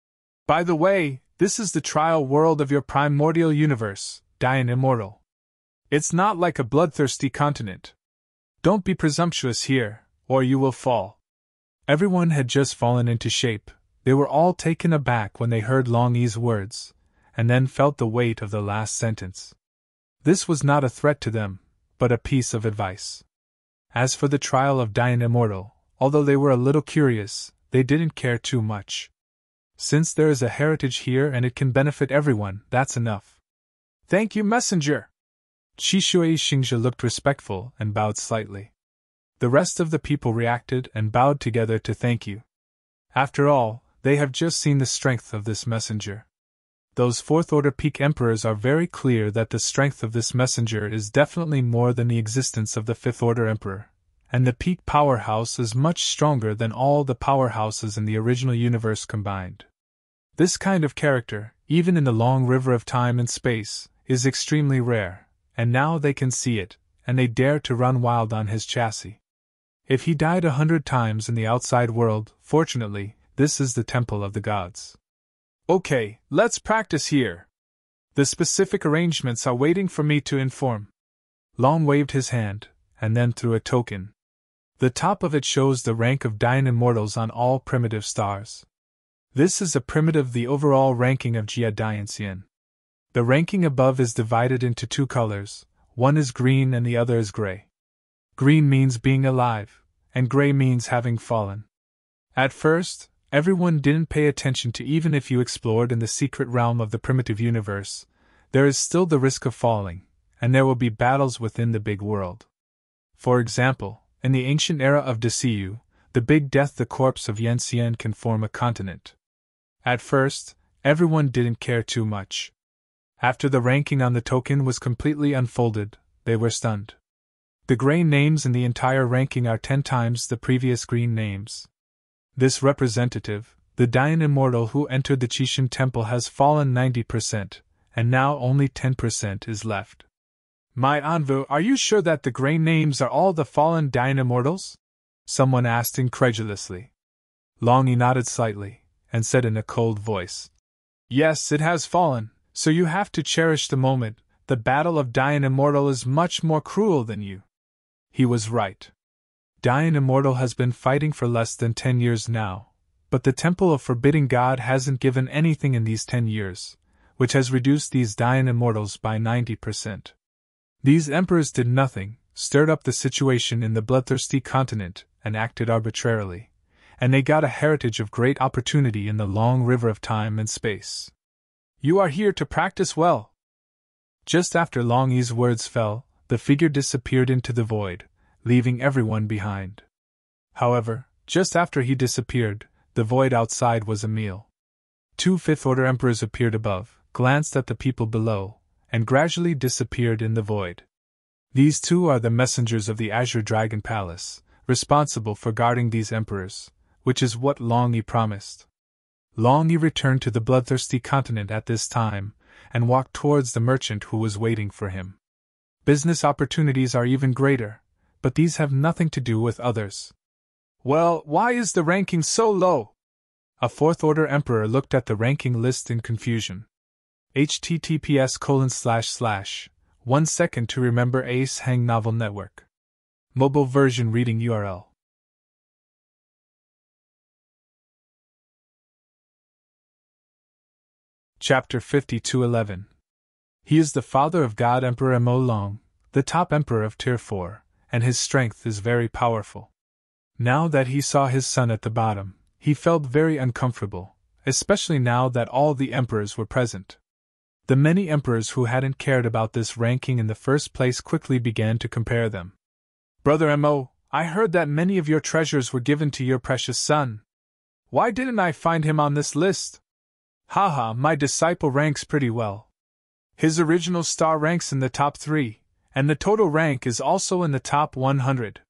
By the way, this is the trial world of your primordial universe, Dian Immortal. It's not like a bloodthirsty continent. Don't be presumptuous here, or you will fall. Everyone had just fallen into shape. They were all taken aback when they heard Long Yi's words, and then felt the weight of the last sentence. This was not a threat to them, but a piece of advice. As for the trial of Dian Immortal, although they were a little curious, they didn't care too much. Since there is a heritage here and it can benefit everyone, that's enough. Thank you, messenger! Qishui Xingzhe looked respectful and bowed slightly. The rest of the people reacted and bowed together to thank you. After all, they have just seen the strength of this messenger. Those fourth-order peak emperors are very clear that the strength of this messenger is definitely more than the existence of the fifth-order emperor, and the peak powerhouse is much stronger than all the powerhouses in the original universe combined. This kind of character, even in the long river of time and space, is extremely rare, and now they can see it, and they dare to run wild on his chassis. If he died 100 times in the outside world, fortunately, this is the temple of the gods. Okay, let's practice here. The specific arrangements are waiting for me to inform. Long waved his hand, and then threw a token. The top of it shows the rank of Dian Immortals on all primitive stars. This is a primitive the overall ranking of Jia Dianxian. The ranking above is divided into two colors, one is green and the other is gray. Green means being alive, and gray means having fallen. At first, everyone didn't pay attention to even if you explored in the secret realm of the primitive universe, there is still the risk of falling, and there will be battles within the big world. For example, in the ancient era of Desiyu, the Big Death, the corpse of Yanxian can form a continent. At first, everyone didn't care too much. After the ranking on the token was completely unfolded, they were stunned. The gray names in the entire ranking are 10 times the previous green names. This representative, the Dian Immortal who entered the Qishan Temple, has fallen 90%, and now only 10% is left. My Anvu, are you sure that the gray names are all the fallen Dian Immortals? Someone asked incredulously. Long Yi nodded slightly, and said in a cold voice, Yes, it has fallen, so you have to cherish the moment. The battle of Dian Immortal is much more cruel than you. He was right. Dian Immortal has been fighting for less than 10 years now, but the Temple of Forbidding God hasn't given anything in these 10 years, which has reduced these Dian Immortals by 90%. These emperors did nothing, stirred up the situation in the bloodthirsty continent, and acted arbitrarily, and they got a heritage of great opportunity in the long river of time and space. You are here to practice well. Just after Long Yi's words fell, the figure disappeared into the void, leaving everyone behind. However, just after he disappeared, the void outside was a meal. 2 fifth-order emperors appeared above, glanced at the people below, and gradually disappeared in the void. These 2 are the messengers of the Azure Dragon Palace, responsible for guarding these emperors, which is what Long Yi promised. Long Yi returned to the bloodthirsty continent at this time, and walked towards the merchant who was waiting for him. Business opportunities are even greater, but these have nothing to do with others. Well, why is the ranking so low? A fourth-order emperor looked at the ranking list in confusion. https:// 1 second to remember Ace Hang Novel Network. Mobile version reading URL. Chapter 52:11. He is the father of God Emperor Mo Long, the top emperor of Tier 4, and his strength is very powerful. Now that he saw his son at the bottom, he felt very uncomfortable, especially now that all the emperors were present. The many emperors who hadn't cared about this ranking in the first place quickly began to compare them. Brother Mo, I heard that many of your treasures were given to your precious son. Why didn't I find him on this list? Haha, my disciple ranks pretty well. His original star ranks in the top 3, and the total rank is also in the top 100.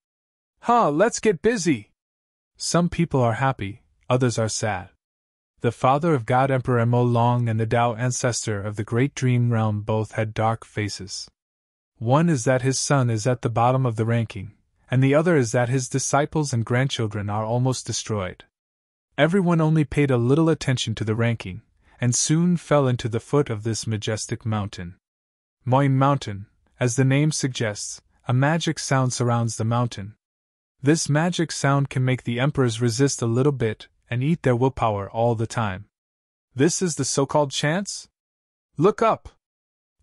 Let's get busy! Some people are happy, others are sad. The father of God Emperor Mo Long and the Tao ancestor of the Great Dream Realm both had dark faces. One is that his son is at the bottom of the ranking, and the other is that his disciples and grandchildren are almost destroyed. Everyone only paid a little attention to the ranking, and soon fell into the foot of this majestic mountain. Moin Mountain, as the name suggests, a magic sound surrounds the mountain. This magic sound can make the emperors resist a little bit and eat their willpower all the time. This is the so-called chance? Look up!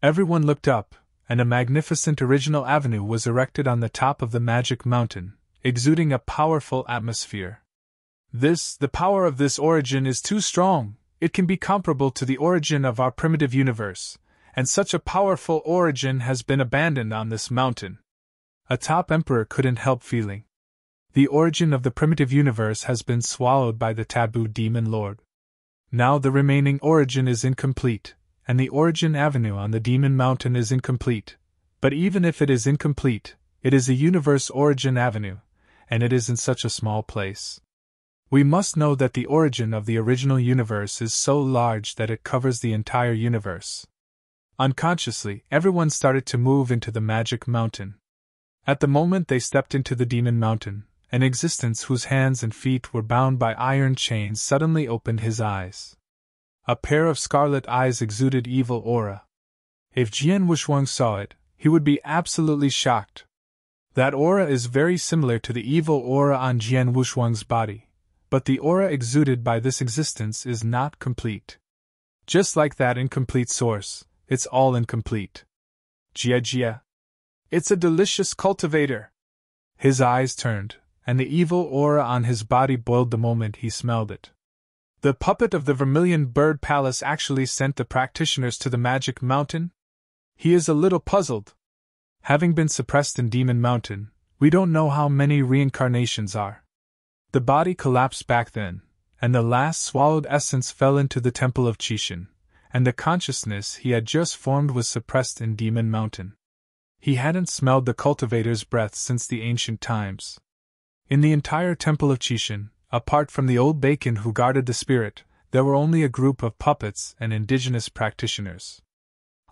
Everyone looked up, and a magnificent original avenue was erected on the top of the magic mountain, exuding a powerful atmosphere. The power of this origin is too strong. It can be comparable to the origin of our primitive universe, and such a powerful origin has been abandoned on this mountain. A top emperor couldn't help feeling. The origin of the primitive universe has been swallowed by the taboo demon lord. Now the remaining origin is incomplete, and the origin avenue on the demon mountain is incomplete. But even if it is incomplete, it is a universe origin avenue, and it is in such a small place. We must know that the origin of the original universe is so large that it covers the entire universe. Unconsciously, everyone started to move into the magic mountain. At the moment they stepped into the demon mountain, an existence whose hands and feet were bound by iron chains suddenly opened his eyes. A pair of scarlet eyes exuded evil aura. If Jian Wushuang saw it, he would be absolutely shocked. That aura is very similar to the evil aura on Jian Wushuang's body, but the aura exuded by this existence is not complete. Just like that incomplete source, it's all incomplete. Jia. It's a delicious cultivator. His eyes turned, and the evil aura on his body boiled the moment he smelled it. The puppet of the Vermilion Bird Palace actually sent the practitioners to the magic mountain? He is a little puzzled. Having been suppressed in Demon Mountain, we don't know how many reincarnations are. The body collapsed back then, and the last swallowed essence fell into the Temple of Qixin, and the consciousness he had just formed was suppressed in Demon Mountain. He hadn't smelled the cultivator's breath since the ancient times. In the entire Temple of Qixin, apart from the old bacon who guarded the spirit, there were only a group of puppets and indigenous practitioners.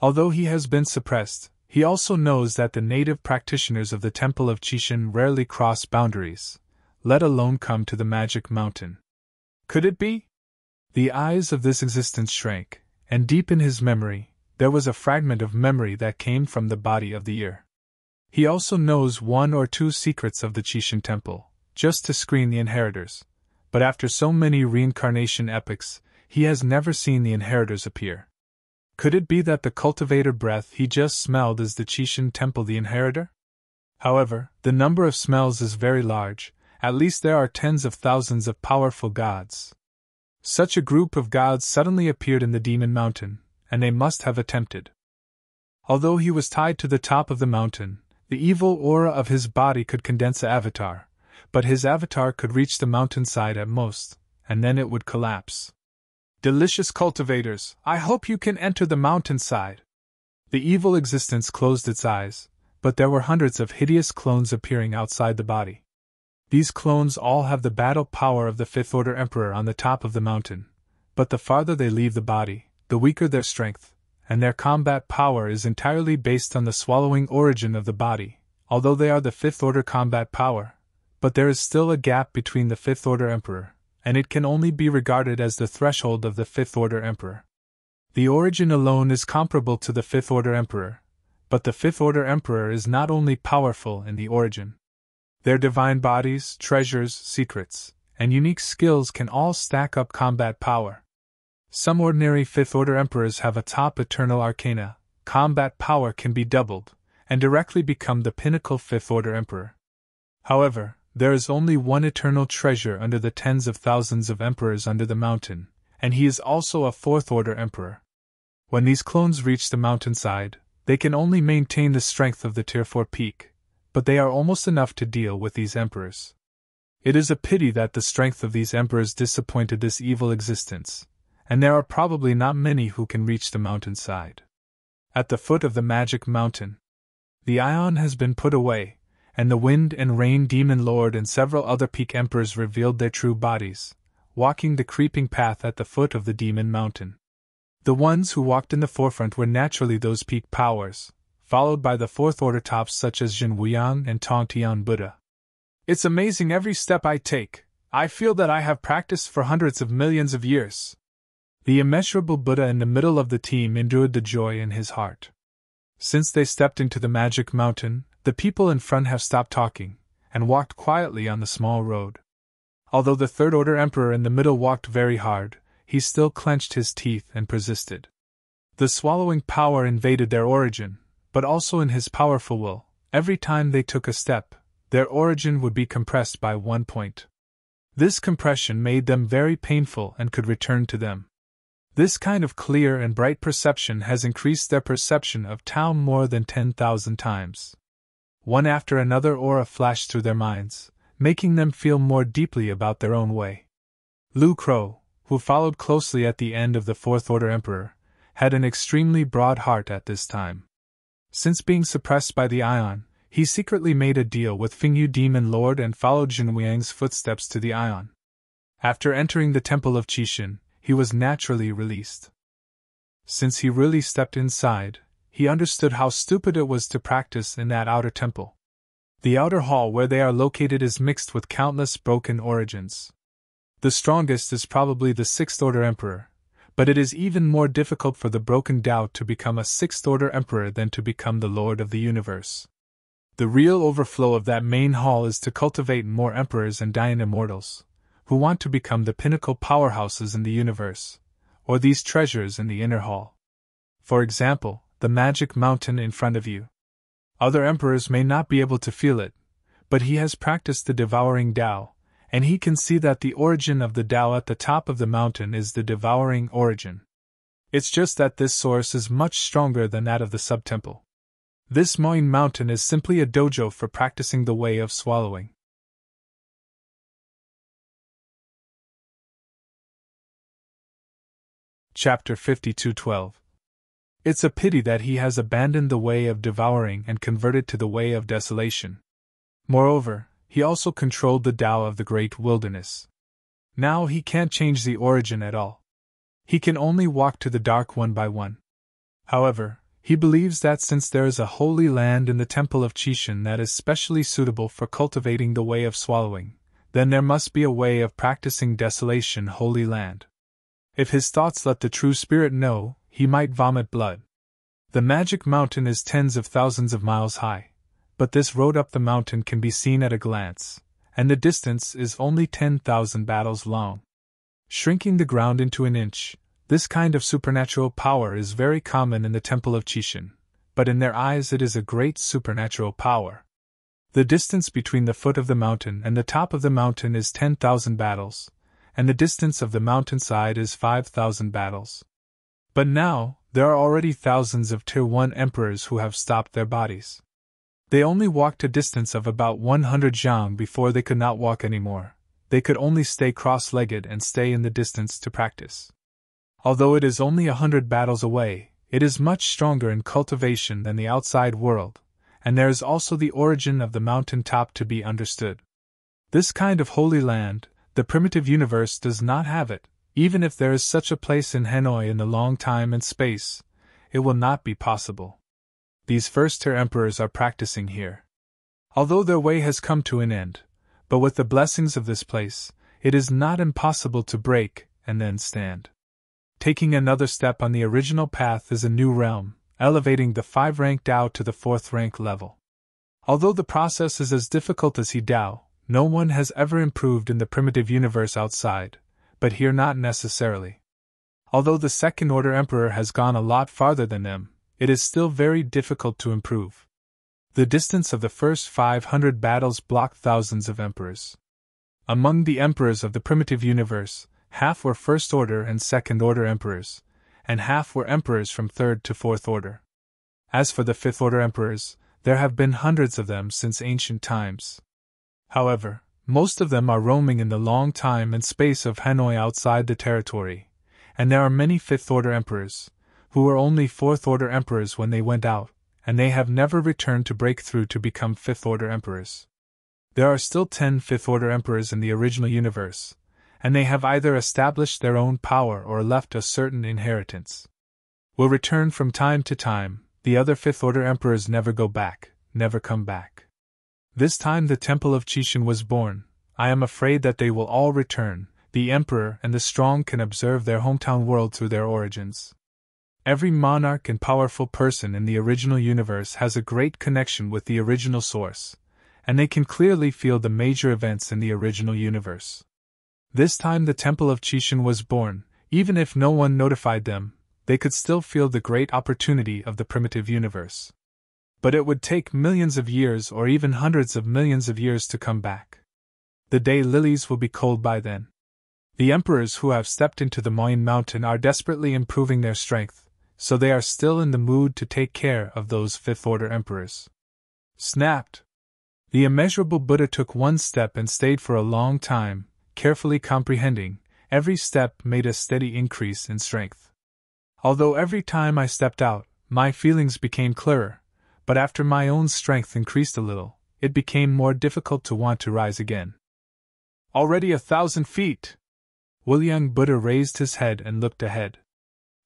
Although he has been suppressed, he also knows that the native practitioners of the Temple of Qixin rarely cross boundaries, let alone come to the magic mountain. Could it be? The eyes of this existence shrank, and deep in his memory, there was a fragment of memory that came from the body of the ear. He also knows one or two secrets of the Qixin Temple, just to screen the inheritors, but after so many reincarnation epochs, he has never seen the inheritors appear. Could it be that the cultivator breath he just smelled is the Qixin Temple the inheritor? However, the number of smells is very large, at least there are tens of thousands of powerful gods. Such a group of gods suddenly appeared in the Demon Mountain, and they must have attempted. Although he was tied to the top of the mountain, the evil aura of his body could condense an avatar, but his avatar could reach the mountainside at most, and then it would collapse. Delicious cultivators, I hope you can enter the mountainside. The evil existence closed its eyes, but there were hundreds of hideous clones appearing outside the body. These clones all have the battle power of the Fifth Order Emperor on the top of the mountain, but the farther they leave the body, the weaker their strength, and their combat power is entirely based on the swallowing origin of the body, although they are the Fifth Order combat power. But there is still a gap between the Fifth Order Emperor, and it can only be regarded as the threshold of the Fifth Order Emperor. The origin alone is comparable to the Fifth Order Emperor, but the Fifth Order Emperor is not only powerful in the origin. Their divine bodies, treasures, secrets, and unique skills can all stack up combat power. Some ordinary Fifth Order Emperors have a top eternal arcana, combat power can be doubled, and directly become the pinnacle Fifth Order Emperor. However, there is only one eternal treasure under the tens of thousands of emperors under the mountain, and he is also a Fourth Order Emperor. When these clones reach the mountainside, they can only maintain the strength of the Tier 4 peak, but they are almost enough to deal with these emperors. It is a pity that the strength of these emperors disappointed this evil existence, and there are probably not many who can reach the mountainside. At the foot of the magic mountain, the Ion has been put away, and the Wind and Rain Demon Lord and several other peak emperors revealed their true bodies, walking the creeping path at the foot of the Demon Mountain. The ones who walked in the forefront were naturally those peak powers, followed by the fourth order tops such as Jin Wuyang and Tong Tian Buddha. It's amazing every step I take. I feel that I have practiced for hundreds of millions of years. The immeasurable Buddha in the middle of the team endured the joy in his heart. Since they stepped into the magic mountain, the people in front have stopped talking, and walked quietly on the small road. Although the third order emperor in the middle walked very hard, he still clenched his teeth and persisted. The swallowing power invaded their origin, but also in his powerful will. Every time they took a step, their origin would be compressed by 1 point. This compression made them very painful and could return to them. This kind of clear and bright perception has increased their perception of Tao more than 10,000 times. One after another aura flashed through their minds, making them feel more deeply about their own way. Lu Kuo, who followed closely at the end of the fourth order emperor, had an extremely broad heart at this time. Since being suppressed by the Ion, he secretly made a deal with Fingyu Demon Lord and followed Jin Wuyang's footsteps to the Ion. After entering the temple of Qixin, he was naturally released. Since he really stepped inside, he understood how stupid it was to practice in that outer temple. The outer hall where they are located is mixed with countless broken origins. The strongest is probably the sixth order emperor, but it is even more difficult for the broken Tao to become a sixth order emperor than to become the lord of the universe. The real overflow of that main hall is to cultivate more emperors and Dayan immortals, who want to become the pinnacle powerhouses in the universe, or these treasures in the inner hall. For example, the magic mountain in front of you. Other emperors may not be able to feel it, but he has practiced the devouring Tao, and he can see that the origin of the Tao at the top of the mountain is the devouring origin. It's just that this source is much stronger than that of the sub-temple. This Moin Mountain is simply a dojo for practicing the way of swallowing. Chapter 52:12. It's a pity that he has abandoned the way of devouring and converted to the way of desolation. Moreover, he also controlled the Tao of the great wilderness. Now he can't change the origin at all. He can only walk to the dark one by one. However, he believes that since there is a holy land in the temple of Qixin that is specially suitable for cultivating the way of swallowing, then there must be a way of practicing desolation holy land. If his thoughts let the true spirit know, he might vomit blood. The magic mountain is tens of thousands of miles high, but this road up the mountain can be seen at a glance, and the distance is only 10,000 battles long. Shrinking the ground into an inch, this kind of supernatural power is very common in the temple of Qixin, but in their eyes it is a great supernatural power. The distance between the foot of the mountain and the top of the mountain is 10,000 battles, and the distance of the mountainside is 5,000 battles. But now, there are already thousands of Tier 1 emperors who have stopped their bodies. They only walked a distance of about 100 zhang before they could not walk anymore. They could only stay cross-legged and stay in the distance to practice. Although it is only 100 battles away, it is much stronger in cultivation than the outside world, and there is also the origin of the mountain top to be understood. This kind of holy land, the primitive universe does not have it. Even if there is such a place in Hanoi in the long time and space, it will not be possible. These first-tier emperors are practicing here. Although their way has come to an end, but with the blessings of this place, it is not impossible to break and then stand. Taking another step on the original path is a new realm, elevating the 5-rank Tao to the 4th-rank level. Although the process is as difficult as He Tao, no one has ever improved in the primitive universe outside, but here not necessarily. Although the second-order emperor has gone a lot farther than them, it is still very difficult to improve. The distance of the first 500 battles blocked thousands of emperors. Among the emperors of the primitive universe, half were first-order and second-order emperors, and half were emperors from 3rd to 4th order. As for the 5th-order emperors, there have been hundreds of them since ancient times. However, most of them are roaming in the long time and space of Hanoi outside the territory, and there are many 5th-order emperors, who were only 4th-order emperors when they went out, and they have never returned to break through to become 5th-order emperors. There are still 10 5th-order emperors in the original universe, and they have either established their own power or left a certain inheritance. Will return from time to time, the other fifth-order emperors never go back, never come back. This time the Temple of Qixin was born. I am afraid that they will all return. The emperor and the strong can observe their hometown world through their origins. Every monarch and powerful person in the original universe has a great connection with the original source, and they can clearly feel the major events in the original universe. This time the Temple of Qixin was born. Even if no one notified them, they could still feel the great opportunity of the primitive universe. But it would take millions of years or even hundreds of millions of years to come back. The day lilies will be cold by then. The emperors who have stepped into the Moyin Mountain are desperately improving their strength, so they are still in the mood to take care of those fifth-order emperors. Snapped! The immeasurable Buddha took one step and stayed for a long time, carefully comprehending. Every step made a steady increase in strength. Although every time I stepped out, my feelings became clearer, but after my own strength increased a little, it became more difficult to want to rise again. Already 1,000 feet! Young Buddha raised his head and looked ahead.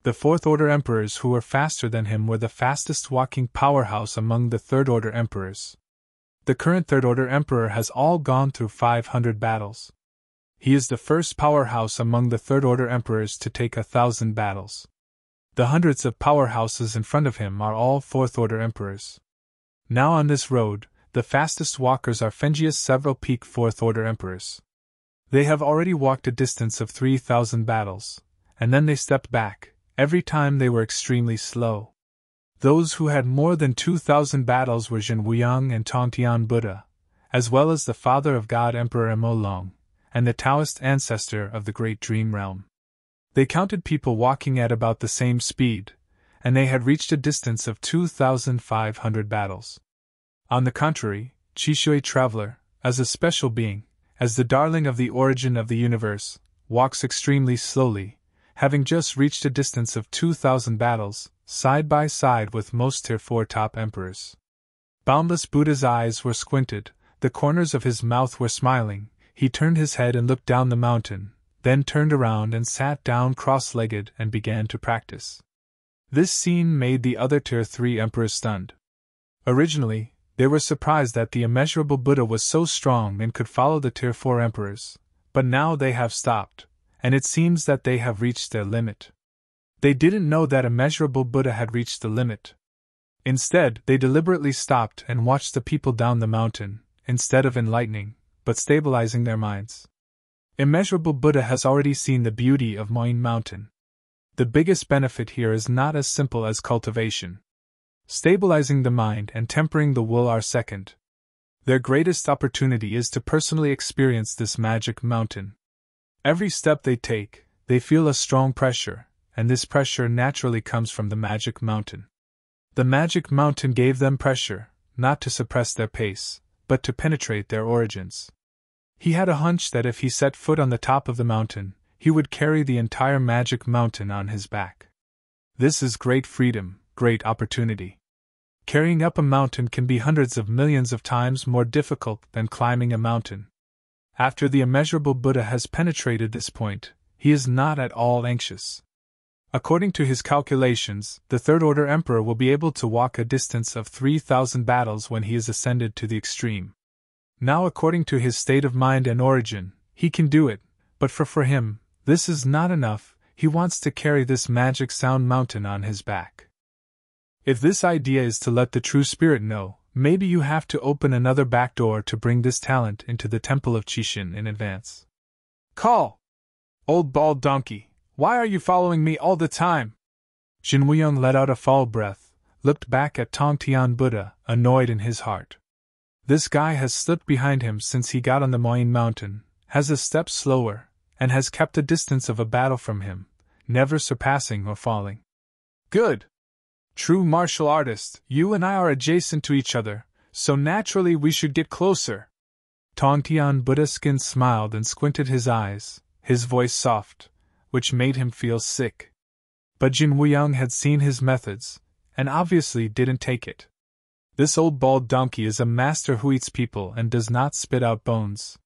The fourth-order emperors who were faster than him were the fastest walking powerhouse among the third-order emperors. The current third-order emperor has all gone through 500 battles. He is the first powerhouse among the third-order emperors to take 1,000 battles. The hundreds of powerhouses in front of him are all fourth-order emperors. Now on this road, the fastest walkers are Fenjia's several peak fourth-order emperors. They have already walked a distance of 3,000 battles, and then they stepped back. Every time they were extremely slow. Those who had more than 2,000 battles were Jin Wuyang and Tongtian Buddha, as well as the father of God Emperor Mo Long, and the Taoist ancestor of the Great Dream Realm. They counted people walking at about the same speed, and they had reached a distance of 2,500 battles. On the contrary, Qishui Traveler, as a special being, as the darling of the origin of the universe, walks extremely slowly, having just reached a distance of 2,000 battles, side by side with most Tier 4 top emperors. Boundless Buddha's eyes were squinted, the corners of his mouth were smiling. He turned his head and looked down the mountain, then turned around and sat down cross-legged and began to practice. This scene made the other Tier 3 emperors stunned. Originally, they were surprised that the immeasurable Buddha was so strong and could follow the Tier 4 emperors, but now they have stopped, and it seems that they have reached their limit. They didn't know that immeasurable Buddha had reached the limit. Instead, they deliberately stopped and watched the people down the mountain, instead of enlightening, but stabilizing their minds. Immeasurable Buddha has already seen the beauty of Moyin Mountain. The biggest benefit here is not as simple as cultivation. Stabilizing the mind and tempering the will are second. Their greatest opportunity is to personally experience this magic mountain. Every step they take, they feel a strong pressure, and this pressure naturally comes from the magic mountain. The magic mountain gave them pressure, not to suppress their pace, but to penetrate their origins. He had a hunch that if he set foot on the top of the mountain, he would carry the entire magic mountain on his back. This is great freedom, great opportunity. Carrying up a mountain can be hundreds of millions of times more difficult than climbing a mountain. After the immeasurable Buddha has penetrated this point, he is not at all anxious. According to his calculations, the third-order emperor will be able to walk a distance of 3,000 battles when he is ascended to the extreme. Now, according to his state of mind and origin, he can do it, but for him, this is not enough. He wants to carry this magic sound mountain on his back. If this idea is to let the true spirit know, maybe you have to open another back door to bring this talent into the Temple of Qixin in advance. Call! Old bald donkey, why are you following me all the time? Jin Wuyang let out a foul breath, looked back at Tongtian Buddha, annoyed in his heart. This guy has slipped behind him since he got on the Moyin Mountain, has a step slower, and has kept a distance of a battle from him, never surpassing or falling. Good! True martial artist, you and I are adjacent to each other, so naturally we should get closer. Tongtian Buddha's skin smiled and squinted his eyes, his voice soft, which made him feel sick. But Jin Wuyang had seen his methods, and obviously didn't take it. This old bald donkey is a master who eats people and does not spit out bones.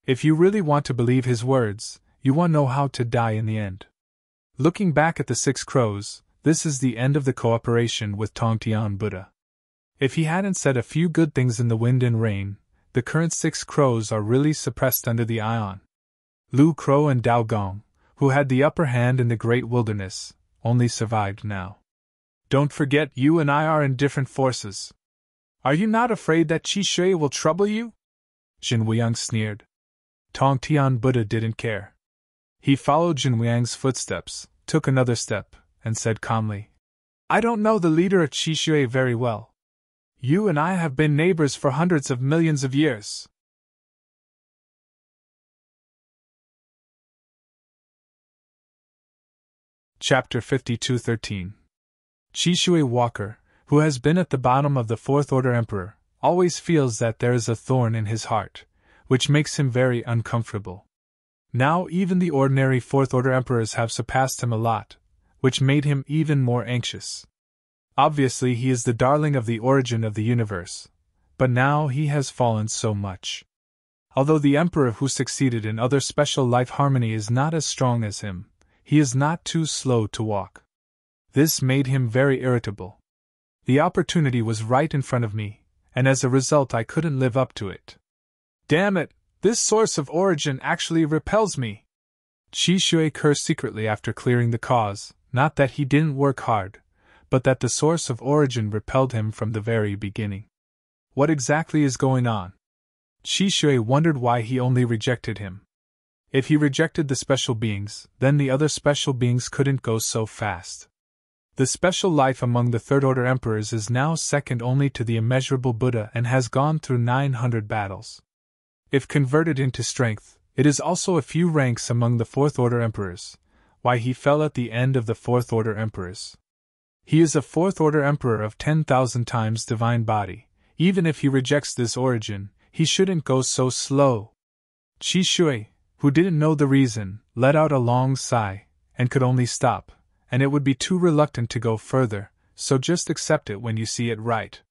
If you really want to believe his words, you want to know how to die in the end. Looking back at the 6 crows, this is the end of the cooperation with Tongtian Buddha. If he hadn't said a few good things in the wind and rain, the current 6 crows are really suppressed under the ion. Lu Crow and Dao Gong, who had the upper hand in the great wilderness, only survived now. Don't forget, you and I are in different forces. Are you not afraid that Qi Shui will trouble you? Jin Wuiyang sneered. Tongtian Buddha didn't care. He followed Jin Wuiyang's footsteps, took another step, and said calmly, I don't know the leader of Qi Shui very well. You and I have been neighbors for hundreds of millions of years. Chapter 52:13. Qi Shui Walker, who has been at the bottom of the Fourth Order Emperor, always feels that there is a thorn in his heart, which makes him very uncomfortable. Now even the ordinary Fourth Order Emperors have surpassed him a lot, which made him even more anxious. Obviously he is the darling of the origin of the universe, but now he has fallen so much. Although the Emperor who succeeded in other special life harmony is not as strong as him, he is not too slow to walk. This made him very irritable. The opportunity was right in front of me, and as a result I couldn't live up to it. Damn it, this source of origin actually repels me. Qi Shui cursed secretly after clearing the cause, not that he didn't work hard, but that the source of origin repelled him from the very beginning. What exactly is going on? Qi Shui wondered why he only rejected him. If he rejected the special beings, then the other special beings couldn't go so fast. The special life among the Third Order Emperors is now second only to the immeasurable Buddha and has gone through 900 battles. If converted into strength, it is also a few ranks among the Fourth Order Emperors, why he fell at the end of the Fourth Order Emperors. He is a Fourth Order Emperor of 10,000 times divine body. Even if he rejects this origin, he shouldn't go so slow. Qi Shui, who didn't know the reason, let out a long sigh, and could only stop, and it would be too reluctant to go further, so just accept it when you see it right.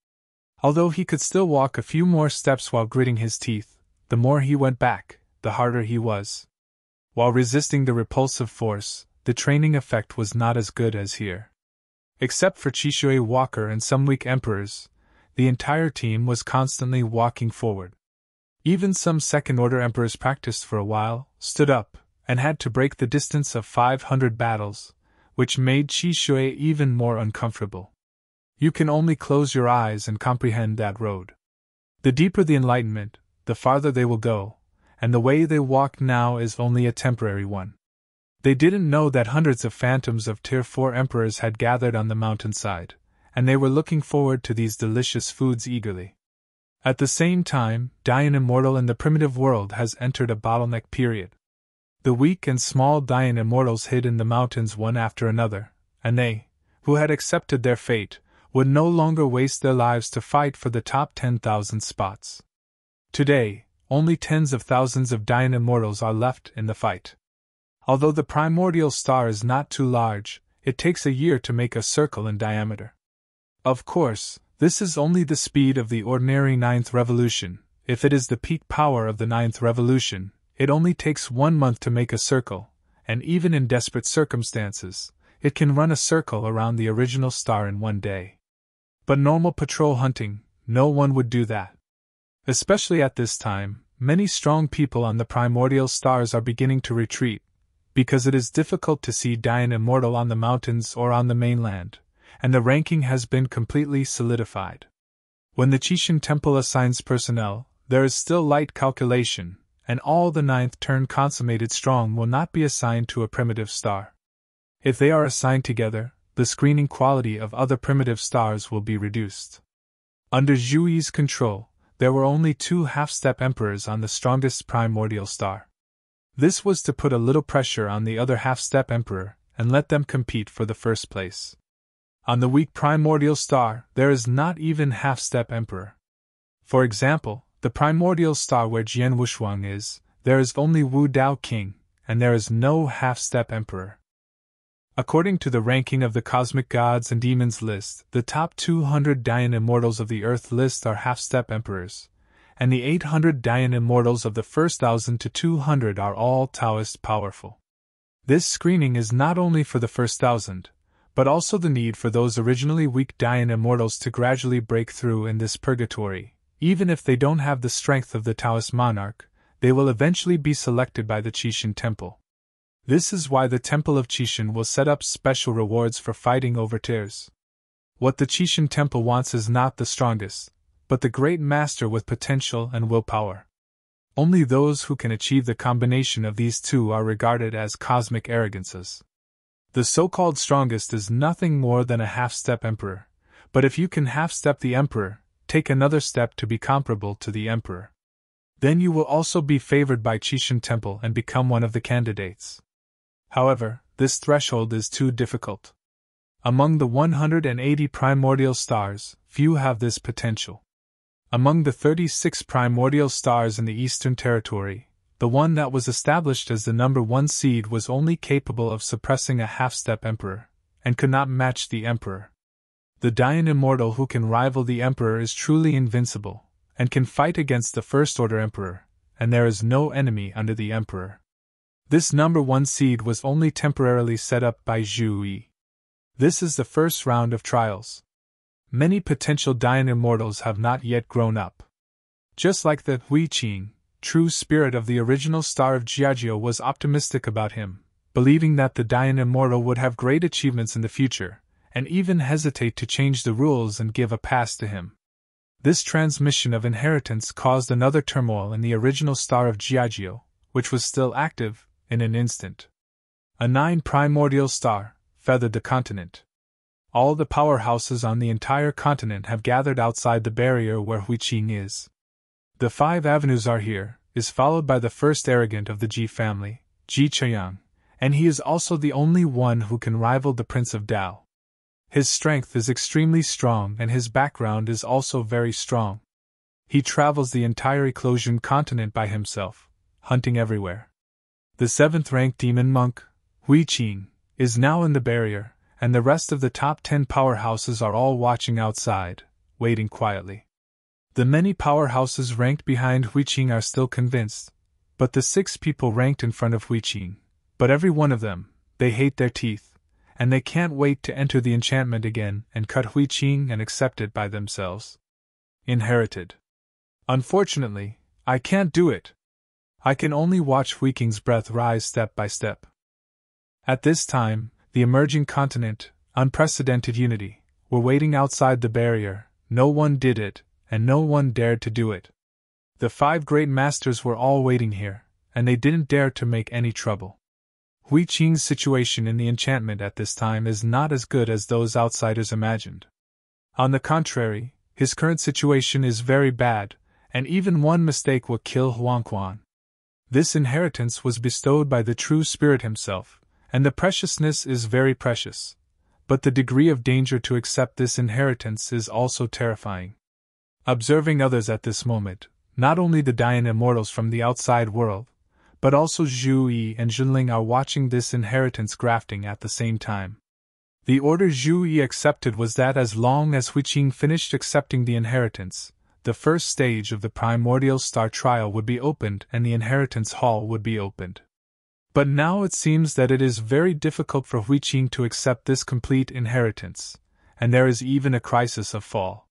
Although he could still walk a few more steps while gritting his teeth, the more he went back, the harder he was. While resisting the repulsive force, the training effect was not as good as here. Except for Qi Shui Walker and some weak emperors, the entire team was constantly walking forward. Even some second-order emperors practiced for a while, stood up, and had to break the distance of 500 battles, which made Qi Shui even more uncomfortable. You can only close your eyes and comprehend that road. The deeper the enlightenment, the farther they will go, and the way they walk now is only a temporary one. They didn't know that hundreds of phantoms of Tier 4 emperors had gathered on the mountainside, and they were looking forward to these delicious foods eagerly. At the same time, Dayan Immortal in the primitive world has entered a bottleneck period. The weak and small Dayan Immortals hid in the mountains one after another, and they, who had accepted their fate, would no longer waste their lives to fight for the top 10,000 spots. Today, only tens of thousands of Dayan Immortals are left in the fight. Although the primordial star is not too large, it takes a year to make a circle in diameter. Of course, this is only the speed of the ordinary 9th revolution. If it is the peak power of the 9th revolution, it only takes 1 month to make a circle, and even in desperate circumstances, it can run a circle around the original star in 1 day. But normal patrol hunting, no one would do that. Especially at this time, many strong people on the primordial stars are beginning to retreat, because it is difficult to see Dayan Immortal on the mountains or on the mainland, and the ranking has been completely solidified. When the Qishan Temple assigns personnel, there is still light calculation, and all the 9th turn consummated strong will not be assigned to a primitive star. If they are assigned together, the screening quality of other primitive stars will be reduced. Under Zhu Yi's control, there were only 2 half-step emperors on the strongest primordial star. This was to put a little pressure on the other half-step emperor and let them compete for the first place. On the weak primordial star, there is not even half-step emperor. For example, the primordial star where Jian Wushuang is, there is only Wu Dao King, and there is no half-step emperor. According to the ranking of the Cosmic Gods and Demons list, the top 200 Dayan Immortals of the Earth list are half-step emperors, and the 800 Dayan Immortals of the first 1,000 to 200 are all Taoist powerful. This screening is not only for the first 1,000, but also the need for those originally weak Dayan immortals to gradually break through in this purgatory. Even if they don't have the strength of the Taoist monarch, they will eventually be selected by the Qixin Temple. This is why the Temple of Qixin will set up special rewards for fighting over tiers. What the Qixin Temple wants is not the strongest, but the great master with potential and willpower. Only those who can achieve the combination of these two are regarded as cosmic arrogances. The so-called strongest is nothing more than a half-step emperor, but if you can half-step the emperor, take another step to be comparable to the emperor. Then you will also be favored by Qixin Temple and become one of the candidates. However, this threshold is too difficult. Among the 180 primordial stars, few have this potential. Among the 36 primordial stars in the Eastern Territory, the one that was established as the number 1 seed was only capable of suppressing a half-step emperor, and could not match the emperor. The Dayan immortal who can rival the emperor is truly invincible, and can fight against the First-Order emperor, and there is no enemy under the emperor. This number 1 seed was only temporarily set up by Zhu Yi. This is the first round of trials. Many potential Dayan immortals have not yet grown up. Just like the Hui Qing, true spirit of the original star of Jiajio was optimistic about him, believing that the Dayan immortal would have great achievements in the future, and even hesitate to change the rules and give a pass to him. This transmission of inheritance caused another turmoil in the original star of Jiajio, which was still active, in an instant. A 9 primordial star feathered the continent. All the powerhouses on the entire continent have gathered outside the barrier where Huiqing is. The 5 avenues are here, is followed by the first arrogant of the Ji family, Ji Chayang, and he is also the only one who can rival the Prince of Dao. His strength is extremely strong and his background is also very strong. He travels the entire Eclosion continent by himself, hunting everywhere. The 7th-ranked demon monk, Hui Qing, is now in the barrier, and the rest of the top 10 powerhouses are all watching outside, waiting quietly. The many powerhouses ranked behind Hui Qing are still convinced, but the 6 people ranked in front of Hui Qing, but every one of them, they hate their teeth, and they can't wait to enter the enchantment again and cut Hui Qing and accept it by themselves. Inherited. Unfortunately, I can't do it. I can only watch Hui Qing's breath rise step by step. At this time, the emerging continent, unprecedented unity, were waiting outside the barrier. No one did it, and no one dared to do it. The 5 great masters were all waiting here, and they didn't dare to make any trouble. Hui Qing's situation in the enchantment at this time is not as good as those outsiders imagined. On the contrary, his current situation is very bad, and even one mistake will kill Huangquan. This inheritance was bestowed by the true spirit himself, and the preciousness is very precious, but the degree of danger to accept this inheritance is also terrifying. Observing others at this moment, not only the Dayan immortals from the outside world, but also Zhu Yi and Junling are watching this inheritance grafting at the same time. The order Zhu Yi accepted was that as long as Huiqing finished accepting the inheritance, the first stage of the primordial star trial would be opened and the inheritance hall would be opened. But now it seems that it is very difficult for Huiqing to accept this complete inheritance, and there is even a crisis of fall.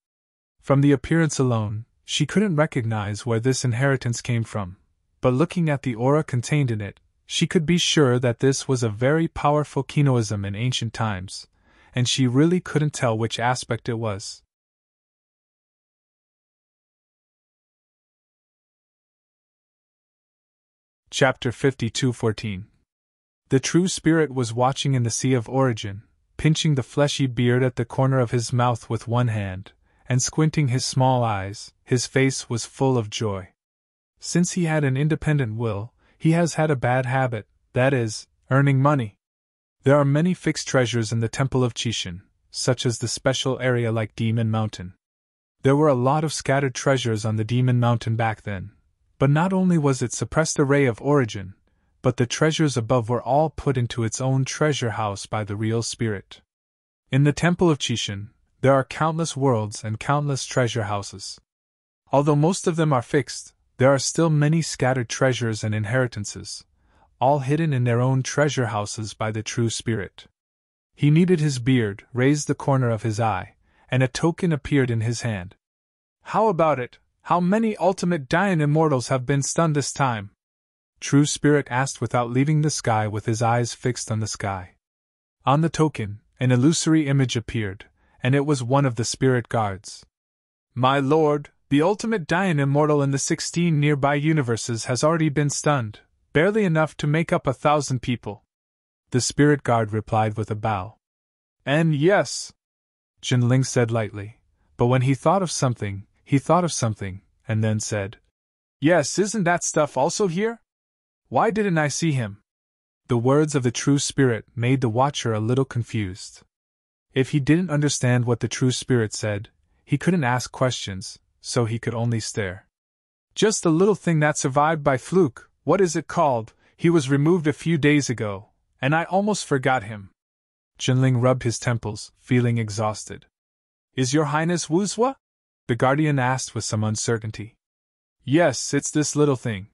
From the appearance alone, she couldn't recognize where this inheritance came from, but looking at the aura contained in it, she could be sure that this was a very powerful Kinoism in ancient times, and she really couldn't tell which aspect it was. Chapter 52:14. The true spirit was watching in the Sea of Origin, pinching the fleshy beard at the corner of his mouth with one hand, and squinting his small eyes. His face was full of joy. Since he had an independent will, he has had a bad habit, that is, earning money. There are many fixed treasures in the Temple of Qixin, such as the special area like Demon Mountain. There were a lot of scattered treasures on the Demon Mountain back then. But not only was it suppressed array of origin, but the treasures above were all put into its own treasure house by the real spirit. In the Temple of Qixin, there are countless worlds and countless treasure houses. Although most of them are fixed, there are still many scattered treasures and inheritances, all hidden in their own treasure houses by the true spirit. He kneaded his beard, raised the corner of his eye, and a token appeared in his hand. How about it? How many ultimate Dayan immortals have been stunned this time? True Spirit asked without leaving the sky, with his eyes fixed on the sky. On the token, an illusory image appeared, and it was one of the spirit guards. My lord, the ultimate Dayan immortal in the 16 nearby universes has already been stunned, barely enough to make up 1,000 people. The spirit guard replied with a bow. And yes, Jinling said lightly, but when he thought of something, and then said, Yes, isn't that stuff also here? Why didn't I see him? The words of the True Spirit made the Watcher a little confused. If he didn't understand what the True Spirit said, he couldn't ask questions, so he could only stare. Just a little thing that survived by fluke, what is it called? He was removed a few days ago, and I almost forgot him. Jinling rubbed his temples, feeling exhausted. Is your Highness Wuzhua? The Guardian asked with some uncertainty. Yes, it's this little thing.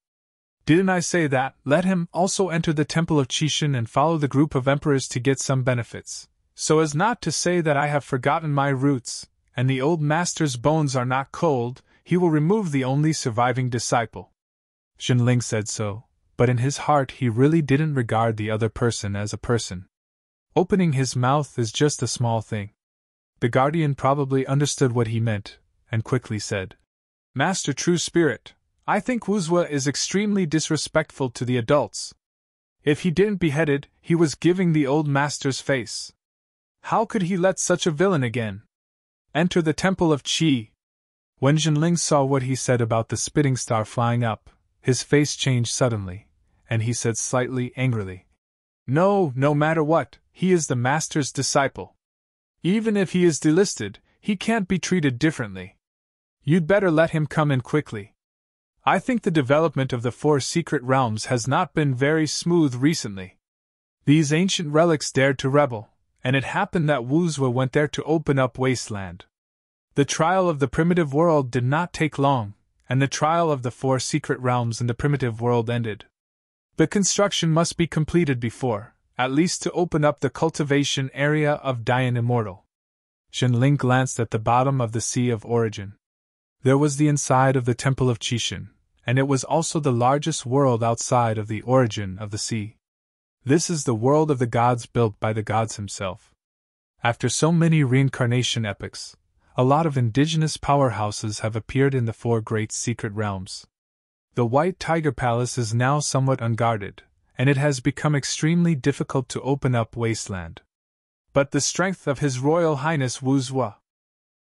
Didn't I say that? Let him also enter the Temple of Qixin and follow the group of emperors to get some benefits, so as not to say that I have forgotten my roots, and the old master's bones are not cold. He will remove the only surviving disciple. Jinling said so, but in his heart he really didn't regard the other person as a person. Opening his mouth is just a small thing. The Guardian probably understood what he meant, and quickly said, Master True Spirit, I think Wuzhua is extremely disrespectful to the adults. If he didn't beheaded, he was giving the old master's face. How could he let such a villain again enter the Temple of Qi? When Jinling saw what he said about the spitting star flying up, his face changed suddenly, and he said slightly angrily, No matter what, he is the master's disciple. Even if he is delisted, he can't be treated differently. You'd better let him come in quickly. I think the development of the 4 secret realms has not been very smooth recently. These ancient relics dared to rebel, and it happened that Wuzhua went there to open up Wasteland. The trial of the primitive world did not take long, and the trial of the 4 secret realms in the primitive world ended. The construction must be completed before, at least to open up the cultivation area of Dayan Immortal. Jinling glanced at the bottom of the Sea of Origin. There was the inside of the Temple of Qixin, and it was also the largest world outside of the origin of the sea. This is the world of the gods built by the gods himself. After so many reincarnation epochs, a lot of indigenous powerhouses have appeared in the 4 great secret realms. The White Tiger Palace is now somewhat unguarded, and it has become extremely difficult to open up Wasteland. But the strength of His Royal Highness Wuzhua.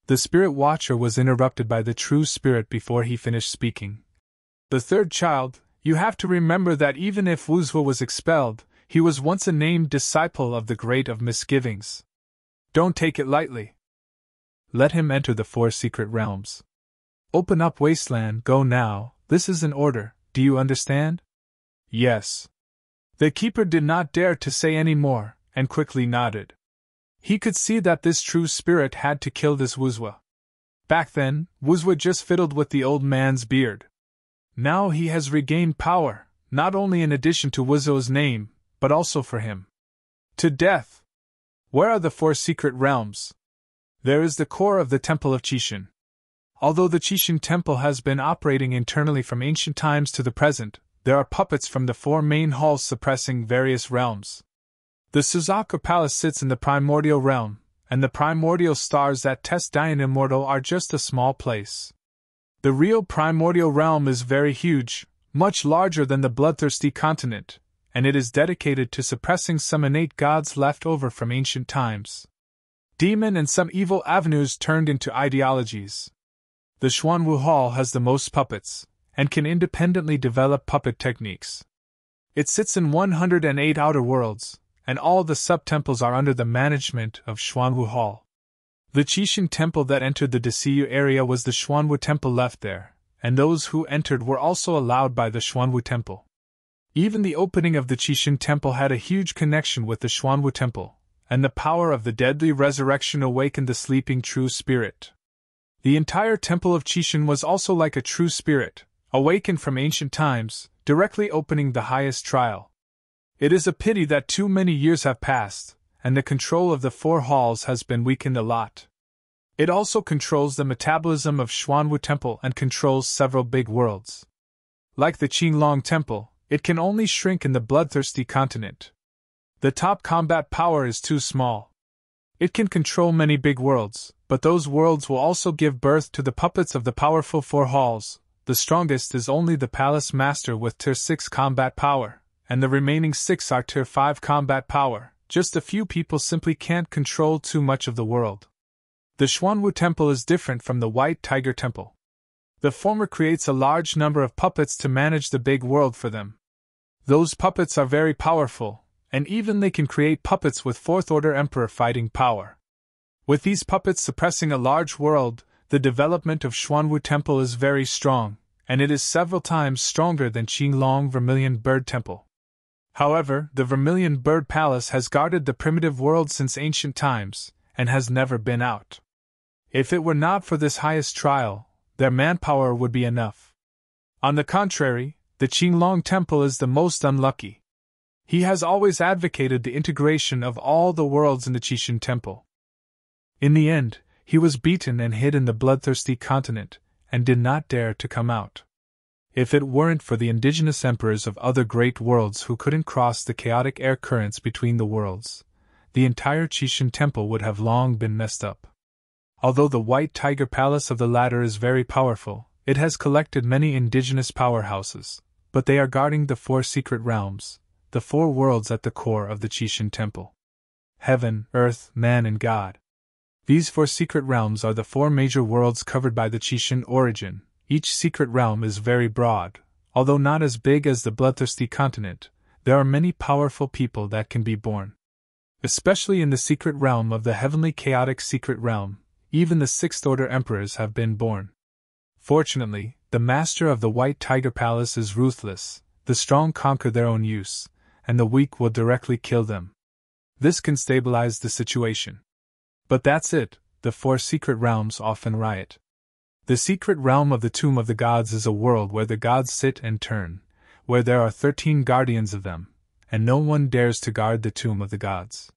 The Spirit Watcher was interrupted by the True Spirit before he finished speaking. The 3rd child, you have to remember that even if Wuzhua was expelled, he was once a named disciple of the Great of Misgivings. Don't take it lightly. Let him enter the 4 secret realms. Open up Wasteland, go now, this is an order, do you understand? Yes. The keeper did not dare to say any more, and quickly nodded. He could see that this True Spirit had to kill this Wuzhua. Back then, Wuzhua just fiddled with the old man's beard. Now he has regained power, not only in addition to Wuzhua's name, but also for him. To death! Where are the 4 secret realms? There is the core of the Temple of Qixin. Although the Qixin Temple has been operating internally from ancient times to the present, there are puppets from the 4 main halls suppressing various realms. The Suzaka Palace sits in the primordial realm, and the primordial stars that test Dayan Immortal are just a small place. The real primordial realm is very huge, much larger than the bloodthirsty continent, and it is dedicated to suppressing some innate gods left over from ancient times. Demon and some evil avenues turned into ideologies. The Xuanwu Hall has the most puppets, and can independently develop puppet techniques. It sits in 108 outer worlds, and all the sub-temples are under the management of Xuanwu Hall. The Qixin temple that entered the Desiyu area was the Xuanwu temple left there, and those who entered were also allowed by the Xuanwu temple. Even the opening of the Qixin temple had a huge connection with the Xuanwu temple, and the power of the deadly resurrection awakened the sleeping True Spirit. The entire Temple of Qixin was also like a True Spirit, awakened from ancient times, directly opening the highest trial. It is a pity that too many years have passed, and the control of the four halls has been weakened a lot. It also controls the metabolism of Xuanwu Temple and controls several big worlds. Like the Qinglong Temple, it can only shrink in the bloodthirsty continent. The top combat power is too small. It can control many big worlds, but those worlds will also give birth to the puppets of the powerful four halls. The strongest is only the Palace Master with Tier 6 combat power, and the remaining 6 are Tier 5 combat power. Just a few people simply can't control too much of the world. The Xuanwu Temple is different from the White Tiger Temple. The former creates a large number of puppets to manage the big world for them. Those puppets are very powerful, and even they can create puppets with Fourth Order Emperor fighting power. With these puppets suppressing a large world, the development of Xuanwu Temple is very strong, and it is several times stronger than Qinglong Vermilion Bird Temple. However, the Vermilion Bird Palace has guarded the primitive world since ancient times, and has never been out. If it were not for this highest trial, their manpower would be enough. On the contrary, the Qinglong Temple is the most unlucky. He has always advocated the integration of all the worlds in the Qixin Temple. In the end, he was beaten and hid in the bloodthirsty continent, and did not dare to come out. If it weren't for the indigenous emperors of other great worlds who couldn't cross the chaotic air currents between the worlds, the entire Qixin Temple would have long been messed up. Although the White Tiger Palace of the latter is very powerful, it has collected many indigenous powerhouses, but they are guarding the 4 secret realms, the 4 worlds at the core of the Qixin Temple. Heaven, Earth, Man and God. These 4 secret realms are the 4 major worlds covered by the Qixin origin. Each secret realm is very broad. Although not as big as the bloodthirsty continent, there are many powerful people that can be born. Especially in the secret realm of the heavenly chaotic secret realm, even the Sixth Order Emperors have been born. Fortunately, the master of the White Tiger Palace is ruthless. The strong conquer their own use, and the weak will directly kill them. This can stabilize the situation. But that's it, the 4 secret realms often riot. The secret realm of the Tomb of the Gods is a world where the gods sit and turn, where there are 13 guardians of them, and no one dares to guard the Tomb of the Gods.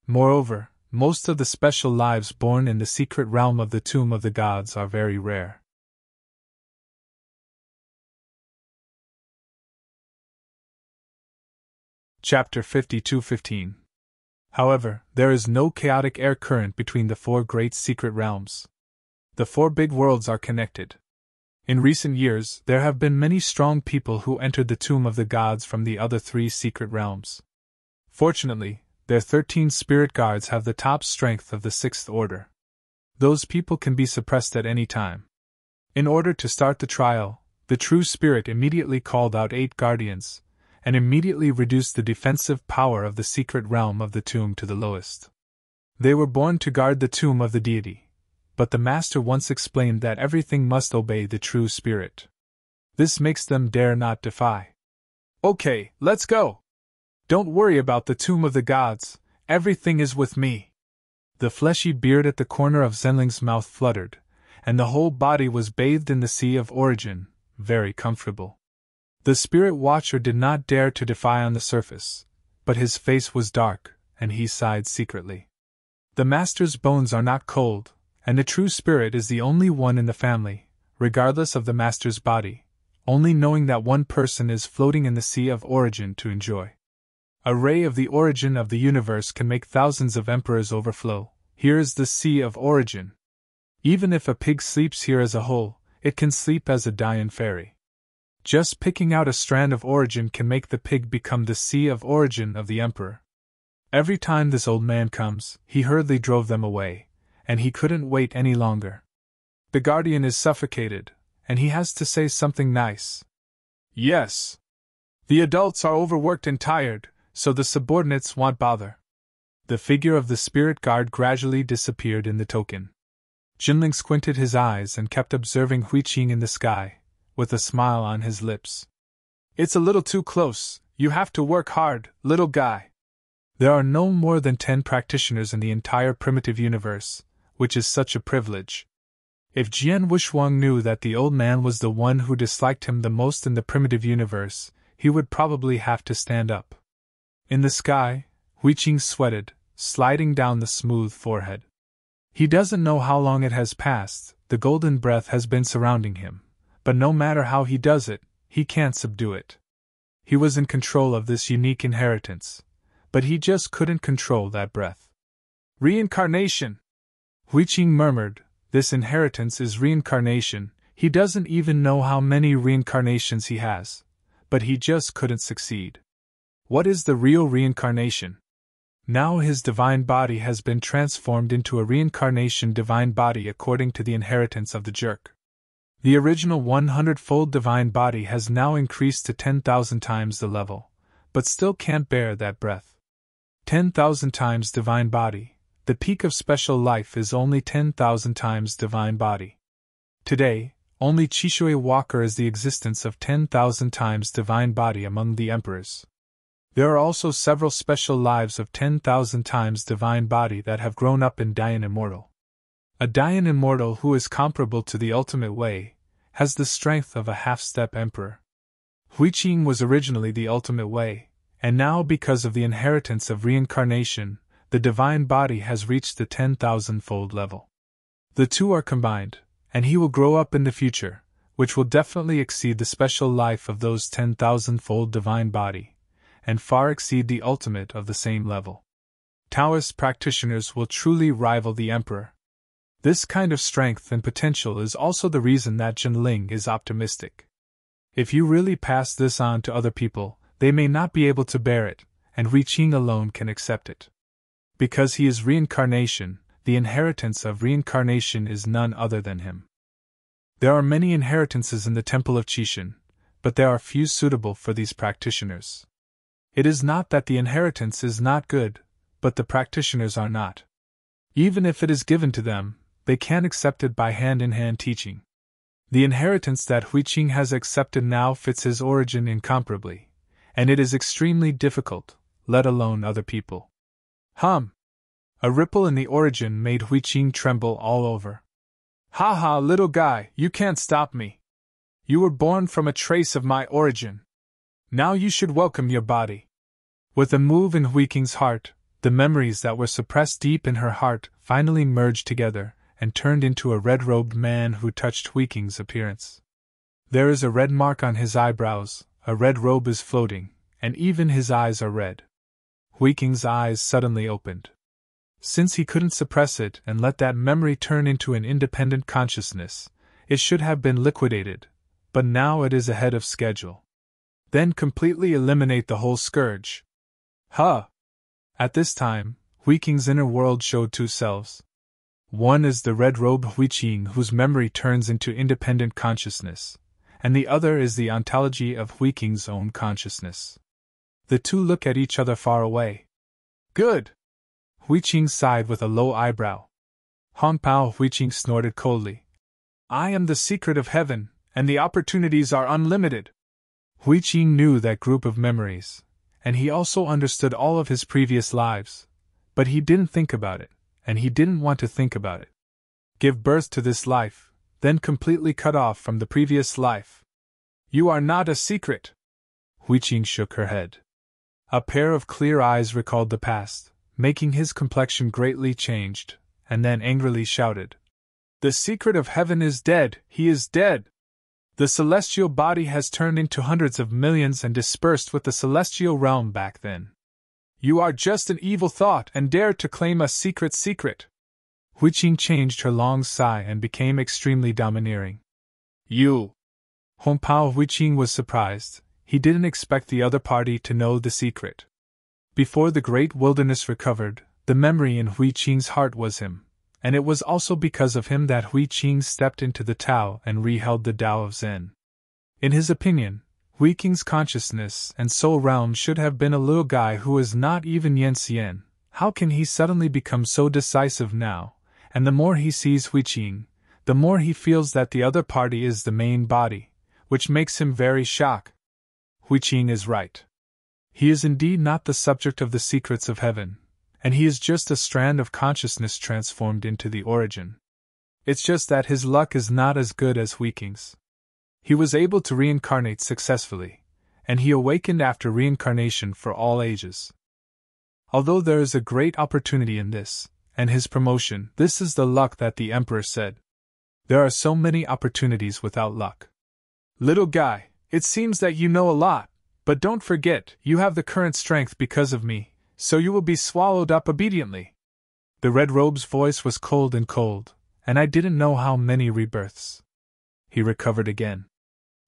Moreover, most of the special lives born in the secret realm of the Tomb of the Gods are very rare. Chapter 52:15. However, there is no chaotic air current between the 4 great secret realms. The 4 big worlds are connected. In recent years, there have been many strong people who entered the Tomb of the Gods from the other 3 secret realms. Fortunately, their 13 spirit guards have the top strength of the 6th Order. Those people can be suppressed at any time. In order to start the trial, the true spirit immediately called out 8 guardians, and immediately reduced the defensive power of the secret realm of the tomb to the lowest. They were born to guard the tomb of the deity, but the master once explained that everything must obey the true spirit. This makes them dare not defy. Okay, let's go! Don't worry about the Tomb of the Gods, everything is with me. The fleshy beard at the corner of Zenling's mouth fluttered, and the whole body was bathed in the sea of origin, very comfortable. The spirit watcher did not dare to defy on the surface, but his face was dark, and he sighed secretly. The master's bones are not cold, and the true spirit is the only one in the family, regardless of the master's body, only knowing that one person is floating in the sea of origin to enjoy. A ray of the origin of the universe can make thousands of emperors overflow. Here is the sea of origin. Even if a pig sleeps here as a whole, it can sleep as a Dian fairy. Just picking out a strand of origin can make the pig become the sea of origin of the emperor. Every time this old man comes, he hurriedly drove them away, and he couldn't wait any longer. The guardian is suffocated, and he has to say something nice. Yes. The adults are overworked and tired, so the subordinates won't bother. The figure of the spirit guard gradually disappeared in the token. Jinling squinted his eyes and kept observing Huiqing in the sky, with a smile on his lips. It's a little too close, you have to work hard, little guy. There are no more than 10 practitioners in the entire primitive universe, which is such a privilege. If Jian Wushuang knew that the old man was the one who disliked him the most in the primitive universe, he would probably have to stand up. In the sky, Huiqing sweated, sliding down the smooth forehead. He doesn't know how long it has passed, the golden breath has been surrounding him, but no matter how he does it, he can't subdue it. He was in control of this unique inheritance, but he just couldn't control that breath. Reincarnation! Huiqing murmured, this inheritance is reincarnation. He doesn't even know how many reincarnations he has, but he just couldn't succeed. What is the real reincarnation? Now his divine body has been transformed into a reincarnation divine body according to the inheritance of the jerk. The original 100-fold divine body has now increased to 10,000 times the level, but still can't bear that breath. 10,000 times divine body, the peak of special life is only 10,000 times divine body. Today, only Chishui Walker is the existence of 10,000 times divine body among the emperors. There are also several special lives of 10,000 times divine body that have grown up in Dian Immortal. A Dian Immortal who is comparable to the ultimate way, has the strength of a half-step emperor. Huiqing was originally the ultimate way, and now because of the inheritance of reincarnation, the divine body has reached the 10,000-fold level. The two are combined, and he will grow up in the future, which will definitely exceed the special life of those 10,000-fold divine body, and far exceed the ultimate of the same level. Taoist practitioners will truly rival the emperor. This kind of strength and potential is also the reason that Jinling is optimistic. If you really pass this on to other people, they may not be able to bear it, and Huiqing alone can accept it. Because he is reincarnation, the inheritance of reincarnation is none other than him. There are many inheritances in the Temple of Qixin, but there are few suitable for these practitioners. It is not that the inheritance is not good, but the practitioners are not. Even if it is given to them, they can't accept it by hand-in-hand teaching. The inheritance that Huiqing has accepted now fits his origin incomparably, and it is extremely difficult, let alone other people. A ripple in the origin made Huiqing tremble all over. Ha ha, little guy, you can't stop me. You were born from a trace of my origin. Now you should welcome your body. With a move in Huiqing's heart, the memories that were suppressed deep in her heart finally merged together and turned into a red-robed man who touched Huiqing's appearance. There is a red mark on his eyebrows, a red robe is floating, and even his eyes are red. Huiqing's eyes suddenly opened. Since he couldn't suppress it and let that memory turn into an independent consciousness, it should have been liquidated, but now it is ahead of schedule. Then completely eliminate the whole scourge. At this time, Huiqing's inner world showed two selves. One is the red-robed Huiqing whose memory turns into independent consciousness, and the other is the ontology of Huiqing's own consciousness. The two look at each other far away. Good! Huiqing sighed with a low eyebrow. Hongpao Huiqing snorted coldly. I am the secret of heaven, and the opportunities are unlimited. Huiqing knew that group of memories, and he also understood all of his previous lives, but he didn't think about it, and he didn't want to think about it. Give birth to this life, then completely cut off from the previous life. You are not a secret. Huiqing shook her head. A pair of clear eyes recalled the past, making his complexion greatly changed, and then angrily shouted. The secret of heaven is dead, he is dead! The celestial body has turned into hundreds of millions and dispersed with the celestial realm back then. You are just an evil thought and dare to claim a secret. Huiqing changed her long sigh and became extremely domineering. You! Hongpao Huiqing was surprised, he didn't expect the other party to know the secret. Before the great wilderness recovered, the memory in Huiqing's heart was him, and it was also because of him that Huiqing stepped into the Tao and reheld the Tao of Zen. In his opinion, Huiqing's consciousness and soul realm should have been a little guy who is not even Yan Xian. How can he suddenly become so decisive now? And the more he sees Huiqing, the more he feels that the other party is the main body, which makes him very shocked. Huiqing is right. He is indeed not the subject of the secrets of heaven, and he is just a strand of consciousness transformed into the origin. It's just that his luck is not as good as Huiqing's. He was able to reincarnate successfully, and he awakened after reincarnation for all ages. Although there is a great opportunity in this, and his promotion, this is the luck that the Emperor said. There are so many opportunities without luck. Little guy, it seems that you know a lot, but don't forget, you have the current strength because of me, so you will be swallowed up obediently. The Red Robe's voice was cold, and I didn't know how many rebirths. He recovered again.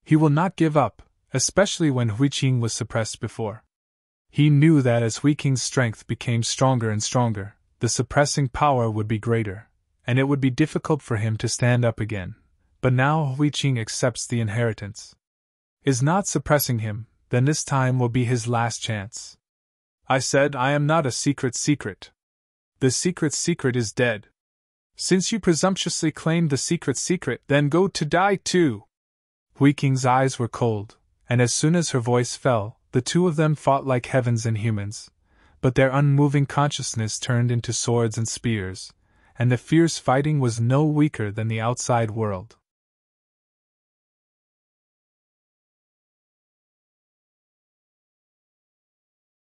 He will not give up, especially when Hui Qing was suppressed before. He knew that as Hui Qing's strength became stronger and stronger, the suppressing power would be greater, and it would be difficult for him to stand up again. But now Hui Qing accepts the inheritance. Is not suppressing him, then this time will be his last chance. I said I am not a secret. The secret is dead. Since you presumptuously claimed the secret, then go to die too. Hui Qing's eyes were cold, and as soon as her voice fell, the two of them fought like heavens and humans, but their unmoving consciousness turned into swords and spears, and the fierce fighting was no weaker than the outside world.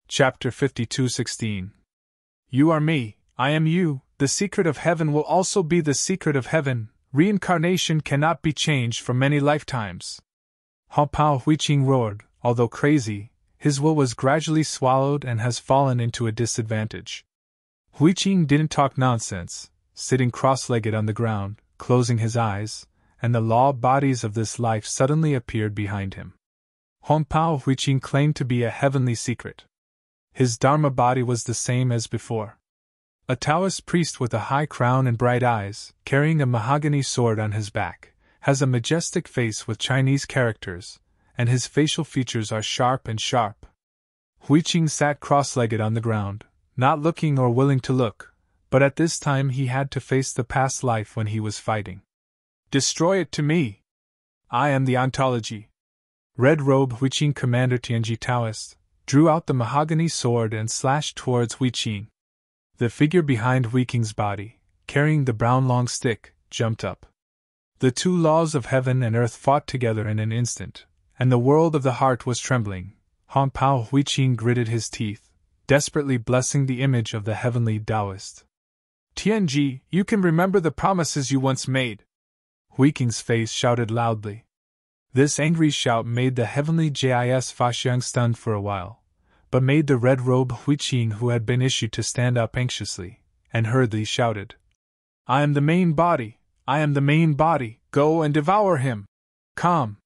Chapter 52:16. You are me, I am you, the secret of heaven will also be the secret of heaven, reincarnation cannot be changed for many lifetimes. Hong Pao Hui Qing roared, although crazy, his will was gradually swallowed and has fallen into a disadvantage. Hui Qing didn't talk nonsense, sitting cross-legged on the ground, closing his eyes, and the law bodies of this life suddenly appeared behind him. Hong Pao Hui Qing claimed to be a heavenly secret. His Dharma body was the same as before. A Taoist priest with a high crown and bright eyes, carrying a mahogany sword on his back, has a majestic face with Chinese characters, and his facial features are sharp. Hui Qing sat cross-legged on the ground, not looking or willing to look, but at this time he had to face the past life when he was fighting. Destroy it to me! I am the ontology. Red Robe Hui Qing Commander Tianji Taoist drew out the mahogany sword and slashed towards Hui Qing. The figure behind Hui Qing's body, carrying the brown long stick, jumped up. The two laws of heaven and earth fought together in an instant, and the world of the heart was trembling. Hong Pao Hui Qing gritted his teeth, desperately blessing the image of the heavenly Taoist. Tianji, you can remember the promises you once made. Hui Qing's face shouted loudly. This angry shout made the heavenly Jis Faxiang stunned for a while, but made the Red Robe Hui Qing, who had been issued, to stand up anxiously, and hurriedly shouted, I am the main body, go and devour him! Calm!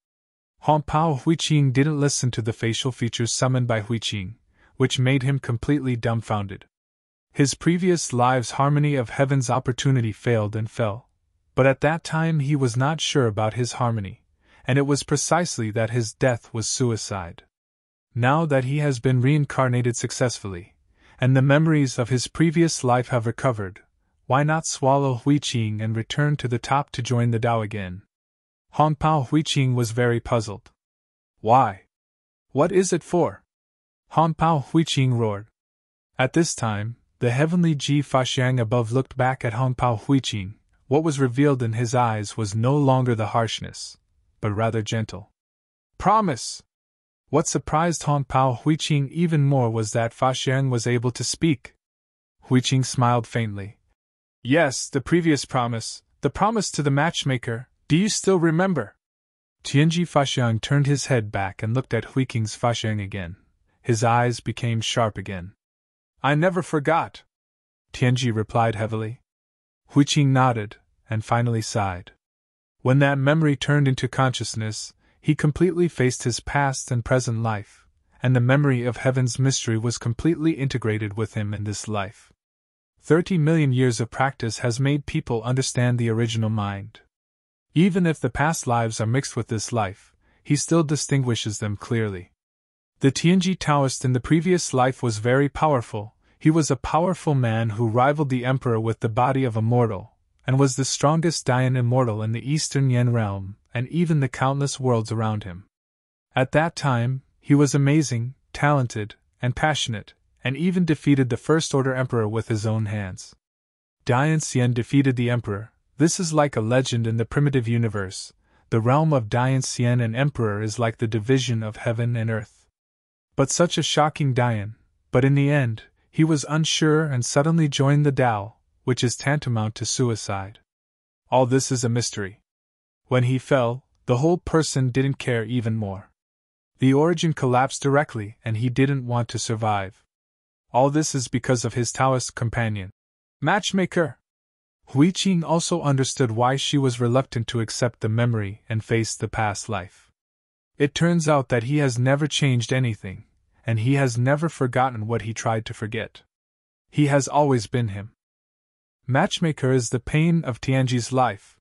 Hong Pao Hui Qing didn't listen to the facial features summoned by Hui Qing, which made him completely dumbfounded. His previous lives' harmony of heaven's opportunity failed and fell, but at that time he was not sure about his harmony, and it was precisely that his death was suicide. Now that he has been reincarnated successfully, and the memories of his previous life have recovered, why not swallow Hui Qing and return to the top to join the Tao again? Hong Pao Hui Qing was very puzzled. Why? What is it for? Hong Pao Hui Qing roared. At this time, the heavenly Ji Faxiang above looked back at Hong Pao Hui Qing. What was revealed in his eyes was no longer the harshness, but rather gentle. Promise! What surprised Hong Pao Hui Qing even more was that Faxiang was able to speak. Hui Qing smiled faintly. Yes, the previous promise, the promise to the matchmaker, do you still remember? Tianji Faxiang turned his head back and looked at Hui Qing's Faxiang again. His eyes became sharp again. I never forgot, Tianji replied heavily. Hui Qing nodded, and finally sighed. When that memory turned into consciousness, he completely faced his past and present life, and the memory of heaven's mystery was completely integrated with him in this life. 30 million years of practice has made people understand the original mind. Even if the past lives are mixed with this life, he still distinguishes them clearly. The Tianji Taoist in the previous life was very powerful. He was a powerful man who rivaled the emperor with the body of a mortal, and was the strongest Dayan immortal in the Eastern Yen realm, and even the countless worlds around him. At that time, he was amazing, talented, and passionate, and even defeated the First Order Emperor with his own hands. Dayan Xian defeated the Emperor. This is like a legend in the primitive universe. The realm of Dayan Xian and Emperor is like the division of heaven and earth. But such a shocking Dayan, but in the end, he was unsure and suddenly joined the Tao, which is tantamount to suicide. All this is a mystery. When he fell, the whole person didn't care even more. The origin collapsed directly and he didn't want to survive. All this is because of his Taoist companion. Matchmaker! Hui Qing also understood why she was reluctant to accept the memory and face the past life. It turns out that he has never changed anything, and he has never forgotten what he tried to forget. He has always been him. Matchmaker is the pain of Tianji's life.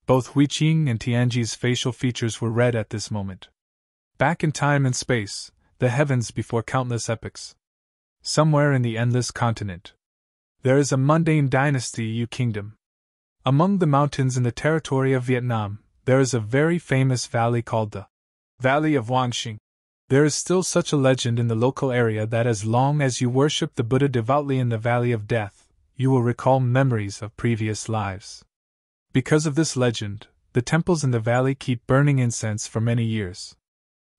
Both Hui Qing and Tianji's facial features were red at this moment. Back in time and space, the heavens before countless epochs. Somewhere in the endless continent, there is a mundane dynasty Yu kingdom. Among the mountains in the territory of Vietnam, there is a very famous valley called the Valley of Wangxing. There is still such a legend in the local area that as long as you worship the Buddha devoutly in the Valley of Death, you will recall memories of previous lives. Because of this legend, the temples in the valley keep burning incense for many years.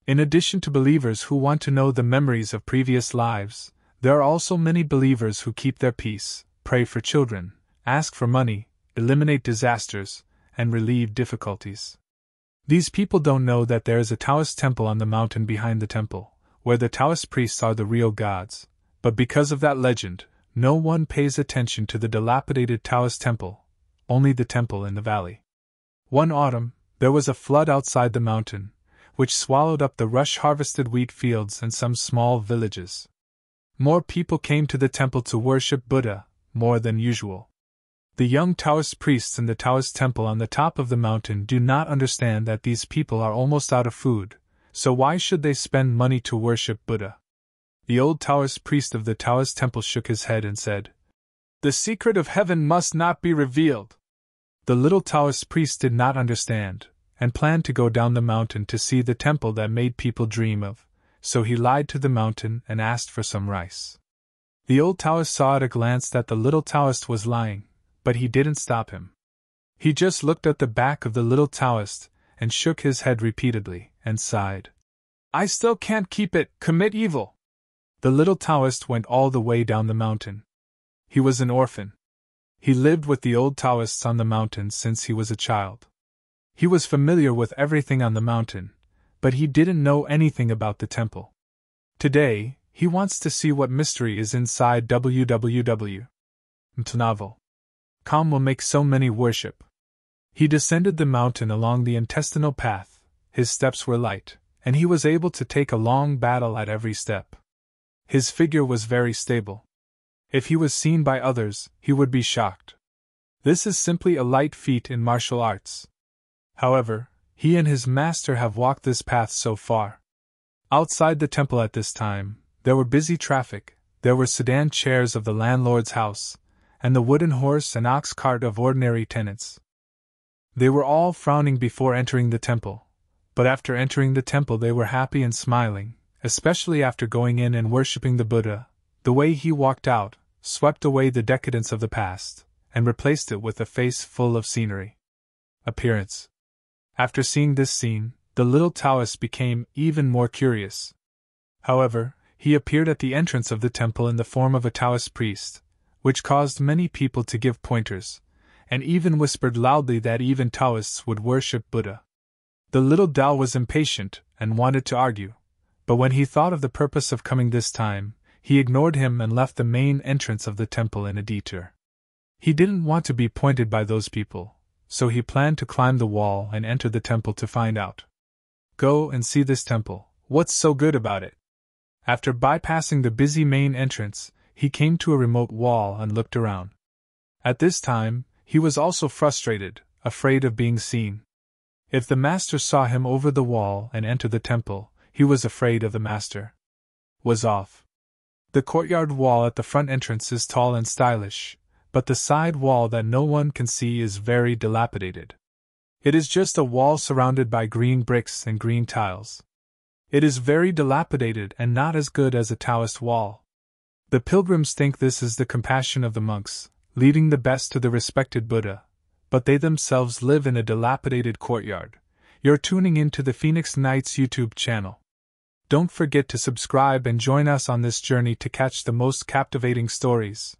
In addition to believers who want to know the memories of previous lives, there are also many believers who keep their peace, pray for children, ask for money, eliminate disasters, and relieve difficulties. These people don't know that there is a Taoist temple on the mountain behind the temple, where the Taoist priests are the real gods, but because of that legend, no one pays attention to the dilapidated Taoist temple, only the temple in the valley. One autumn, there was a flood outside the mountain, which swallowed up the rush-harvested wheat fields and some small villages. More people came to the temple to worship Buddha, more than usual. The young Taoist priests in the Taoist temple on the top of the mountain do not understand that these people are almost out of food, so why should they spend money to worship Buddha? The old Taoist priest of the Taoist temple shook his head and said, "The secret of heaven must not be revealed." The little Taoist priest did not understand, and planned to go down the mountain to see the temple that made people dream of, so he lied to the mountain and asked for some rice. The old Taoist saw at a glance that the little Taoist was lying, but he didn't stop him. He just looked at the back of the little Taoist, and shook his head repeatedly, and sighed. "I still can't keep it, commit evil." The little Taoist went all the way down the mountain. He was an orphan. He lived with the old Taoists on the mountain since he was a child. He was familiar with everything on the mountain, but he didn't know anything about the temple. Today, he wants to see what mystery is inside www. Novel. Com will make so many worship. He descended the mountain along the intestinal path, his steps were light, and he was able to take a long battle at every step. His figure was very stable. If he was seen by others, he would be shocked. This is simply a light feat in martial arts. However, he and his master have walked this path so far. Outside the temple at this time, there were busy traffic, there were sedan chairs of the landlord's house, and the wooden horse and ox cart of ordinary tenants. They were all frowning before entering the temple, but after entering the temple they were happy and smiling, especially after going in and worshipping the Buddha. The way he walked out, swept away the decadence of the past, and replaced it with a face full of scenery. Appearance. After seeing this scene, the little Taoist became even more curious. However, he appeared at the entrance of the temple in the form of a Taoist priest, which caused many people to give pointers, and even whispered loudly that even Taoists would worship Buddha. The little Dao was impatient and wanted to argue, but when he thought of the purpose of coming this time, he ignored him and left the main entrance of the temple in a detour. He didn't want to be pointed by those people, so he planned to climb the wall and enter the temple to find out. Go and see this temple, what's so good about it? After bypassing the busy main entrance, he came to a remote wall and looked around. At this time, he was also frustrated, afraid of being seen. If the master saw him over the wall and enter the temple, he was afraid of the master. Was off. The courtyard wall at the front entrance is tall and stylish, but the side wall that no one can see is very dilapidated. It is just a wall surrounded by green bricks and green tiles. It is very dilapidated and not as good as a Taoist wall. The pilgrims think this is the compassion of the monks, leading the best to the respected Buddha, but they themselves live in a dilapidated courtyard. You're tuning into the Phoenix Nights YouTube channel. Don't forget to subscribe and join us on this journey to catch the most captivating stories.